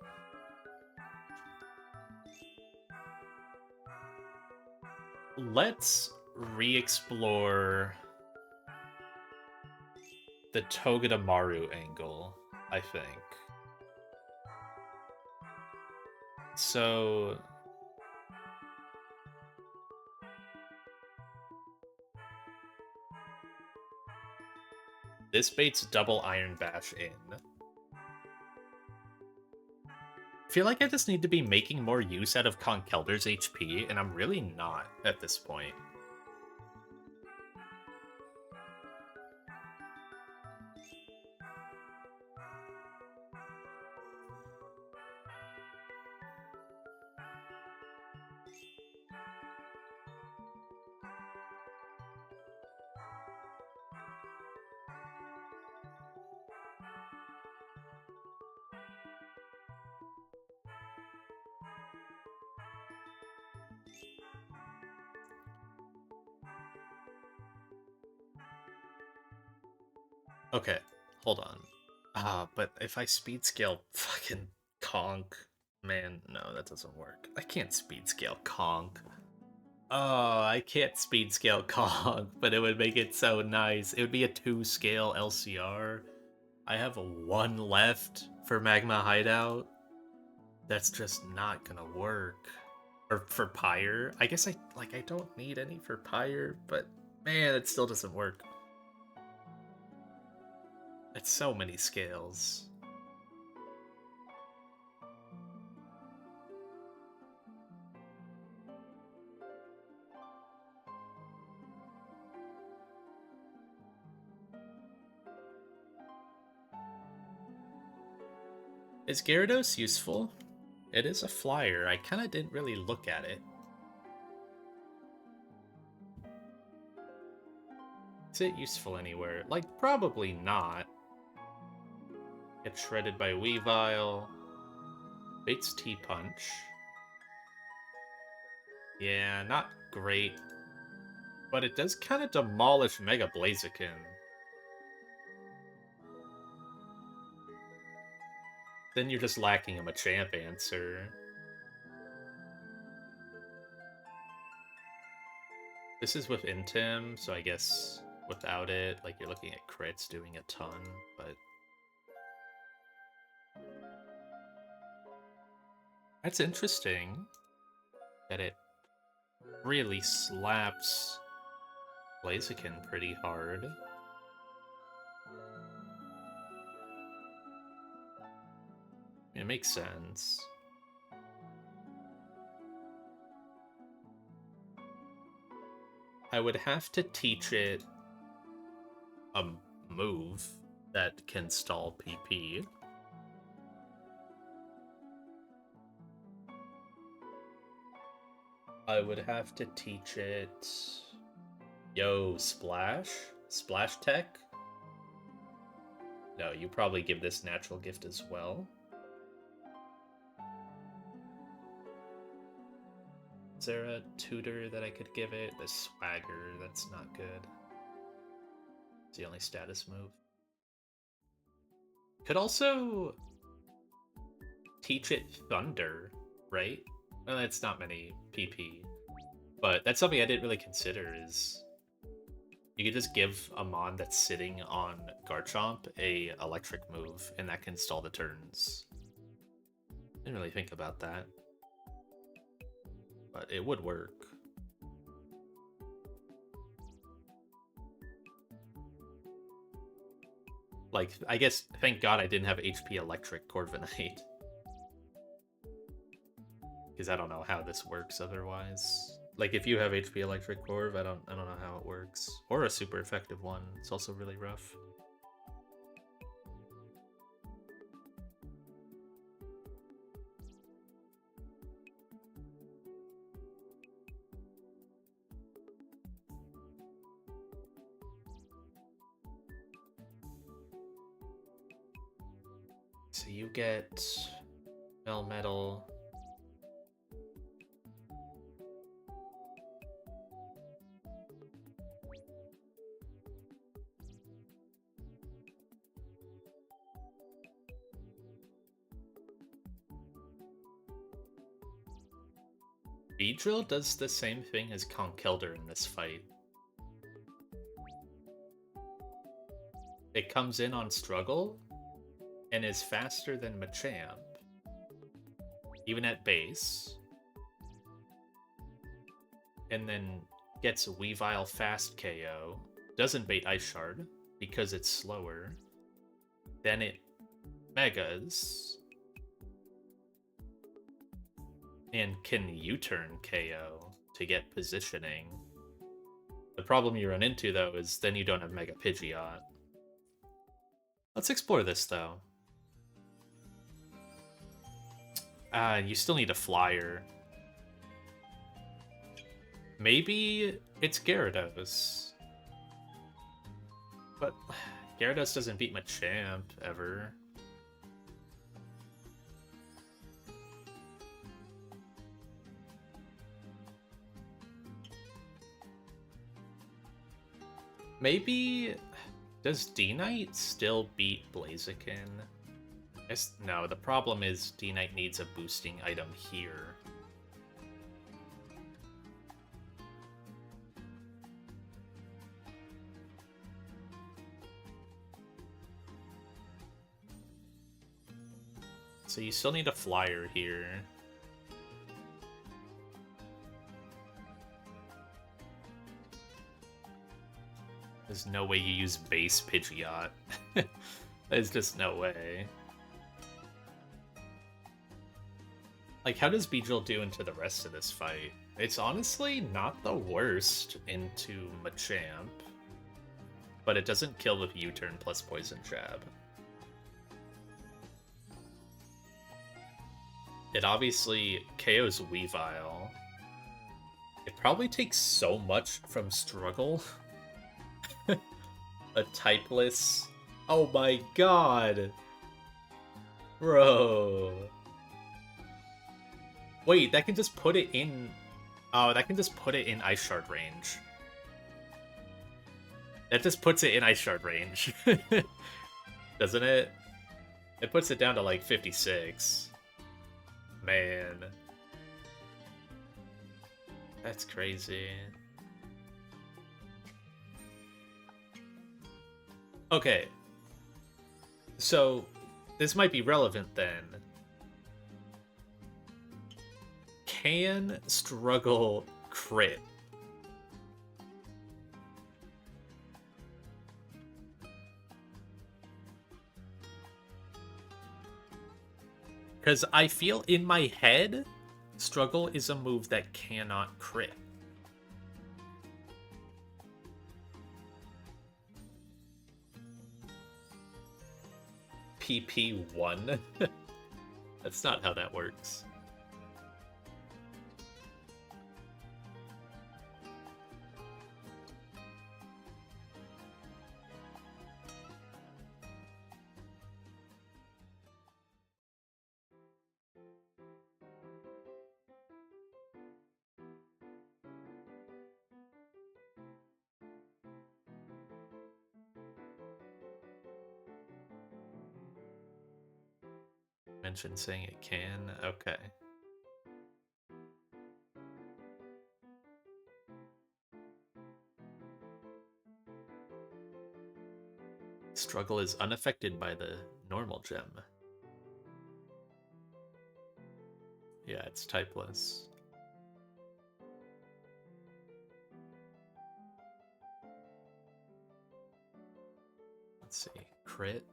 Let's re-explore the Togedemaru angle, I think. So... This baits double Iron Bash in. I feel like I just need to be making more use out of Conkelder's HP, and I'm really not at this point. Okay, hold on. But if I speed scale fucking Conk, Man, no, that doesn't work. I can't speed scale Kong. Oh, I can't speed scale Kong, but it would make it so nice. It would be a 2 scale LCR. I have a 1 left for Magma Hideout. That's just not gonna work. Or for Pyre. I guess I don't need any for Pyre, but man, it still doesn't work. It's so many scales. Is Gyarados useful? It is a flyer. I kind of didn't really look at it. Is it useful anywhere? Like, probably not. Gets shredded by Weavile. Bates T-Punch. Yeah, not great. But it does kind of demolish Mega Blaziken. Then you're just lacking a Machamp answer. This is with Intim, so I guess without it, like, you're looking at crits doing a ton, but... That's interesting that it really slaps Blaziken pretty hard. It makes sense. I would have to teach it a move that can stall PP. I would have to teach it... Yo, Splash? Splash Tech? No, you probably give this natural gift as well. Is there a tutor that I could give it? The Swagger, that's not good. It's the only status move. Could also teach it Thunder, right? Well, that's not many PP. But that's something I didn't really consider is... You could just give a Mon that's sitting on Garchomp a electric move, and that can stall the turns. Didn't really think about that. But it would work. Like, I guess, thank God I didn't have HP Electric Corviknight. Because I don't know how this works otherwise. Like, if you have HP Electric Corv, I don't know how it works. Or a super effective one. It's also really rough. So you get Melmetal. Beedrill does the same thing as Conkeldurr in this fight. It comes in on struggle and is faster than Machamp, even at base, and then gets Weavile fast KO, doesn't bait Ice Shard because it's slower, then it Megas, and can U-turn KO to get positioning. The problem you run into, though, is then you don't have Mega Pidgeot. Let's explore this, though. You still need a flyer. Maybe it's Gyarados. But Gyarados doesn't beat Machamp, ever. Maybe... Does D-Knight still beat Blaziken? No, the problem is D-Knight needs a boosting item here. So you still need a flyer here. There's no way you use base Pidgeot. There's just no way. Like, how does Beedrill do into the rest of this fight? It's honestly not the worst into Machamp, but it doesn't kill with U-turn plus Poison Jab. It obviously KOs Weavile. It probably takes so much from Struggle. A typeless... Oh my god! Bro... Wait, that can just put it in... Oh, that can just put it in Ice Shard range. That just puts it in Ice Shard range. Doesn't it? It puts it down to like 56. Man. That's crazy. Okay. So, this might be relevant then. Can Struggle crit? Because I feel in my head, Struggle is a move that cannot crit. PP1? That's not how that works. Mention saying it can? Okay. Struggle is unaffected by the normal gem. Yeah, it's typeless. Let's see. Crit.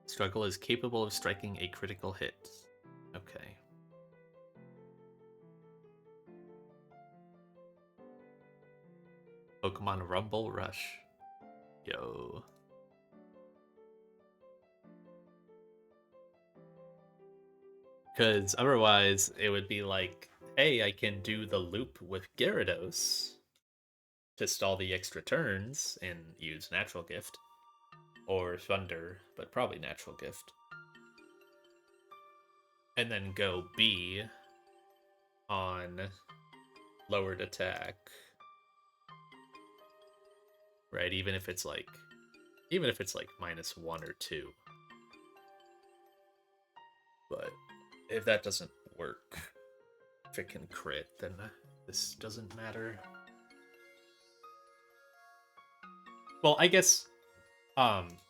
Struggle is capable of striking a critical hit. Okay. Pokemon Rumble Rush. Yo. Because otherwise, it would be like, hey, I can do the loop with Gyarados to stall the extra turns and use Natural Gift. Or Thunder, but probably Natural Gift. And then go B on lowered attack. Right, even if it's like -1 or 2. But if that doesn't work, if it can crit, then this doesn't matter. Well, I guess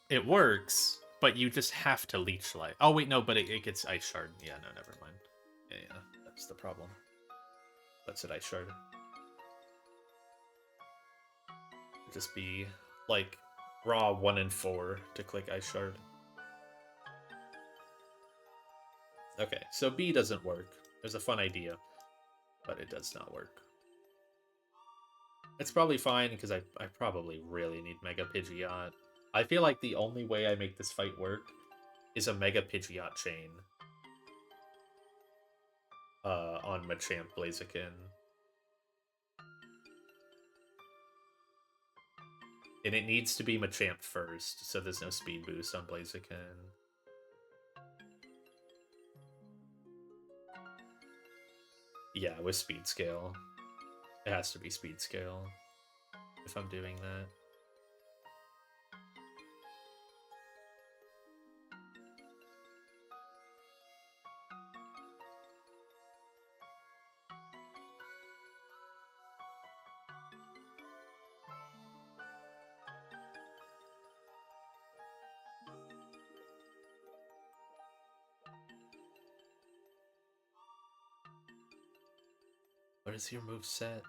it works, but you just have to Leech Life. Oh wait, no, but it gets Ice Shard. Yeah, no, never mind. Yeah, that's the problem. That's it, Ice Shard. Just be like raw 1 and 4 to click Ice Shard. Okay, so B doesn't work. There's a fun idea, but it does not work. It's probably fine because I probably really need Mega Pidgeot. I feel like the only way I make this fight work is a Mega Pidgeot chain on Machamp Blaziken. And it needs to be Machamp first, so there's no speed boost on Blaziken. Yeah, with speed scale. It has to be speed scale if I'm doing that. What is your move set?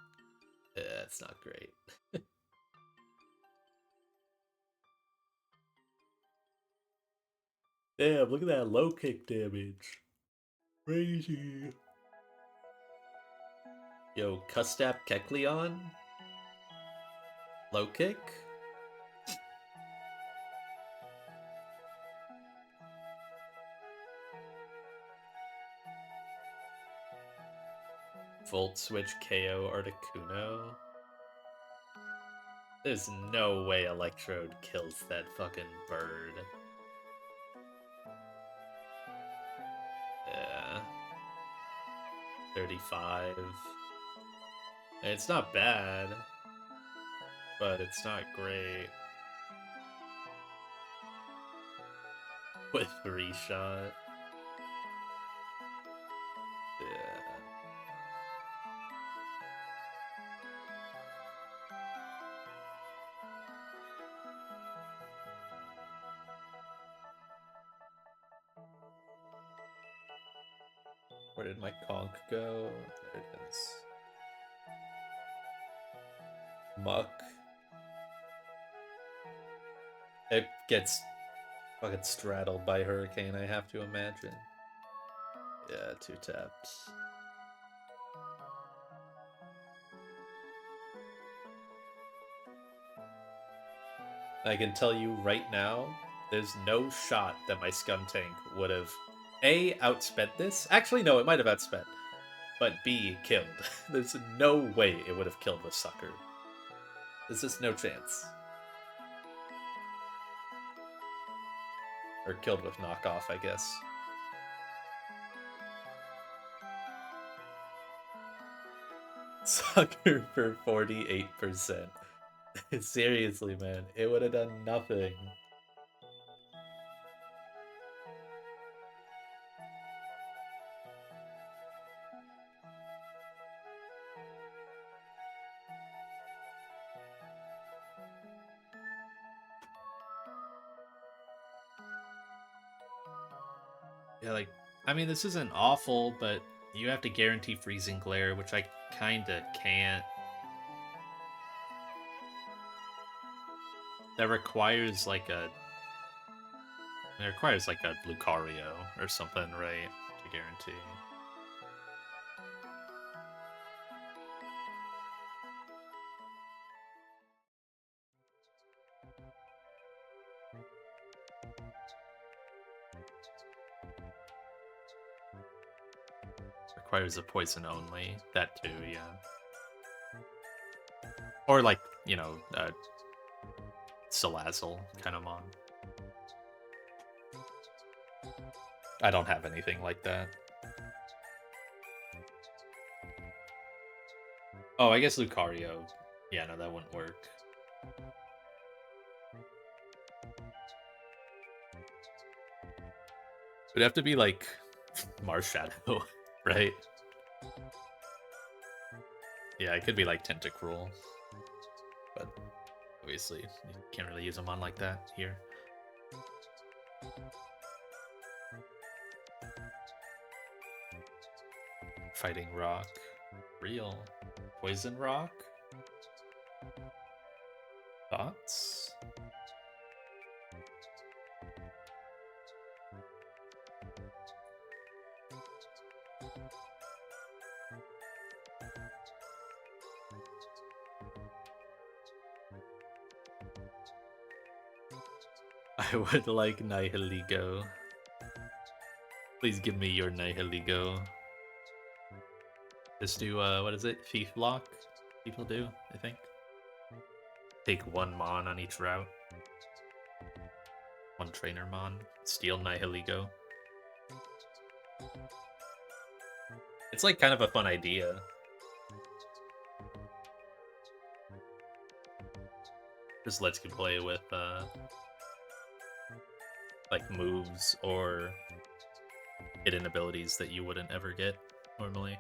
It's not great. Damn, look at that low kick damage. Crazy. Yo, Custap Kecleon? Low kick? Volt Switch KO Articuno? There's no way Electrode kills that fucking bird. Yeah. 35. It's not bad, but it's not great. With 3-shot. Yeah. Where did my conch go? There it is. Muck. It gets fucking straddled by Hurricane, I have to imagine. Yeah, 2 taps. I can tell you right now, there's no shot that my Scum Tank would have A, outsped this. Actually, no, it might have outsped. But B, killed. There's no way it would have killed the sucker. There's just no chance. Or killed with knockoff, I guess. Sucker for 48%. Seriously, man, it would have done nothing. Yeah, like, I mean, this isn't awful, but you have to guarantee Freezing Glare, which I kinda can't. That requires like a... It requires like a Lucario or something, right? To guarantee. Requires a poison only. That too, yeah. Or like, you know, Salazzle kind of mon. I don't have anything like that. Oh, I guess Lucario. Yeah, no, that wouldn't work. It'd have to be like Marshadow, right? Yeah, it could be like Tentacruel. But obviously, you can't really use them on like that here. Fighting Rock. Real. Poison Rock? Thoughts? I would like Nihiligo. Please give me your Nihiligo. Just do, what is it? Thief block? People do, I think. Take 1 Mon on each route. 1 Trainer Mon. Steal Nihiligo. It's like kind of a fun idea. Just lets you play with, like moves or hidden abilities that you wouldn't ever get normally.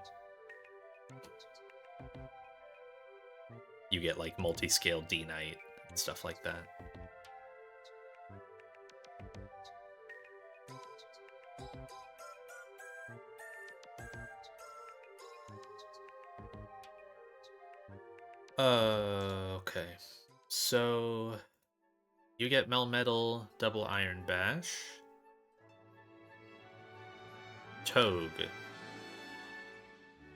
You get like multi-scale D-Knight and stuff like that. Okay. So you get Melmetal, double Iron Bash, Togue.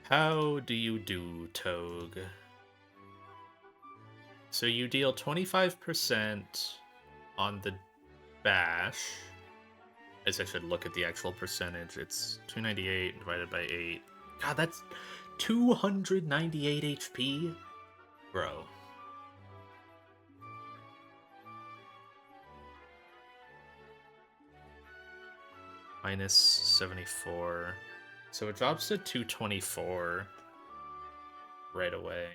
How do you do, Togue? So you deal 25% on the bash. I guess I should look at the actual percentage. It's 298 divided by 8. God, that's 298 HP? Bro. Minus 74. So it drops to 224 right away.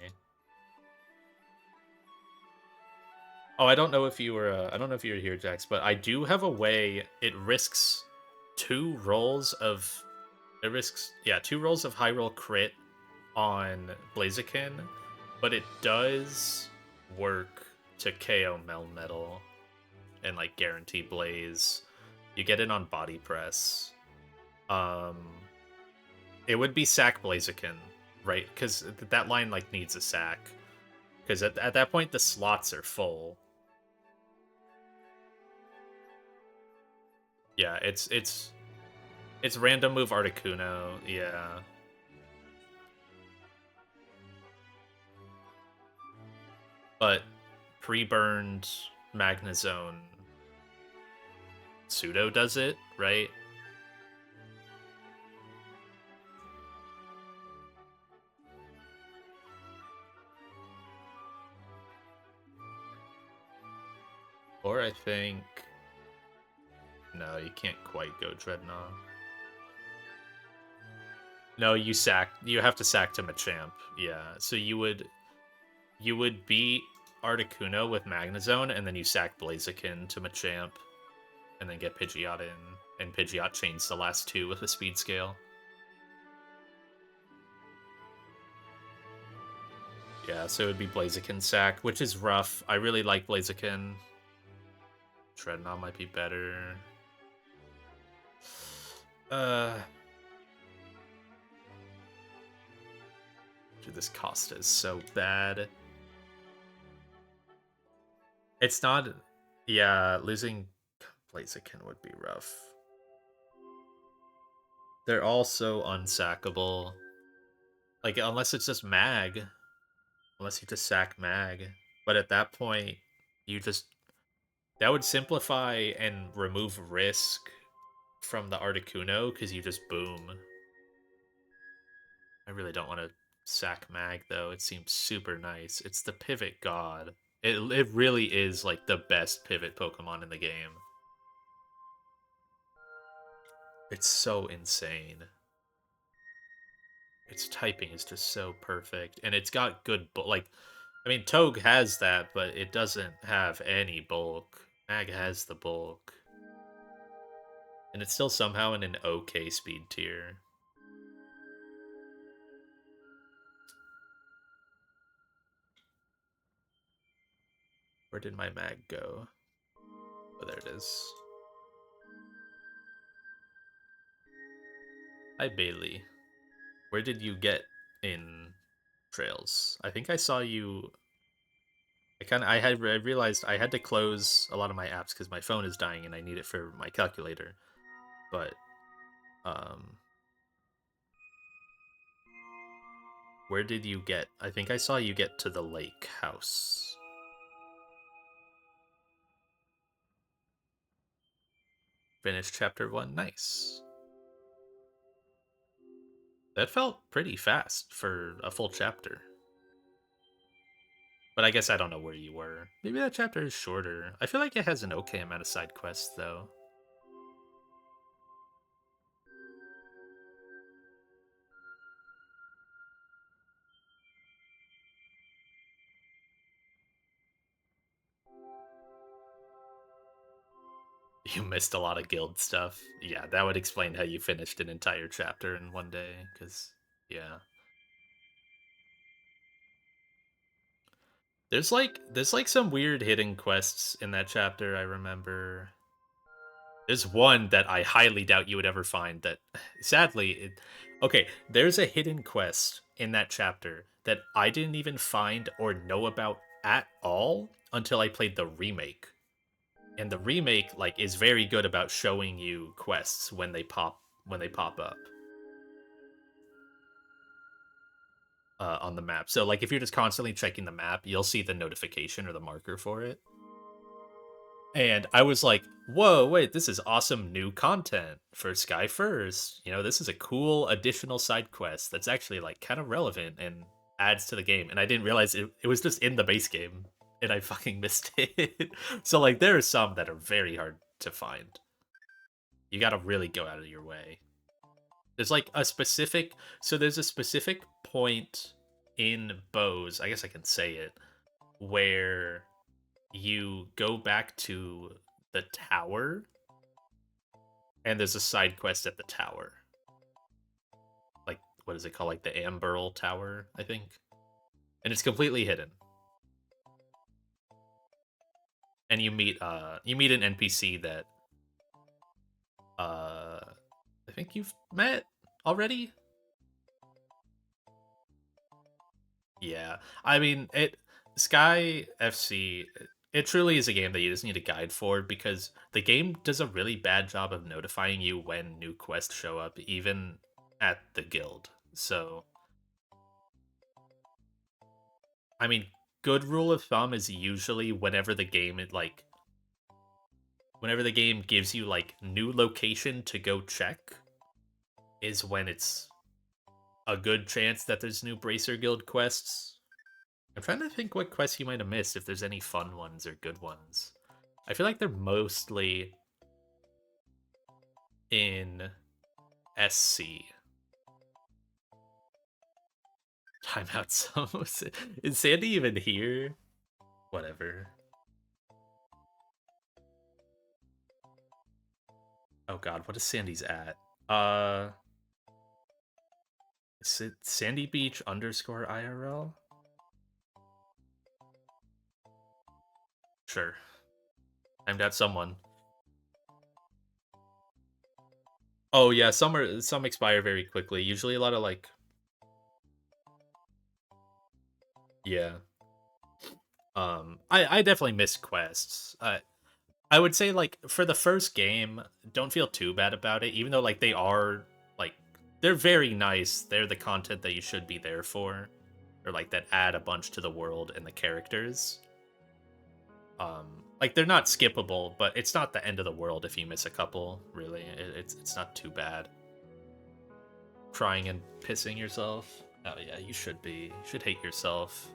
Oh, I don't know if you were here, Jax, but I do have a way. It risks two rolls of high roll crit on Blaziken, but it does work to KO Melmetal and like guarantee Blaze. You get it on body press. It would be sack Blaziken, right? Because that line like needs a sack. Because at that point the slots are full. Yeah, it's random move Articuno, yeah. But pre-burned Magnezone pseudo does it, right? Or I think no, you can't quite go Dreadnought. No, you have to sack to Machamp. Yeah. So you would beat Articuno with Magnezone, and then you sack Blaziken to Machamp, and then get Pidgeot in, and Pidgeot chains the last two with a speed scale. Yeah, so it would be Blaziken sack, which is rough. I really like Blaziken. Dreadnought might be better. Dude, this Costa is so bad. It's not... Yeah, losing Blaziken would be rough. They're all so unsackable. Like, unless it's just Mag. Unless you just sack Mag. But at that point, you just... That would simplify and remove risk from the Articuno, because you just boom. I really don't want to sack Mag, though. It seems super nice. It's the pivot god. It really is, like, the best pivot Pokemon in the game. It's so insane. Its typing is just so perfect. And it's got good... Like, I mean, Togue has that, but it doesn't have any bulk. Mag has the bulk. And it's still somehow in an okay speed tier. Where did my Mag go? Oh, there it is. Hi, Bailey. Where did you get in Trails? I think I saw you... I realized I had to close a lot of my apps because my phone is dying and I need it for my calculator. But, where did you get? I think I saw you get to the lake house. Finish chapter 1, nice. That felt pretty fast for a full chapter. But I guess I don't know where you were. Maybe that chapter is shorter. I feel like it has an okay amount of side quests, though. You missed a lot of guild stuff. Yeah, that would explain how you finished an entire chapter in one day, because, yeah. There's like some weird hidden quests in that chapter, I remember. There's one that I highly doubt you would ever find that, sadly, okay, there's a hidden quest in that chapter that I didn't even find or know about at all until I played the remake. And the remake like is very good about showing you quests when they pop up on the map. So like if you're just constantly checking the map, you'll see the notification or the marker for it. And I was like, whoa, wait, this is awesome new content for Sky First. You know, this is a cool additional side quest that's actually like kind of relevant and adds to the game. And I didn't realize it was just in the base game and I fucking missed it. So like there are some that are very hard to find. You gotta really go out of your way. There's like a specific there's a specific point in Bose, I guess I can say it, where you go back to the tower and there's a side quest at the tower. Like what is it called? Like the Amberl Tower, I think. And it's completely hidden. And you meet an NPC that I think you've met already. Yeah. I mean, Sky FC, it truly is a game that you just need a guide for because the game does a really bad job of notifying you when new quests show up, even at the guild. So, I mean, good rule of thumb is usually whenever the game gives you like new location to go check is when it's a good chance that there's new Bracer Guild quests. I'm trying to think what quests you might have missed, if there's any fun ones or good ones. I feel like they're mostly in SC. Timeout so is Sandy even here? Whatever. Oh god, what is Sandy's at? Is it Sandy Beach _ IRL? Sure. Timed out someone. Oh yeah, some expire very quickly. Usually a lot of like yeah. I definitely miss quests. I would say like for the first game, don't feel too bad about it, even though like they are like they're very nice. They're the content that you should be there for, or like that add a bunch to the world and the characters. Like they're not skippable, but it's not the end of the world if you miss a couple. Really, it's not too bad. Crying and pissing yourself. Oh yeah, you should be. You should hate yourself.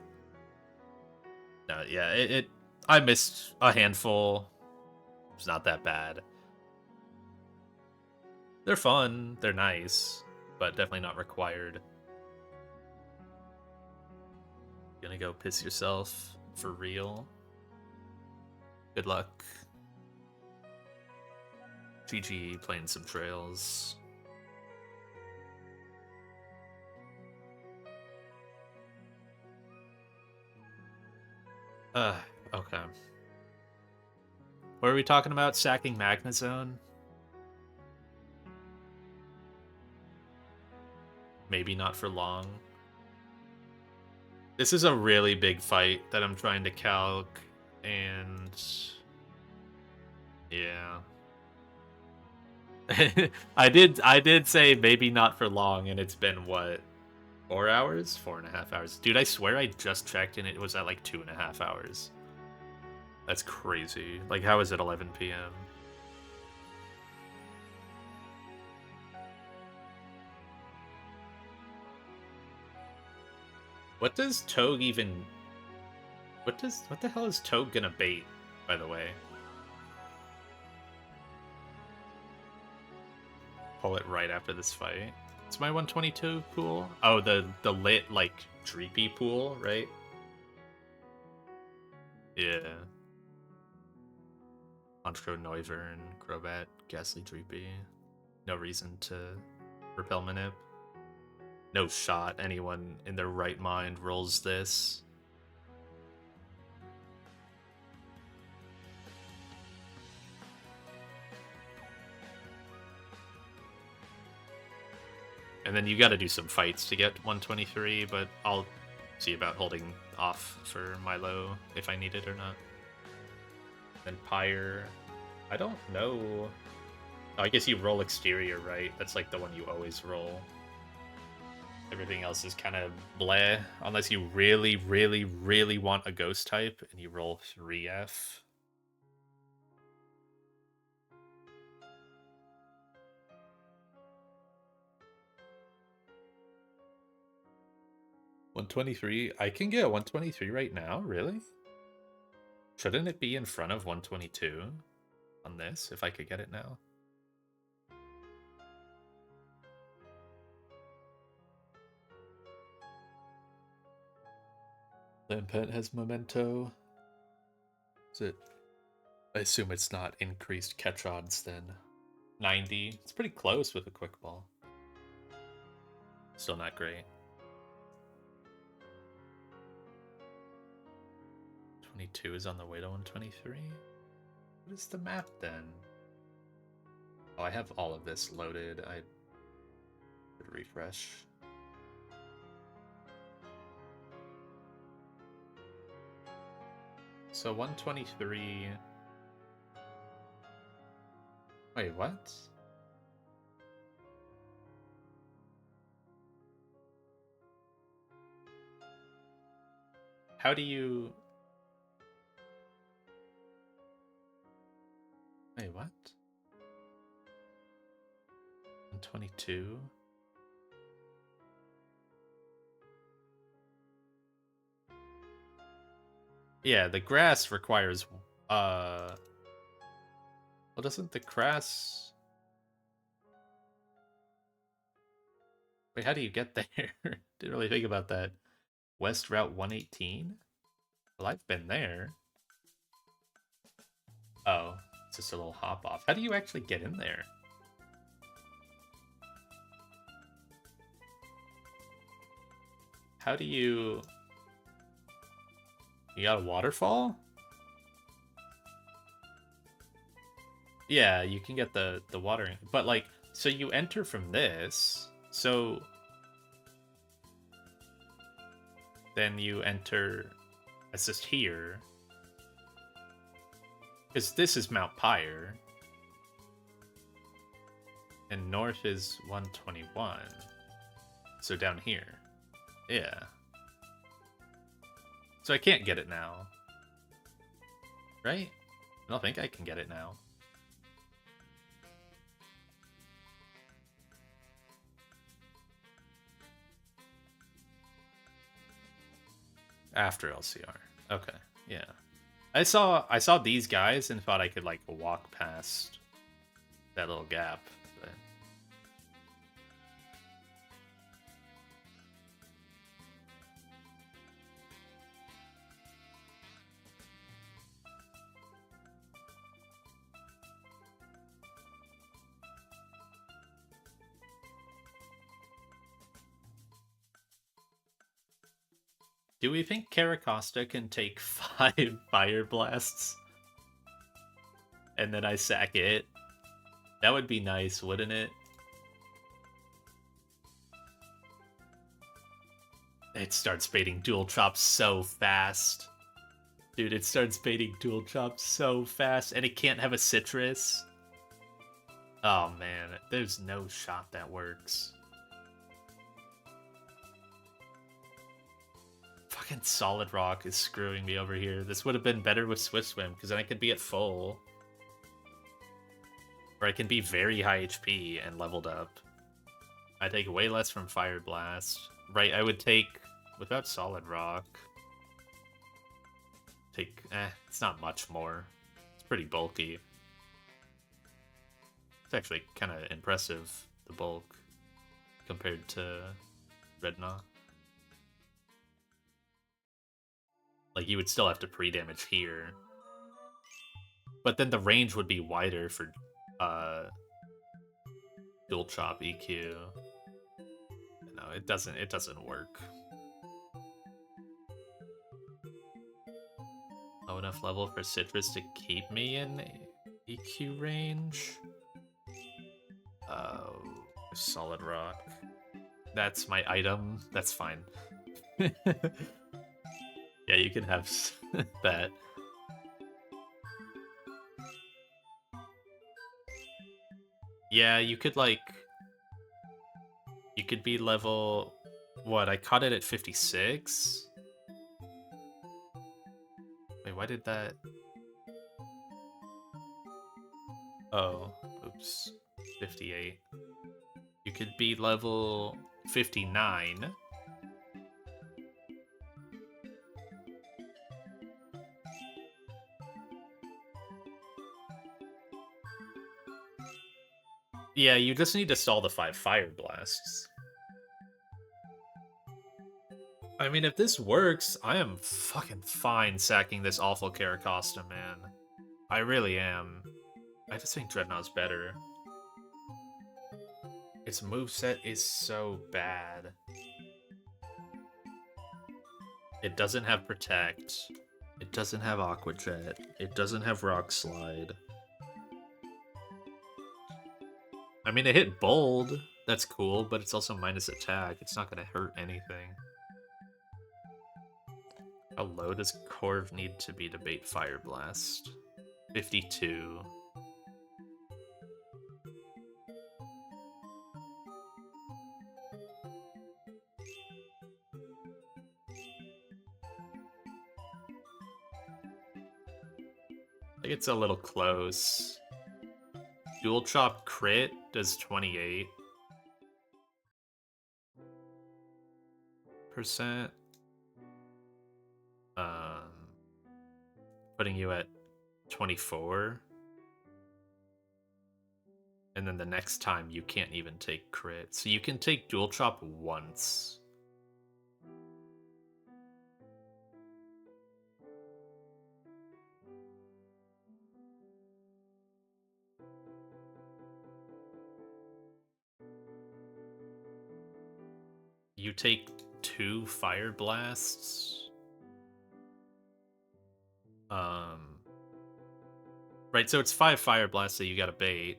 No, yeah, I missed a handful. It's not that bad. They're fun, they're nice, but definitely not required. Gonna go piss yourself for real. Good luck. GG playing some trails. Okay. What are we talking about? Sacking Magnazone? Maybe not for long. This is a really big fight that I'm trying to calc, and yeah. I did say maybe not for long, and it's been what, 4 hours? 4.5 hours. Dude, I swear I just checked and it was at like 2.5 hours. That's crazy. Like, how is it 11 p.m.? What does Togue even... What the hell is Togue gonna bait, by the way? Pull it right after this fight. Is my 122 pool? Oh, the lit, like, dreepy pool, right? Yeah. Honchkrow, Noivern, Crobat, Ghastly, Dreepy. No reason to repel Manip. No shot anyone in their right mind rolls this. And then you got to do some fights to get 123, but I'll see about holding off for Milo if I need it or not. Then Pyre, I don't know. Oh, I guess you roll exterior, right? That's like the one you always roll. Everything else is kind of bleh, unless you really, really, really want a ghost type and you roll 3F. $123. I can get 123 right now, really? Shouldn't it be in front of 122 on this if I could get it now? Lampet has Memento. Is it? I assume it's not increased catch odds then. 90. It's pretty close with a quick ball. Still not great. 22 is on the way to 123. What is the map then? Oh, I have all of this loaded. I could refresh. So 123. Wait, what? How do you... Wait, what? 122? Yeah, the grass requires, well, doesn't the grass... Wait, how do you get there? Didn't really think about that. West Route 118? Well, I've been there. Oh, it's just a little hop off. How do you actually get in there? How do you... You got a waterfall? Yeah, you can get the watering. But, like, so you enter from this. So... Then you enter... It's just here. Because this is Mount Pyre. And north is 121. So down here. Yeah. So I can't get it now. Right? I don't think I can get it now. After LCR. Okay, yeah. I saw these guys and thought I could like walk past that little gap, but do we think Caracosta can take 5 fire blasts? And then I sack it? That would be nice, wouldn't it? It starts baiting dual chops so fast. Dude, it starts baiting dual chops so fast. And it can't have a citrus. Oh man, there's no shot that works. Fucking Solid Rock is screwing me over here. This would have been better with Swift Swim, because then I could be at full. Or I can be very high HP and leveled up. I take way less from Fire Blast. Right, I would take, without Solid Rock, take, it's not much more. It's pretty bulky. It's actually kind of impressive, the bulk, compared to Dreadnought. Like, you would still have to pre-damage here. But then the range would be wider for, dual chop EQ. No, it doesn't work. Low enough level for Citrus to keep me in EQ range. Oh, Solid Rock. That's my item. That's fine. Yeah, you can have that. Yeah, you could like... You could be level... What, I caught it at 56? Wait, why did that... Oh, oops. 58. You could be level 59. Yeah, you just need to stall the 5 fire blasts. I mean, if this works, I am fucking fine sacking this awful Caracosta, man. I really am. I just think Dreadnought's better. Its moveset is so bad. It doesn't have Protect. It doesn't have Aqua Jet. It doesn't have Rock Slide. I mean, it hit Bold. That's cool, but it's also minus attack. It's not going to hurt anything. How low does Corv need to be to bait Fire Blast? 52. Like, it's a little close. Dual Chop crit does 28%. Putting you at 24. And then the next time you can't even take crit. So you can take Dual Chop once. You take 2 Fire Blasts. Right, so it's 5 Fire Blasts that you gotta bait.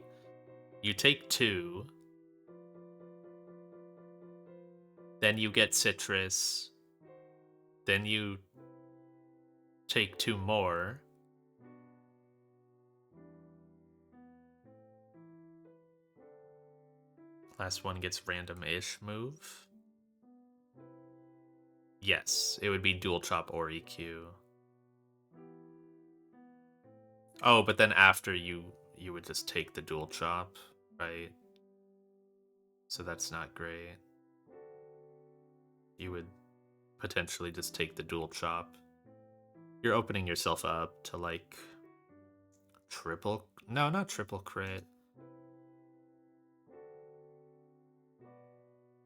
You take 2. Then you get Citrus. Then you take 2 more. Last one gets random-ish move. Yes, it would be Dual Chop or EQ. Oh, but then after you would just take the Dual Chop, right? So that's not great. You would potentially just take the Dual Chop. You're opening yourself up to like triple... No, not triple crit.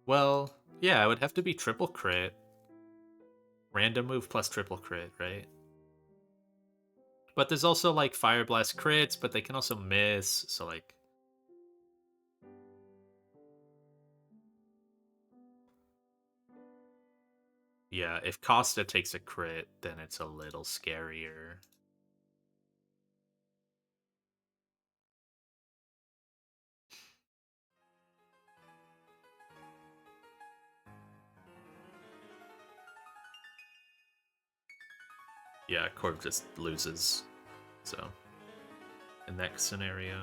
Well, yeah, it would have to be triple crit. Random move plus triple crit, right? But there's also like Fire Blast crits, but they can also miss, so like... Yeah, if Costa takes a crit, then it's a little scarier. Yeah, Corv just loses. So, in that scenario...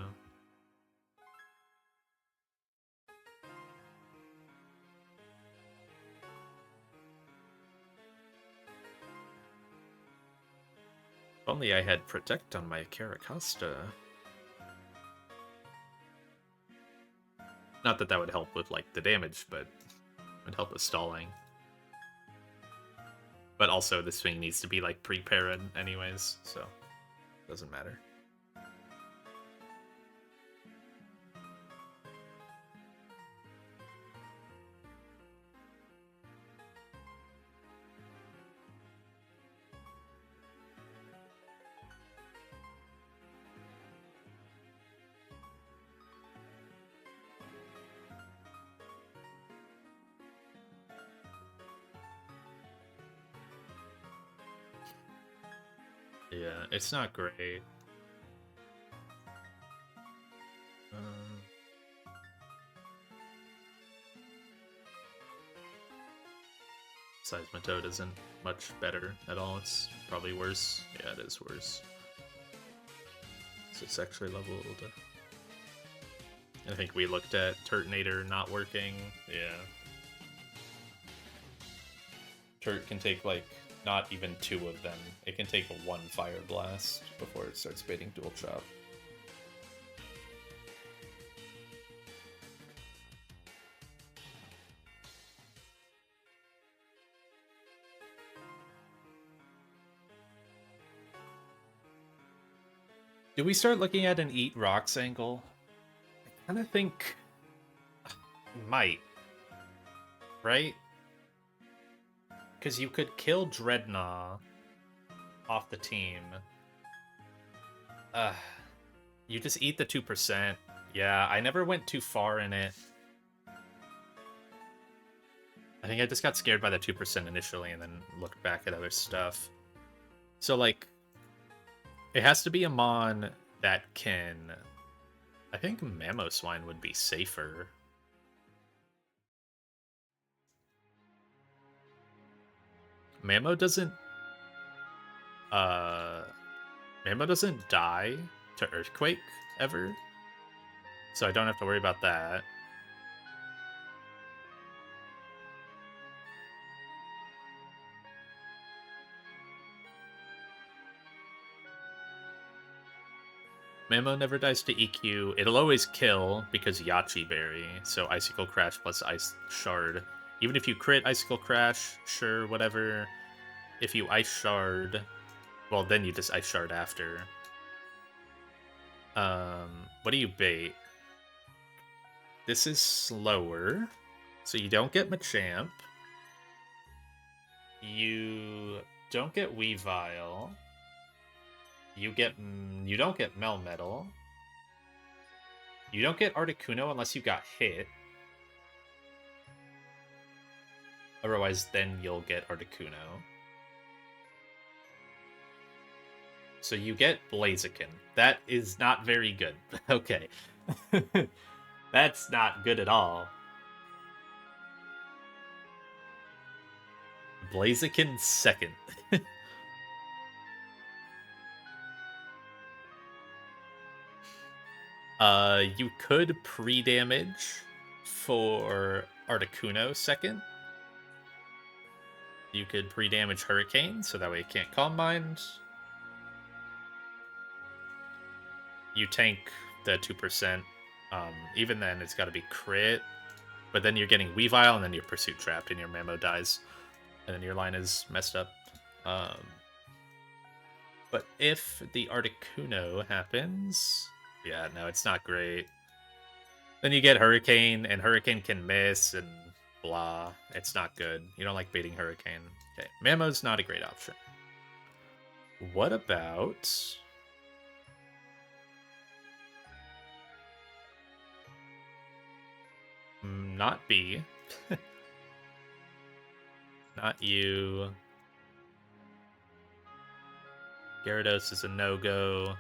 If only I had Protect on my Caracosta. Not that that would help with, like, the damage, but it would help with stalling. But also, this thing needs to be, like, pre-parried anyways, so it doesn't matter. Yeah, it's not great. Seismitoad isn't much better at all. It's probably worse. Yeah, it is worse. So it's actually leveled. I think we looked at Turtonator not working. Yeah. Turt can take, like, not even 2 of them. It can take 1 Fire Blast before it starts baiting Dual Chop. Do we start looking at an Eat Rocks angle? I kind of think we might. Right? Because you could kill Dreadnought off the team. You just eat the 2%. Yeah, I never went too far in it. I think I just got scared by the 2% initially and then looked back at other stuff. So, like, it has to be a Mon that can... I think Mamoswine would be safer. Mamo doesn't die to Earthquake ever, so I don't have to worry about that. Mamo never dies to EQ. It'll always kill because Yachi Berry, so Icicle Crash plus Ice Shard. Even if you crit Icicle Crash, sure, whatever. If you Ice Shard, well, then you just Ice Shard after. What do you bait? This is slower, so you don't get Machamp. You don't get Weavile. You don't get Melmetal. You don't get Articuno unless you got hit. Otherwise, then you'll get Articuno. So you get Blaziken. That is not very good. Okay. That's not good at all. Blaziken second. You could pre-damage for Articuno second. You could pre-damage Hurricane, so that way it can't Calm Mind. You tank the 2%. Even then, it's got to be crit. But then you're getting Weavile, and then you're Pursuit Trapped, and your Mamo dies. And then your line is messed up. But if the Articuno happens... Yeah, no, it's not great. Then you get Hurricane, and Hurricane can miss, and blah. It's not good. You don't like baiting Hurricane. Okay, Mamo's not a great option. What about... Not B. Not you. Gyarados is a no-go.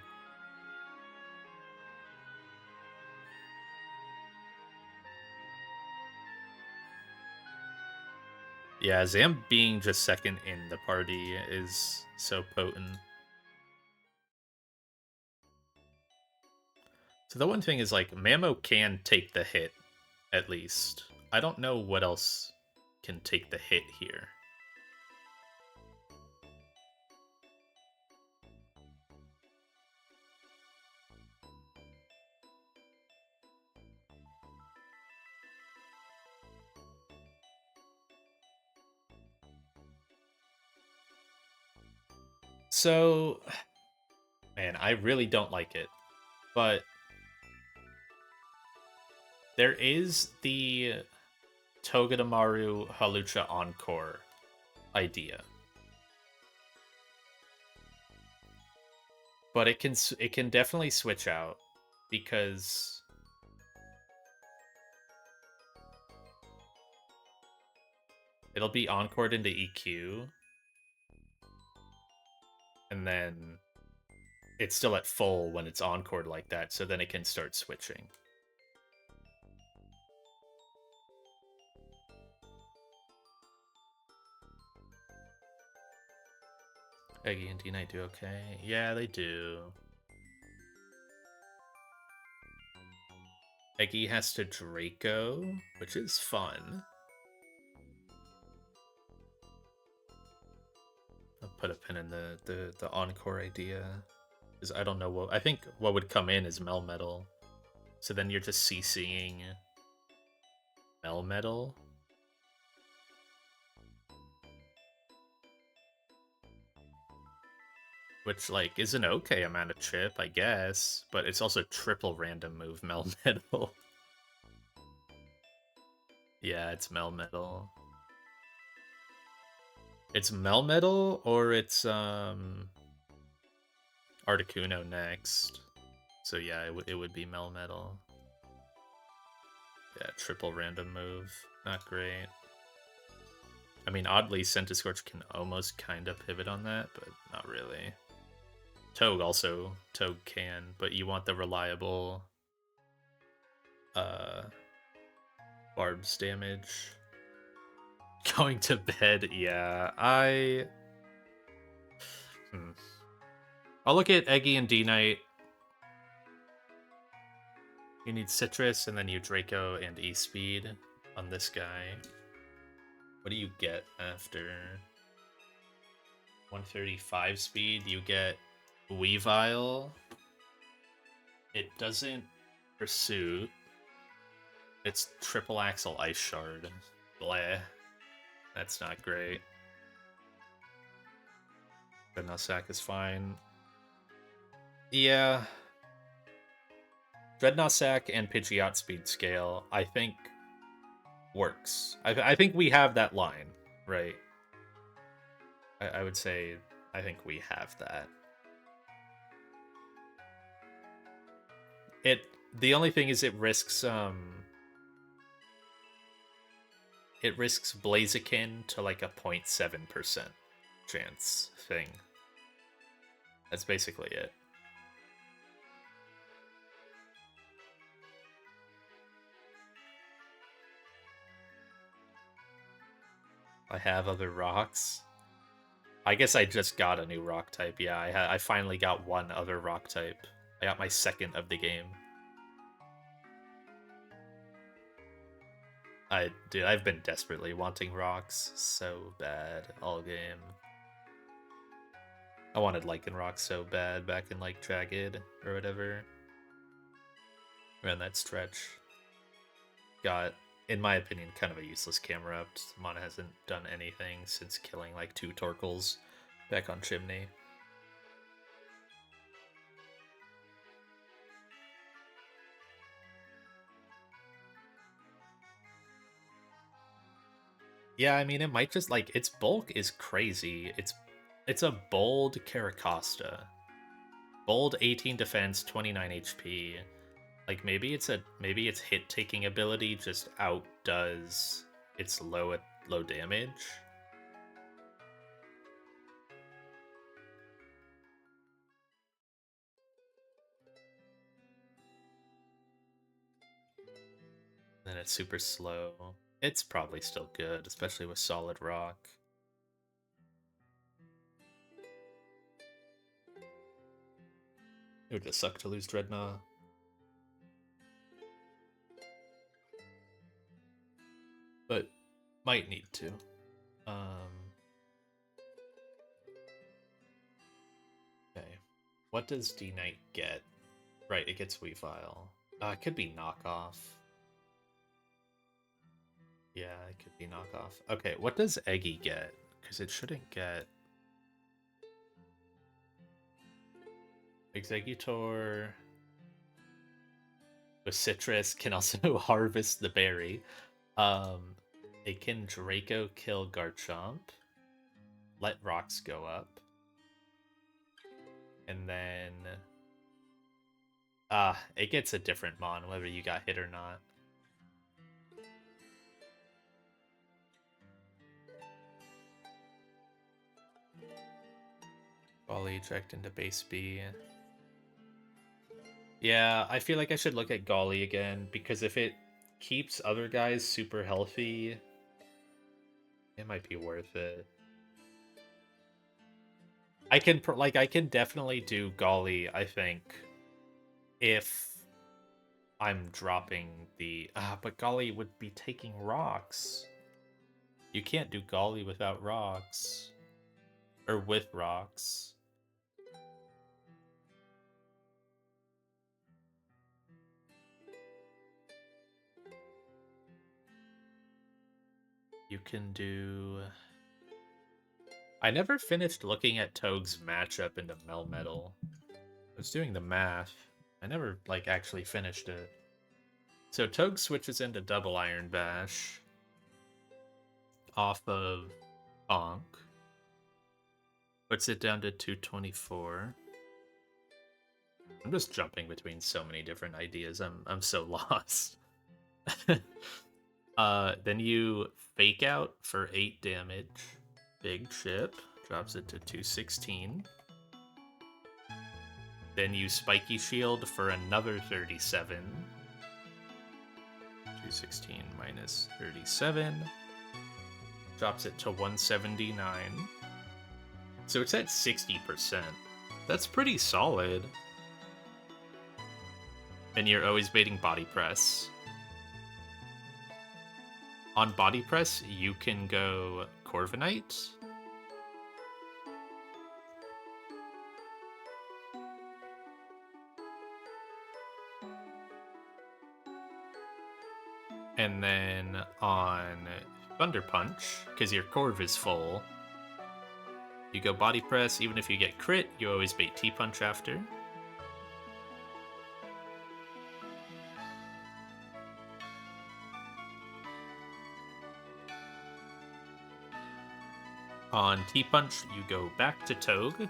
Yeah, Zam being just second in the party is so potent. So the one thing is, like, Mamo can take the hit, at least. I don't know what else can take the hit here. So, man, I really don't like it, but there is the Togedemaru Halucha Encore idea. But it can definitely switch out because it'll be encored into EQ. And then it's still at full when it's encored like that, so then it can start switching. Eggy and D-Knight do okay. Yeah, they do. Eggy has to Draco, which is fun. I'll put a pin in the Encore idea. Because I don't know what... I think what would come in is Melmetal. So then you're just CCing Melmetal. Which, like, is an okay amount of chip, I guess. But it's also triple random move Melmetal. Yeah, it's Melmetal. It's Melmetal or it's Articuno next. So yeah, it would be Melmetal. Yeah, triple random move. Not great. I mean, oddly, Centiskorch can almost kind of pivot on that, but not really. Togue also. Togue can, but you want the reliable Barb's damage. Going to bed, yeah. I'll look at Eggy and D-Knight. You need Citrus, and then you Draco and E-Speed on this guy. What do you get after 135 speed? You get Weavile. It doesn't Pursuit. It's triple axle Ice Shard. Bleh. That's not great. But Nussack is fine. Yeah. Dreadnought and Pidgeot speed scale, I think, works. I think we have that line, right? I would say I think we have that. The only thing is it risks Blaziken to like a 0.7% chance thing. That's basically it. I have other rocks. I guess I just got a new rock type. Yeah, I finally got one other rock type. I got my second of the game. Dude, I've been desperately wanting rocks so bad all game. I wanted Lycanroc so bad back in like Jagged or whatever. Around that stretch. Got, in my opinion, kind of a useless camera up. Mana hasn't done anything since killing like 2 Torkles back on Chimney. Yeah, I mean, it might just, like, its bulk is crazy. It's a bold Caracosta. Bold 18 defense, 29 HP. Like, maybe its hit-taking ability just outdoes its low damage. Then it's super slow. It's probably still good, especially with solid rock. It would just suck to lose Dreadnought. But might need to. Okay. What does D-Knight get? Right, it gets Weavile. It could be knockoff. Yeah, it could be knockoff. Okay, what does Eggy get? Because it shouldn't get... Exeggutor with Citrus can also harvest the berry. It can Draco kill Garchomp. Let rocks go up. And then... it gets a different mon, whether you got hit or not. Volley eject into base B. Yeah, I feel like I should look at Golly again, because if it keeps other guys super healthy, it might be worth it. I can I can definitely do Golly, I think, if I'm dropping the but Golly would be taking rocks. You can't do Golly without rocks. Or with rocks. You can do... I never finished looking at Toge's matchup into Melmetal. I was doing the math. I never, like, actually finished it. So Toge switches into Double Iron Bash off of Bonk. Puts it down to 224. I'm just jumping between so many different ideas. I'm so lost. Then you Fake Out for 8 damage. Big chip. Drops it to 216. Then you Spiky Shield for another 37. 216 minus 37. Drops it to 179. So it's at 60%. That's pretty solid. And you're always baiting Body Press. On Body Press, you can go Corviknight. And then on Thunder Punch, because your Corv is full, you go Body Press. Even if you get crit, you always bait T-Punch after. On T-Punch, you go back to Toge.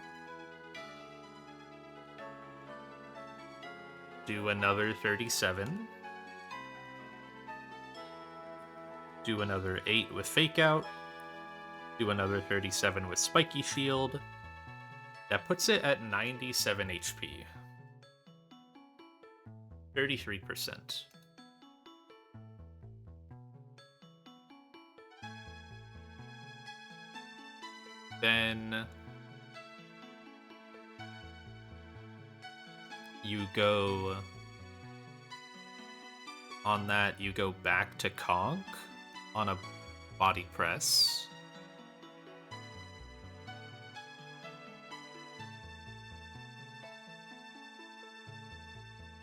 Do another 37. Do another 8 with Fake Out. Do another 37 with Spiky Shield. That puts it at 97 HP. 33%. Then you go on that, you go back to Conk on a Body Press.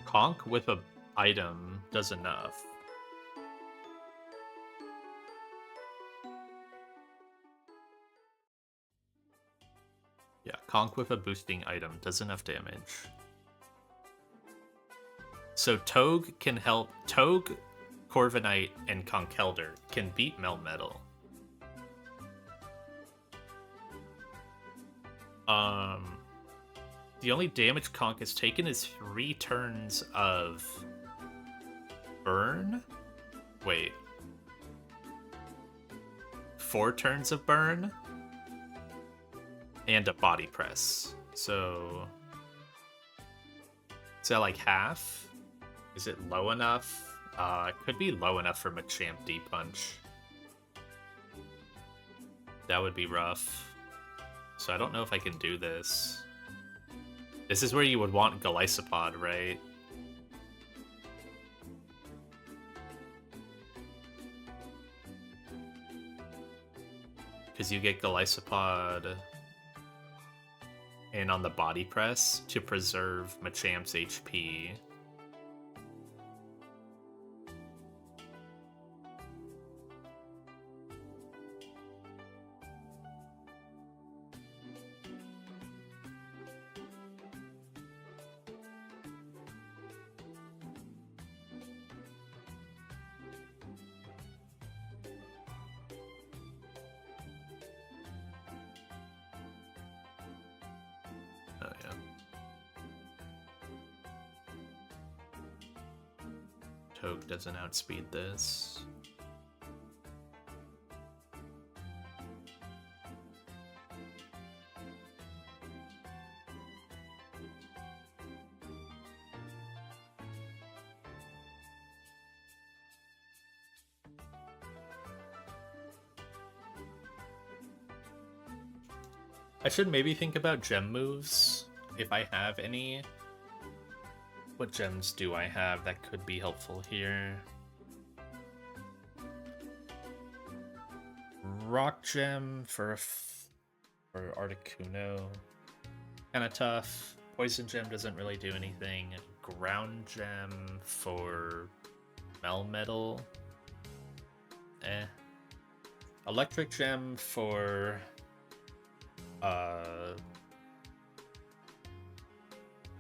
Conk with a item does enough. Yeah, Conk with a boosting item does enough damage. So Toge can help. Toge, Corviknight, and Conkeldurr can beat Melmetal. The only damage Conk has taken is 3 turns of burn. Wait. 4 turns of burn. And a Body Press. So is that like half? Is it low enough? It could be low enough for Machamp D-Punch. That would be rough. So I don't know if I can do this. This is where you would want Golisopod, right? Because you get Golisopod in on the Body Press to preserve Machamp's HP. Oh, yeah. Toge doesn't outspeed this. I should maybe think about gem moves, if I have any. What gems do I have that could be helpful here? Rock gem for for Articuno, kind of tough. Poison gem doesn't really do anything. Ground gem for Melmetal, eh. Electric gem for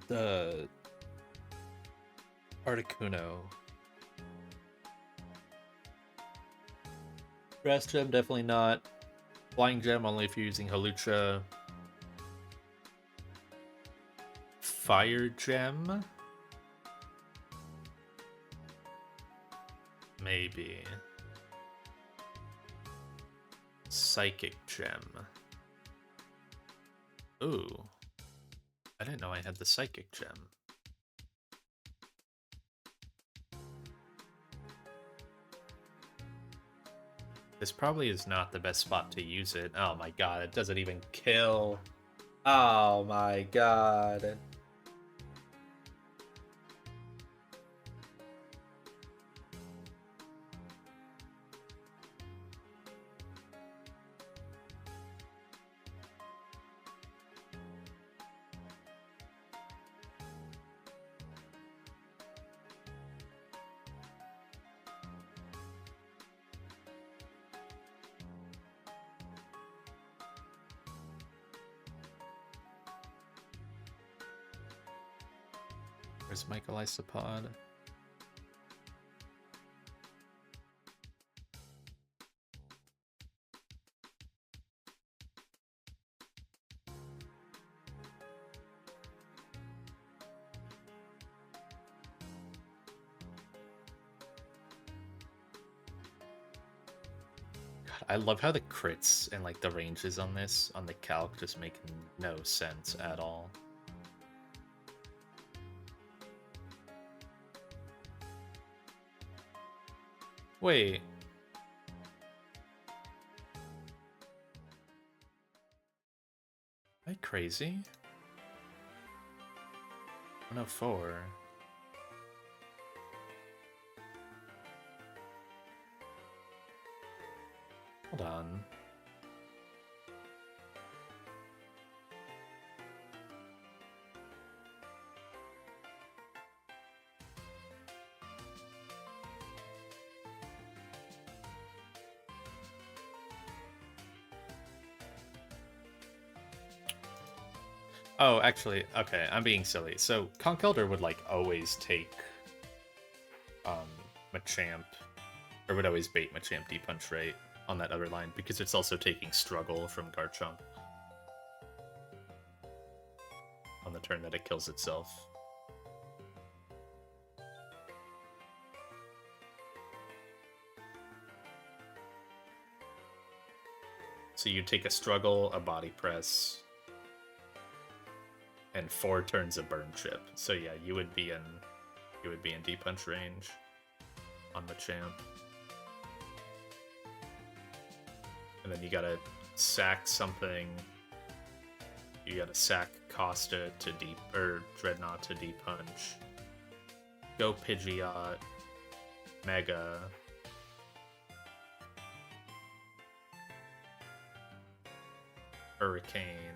the Articuno. Grass gem, definitely not. Flying gem, only if you're using Halucha. Fire gem? Maybe. Psychic gem. Ooh. I didn't know I had the psychic gem. This probably is not the best spot to use it. Oh my god, it doesn't even kill. Oh my god. Where's Michael Isopod? I love how the crits and like the ranges on this, on the calc, just make no sense at all. Wait. Am I crazy? 104. Hold on. Oh, actually, okay, I'm being silly. So, Conch Elder would, like, always take, Machamp, or would always bait Machamp D-Punch rate on that other line, because it's also taking Struggle from Garchomp on the turn that it kills itself. So you take a Struggle, a Body Press, and 4 turns of Burn Chip. So yeah, you would be in D-Punch range on Machamp. And then you gotta sack something. You gotta sack Costa to Dreadnought to D-Punch. Go Pidgeot. Mega. Hurricane.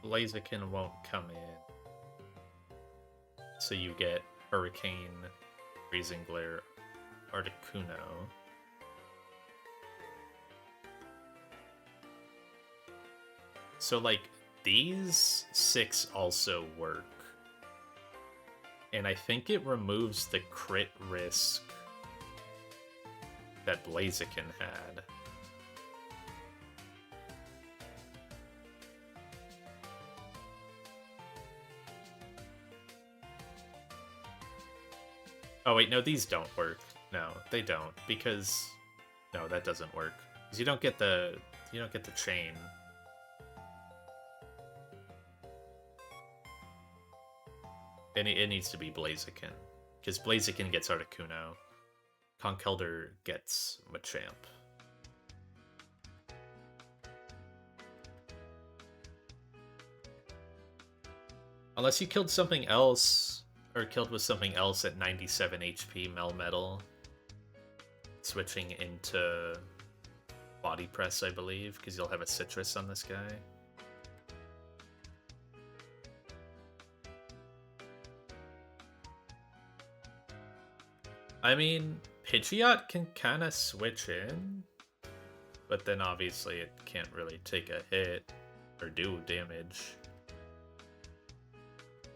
Blaziken won't come in. So you get Hurricane, Freezing Glare, Articuno. So, like, these 6 also work. And I think it removes the crit risk that Blaziken had. Oh wait, no, these don't work. No, they don't, because no, that doesn't work. Because you don't get the chain. And it needs to be Blaziken, because Blaziken gets Articuno. Conch Elder gets Machamp. Unless you killed something else, or killed with something else at 97 HP Melmetal. Switching into Body Press, I believe, because you'll have a Citrus on this guy. I mean, Pidgeot can kind of switch in, but then obviously it can't really take a hit or do damage.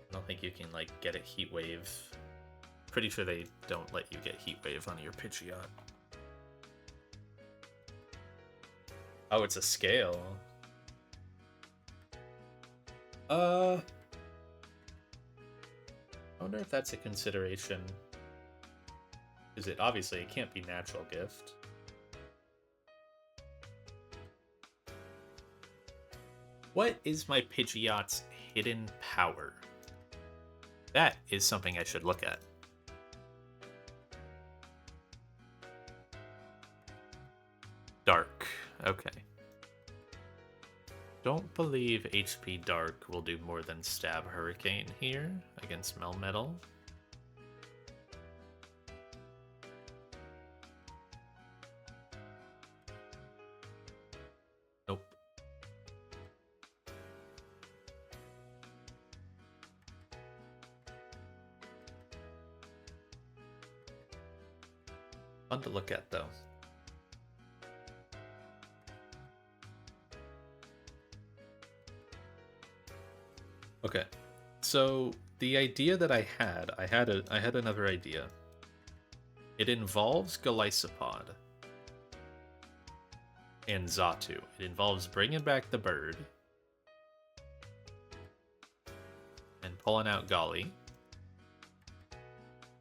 I don't think you can, like, get a Heat Wave. Pretty sure they don't let you get Heat Wave on your Pidgeot. Oh, it's a scale. I wonder if that's a consideration. Because it can't be natural gift. What is my Pidgeot's hidden power? That is something I should look at. Dark. Okay. Don't believe HP Dark will do more than Stab Hurricane here against Melmetal. Nope. Fun to look at, though. Okay, so the idea that I had another idea. It involves Golisopod and Xatu. It involves bringing back the bird and pulling out Golly.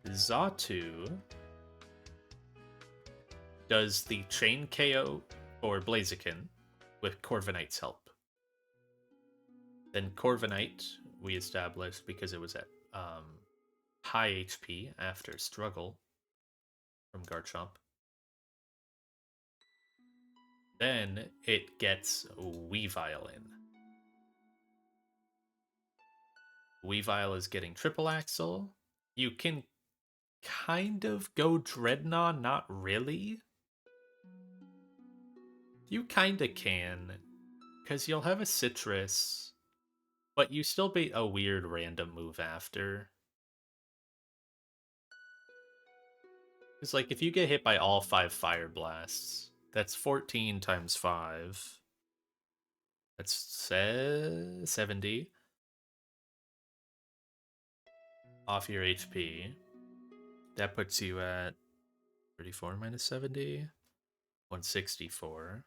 Xatu does the chain KO for Blaziken with Corviknight's help. Then Corviknight, we established because it was at high HP after Struggle from Garchomp. Then it gets Weavile in. Weavile is getting Triple Axle. You can kind of go Dreadnought, not really. You kind of can, because you'll have a Citrus. But you still beat a weird random move after. It's like, if you get hit by all 5 Fire Blasts, that's 14 times 5. That's 70. Off your HP. That puts you at 34 minus 70. 164.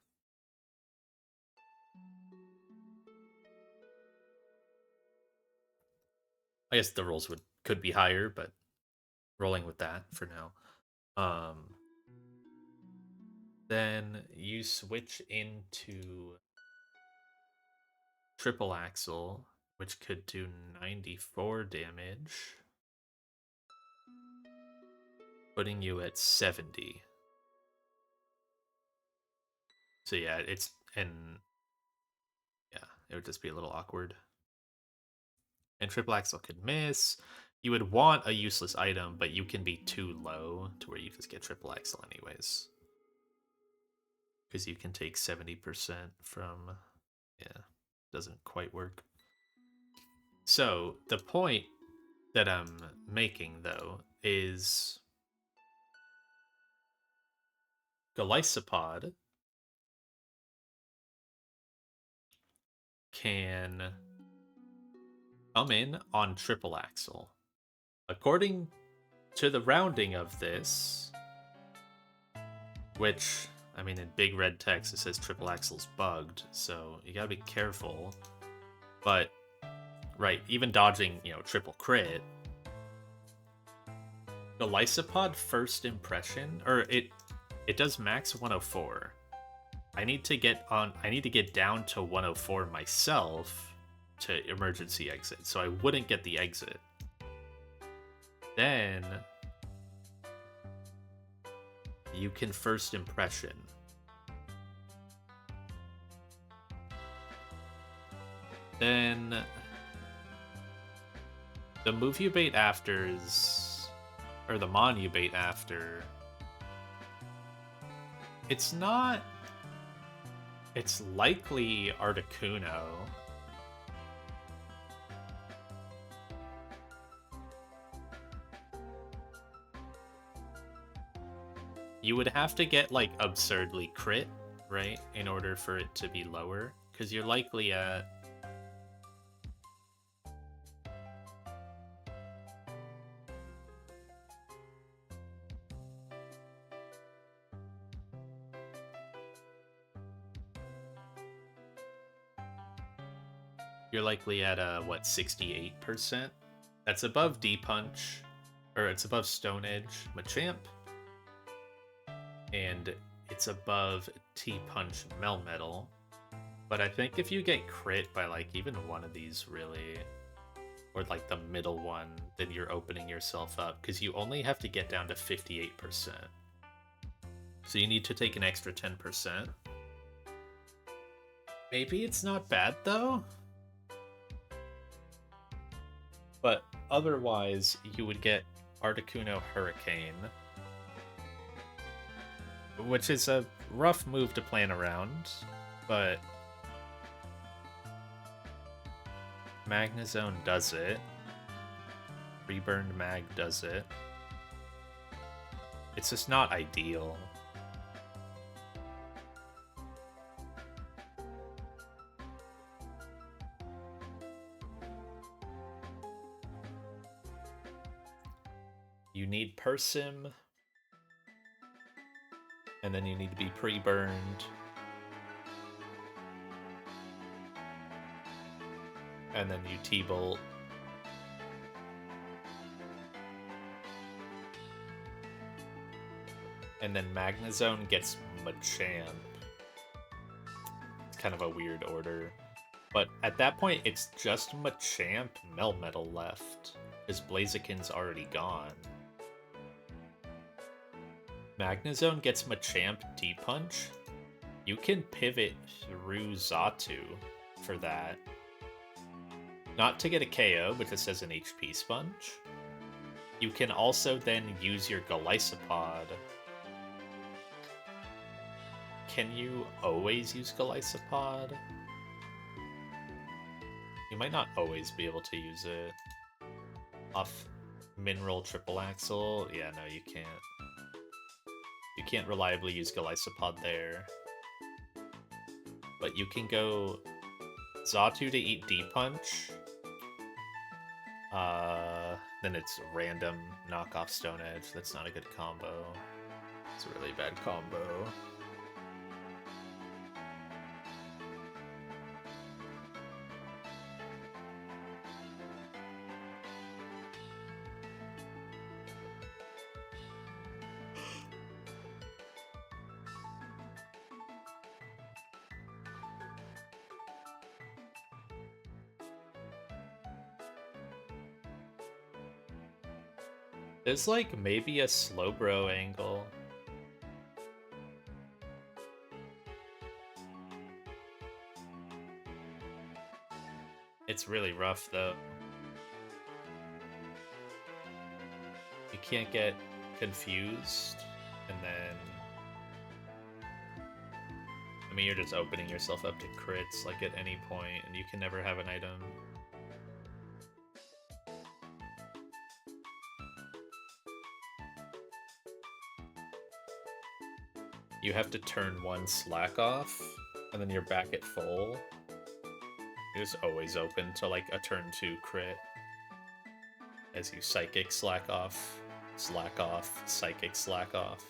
I guess the rolls could be higher, but rolling with that for now. Then you switch into Triple Axle, which could do 94 damage, putting you at 70. So yeah, it would just be a little awkward. And Triple Axle could miss. You would want a useless item, but you can be too low to where you just get Triple Axle anyways. Because you can take 70% from... Yeah, doesn't quite work. So, the point that I'm making, though, is... Golisopod can come in on Triple Axle. According to the rounding of this, which, I mean, in big red text it says Triple Axle's bugged, so you gotta be careful. But, right, even dodging, triple crit, the Lysopod first impression, or it does max 104. I need to get down to 104 myself to emergency exit, so I wouldn't get the exit. Then you can first impression. Then The move you bait after is, or the mon you bait after. It's not. It's likely Articuno. You would have to get like absurdly crit, right, in order for it to be lower, because you're likely at. You're likely at a, what, 68%? That's above D-Punch, or it's above Stone Edge Machamp, and it's above T-Punch Melmetal. But I think if you get crit by, like, even one of these, really, or, like, the middle one, then you're opening yourself up, because you only have to get down to 58%. So you need to take an extra 10%. Maybe it's not bad, though? But otherwise, you would get Articuno Hurricane, which is a rough move to plan around, but Magnezone does it. Reburned Mag does it. It's just not ideal. You need Persim, and then you need to be pre-burned. And then you T-Bolt. And then Magnezone gets Machamp. It's kind of a weird order. But at that point, it's just Machamp Melmetal left, because Blaziken's already gone. Magnezone gets Machamp D-Punch. You can pivot through Xatu for that. Not to get a KO, but this as an HP sponge. You can also then use your Golisopod. Can you always use Golisopod? You might not always be able to use it. Off Mineral Triple Axle? Yeah, no, you can't. You can't reliably use Golisopod there. But you can go Xatu to eat D-Punch. Then it's random knockoff Stone Edge. That's not a good combo. It's a really bad combo. There's like maybe a Slowbro angle. It's really rough though. You can't get confused, and then I mean you're just opening yourself up to crits like at any point, and you can never have an item. You have to turn one slack off, and then you're back at full. You're just always open to like a turn 2 crit. As you psychic slack off, psychic slack off.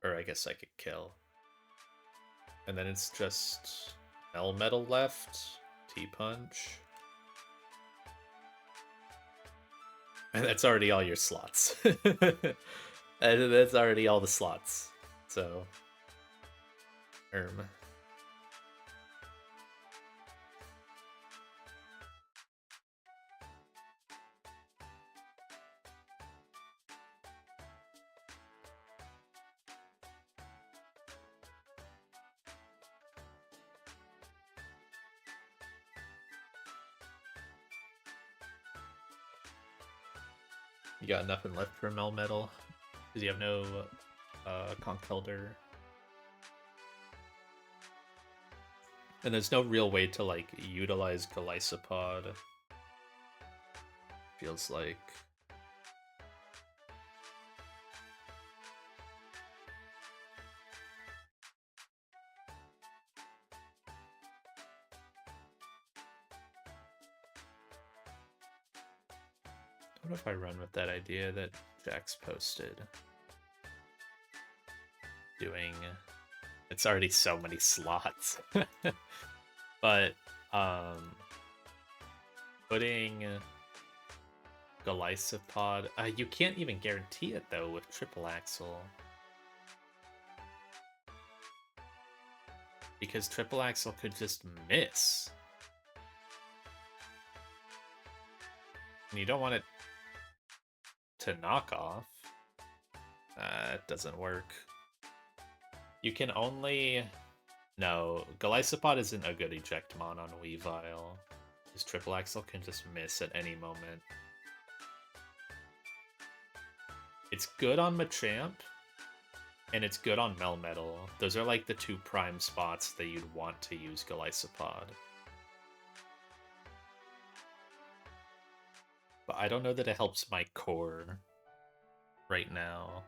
Or I guess psychic kill. And then it's just Melmetal left, T-Punch. And that's already all your slots. That's already all the slots. So, You got nothing left for Melmetal? Because you have no Conch Elder. And there's no real way to, like, utilize Golisopod. Feels like. What if I run with that idea that Jax posted? Doing... It's already so many slots. But, putting Golisopod... you can't even guarantee it, though, with Triple Axle. Because Triple Axle could just miss. And you don't want it to knock off. It doesn't work. You can only... No, Golisopod isn't a good eject mon on Weavile. Because Triple Axle can just miss at any moment. It's good on Machamp, and it's good on Melmetal. Those are like the two prime spots that you'd want to use Golisopod. But I don't know that it helps my core right now.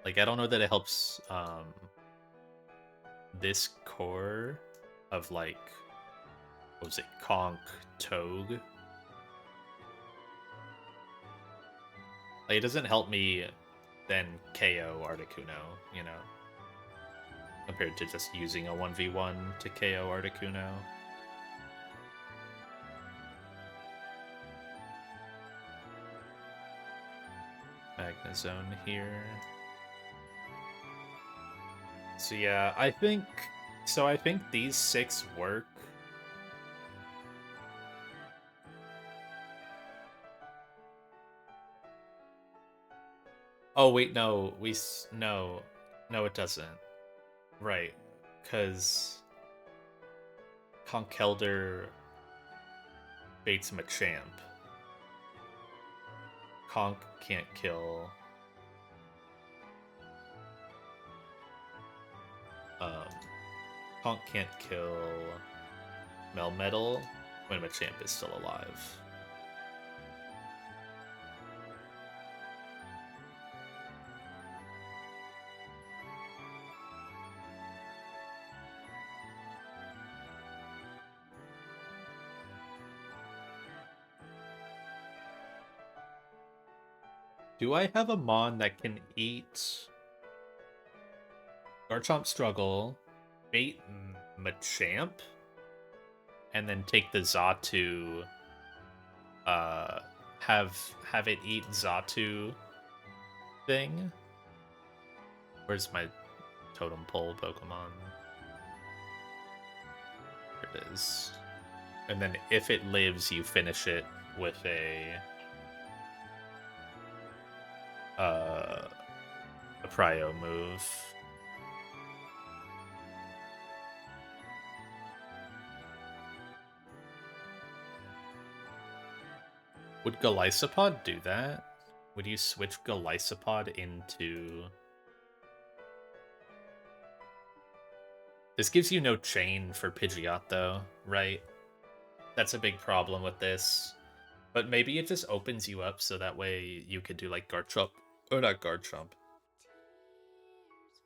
Like, I don't know that it helps this core of, like, what was it, Conch, Togue? Like, it doesn't help me then KO Articuno, you know? Compared to just using a 1v1 to KO Articuno. Magnezone here. So yeah, I think these 6 work. Oh wait, no, no, it doesn't. Right, because Conkeldurr baits Machamp. Conch can't kill. Conch can't kill Melmetal when Machamp is still alive. Do I have a Mon that can eat Garchomp Struggle, bait Machamp, and then take the Xatu, have it eat Xatu thing? Where's my totem pole Pokemon? Here it is. And then if it lives, you finish it with a Prio move. Would Golisopod do that? Would you switch Golisopod into... This gives you no chain for Pidgeot, though, right? That's a big problem with this. But maybe it just opens you up so that way you could do, like, Garchomp. Or not Garchomp.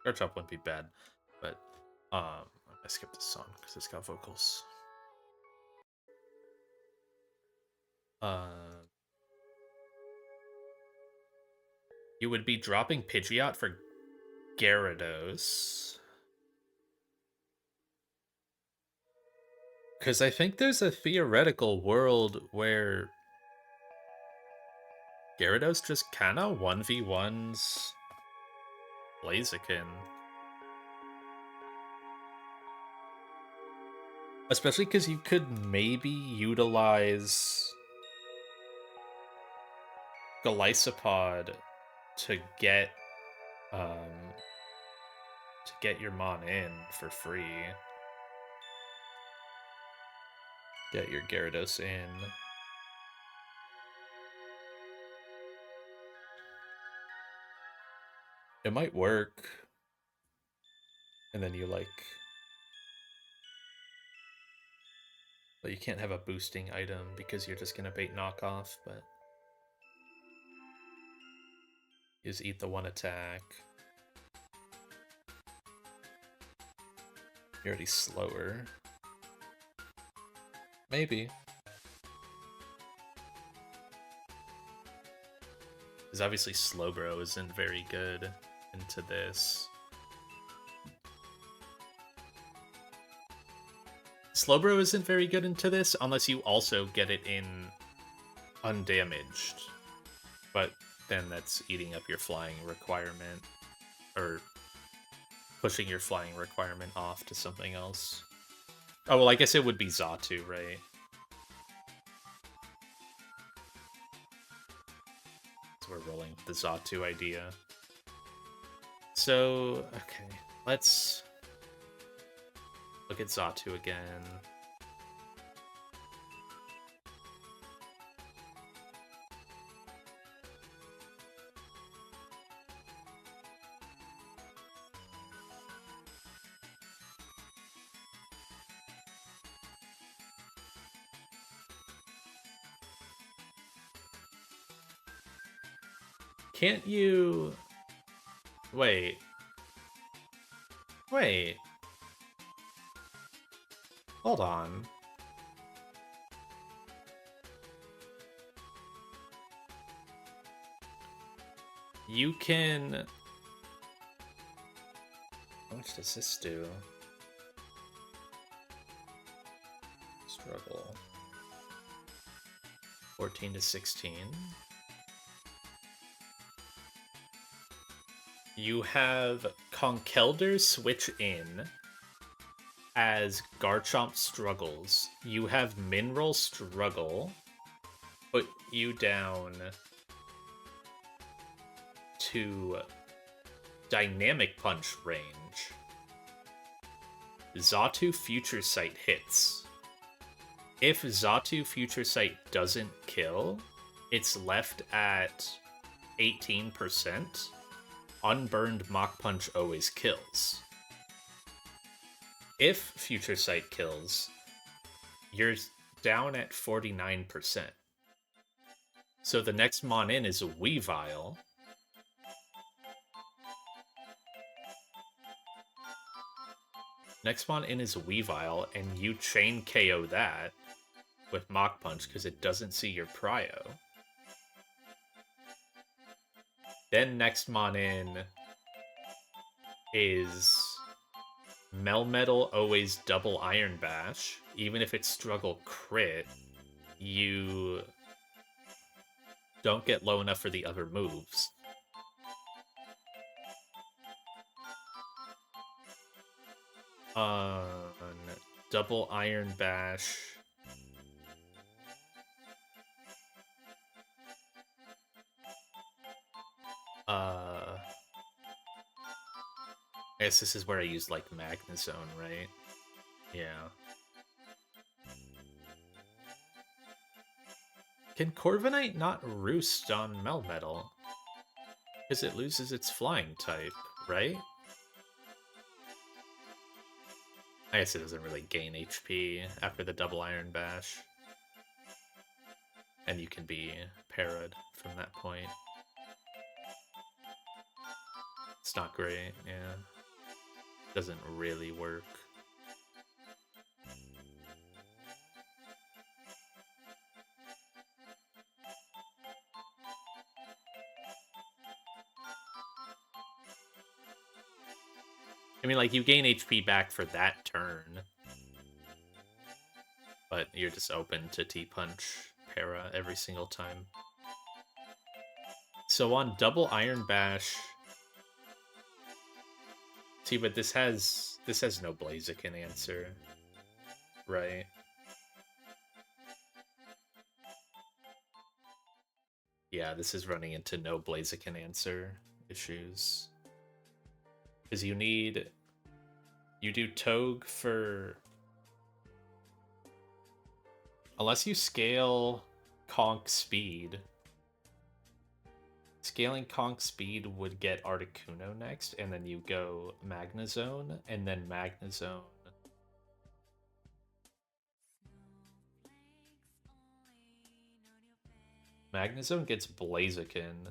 Garchomp wouldn't be bad. But, I skipped this song because it's got vocals. You would be dropping Pidgeot for Gyarados. Because I think there's a theoretical world where Gyarados just kind of 1v1s Blaziken. Especially because you could maybe utilize Golisopod to get your Mon in for free. Get your Gyarados in. It might work. And then you like... But you can't have a boosting item because you're just gonna bait knockoff, but... You just eat the one attack. You're already slower. Maybe. Because obviously Slowbro isn't very good into this. Slowbro isn't very good into this unless you also get it in undamaged. But then that's eating up your flying requirement. Or pushing your flying requirement off to something else. Oh, well, I guess it would be Xatu, right? So we're rolling the Xatu idea. So, okay, let's look at Xatu again. Can't you... Wait. Wait. Hold on. You can... How much does this do? Struggle. 14 to 16. You have Conkeldurr switch in as Garchomp struggles. You have Mineral struggle, put you down to Dynamic Punch range. Xatu Future Sight hits. If Xatu Future Sight doesn't kill, it's left at 18%. Unburned Mach Punch always kills. If Future Sight kills, you're down at 49%. So the next mon in is a Weavile. Next mon in is a Weavile, and you chain KO that with Mach Punch because it doesn't see your Prio. Then next mon in is Melmetal, always double Iron Bash. Even if it's struggle crit, you don't get low enough for the other moves. Double Iron Bash. I guess this is where I used, like, Magnezone, right? Yeah. Can Corviknight not roost on Melmetal? Because it loses its flying type, right? I guess it doesn't really gain HP after the double Iron Bash. And you can be parried from that point. It's not great, yeah. Doesn't really work. I mean, like, you gain HP back for that turn. But you're just open to T-Punch Para every single time. So on double Iron Bash... See, but this has no Blaziken answer, right? Yeah, this is running into no Blaziken answer issues. Because you do Togue for... Unless you scale Conk speed. Scaling conch speed would get Articuno next, and then you go Magnezone, and then Magnezone. Magnezone gets Blaziken.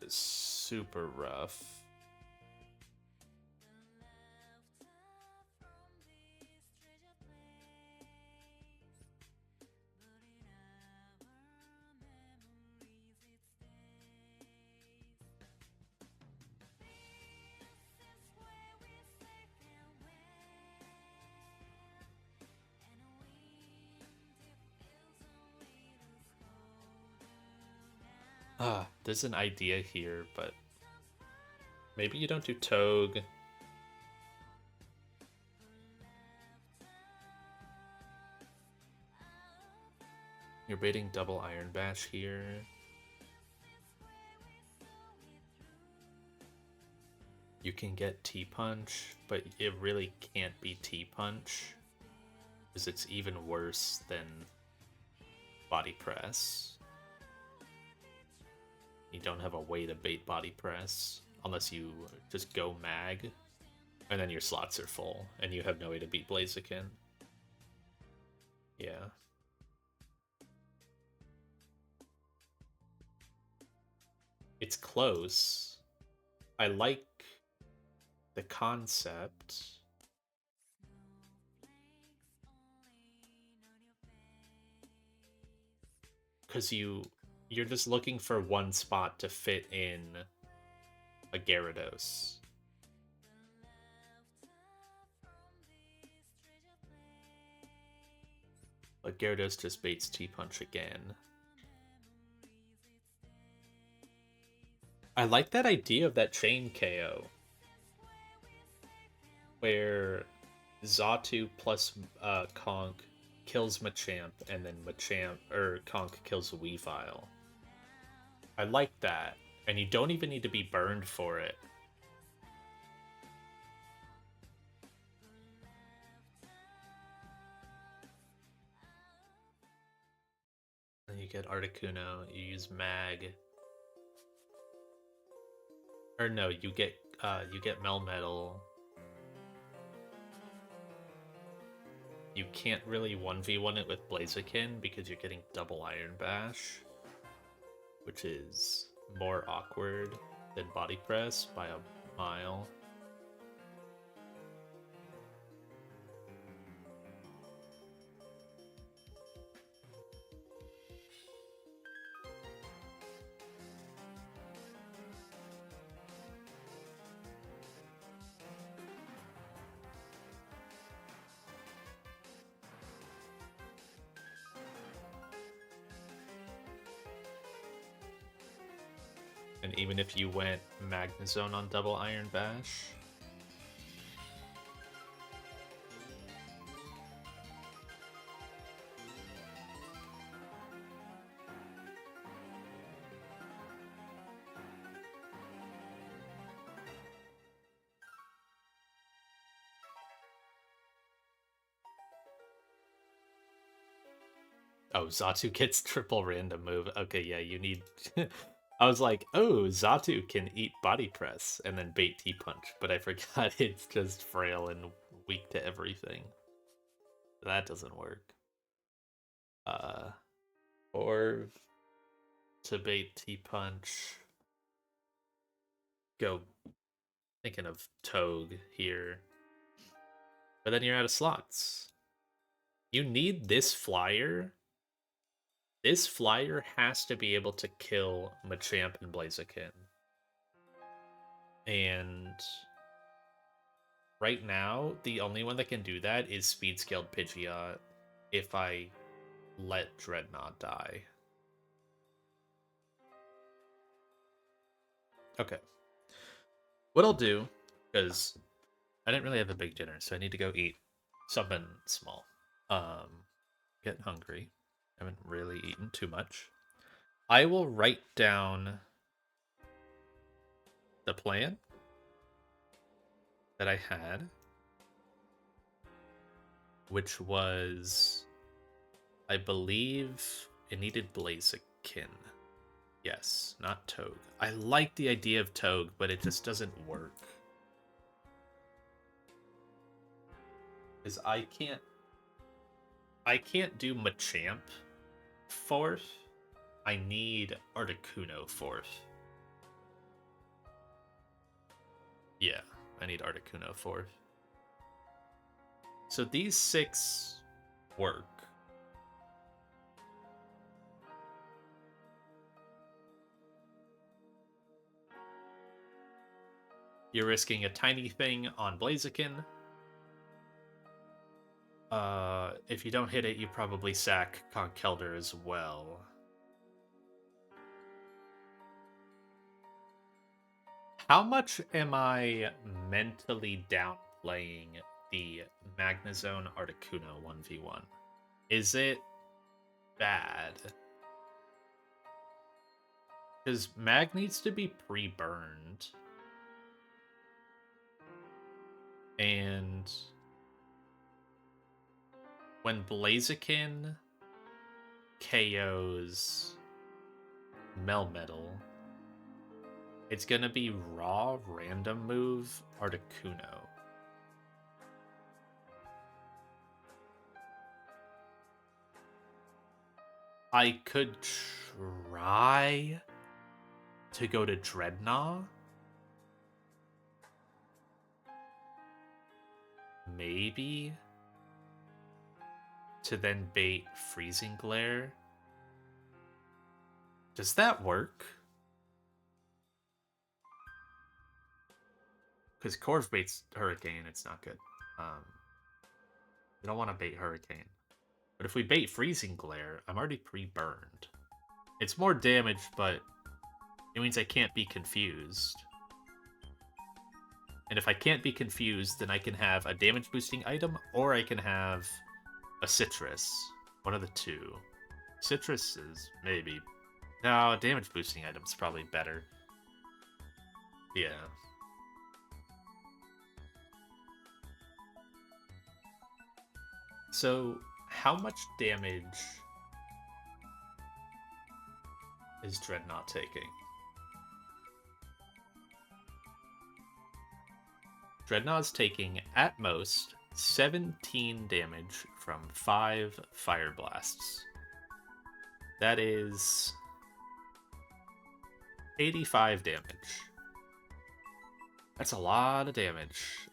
It's super rough. There's an idea here, but maybe you don't do Togue. You're baiting double Iron Bash here. You can get T-Punch, but it really can't be T-Punch, because it's even worse than Body Press. You don't have a way to bait Body Press, unless you just go Mag, and then your slots are full, and you have no way to beat Blaziken. Yeah. It's close. I like the concept. Because you're just looking for one spot to fit in a Gyarados. But Gyarados just baits T-Punch again. I like that idea of that chain KO. Where Xatu plus Conk kills Machamp, and then Conk kills Weavile. I like that. And you don't even need to be burned for it. Then you get Articuno, you use Mag. Or no, you get Melmetal. You can't really 1v1 it with Blaziken because you're getting double Iron Bash, which is more awkward than Body Press by a mile. And even if you went Magnezone on double Iron Bash, oh, Xatu gets triple random move. Okay, yeah, you need... I was like, oh, Xatu can eat Body Press and then bait T-Punch, but I forgot it's just frail and weak to everything. That doesn't work. Or to bait T-Punch, go thinking of Togue here. But then you're out of slots. You need this flyer. This flyer has to be able to kill Machamp and Blaziken. And right now, the only one that can do that is speed-scaled Pidgeot if I let Dreadnought die. Okay. What I'll do, because I didn't really have a big dinner, so I need to go eat something small. Getting hungry. Haven't really eaten too much. I will write down the plan that I had, which was, I believe it needed Blaziken. Yes, not Togue. I like the idea of Togue, but it just doesn't work. Because I can't do Machamp fourth. I need Articuno fourth. Yeah, I need Articuno fourth. So these 6 work. You're risking a tiny thing on Blaziken. If you don't hit it, you probably sack Conkeldurr as well. How much am I mentally downplaying the Magnezone Articuno 1v1? Is it bad? Because Mag needs to be pre-burned. And when Blaziken KOs Melmetal, it's gonna be raw random move Articuno. I could try to go to Dreadnought. Maybe. To then bait Freezing Glare. Does that work? Because Corv baits Hurricane, it's not good. We don't want to bait Hurricane. But if we bait Freezing Glare, I'm already pre-burned. It's more damage, but it means I can't be confused. And if I can't be confused, then I can have a damage boosting item, or I can have a Citrus. One of the two. Citrus is maybe... No, damage boosting item's probably better. Yeah. So, how much damage is Dreadnought taking? Dreadnought's taking, at most, 17 damage from 5 Fire Blasts. That is 85 damage. That's a lot of damage.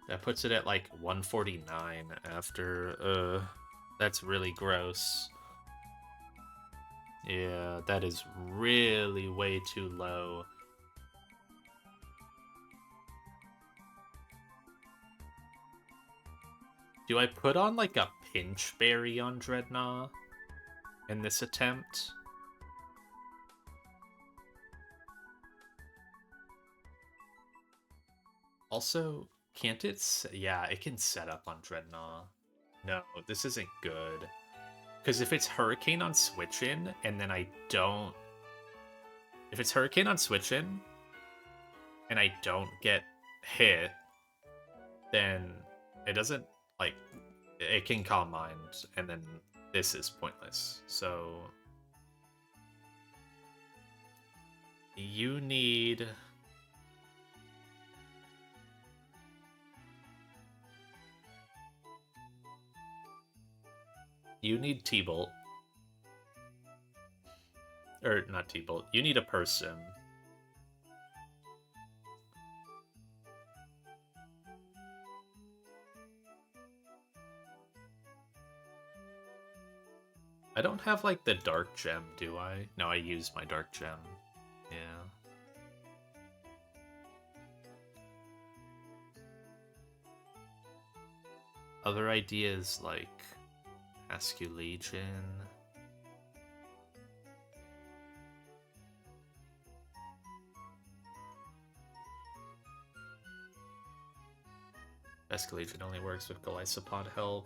That puts it at like 149 after, that's really gross. Yeah, that is really way too low. Do I put on like a Pinch Berry on Dreadnought in this attempt? Also, can't it... Yeah, it can set up on Dreadnought. No, this isn't good. Because if it's Hurricane on switch in, and then I don't... If it's Hurricane on switch in, and I don't get hit, then it doesn't, like... It can Calm Mind, and then this is pointless. So... You need... You need T-Bolt. Or, not T-Bolt. You need a person. I don't have, like, the Dark Gem, do I? No, I used my Dark Gem. Yeah. Other ideas, like... Asculegion. Asculegion only works with Golisopod help.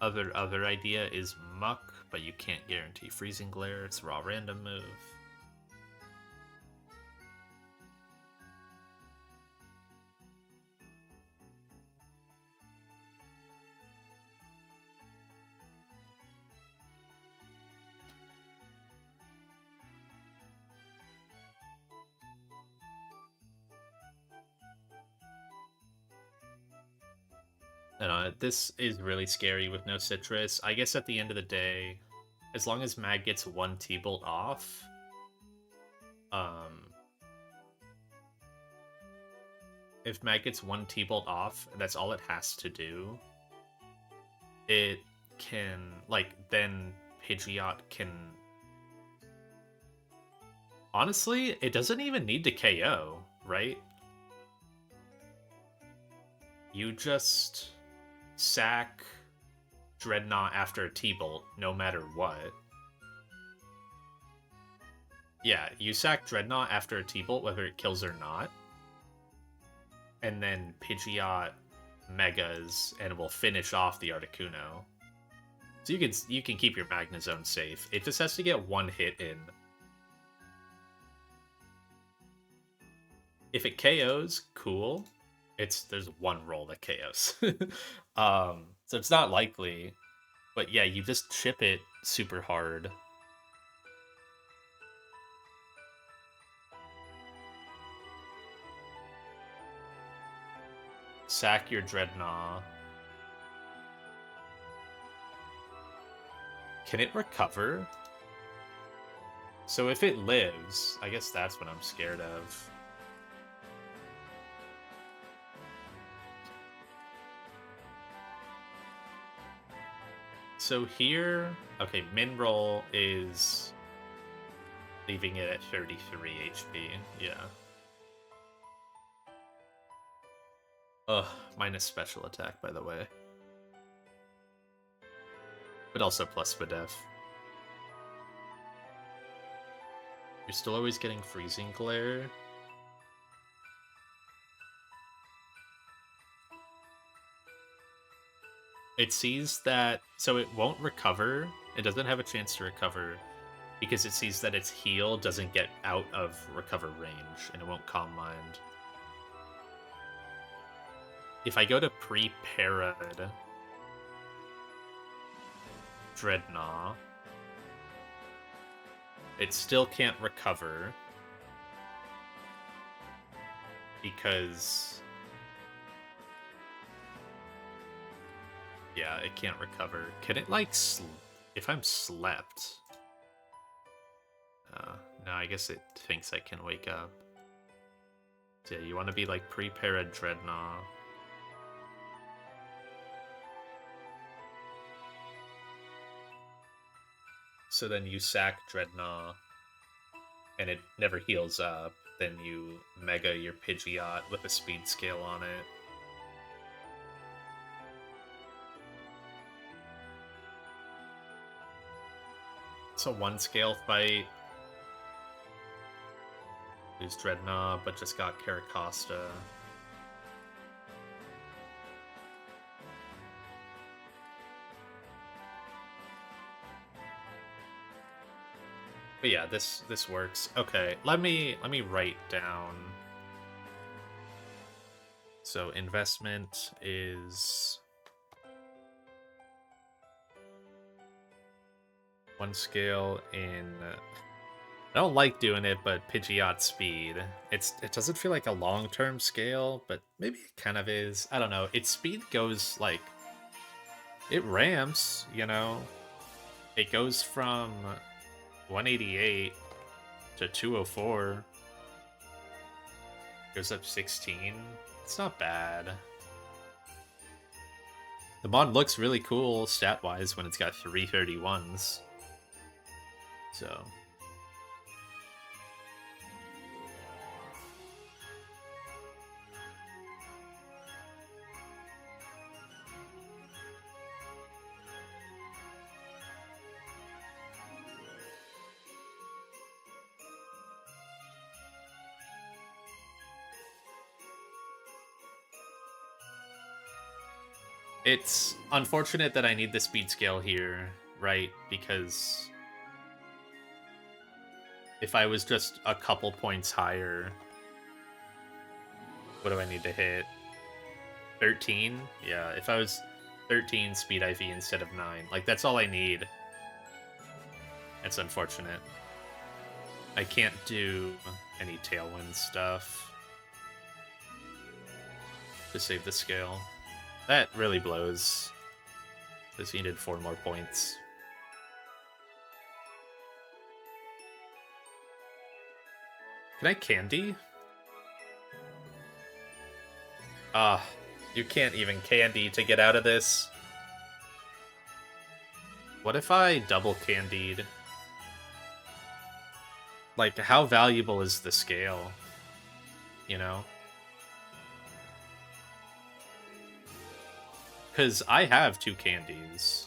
Other idea is Muck, but you can't guarantee Freezing Glare. It's a raw random move. This is really scary with no citrus. I guess at the end of the day, as long as Mag gets one T-Bolt off, um, if Mag gets one T-Bolt off, that's all it has to do. It can, like, then Pidgeot can... Honestly, it doesn't even need to KO, right? You just sack Dreadnought after a T-Bolt, no matter what. Yeah, you sack Dreadnought after a T-Bolt, whether it kills or not. And then Pidgeot Megas, and will finish off the Articuno. So you can keep your Magnezone safe. It just has to get one hit in. If it KOs, cool. There's one roll that KOs. So it's not likely. But yeah, you just chip it super hard. Sack your Dreadnought. Can it recover? So if it lives, I guess that's what I'm scared of. So here, okay, min roll is leaving it at 33 HP, yeah. Ugh, minus special attack, by the way. But also plus Videf. You're still always getting Freezing Glare. It sees that, so it won't recover. It doesn't have a chance to recover because it sees that its heal doesn't get out of recover range and it won't Calm Mind. If I go to pre-parad Dreadnought, it still can't recover because... Yeah, it can't recover. Can it, like, if I'm slept? No, I guess it thinks I can wake up. So yeah, you want to be, like, pre-parad Dreadnought. So then you sack Dreadnought, and it never heals up. Then you Mega your Pidgeot with a speed scale on it. It's a 1-scale fight. Lose Dreadnought, but just got Caracosta. But yeah, this works. Okay, let me write down. So investment is 1 scale in. I don't like doing it, but Pidgeot speed. It doesn't feel like a long-term scale, but maybe it kind of is. I don't know. Its speed goes like it ramps, you know. It goes from 188 to 204. Goes up 16. It's not bad. The mod looks really cool stat-wise when it's got 331s. So... It's unfortunate that I need the speed scale here, right? Because if I was just a couple points higher, what do I need to hit? 13? Yeah, if I was 13 speed IV instead of 9, like that's all I need. It's unfortunate. I can't do any Tailwind stuff to save the scale. That really blows. This needed 4 more points. Can I candy? Ah, you can't even candy to get out of this. What if I double candied? Like, how valuable is the scale? You know? Because I have 2 candies.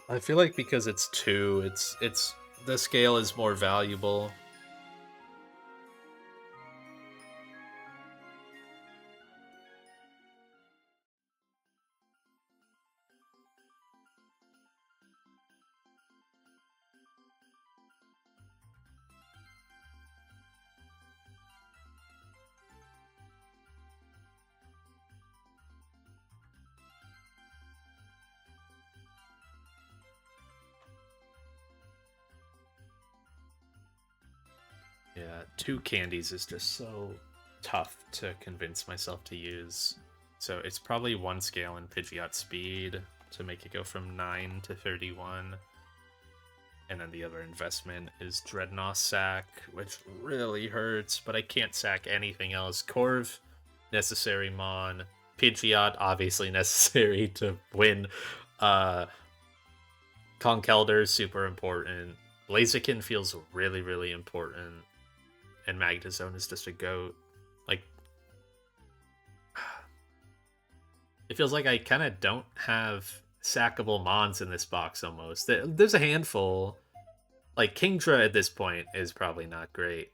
I feel like because it's 2, it's the scale is more valuable. Yeah, 2 candies is just so tough to convince myself to use. So it's probably 1 scale in Pidgeot speed to make it go from 9 to 31. And then the other investment is Dreadnought sack, which really hurts, but I can't sack anything else. Corv, necessary mon. Pidgeot, obviously necessary to win. Conkeldurr, super important. Blaziken feels really, really important. And Magnezone is just a goat. Like, it feels like I kind of don't have sackable mons in this box almost. There's a handful. Like, Kingdra at this point is probably not great.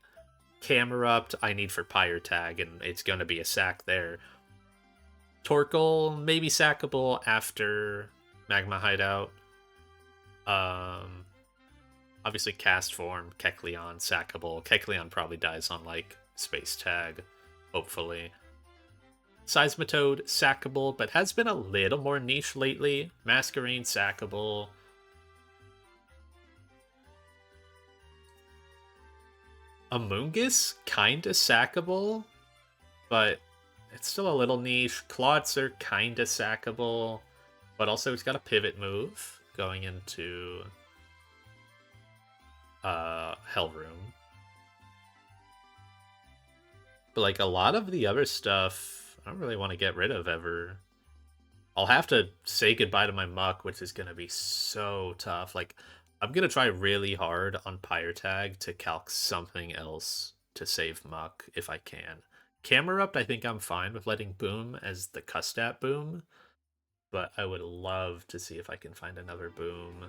Camerupt, I need for Pyre Tag, and it's going to be a sack there. Torkoal, maybe sackable after Magma Hideout. Obviously, Cast Form, Kecleon, sackable. Kecleon probably dies on, like, Space Tag, hopefully. Seismitoad, sackable, but has been a little more niche lately. Masquerain, sackable. Amoonguss, kinda sackable, but it's still a little niche. Clawitzer, kinda sackable, but also it's got a pivot move going into Hellroom. But like a lot of the other stuff, I don't really want to get rid of ever. I'll have to say goodbye to my Muck, which is going to be so tough. Like, I'm going to try really hard on Pyre Tag to calc something else to save Muck if I can. Camerupt, I think I'm fine with letting Boom as the Custat Boom, but I would love to see if I can find another Boom.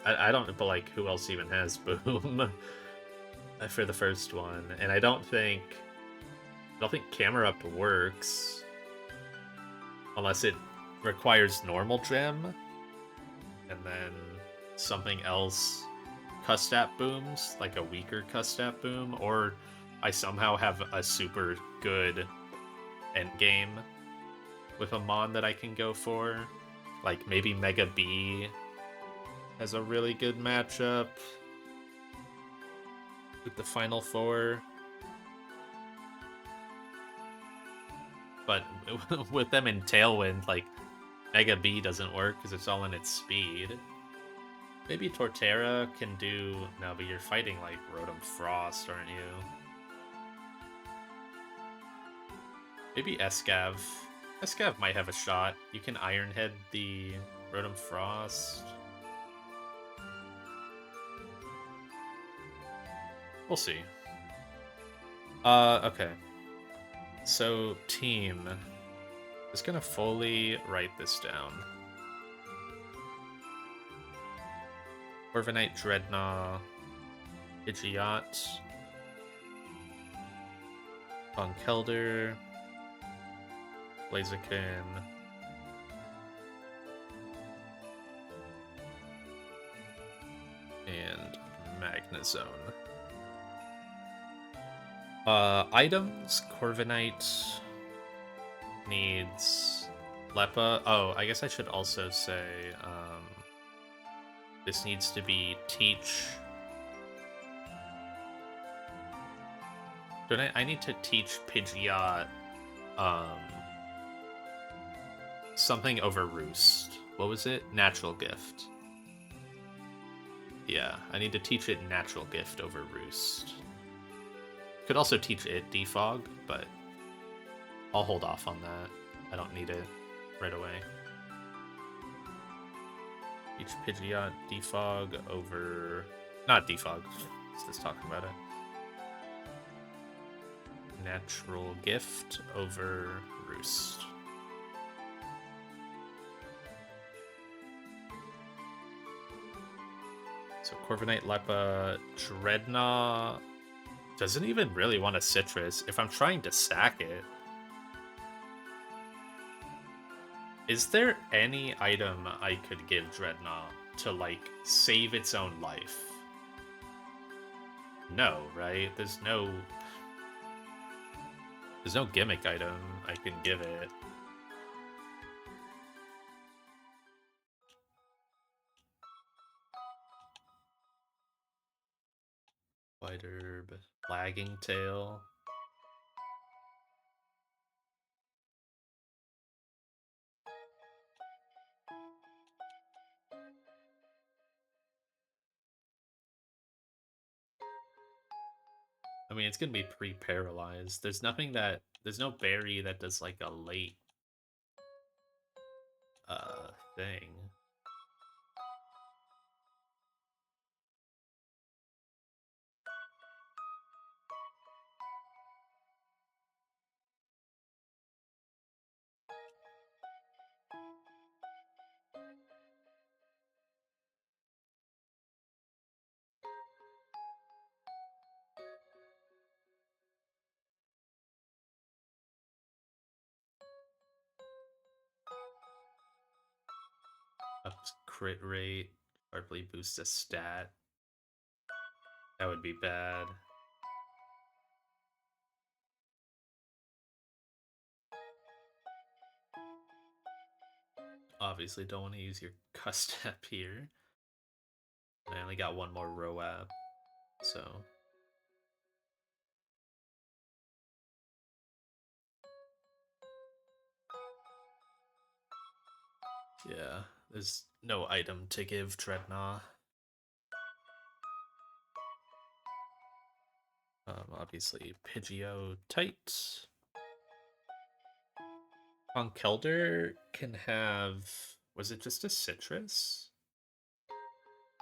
I don't, but like, who else even has Boom for the first one? And I don't think Camerupt works. Unless it requires normal gem, and then something else Custat booms, like a weaker Custat boom, or I somehow have a super good endgame with a mon that I can go for. Like maybe Mega B has a really good matchup with the Final Four. But with them in Tailwind, like, Mega B doesn't work because it's all in its speed. Maybe Torterra can do... No, but you're fighting, like, Rotom Frost, aren't you? Maybe Escav. Escav might have a shot. You can Iron Head the Rotom Frost. We'll see. Okay. So, team. Just gonna fully write this down. Corviknight, Dreadnought, Pidgeot, Von Kelder, Blaziken, and Magnezone. Items, Corviknight needs Lepa. Oh, I guess I should also say, this needs to be Teach. Don't I need to teach Pidgeot, something over Roost. What was it? Natural Gift. Yeah, I need to teach it Natural Gift over Roost. Could also teach it Defog, but I'll hold off on that. I don't need it right away. Teach Pidgeot Defog over... Not Defog, just talking about it. Natural Gift over Roost. So Corviknight, Lepa, Dreadnought doesn't even really want a Citrus. If I'm trying to sack it, is there any item I could give Dreadnought to, like, save its own life? No, right? There's no gimmick item I can give it. White Herb, Lagging Tail. I mean, it's gonna be pre-paralyzed. There's no berry that does like a late thing. Ups crit rate, sharply boosts a stat. That would be bad. Obviously don't want to use your Custap here. I only got one more Roab, so... Yeah, there's no item to give Dreadnought. Obviously Pidgeot tight. Conkeldurr can have... Was it just a Citrus?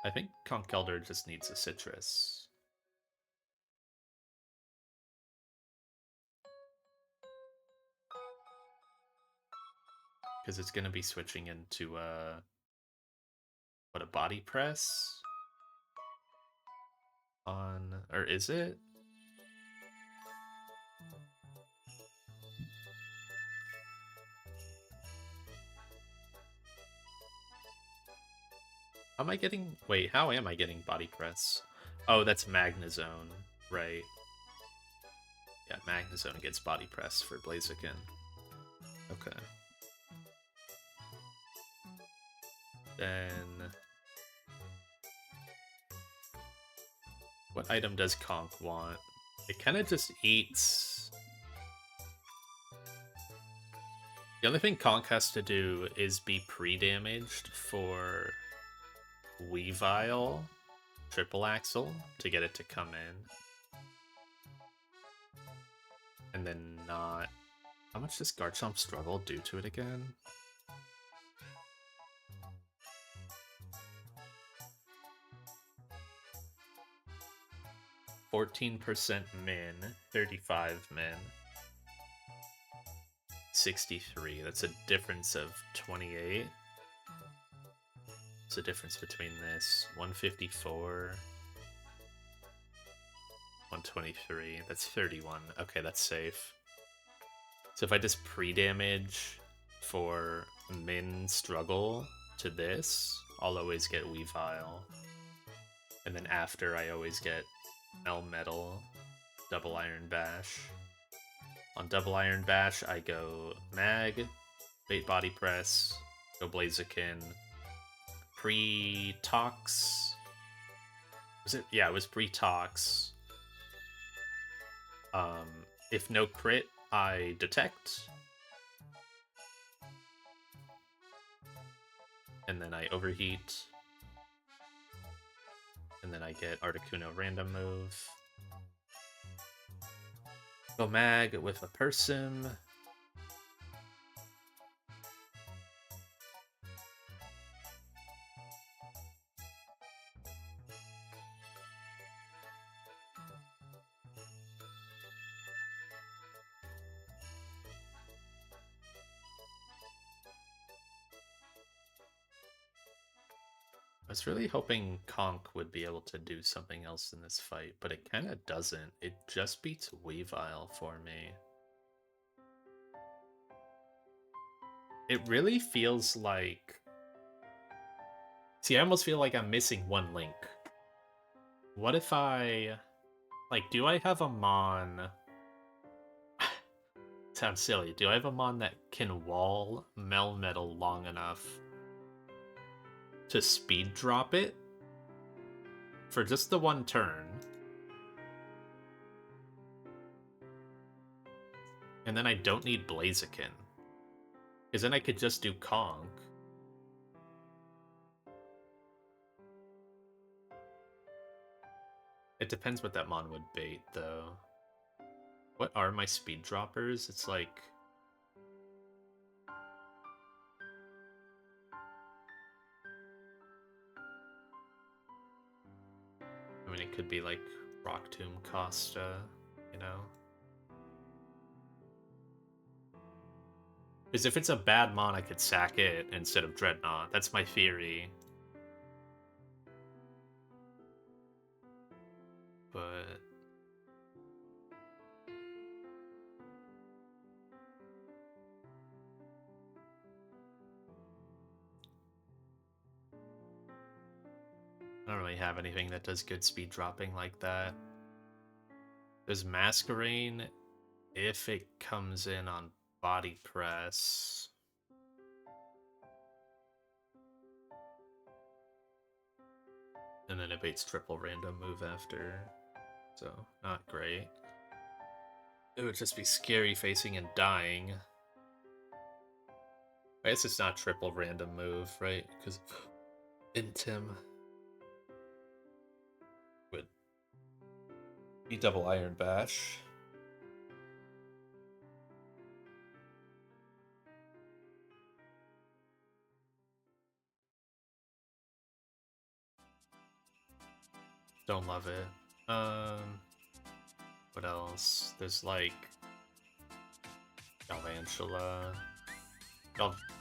I think Conkeldurr just needs a Citrus. Because it's going to be switching into, what, a Body Press? On... Or is it? How am I getting... Wait, how am I getting Body Press? Oh, that's Magnezone, right. Yeah, Magnezone gets Body Press for Blaziken. Okay. Then... What item does Conk want? It kind of just eats... The only thing Conk has to do is be pre-damaged for Weavile, Triple Axle, to get it to come in. And then not... How much does Garchomp Struggle do to it again? %, min, 35 min, 63. That's a difference of 28. It's a difference between this 154 123. That's 31. Okay, that's safe. So if I just pre-damage for min struggle to this, I'll always get Weavile. And then after, I always get Melmetal, Double Iron Bash. On Double Iron Bash, I go Mag, Bait Body Press, go Blaziken, pre-Tox. Was it? Yeah, it was pre-Tox. If no crit, I Detect. And then I Overheat. And then I get Articuno random move. Go Mag with a Persim. I was really hoping Conk would be able to do something else in this fight, but it kind of doesn't. It just beats Weavile for me. It really feels like... See, I almost feel like I'm missing one link. What if I... Like, do I have a Mon... Sounds silly. Do I have a Mon that can wall Melmetal long enough to speed drop it for just the one turn, and then I don't need Blaziken, because then I could just do Conk. It depends what that Mon would bait, though. What are my speed droppers? It's like... I mean, it could be like Rock Tomb Costa, you know? Because if it's a bad Mon, I could sack it instead of Dreadnought. That's my theory. But... I don't really have anything that does good speed dropping like that. There's Masquerain if it comes in on Body Press. And then it baits triple random move after. So, not great. It would just be scary facing and dying. I guess it's not triple random move, right? Because Intim would be double Iron Bash. Don't love it. What else? There's like Galvantula.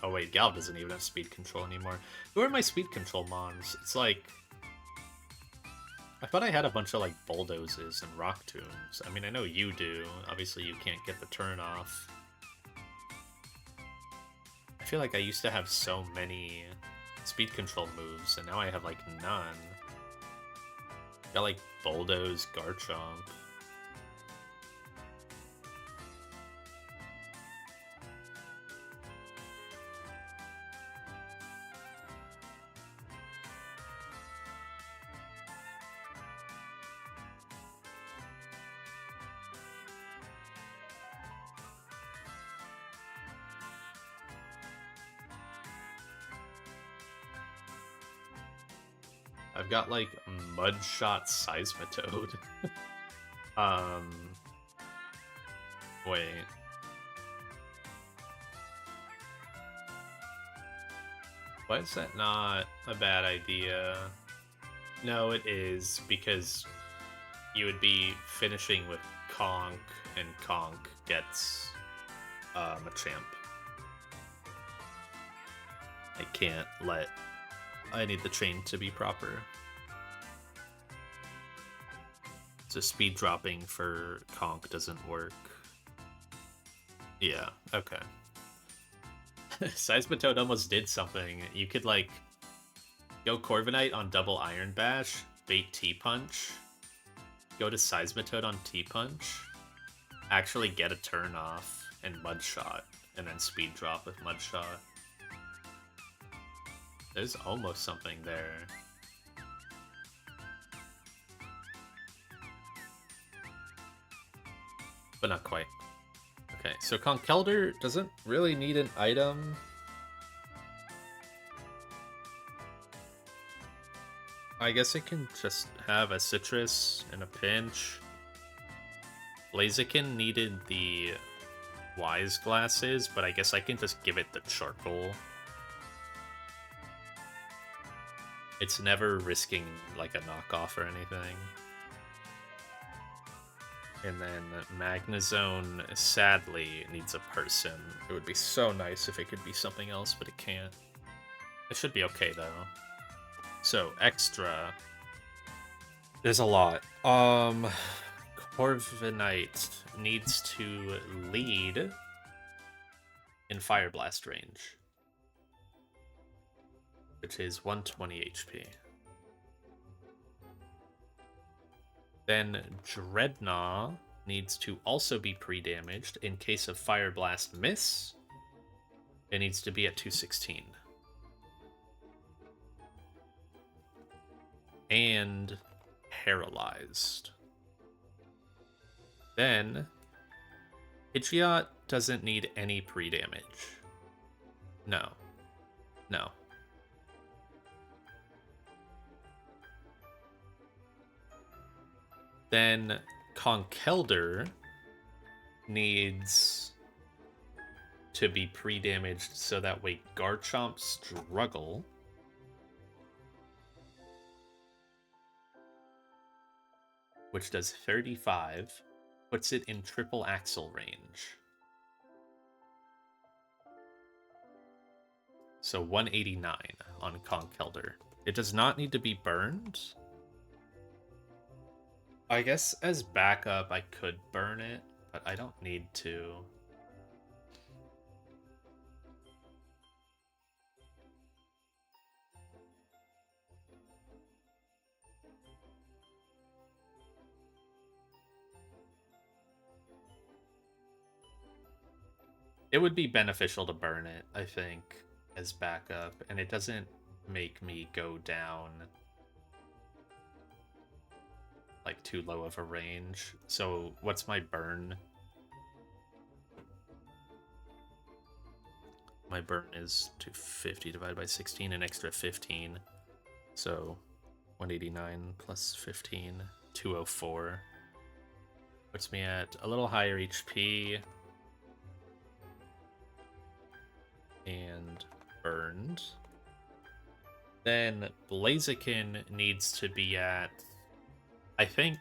Oh wait, Gal doesn't even have speed control anymore. Who are my speed control mons? It's like... I thought I had a bunch of like Bulldozes and Rock Tombs. I mean, I know you do. Obviously you can't get the turn off. I feel like I used to have so many speed control moves, and now I have like none. Got like Bulldoze, Garchomp. I've got like Mudshot Seismitoad. Wait. Why is that not a bad idea? No, it is, because you would be finishing with Conk, and Conk gets a champ. I can't let... I need the chain to be proper. So speed dropping for Conk doesn't work. Yeah, okay. Seismitoad almost did something. You could, like, go Corviknight on double Iron Bash, bait T-Punch, go to Seismitoad on T-Punch, actually get a turn off, and Mudshot, and then speed drop with Mudshot. There's almost something there. But not quite. Okay, so Conkeldurr doesn't really need an item. I guess it can just have a Citrus in a pinch. Blaziken needed the Wise Glasses, but I guess I can just give it the Charcoal. It's never risking, like, a knockoff or anything. And then Magnezone, sadly, needs a person. It would be so nice if it could be something else, but it can't. It should be okay, though. So, extra. There's a lot. Corviknight needs to lead in Fire Blast range, which is 120 HP. Then Dreadnought needs to also be pre-damaged. In case of Fire Blast miss, it needs to be at 216. And paralyzed. Then Pidgeot doesn't need any pre-damage. No. No. Then Conkeldurr needs to be pre-damaged so that way Garchomp Struggle which does 35, puts it in triple axle range. So 189 on Conkeldurr. It does not need to be burned. I guess as backup I could burn it, but I don't need to. It would be beneficial to burn it, I think, as backup, and it doesn't make me go down like too low of a range. So what's my burn? My burn is 250 divided by 16, an extra 15. So 189 plus 15, 204. Puts me at a little higher HP. And burned. Then Blaziken needs to be at, I think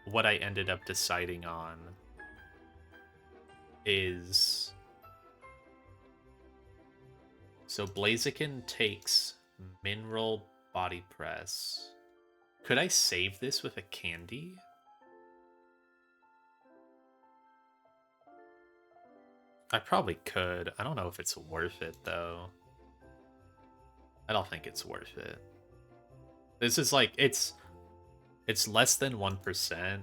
what I ended up deciding on is, so Blaziken takes Mineral Body Press. Could I save this with a candy? I probably could. I don't know if it's worth it, though. I don't think it's worth it. This is like, it's less than 1%.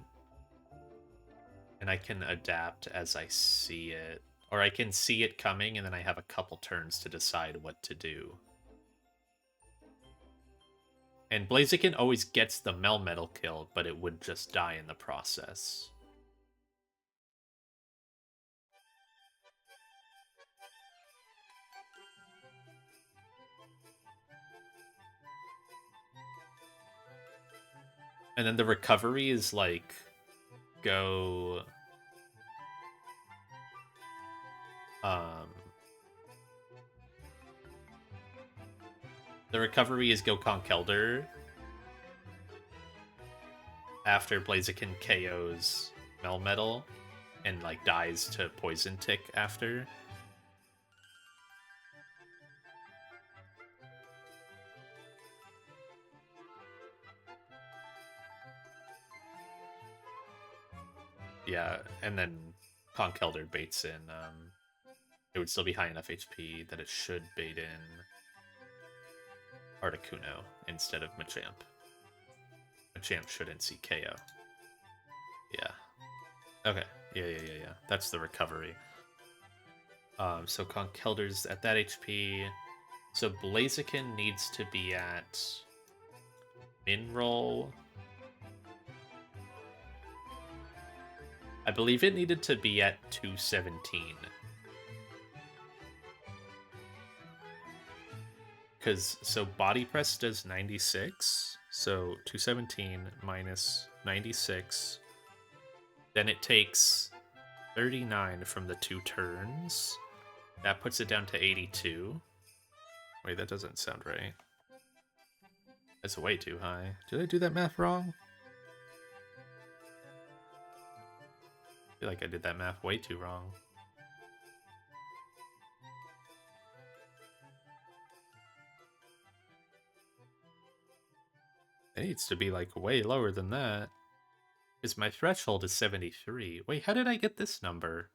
And I can adapt as I see it. Or I can see it coming, and then I have a couple turns to decide what to do. And Blaziken always gets the Melmetal kill, but it would just die in the process. And then the recovery is like, go... The recovery is go Conkeldurr after Blaziken KOs Melmetal and like dies to Poison Tick after. Yeah, and then Conkelder baits in. It would still be high enough HP that it should bait in Articuno instead of Machamp. Machamp shouldn't see KO. Yeah. Okay. Yeah. That's the recovery. So Conkelder's at that HP. So Blaziken needs to be at min roll. I believe it needed to be at 217. Because, so Body Press does 96. So 217 minus 96. Then it takes 39 from the 2 turns. That puts it down to 82. Wait, that doesn't sound right. That's way too high. Did I do that math wrong? I feel like I did that math way too wrong. It needs to be like way lower than that. Because my threshold is 73. Wait, how did I get this number?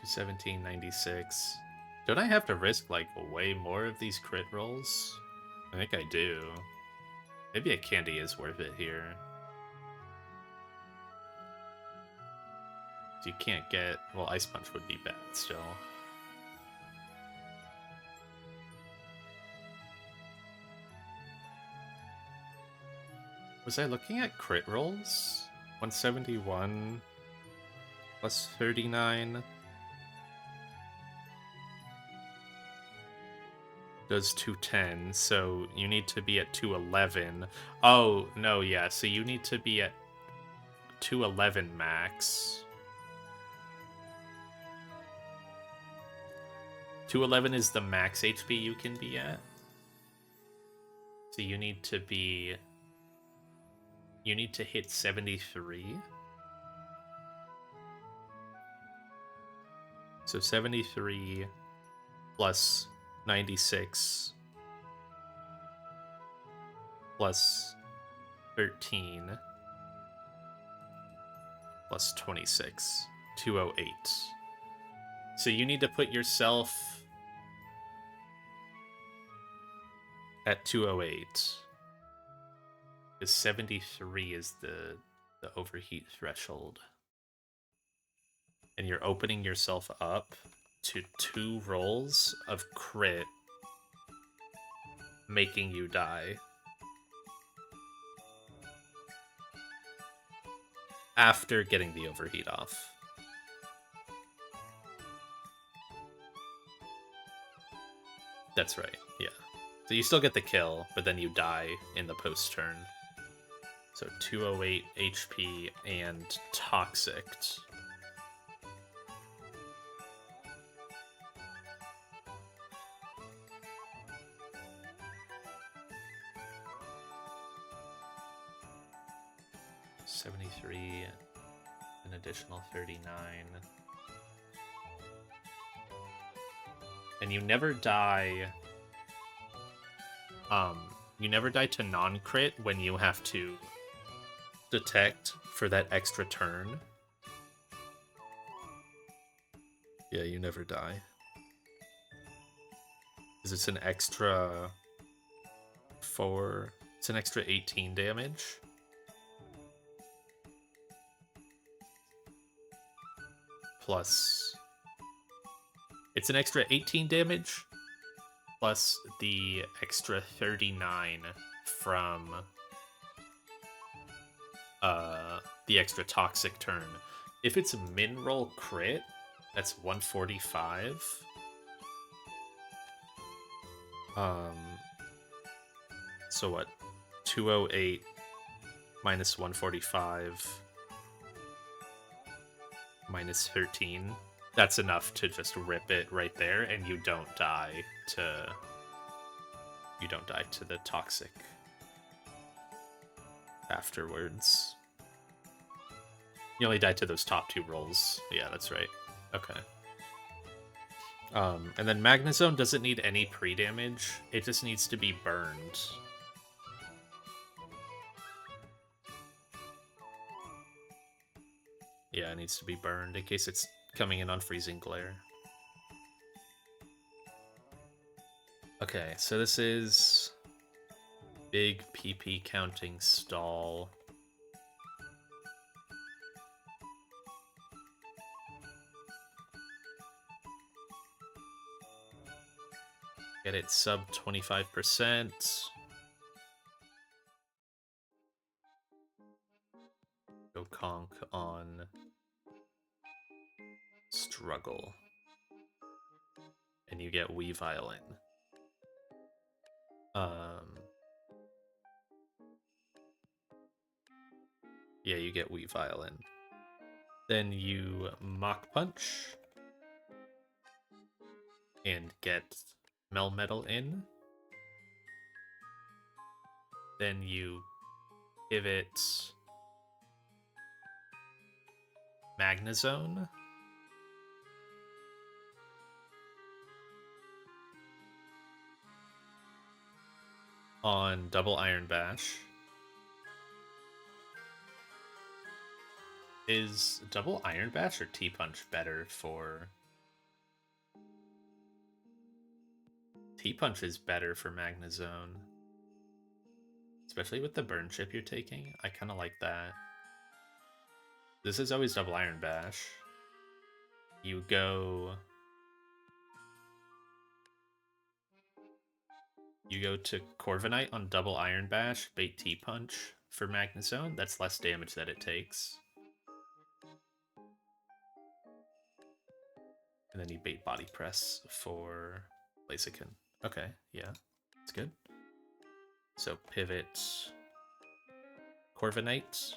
$17.96. Don't I have to risk like way more of these crit rolls? I think I do. Maybe a candy is worth it here. You can't get... Well, Ice Punch would be bad still. Was I looking at crit rolls? 171 plus 39 does 210, so you need to be at 211. Oh, no, yeah, so you need to be at 211 max. 211 is the max HP you can be at. So you need to be... You need to hit 73. So 73 plus 96 plus 13 plus 26. 208. So you need to put yourself at 208. Because 73 is the overheat threshold. And you're opening yourself up to 2 rolls of crit, making you die. After getting the overheat off. That's right, yeah. So you still get the kill, but then you die in the post-turn. So 208 HP and Toxic. An additional 39. And you never die. You never die to non-crit when you have to detect for that extra turn. Yeah, you never die. Because it's an extra 4. It's an extra 18 damage. Plus, it's an extra 18 damage, plus the extra 39 from the extra Toxic turn. If it's a min roll crit, that's 145. So what? 208 minus 145 minus 13. That's enough to just rip it right there, and you don't die to you don't die to the toxic afterwards. You only die to those top 2 rolls. Yeah, that's right. Okay. And then Magnezone doesn't need any pre-damage. It just needs to be burned. Yeah, it needs to be burned in case it's coming in on Freezing Glare. Okay, so this is big PP counting stall. Get it sub 25%. Go conk on struggle. And you get Weavile. Yeah, you get Weavile. Then you Mach Punch and get Melmetal in. Then you pivot Magnezone. On double Iron Bash. Is double Iron Bash or T-Punch better for... T-Punch is better for Magnezone. Especially with the burn chip you're taking. I kind of like that. This is always double Iron Bash. You go... You go to Corviknight on double Iron Bash, bait T-Punch for Magnezone. That's less damage that it takes. And then you bait Body Press for Blaziken. Okay, yeah, that's good. So pivot Corviknight,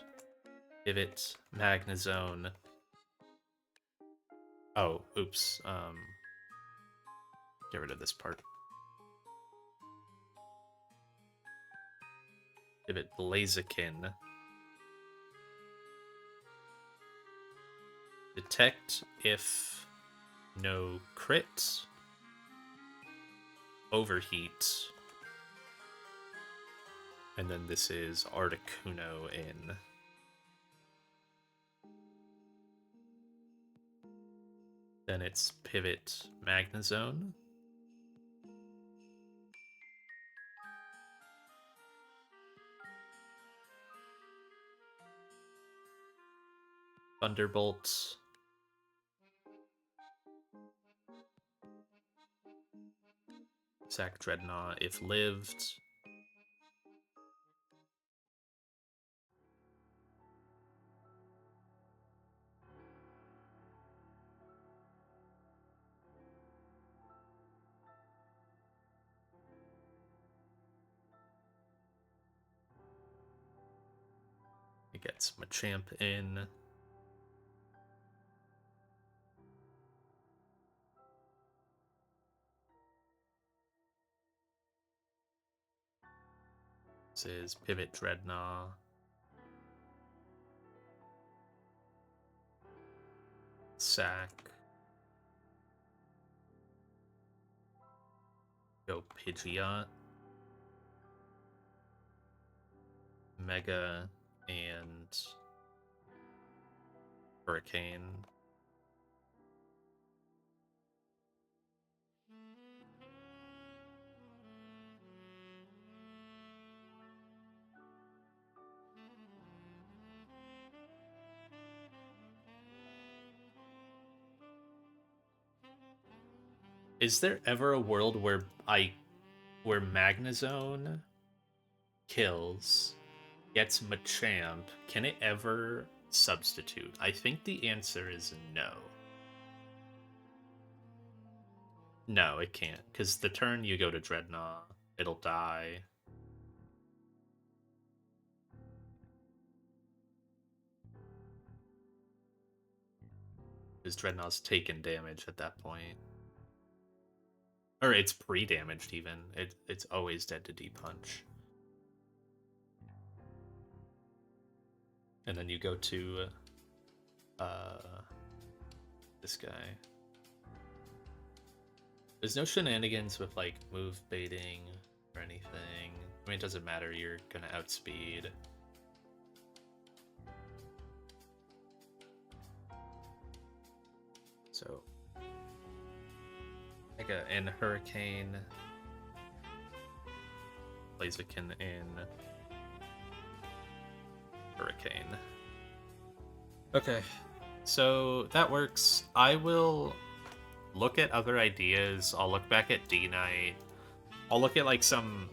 pivot Magnezone. Oh, oops. Get rid of this part. Pivot Blaziken. Detect if no crit. Overheat. And then this is Articuno in. Then it's pivot Magnezone. Thunderbolt. Sack Dreadnought if lived. It gets Machamp in. This is pivot Dreadnought. Sack. Go Pidgeot. Mega and Hurricane. Is there ever a world where Magnezone kills, gets Machamp? Can it ever substitute? I think the answer is no. No, it can't. Because the turn you go to Dreadnought, it'll die. Because Dreadnought's taken damage at that point. Or it's pre-damaged even. It's always dead to D-punch. And then you go to this guy. There's no shenanigans with like move baiting or anything. I mean, it doesn't matter, you're gonna outspeed. So Mega and Hurricane. Blaziken in Hurricane. Okay, so that works. I will look at other ideas. I'll look back at D-Knight. I'll look at like some...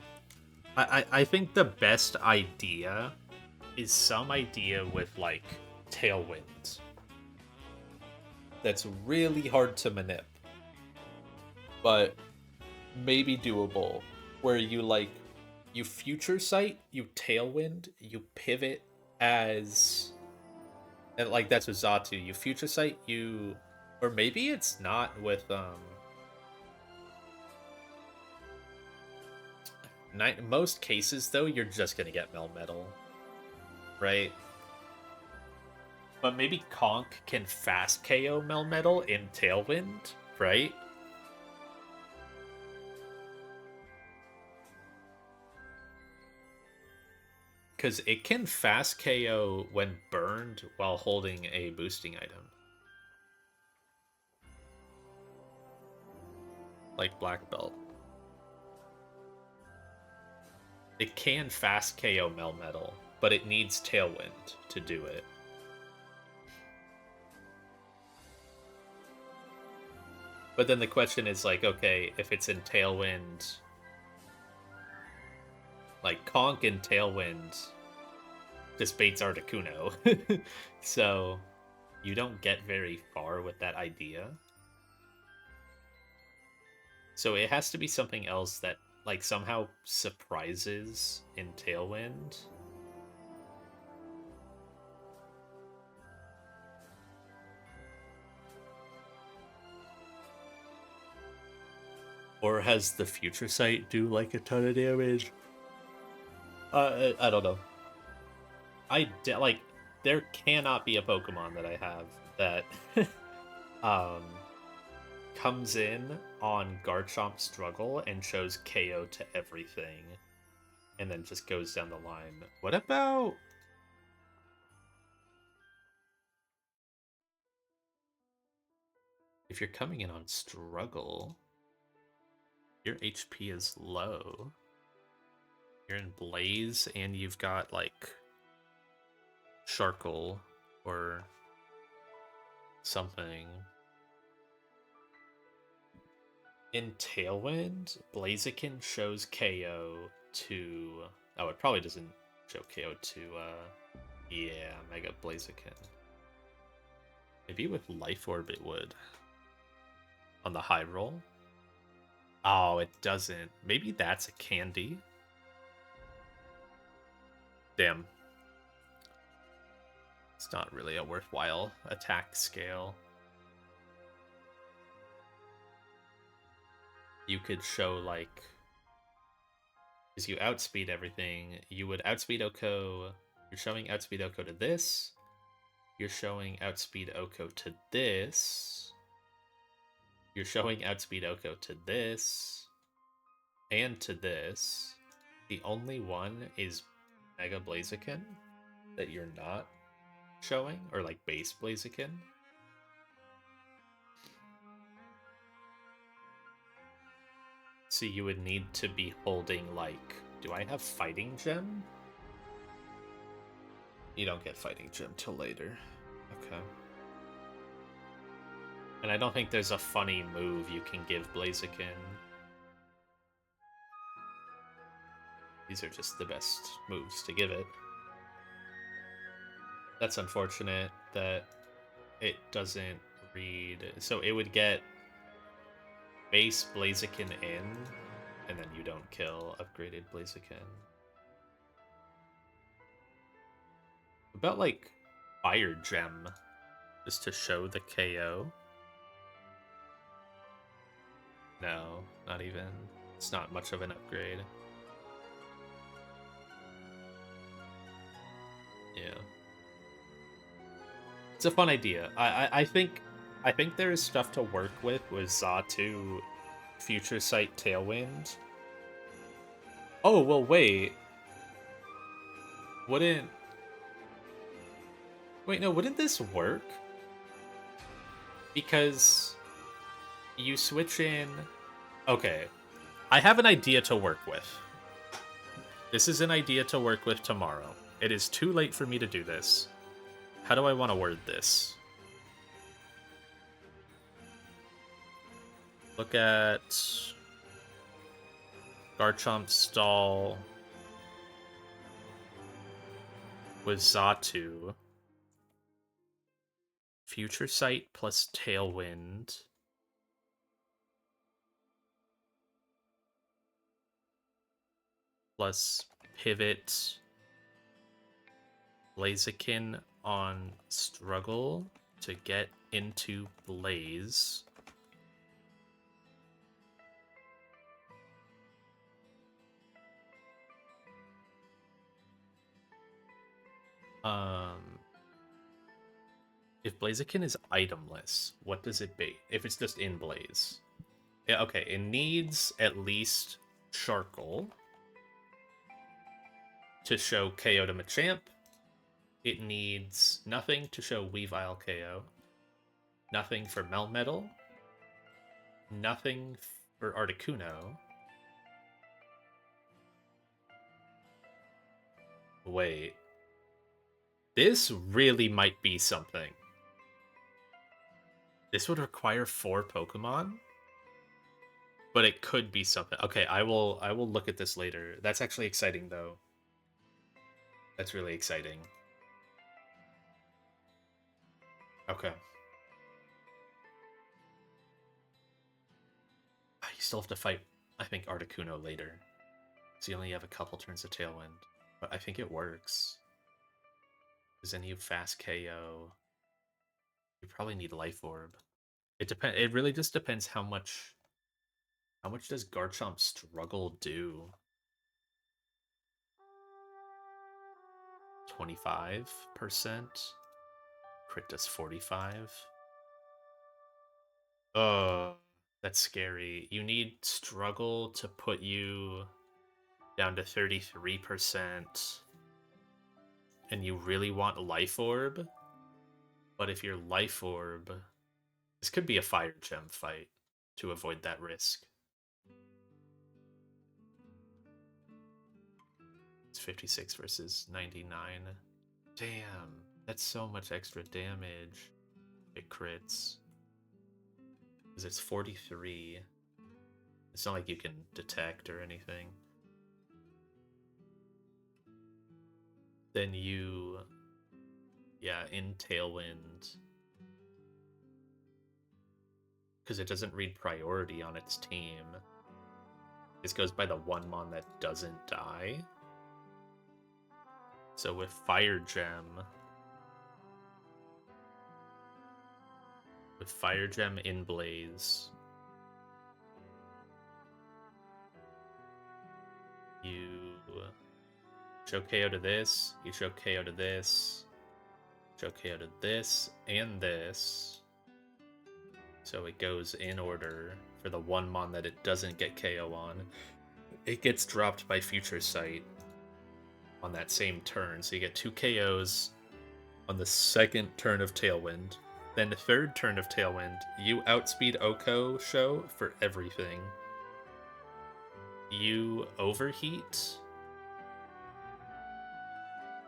I think the best idea is some idea with like Tailwind. That's really hard to manip. But maybe doable. Where you like, you future sight, you Tailwind, you pivot as... And like that's with Zatu. You future sight, you... Or maybe it's not with most cases though, you're just gonna get Melmetal. Right? But maybe Conk can fast KO Melmetal in Tailwind, right? Because it can fast KO when burned while holding a boosting item. Like Black Belt. It can fast KO Melmetal, but it needs Tailwind to do it. But then the question is like, okay, if it's in Tailwind... Like, Conk in Tailwind just baits Articuno. So, you don't get very far with that idea. So it has to be something else that, like, somehow surprises in Tailwind. Or has the Future Sight do, like, a ton of damage? I don't know. Like, there cannot be a Pokemon that I have that comes in on Garchomp Struggle and shows KO to everything and then just goes down the line. What about... If you're coming in on Struggle, your HP is low. You're in Blaze and you've got, like, Sharkle or something. In Tailwind, Blaziken shows KO to... Oh, it probably doesn't show KO to, yeah, Mega Blaziken. Maybe with Life Orb it would. On the high roll? Oh, it doesn't. Maybe that's a candy. Damn. It's not really a worthwhile attack scale. You could show, like... Because you outspeed everything. You would outspeed Oko. You're showing outspeed Oko to this. You're showing outspeed Oko to this. You're showing outspeed Oko to this. And to this. The only one is Mega Blaziken that you're not showing, or like base Blaziken. So you would need to be holding, like, do I have Fighting Gem? You don't get Fighting Gem till later. Okay. And I don't think there's a funny move you can give Blaziken. These are just the best moves to give it. That's unfortunate that it doesn't read... So it would get base Blaziken in, and then you don't kill upgraded Blaziken. About, like, Fire Gem, just to show the KO. No, not even. It's not much of an upgrade. Yeah. It's a fun idea. I think there is stuff to work with Zatu, Future Sight, Tailwind. Oh well, wait. Wouldn't wait? No, wouldn't this work? Because you switch in. Okay, I have an idea to work with. This is an idea to work with tomorrow. It is too late for me to do this. How do I want to word this? Look at Garchomp stall with Zatu. Future Sight plus Tailwind. Plus Pivot. Blaziken on Struggle to get into Blaze. If Blaziken is itemless, what does it bait? If it's just in Blaze. Yeah, okay, it needs at least Charcoal to show KO to Machamp. It needs nothing to show Weavile KO. Nothing for Melmetal. Nothing for Articuno. Wait. This really might be something. This would require 4 Pokemon, but it could be something. Okay, I will look at this later. That's actually exciting though. That's really exciting. Okay. You still have to fight, I think, Articuno later. So you only have a couple turns of Tailwind. But I think it works. Because then you fast KO. You probably need Life Orb. It really just depends how much does Garchomp Struggle do? 25%? Crit does 45. That's scary. You need Struggle to put you down to 33%. And you really want Life Orb? But if your Life Orb... This could be a Fire Gem fight to avoid that risk. It's 56 versus 99. Damn, that's so much extra damage. It crits. Because it's 43. It's not like you can detect or anything. Then you... Yeah, in Tailwind. Because it doesn't read priority on its team. This goes by the one mon that doesn't die. So with Fire Gem... With Fire Gem in Blaze... You show KO to this, you show KO to this, show KO to this, and this. So it goes in order for the one mon that it doesn't get KO on. It gets dropped by Future Sight on that same turn. So you get 2 KOs on the second turn of Tailwind. Then the third turn of Tailwind, you outspeed Oko show for everything. You overheat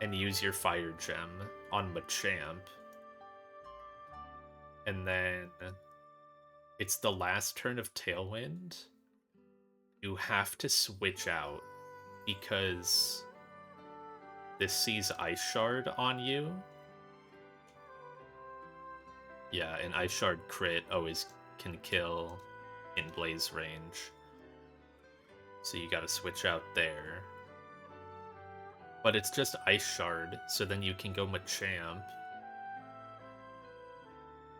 and use your Fire Gem on Machamp. And then it's the last turn of Tailwind. You have to switch out because this sees Ice Shard on you. Yeah, an Ice Shard crit always can kill in Blaze range. So you gotta switch out there. But it's just Ice Shard, so then you can go Machamp.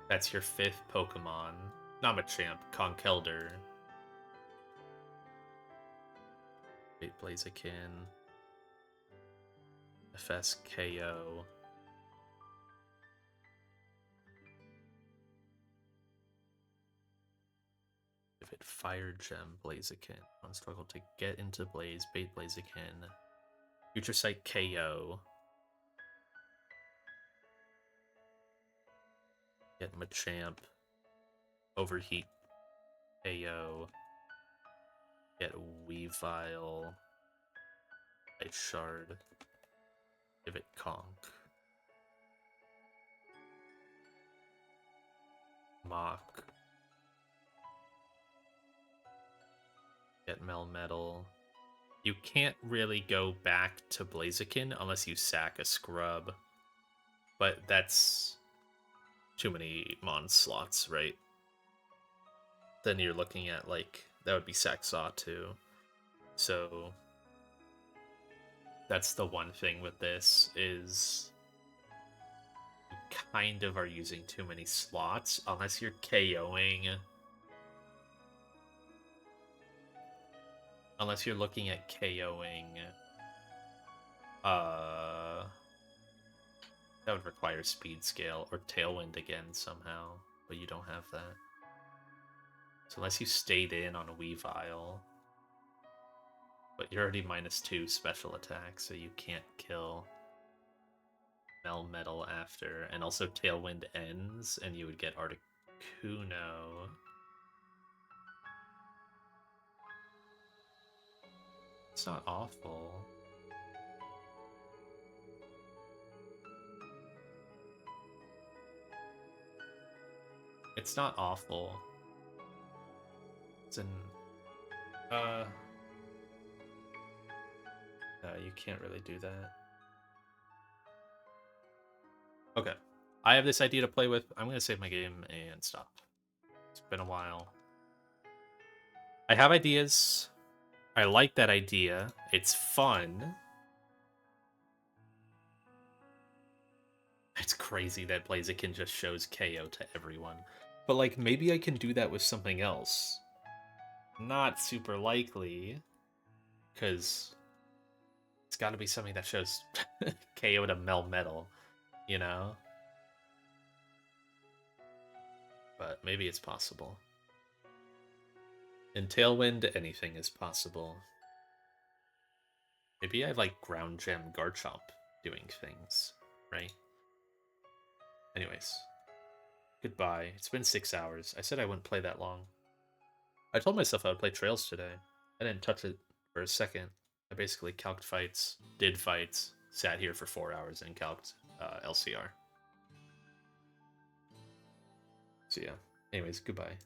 That's your 5th Pokemon. Not Machamp, Conkeldurr. Fate Blaziken. FSKO. If it Fire Gem Blaziken. On struggle to get into Blaze, Bait Blaziken. Future Sight KO. Get Machamp. Overheat KO. Get Weavile. Ice Shard. Give it Conk. Mock. Get Melmetal. You can't really go back to Blaziken unless you sack a Scrub. But that's too many Mon slots, right? Then you're looking at, like, that would be Saxaw too. So that's the one thing with this, is you kind of are using too many slots unless you're KOing. Unless you're looking at KOing, that would require speed scale or Tailwind again somehow, but you don't have that. So unless you stayed in on a Weavile, but you're already -2 special attack, so you can't kill Melmetal after, and also Tailwind ends, and you would get Articuno. It's not awful. It's not awful. It's an... you can't really do that. Okay. I have this idea to play with. I'm going to save my game and stop. It's been a while. I have ideas. I like that idea. It's fun. It's crazy that Blaziken just shows KO to everyone. But, like, maybe I can do that with something else. Not super likely, because it's got to be something that shows KO to Melmetal, you know? But maybe it's possible. In Tailwind, anything is possible. Maybe I have, like, Ground Gem Garchomp doing things, right? Anyways. Goodbye. It's been 6 hours. I said I wouldn't play that long. I told myself I would play Trails today. I didn't touch it for a second. I basically calced fights, did fights, sat here for 4 hours and calced LCR. So yeah. Anyways, goodbye.